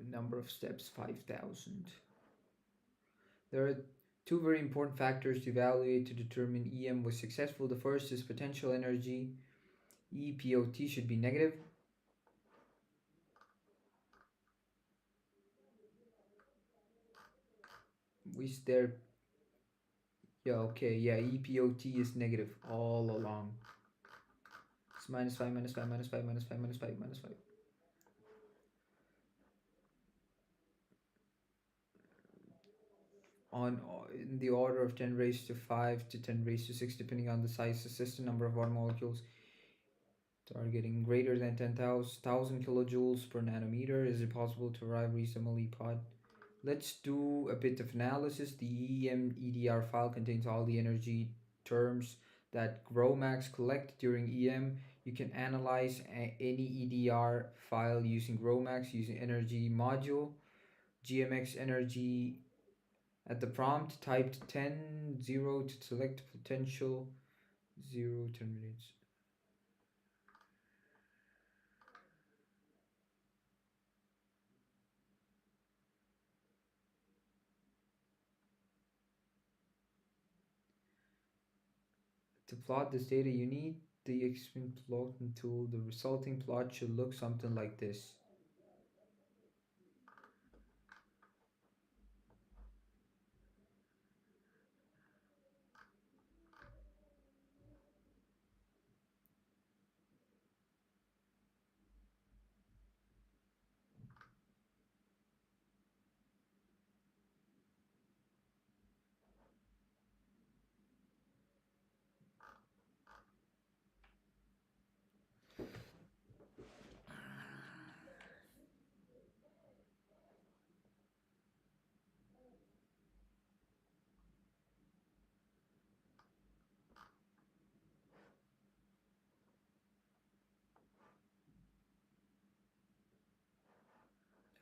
S1: number of steps 5,000. There are two very important factors to evaluate to determine EM was successful. The first is potential energy. EPOT should be negative. Is there? Yeah, okay, yeah, EPOT is negative all along. It's minus 5, minus 5, minus 5, minus 5, minus 5, minus 5. On in the order of 10 raised to 5 to 10 raised to 6, depending on the size of the system, number of water molecules. Targeting greater than 10,000 kilojoules per nanometer. Is it possible to arrive reasonably pod? Let's do a bit of analysis. The EM EDR file contains all the energy terms that GrowMax collect during EM. You can analyze any EDR file using GrowMax using energy module. GMX energy at the prompt typed 10 0 to select potential 0 terminates. To plot this data, you need the X-Men plotting tool. The resulting plot should look something like this.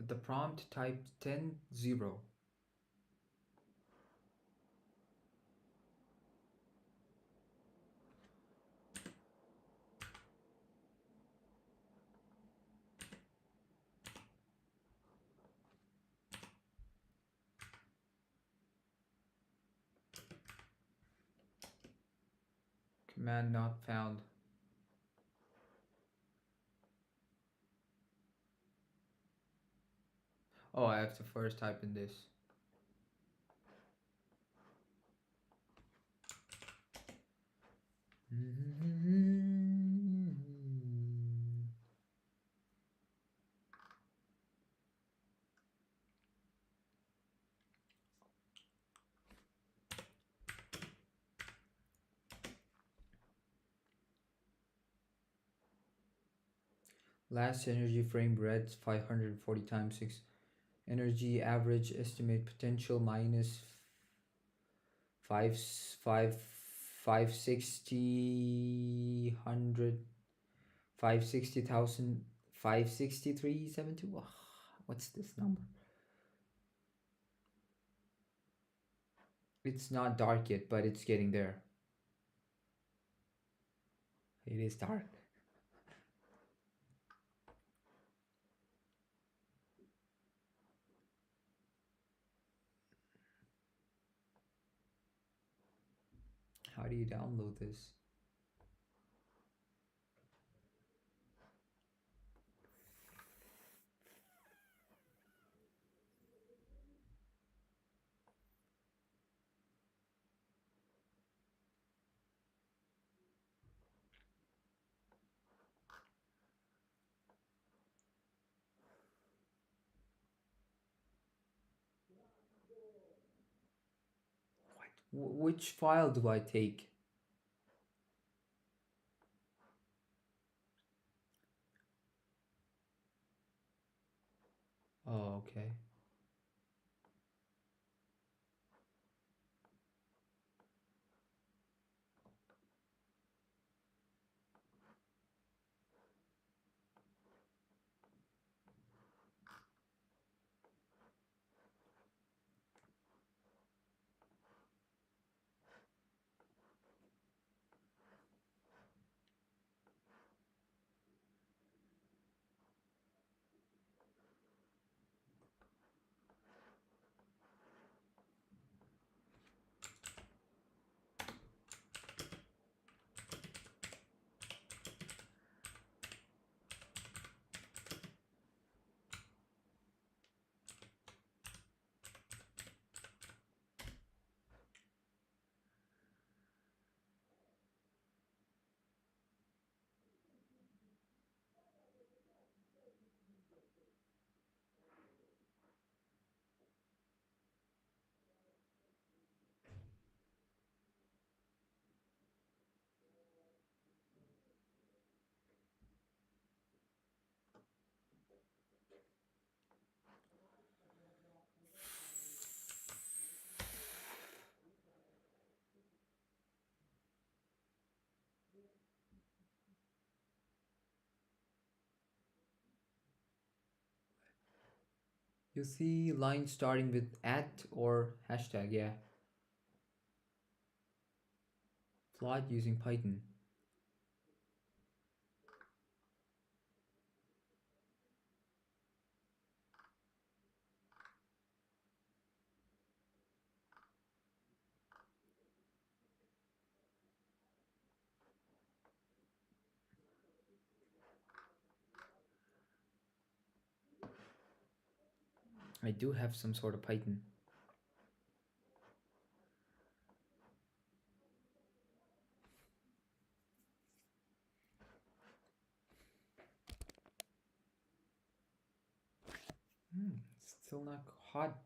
S1: At the prompt, type 10 0. Command not found. Oh, I have to first type in this. Last energy frame read 540 times 6. Energy average estimate potential minus 5 5 560 100 560,000 563.72. What's this number? It's not dark yet, but it's getting there. It is dark. How do you download this? Which file do I take? Oh, okay. You see lines starting with at or hashtag, yeah. Plot using Python. I do have some sort of Python. It's still not hot.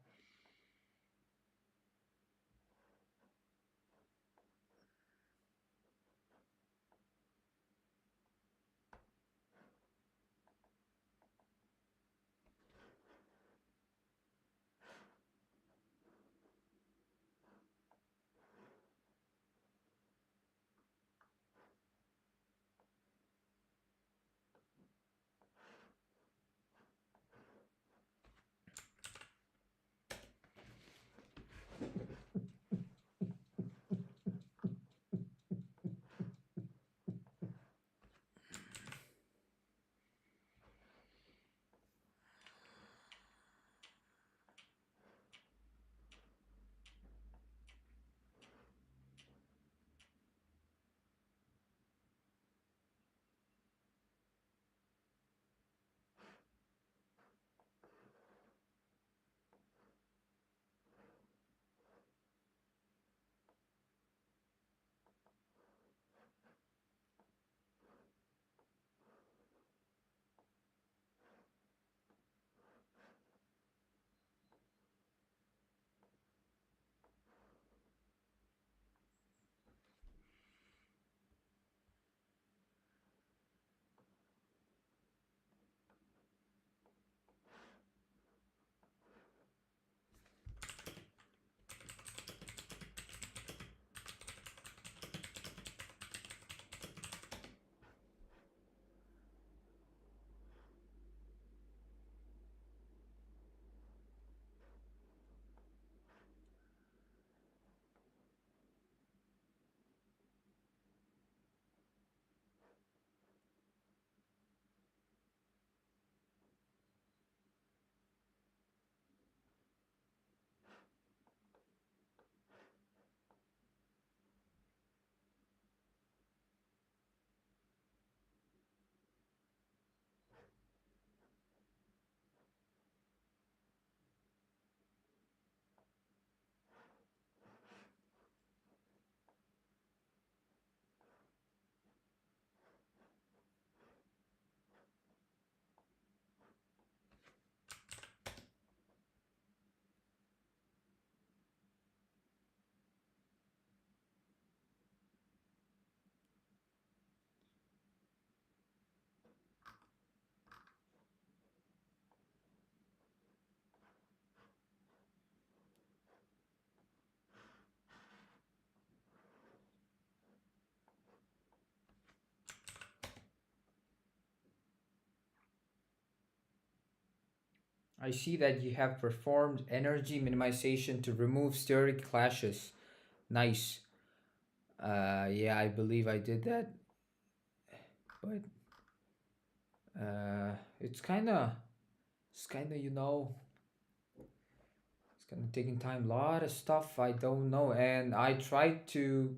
S1: I see that you have performed energy minimization to remove steric clashes. Nice. Yeah, I believe I did that, but it's kind of, it's kind of taking time. A lot of stuff I don't know, and I tried to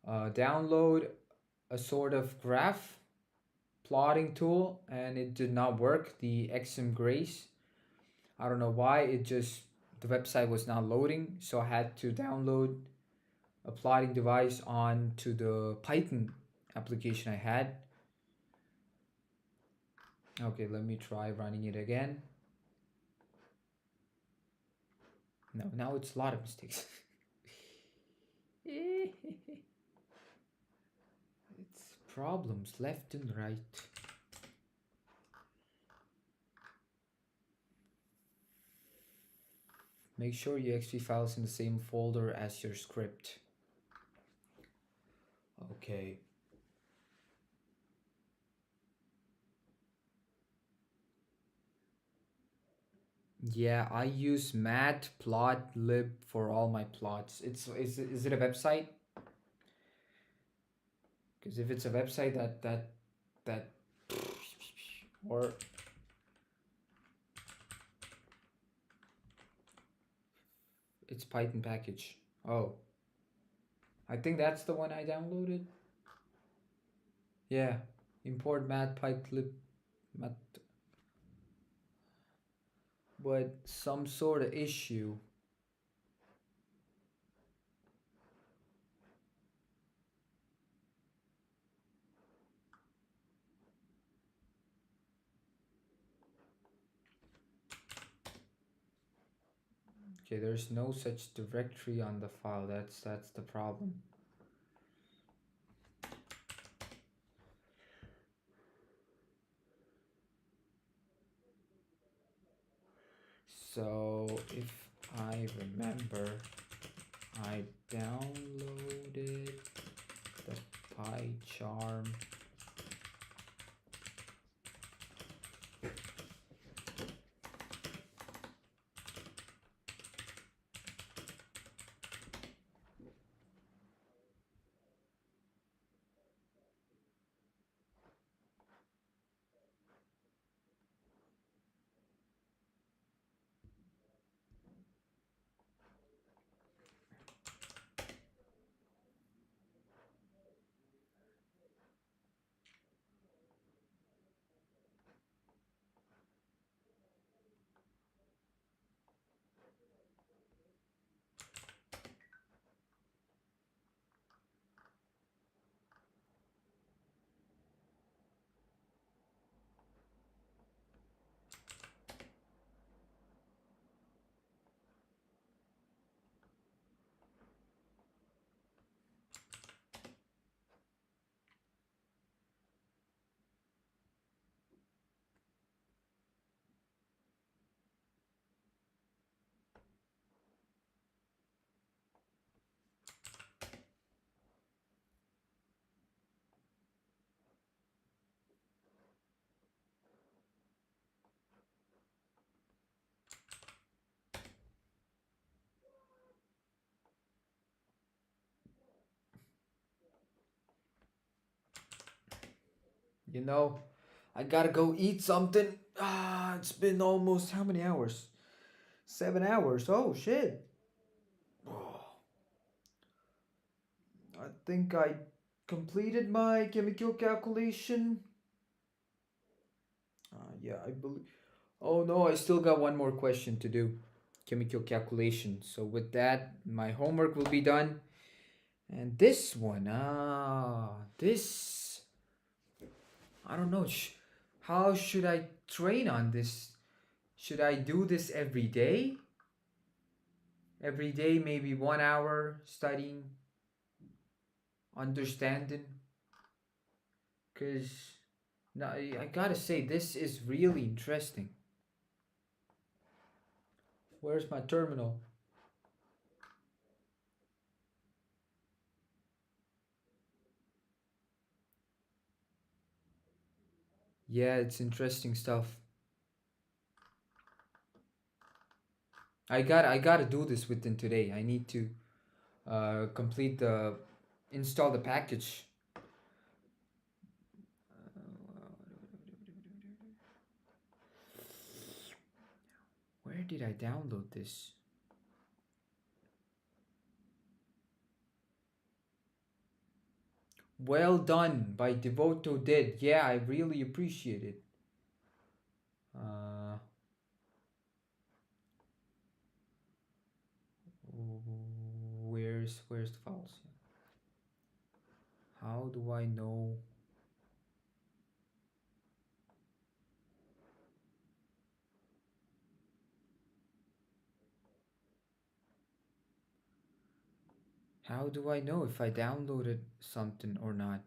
S1: download a sort of graph plotting tool, and it did not work. The XM Grace. I don't know why. The website was not loading, so I had to download a plotting device onto the Python application I had. Okay, let me try running it again. No, now it's a lot of mistakes. It's problems left and right. Make sure your XP file is in the same folder as your script. Okay. Yeah, I use matplotlib for all my plots. Is it a website? Because if it's a website that or it's Python package. Oh, I think that's the one I downloaded. Yeah, import matplotlib, mat, but some sort of issue. Okay, there's no such directory on the file. That's the problem. So if I remember, I downloaded the PyCharm. You know, I gotta go eat something. It's been almost how many hours? 7 hours. Oh shit. Oh, I think I completed my chemical calculation. Yeah, I believe. Oh no, I still got one more question to do. Chemical calculation. So with that, my homework will be done. And this one, this, I don't know. How should I train on this? Should I do this every day? Every day, maybe 1 hour studying, understanding. Because now I gotta say, this is really interesting. Where's my terminal? Yeah, it's interesting stuff. I gotta do this within today. I need to complete the install the package. Where did I download this? Well done by Devoto Dead. Yeah, I really appreciate it. Uh, where's the files? How do I know? How do I know if I downloaded something or not?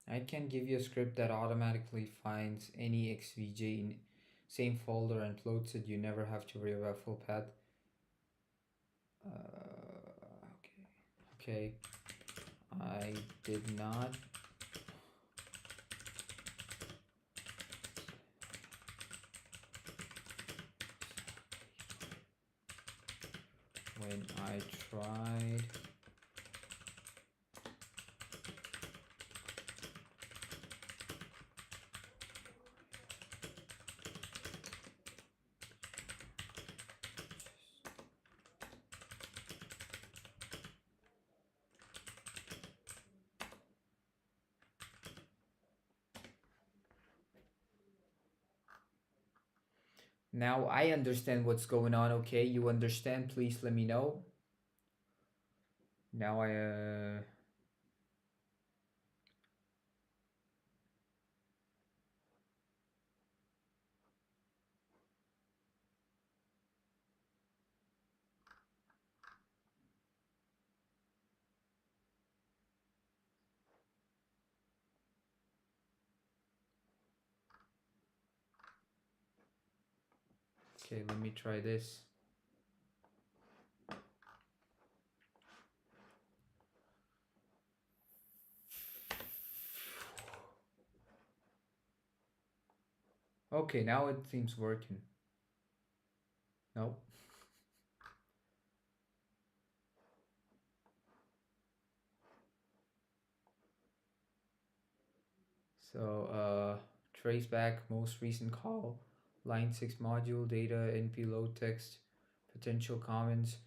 S1: I can give you a script that automatically finds any XVJ in same folder and floats it. You never have to worry about full path. Okay. I did not. When I tried. Now I understand what's going on, okay? You understand? Please let me know. Now okay, let me try this. Okay, now it seems working. Nope. So trace back most recent call, line 6 module, data, NP load text, potential comments.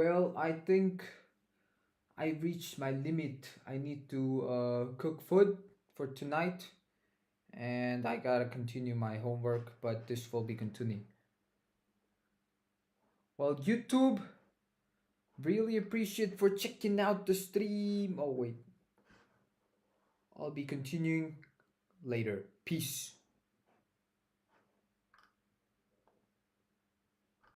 S1: Well, I think I reached my limit. I need to cook food for tonight, and I gotta continue my homework, but this will be continuing. Well, YouTube, really appreciate for checking out the stream. Oh wait, I'll be continuing later. Peace.